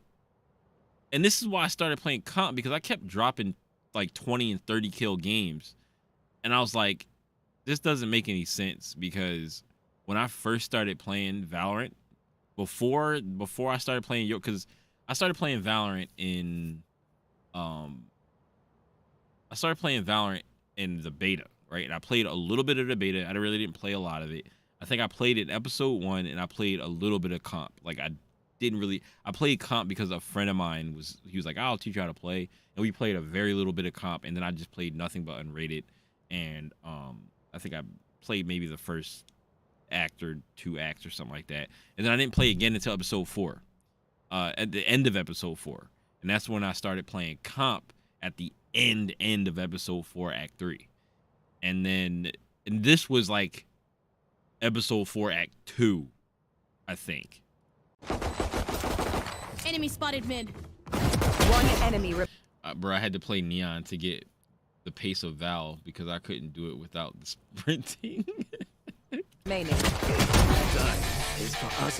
And this is why I started playing comp, because I kept dropping like 20 and 30 kill games. And I was like, this doesn't make any sense, because when I first started playing Valorant, before I started playing, because I started playing Valorant in the beta, right? And I played a little bit of the beta. I really didn't play a lot of it. I think I played it episode 1, and I played a little bit of comp. Like didn't really. I played comp because a friend of mine he was like, I'll teach you how to play, and we played a very little bit of comp, and then I just played nothing but unrated, and I think I played maybe the first act or 2 acts or something like that, and then I didn't play again until episode 4, at the end of episode 4, and that's when I started playing comp at the end of episode 4, act 3, and this was like episode 4, act 2, I think. Enemy spotted mid. One enemy. Bro, I had to play Neon to get the pace of Val because I couldn't do it without the sprinting. Remaining. Is for us.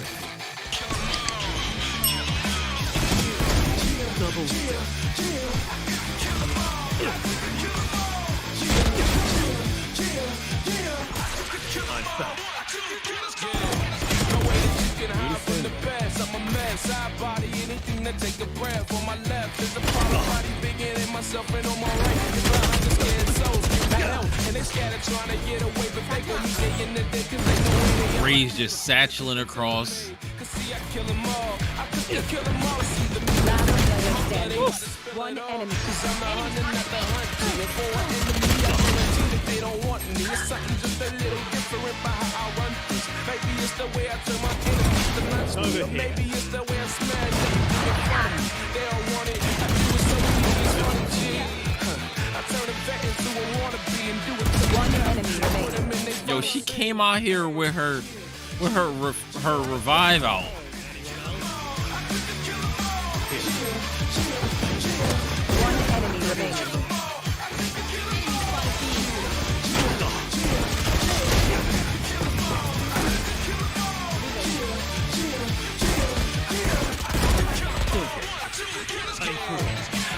Double. I'm back. From the best, I'm a mess. I body anything that take a breath. On my left, there's a problem body bigger than myself, and on my right, it's blind. I'm just scared souls. And they scattered trying to get away, but they gon' be day in the day, cause they know they Ray's just satcheling across. see, I kill them all. I could kill them all. See them. One enemy. Cause I'm the hunter, not the hunter. And for an enemy, I guarantee that they don't want me. It's something just a little different by how I run things. Maybe it's the way I turn my enemies to lunch. Or maybe it's the way I smash everything in front of me. They don't want it. I do it so easy, it's funny, G. I turn a vet into a wannabe and do it to one enemy remaining. Yo, she came out here with her revive out. One enemy remaining.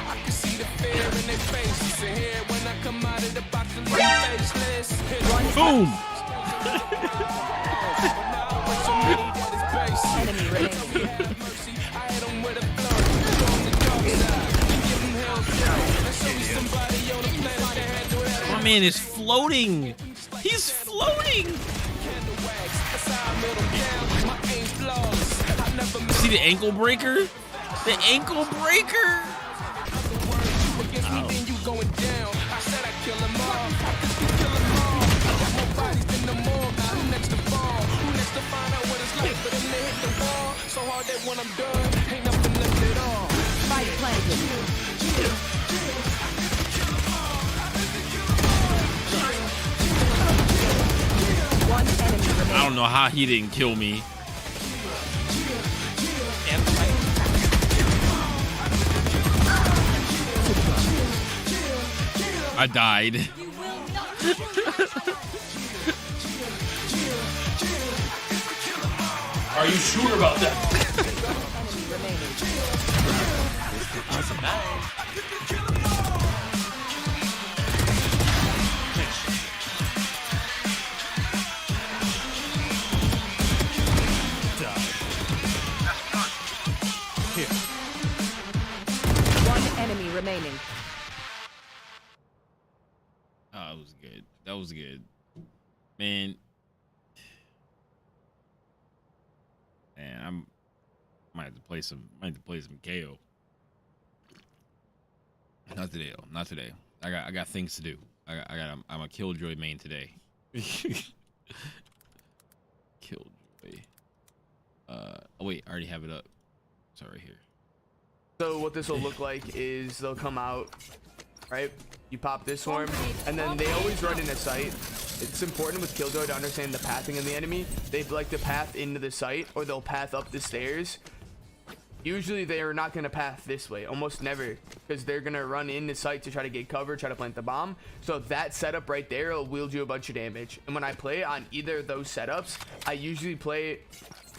I can see the fear in their faces. And here when I come out of the box, the faceless. Boom! Enemy remaining. My man is floating. He's floating. See the ankle breaker? The ankle breaker. When I'm done, ain't nothing left at all. Fight planted. One enemy remaining. I don't know how he didn't kill me. I died. Are you sure about that? One enemy remaining. Oh, that was good. That was good. Man, I might have to play some KO. Not today though. Not today. I got things to do. I'm a Killjoy main today. Killjoy. Oh wait, I already have it up. It's right here. So what this will look like is they'll come out, right? You pop this swarm, and then they always run in a site. It's important with Killjoy to understand the pathing of the enemy. They like to path into the site, or they'll path up the stairs. Usually they are not going to path this way, almost never, because they're going to run in the site to try to get cover, try to plant the bomb. So that setup right there will wield you a bunch of damage. And when I play on either of those setups, I usually play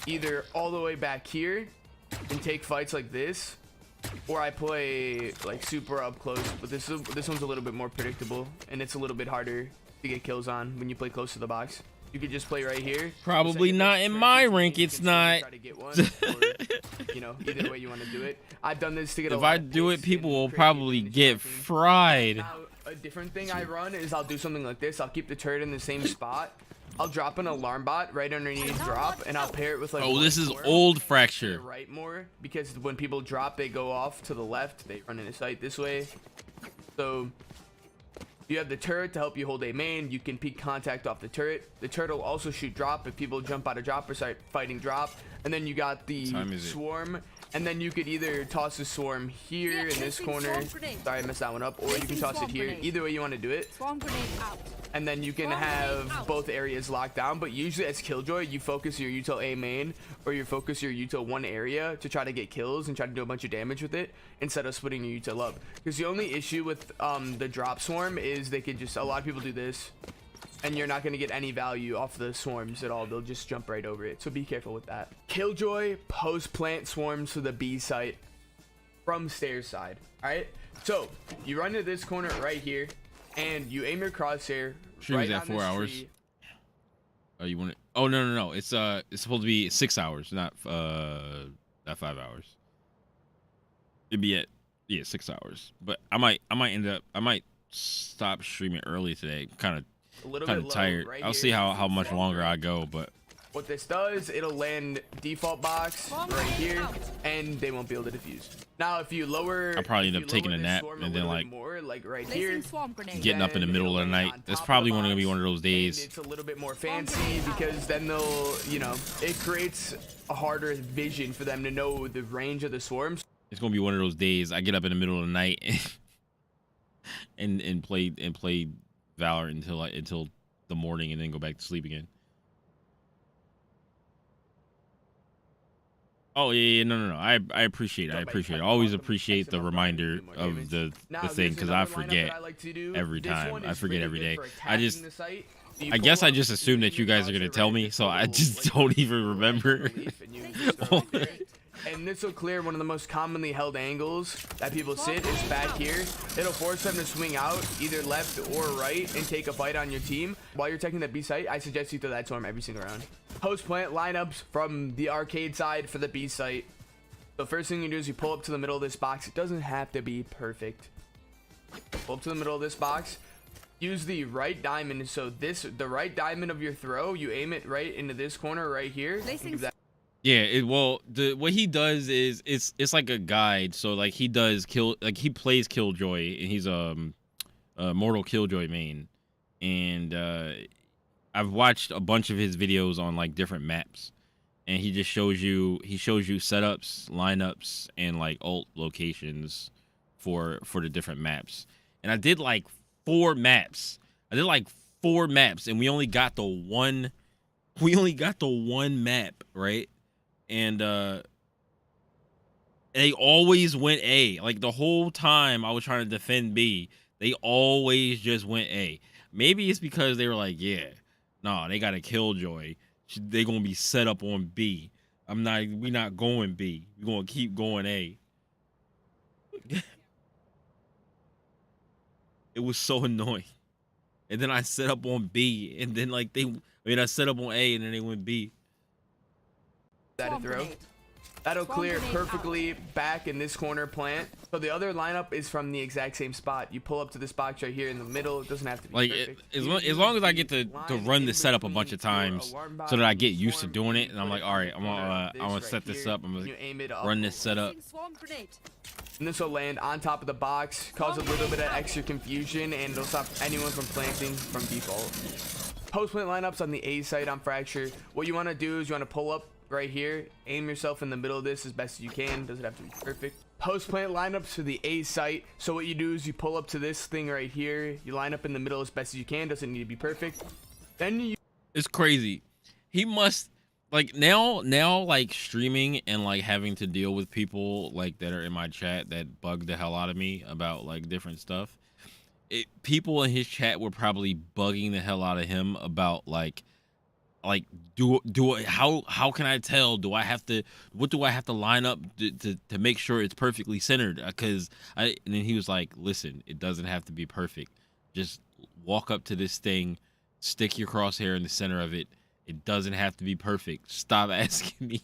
either all the way back here and take fights like this, or I play like super up close. But this one's a little bit more predictable, and it's a little bit harder to get kills on when you play close to the box. You could just play right here. Probably not in my rank. It's not. Try to get one, or, you know, either way you want to do it. I've done this to get. If I do it, people will probably get fried. Now, a different thing I run is I'll do something like this. I'll keep the turret in the same spot, I'll drop an alarm bot right underneath drop, and I'll pair it with like. Oh, this is swarm. old fracture. Right more because when people drop, they go off to the left. They run into sight this way. So you have the turret to help you hold a main. You can peek contact off the turret. The turret will also shoot drop if people jump out of drop or start fighting drop. And then you got the swarm. And then you could either toss the swarm here in this corner. Sorry, I messed that one up. Or you can toss it here. Either way you want to do it. And then you can have both areas locked down. But usually as Killjoy, you focus your util A main or you focus your util one area to try to get kills and try to do a bunch of damage with it instead of splitting your util up. Because the only issue with the drop swarm is they could just, a lot of people do this. And you're not going to get any value off the swarms at all. They'll just jump right over it. So be careful with that. Killjoy post-plant swarms to the B site from stairs side. All right. So you run to this corner right here and you aim your crosshair. Stream's at 4 hours. Oh, you want it? Oh, no. It's supposed to be 6 hours, not 5 hours. It'd be at 6 hours. But I might stop streaming early today. Kind of tired. Right I'll see how much longer I go, but what this does, it'll land default box right here and they won't be able to defuse. Now if you lower, I'll probably end up taking a nap and then like right here, getting up in the middle of the night. That's probably gonna be one of those days. It's a little bit more fancy because then they'll, it creates a harder vision for them to know the range of the swarms. It's gonna be one of those days I get up in the middle of the night and play Valorant until the morning and then go back to sleep again. Oh yeah, no. I appreciate it. I always appreciate the reminder of the thing because I forget every time. I forget every day. I guess I just assume that you guys are gonna tell me, so I just don't even remember. And this will clear one of the most commonly held angles that people sit is back here. It'll force them to swing out either left or right and take a fight on your team. While you're taking that B site, I suggest you throw that swarm every single round. Post plant lineups from the arcade side for the B site. So first thing you do is you pull up to the middle of this box. It doesn't have to be perfect. Pull up to the middle of this box. Use the right diamond. So the right diamond of your throw, you aim it right into this corner right here. Yeah, what he does is it's like a guide. So like he plays Killjoy and he's a Mortal Killjoy main, and I've watched a bunch of his videos on like different maps, and he just shows you setups, lineups, and like ult locations for the different maps. And I did like 4 maps. And we only got the one map, right? And they always went A. Like the whole time I was trying to defend B, they always just went A. Maybe it's because they were like, yeah, no, they got a Killjoy. They gonna be set up on B. We not going B. We gonna keep going A. It was so annoying. And then I set up on B, and then like I set up on A, and then they went B. That'll clear perfectly back in this corner plant. So the other lineup is from the exact same spot. You pull up to this box right here in the middle. It doesn't have to be like perfect. As long as I get to run the setup a bunch of times so that I get used to doing it, and I'm like, all right, I'm gonna set this up. I'm gonna run this setup. And this will land on top of the box, cause a little bit of extra confusion, and it'll stop anyone from planting from default. Post plant lineups on the A site on Fracture. What you want to do is you want to pull up right here, aim yourself in the middle of this as best as you can. Doesn't have to be perfect. Post plant lineups for the A site. So what you do is you pull up to this thing right here. You line up in the middle as best as you can. Doesn't need to be perfect. Then you. It's crazy. He must like now like streaming and like having to deal with people like that are in my chat that bug the hell out of me about like different stuff. People in his chat were probably bugging the hell out of him about like how can I tell? What do I have to line up to make sure it's perfectly centered? And then he was like, listen, it doesn't have to be perfect. Just walk up to this thing, stick your crosshair in the center of it. It doesn't have to be perfect. Stop asking me.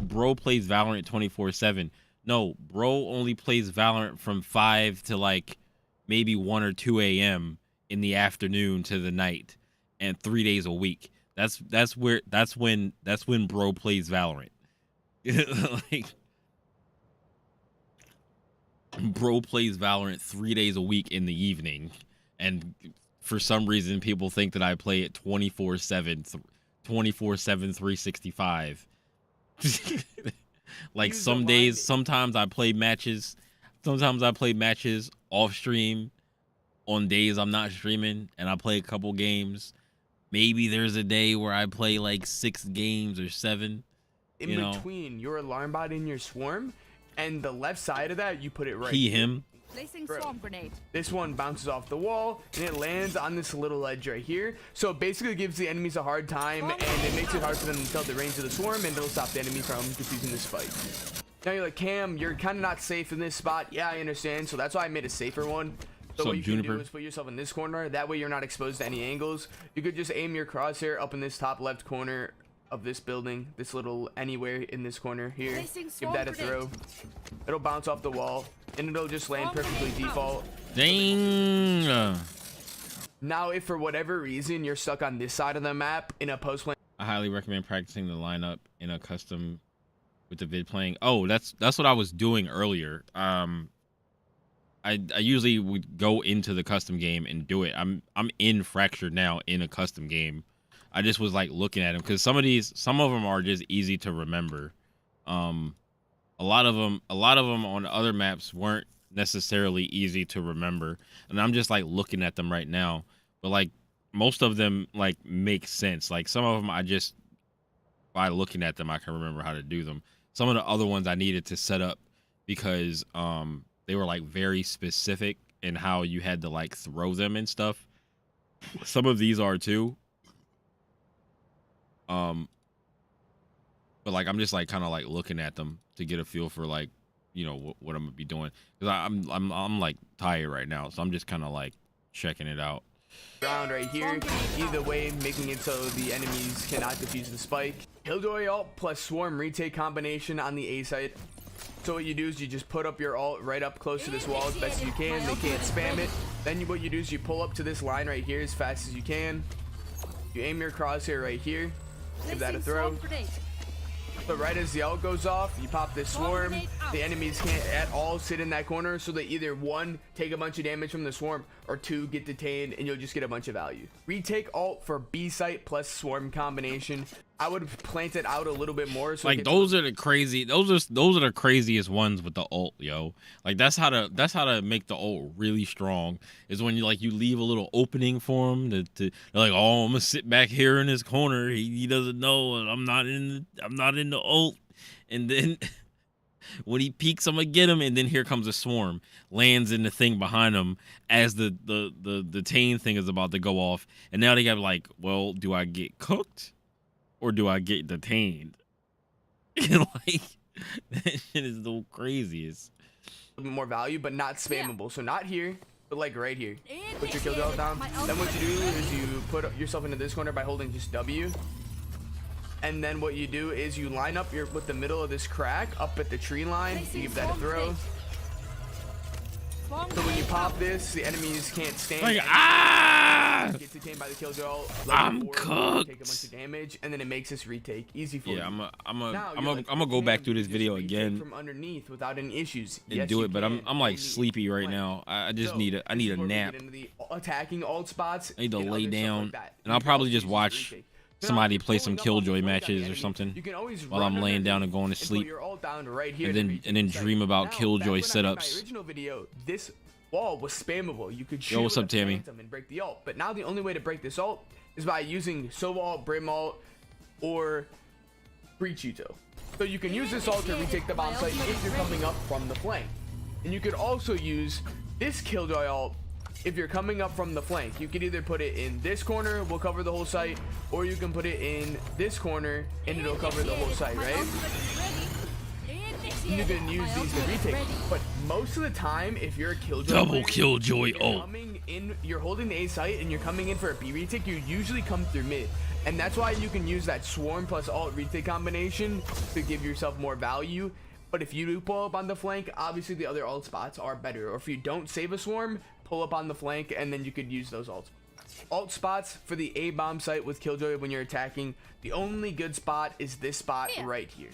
Bro plays Valorant 24/7. No, bro only plays Valorant from 5 to like maybe 1 or 2 a.m. in the afternoon to the night, and 3 days a week. That's when bro plays Valorant. Like, bro plays Valorant 3 days a week in the evening, and for some reason people think that I play it 24/7, 365. Like some days, sometimes I play matches off stream on days I'm not streaming, and I play a couple games. Maybe there's a day where I play like 6 games or 7. In between your alarm bot and your swarm, and the left side of that, you put it right. Him. Placing swarm grenade. This one bounces off the wall and it lands on this little ledge right here. So it basically gives the enemies a hard time, and it makes it hard for them to tell the range of the swarm, and it'll stop the enemy from defusing the spike. Now you're like, Cam, you're kind of not safe in this spot. Yeah, I understand. So that's why I made a safer one. So what you can do is put yourself in this corner. That way you're not exposed to any angles. You could just aim your crosshair up in this top left corner of this building, this little anywhere in this corner here. Give that a throw. It'll bounce off the wall, and it'll just land perfectly default. Dang. Now, if for whatever reason you're stuck on this side of the map in a post play, I highly recommend practicing the lineup in a custom with the vid playing. Oh, that's what I was doing earlier. I usually would go into the custom game and do it. I'm in Fractured now in a custom game. I just was like looking at them because some of them are just easy to remember. A lot of them on other maps weren't necessarily easy to remember, and I'm just like looking at them right now. But like most of them like make sense. Like some of them I just by looking at them I can remember how to do them. Some of the other ones I needed to set up because they were like very specific in how you had to like throw them and stuff. Some of these are too. But like I'm just like kind of like looking at them to get a feel for like, you know, what I'm gonna be doing, because I'm like tired right now, so I'm just kind of like checking it out. Ground right here, either way making it so the enemies cannot defuse the spike. Killjoy ult plus swarm retake combination on the A side. So what you do is you just put up your ult right up close to this wall as best as you can. They can't spam it. Then what you do is you pull up to this line right here as fast as you can. You aim your crosshair right here. Give that a throw. But right as the ult goes off, you pop this swarm. The enemies can't at all sit in that corner, so they either 1, take a bunch of damage from the swarm, or 2, get detained, and you'll just get a bunch of value. Retake ult for B site plus swarm combination. I would plant it out a little bit more. So like those are the craziest ones with the ult, yo. Like that's how to make the ult really strong, is when you leave a little opening for him to they're like, oh, I'm gonna sit back here in this corner. He doesn't know I'm not in the ult, and then when he peeks, I'm gonna get him, and then here comes a swarm, lands in the thing behind him as the detain thing is about to go off, and now they got like, well, do I get cooked or do I get detained? Like, that shit is the craziest. More value, but not spammable. So not here, but like right here. Put your kill dot down. Then what you do is you put yourself into this corner by holding just W. And then what you do is you line up with the middle of this crack up at the tree line. You give that a throw. So when you pop this, the enemies can't stand. Like, Get detained by the Killjoy. I'm cooked. Take a bunch of damage, and then it makes this retake easy for you. Yeah, I'm gonna go back through this video again from underneath without any issues. And do it, but I'm like sleepy right now. I need a nap. Attacking alt spots. I need to lay down, and I'll probably just watch somebody play some Killjoy matches or something while I'm laying down and going to sleep, and then dream about Killjoy setups. Original video, this wall was spammable. You could shoot what's up, Tammy? And break the ult, but now the only way to break this ult is by using Sova ult, Brim ult, or Breach Uto. So you can use this ult to retake the bomb site if you're coming up from the flank, and you could also use this Killjoy ult if you're coming up from the flank. You could either put it in this corner, will cover the whole site, or you can put it in this corner and it'll cover the whole site, right? You can use these to retake, but most of the time, if you're a Killjoy double Killjoy ult, you're holding the A site and you're coming in for a B retake, you usually come through mid, and that's why you can use that swarm plus alt retake combination to give yourself more value. But if you do pull up on the flank, obviously the other alt spots are better. Or if you don't save a swarm, pull pull up on the flank, and then you could use those ults. Alt spots for the A bomb site with Killjoy when you're attacking. The only good spot is this spot right here.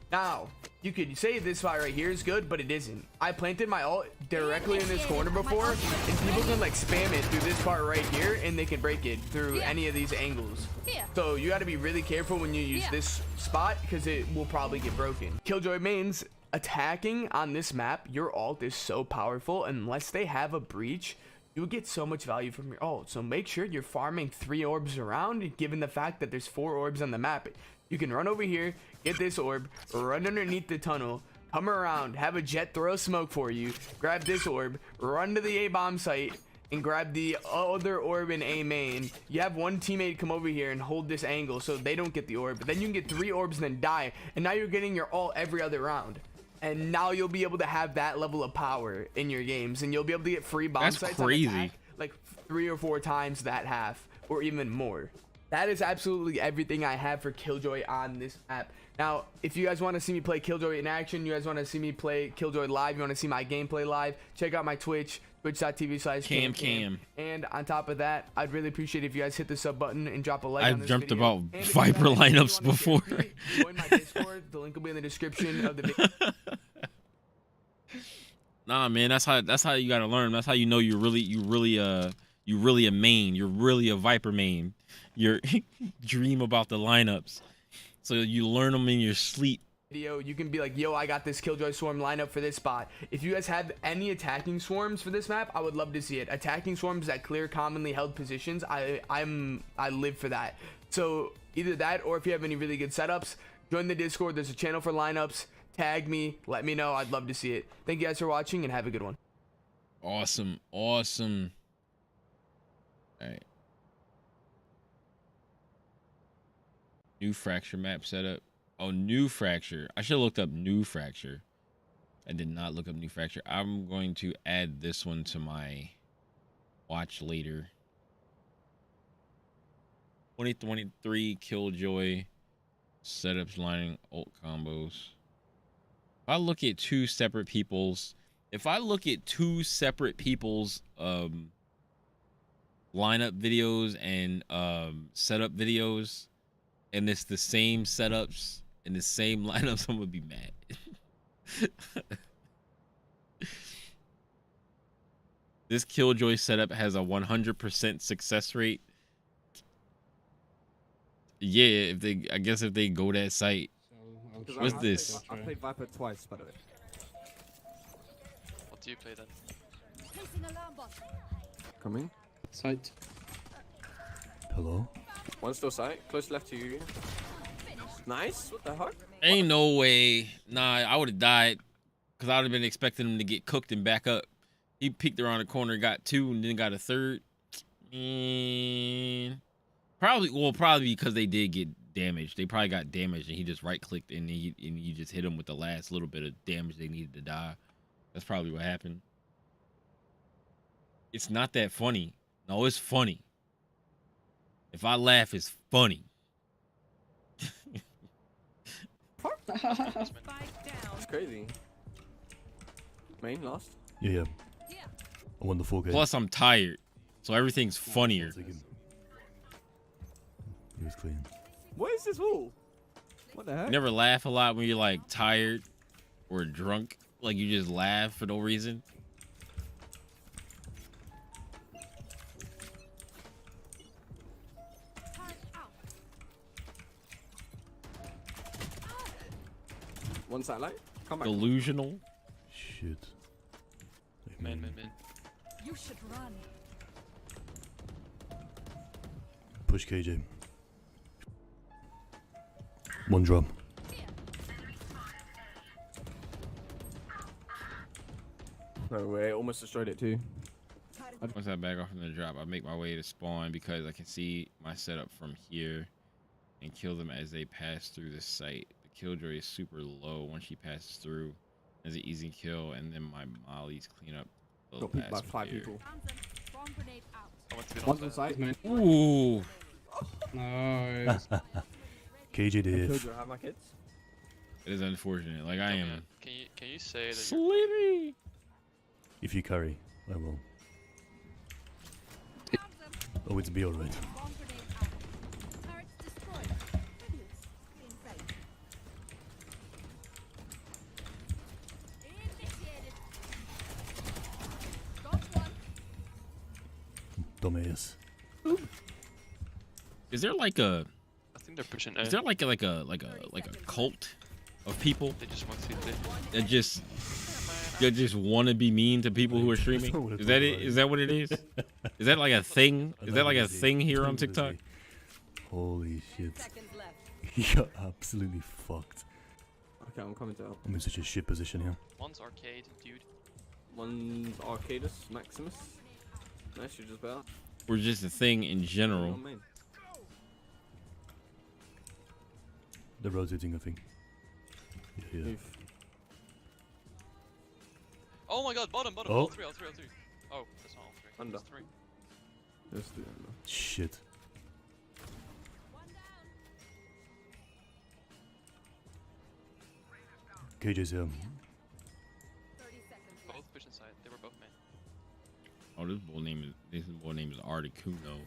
Now, you could say this spot right here is good, but it isn't. I planted my ult directly in this corner before, and people can like spam it through this part right here, and they can break it through any of these angles. So you got to be really careful when you use this spot, because it will probably get broken. Killjoy mains, attacking on this map, your ult is so powerful. Unless they have a breach, you will get so much value from your ult. So make sure you're farming 3 orbs around, given the fact that there's 4 orbs on the map. You can run over here, get this orb, run underneath the tunnel, come around, have a jet throw smoke for you, grab this orb, run to the A bomb site, and grab the other orb in A main. You have one teammate come over here and hold this angle so they don't get the orb. But then you can get 3 orbs and then die, and now you're getting your ult every other round. And now you'll be able to have that level of power in your games, and you'll be able to get free bomb sites. That's crazy. Like 3 or 4 times that half, or even more. That is absolutely everything I have for Killjoy on this app. Now, if you guys want to see me play Killjoy in action, you guys want to see me play Killjoy live, you want to see my gameplay live, check out my Twitch, twitch.tv/cam. And on top of that, I'd really appreciate if you guys hit the sub button and drop a like on this I've dreamt video. about Viper lineups before. Join my Discord. The link will be in the description of the video. Nah, man, that's how you gotta learn. That's how you know you're really a main. You're really a Viper main. You dream about the lineups, so you learn them in your sleep. You can be like, yo, I got this Killjoy swarm lineup for this spot. If you guys have any attacking swarms for this map, I would love to see it. Attacking swarms that clear commonly held positions, I live for that. So either that, or if you have any really good setups, join the Discord. There's a channel for lineups. Tag me, let me know. I'd love to see it. Thank you guys for watching, and have a good one. Awesome. All right. New fracture map setup. Oh, new fracture. I should have looked up new fracture. I did not look up new fracture. I'm going to add this one to my watch later. 2023 Killjoy setups, lining, ult combos. If I look at two separate people's lineup videos and setup videos, and it's the same setups and the same lineups, I'm gonna be mad. This Killjoy setup has a 100% success rate. Yeah, I guess if they go that site. What's this? I played Viper twice, by the way. What do you play then? Coming. Site. Hello? One still sight. Close left to you. Nice. What the heck? Ain't no way. Nah, I would have died because I would have been expecting him to get cooked and back up. He peeked around the corner, got 2, and then got a 3rd. Probably because they did get damaged. They probably got damaged, and he just right-clicked, and you just hit him with the last little bit of damage they needed to die. That's probably what happened. It's not that funny. No, it's funny. If I laugh, it's funny. It's crazy. Main lost. Yeah. I won the 4 game. Plus, I'm tired, so everything's funnier. He was clean. What is this wall? What the heck? You never laugh a lot when you're like tired or drunk? Like you just laugh for no reason? One satellite. Come back. Delusional. Shit. Man. You should run. Push KJ. One drum. No way, almost destroyed it too. Once I back off from the drop, I make my way to spawn because I can see my setup from here and kill them as they pass through the site. The Killjoy is super low once she passes through. It's an easy kill, and then my mollies clean up the Got peeked by last 5 here. people. One's on site, man. Ooh. Nice. KJ did. Killjoy, have my kids. It is unfortunate. Like I am Can you say that sleepy. If you curry. I will. Oh, it's B alright. Dumbass. Is there like a? I think they're pushing A. Is there like a cult of people They just want to see that just want to be mean to people who are streaming? Is that it? Is that what it is? Is that like a thing? Is that like a thing here on TikTok? Holy shit. You're absolutely fucked. Okay, I'm coming to help. I'm in such a shit position here. One's arcade, dude. One's Arcadus, Maximus. Nice, you're just better. Or just a thing in general. They're rotating, I think. Yeah. Oh my god, bottom. Oh. All three. Oh, that's not all three. Under. That's three. Let's do it now. Shit. KJ's here. Both push inside. They were both main. Oh, this boy name is Articuno.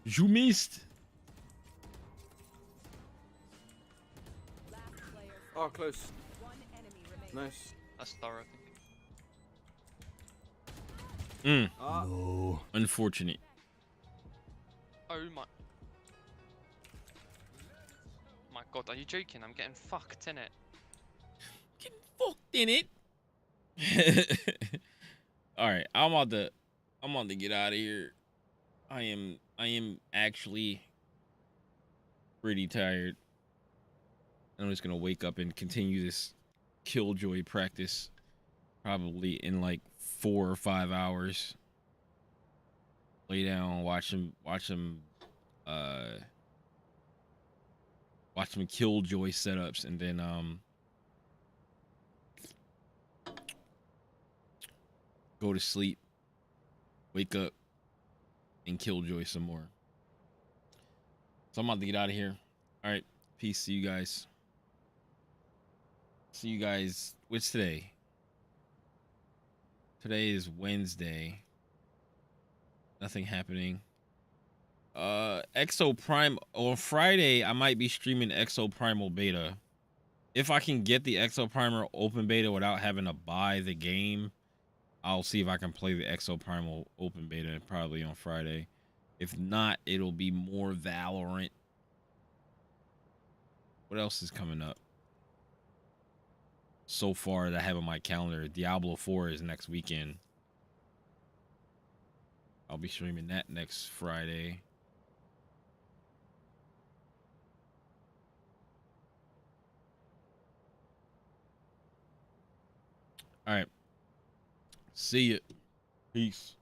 You missed. Oh, close. Nice. That's thorough, I think. No. Unfortunate. Oh my god, are you joking? I'm getting fucked in it. Getting fucked in it. All right, I'm about to get out of here. I am actually pretty tired. I'm just gonna wake up and continue this Killjoy practice probably in like 4 or 5 hours. Lay down, watch some Killjoy setups, and then go to sleep, wake up, and Killjoy some more. So I'm about to get out of here. All right, peace. See you guys. See you guys. What's today? Today is Wednesday. Nothing happening. Exo Prime on Friday. I might be streaming Exo Primal Beta. If I can get the Exo Primal Open Beta without having to buy the game, I'll see if I can play the Exo Primal Open Beta probably on Friday. If not, it'll be more Valorant. What else is coming up? So far that I have on my calendar, Diablo 4 is next weekend. I'll be streaming that next Friday. All right. See ya. Peace.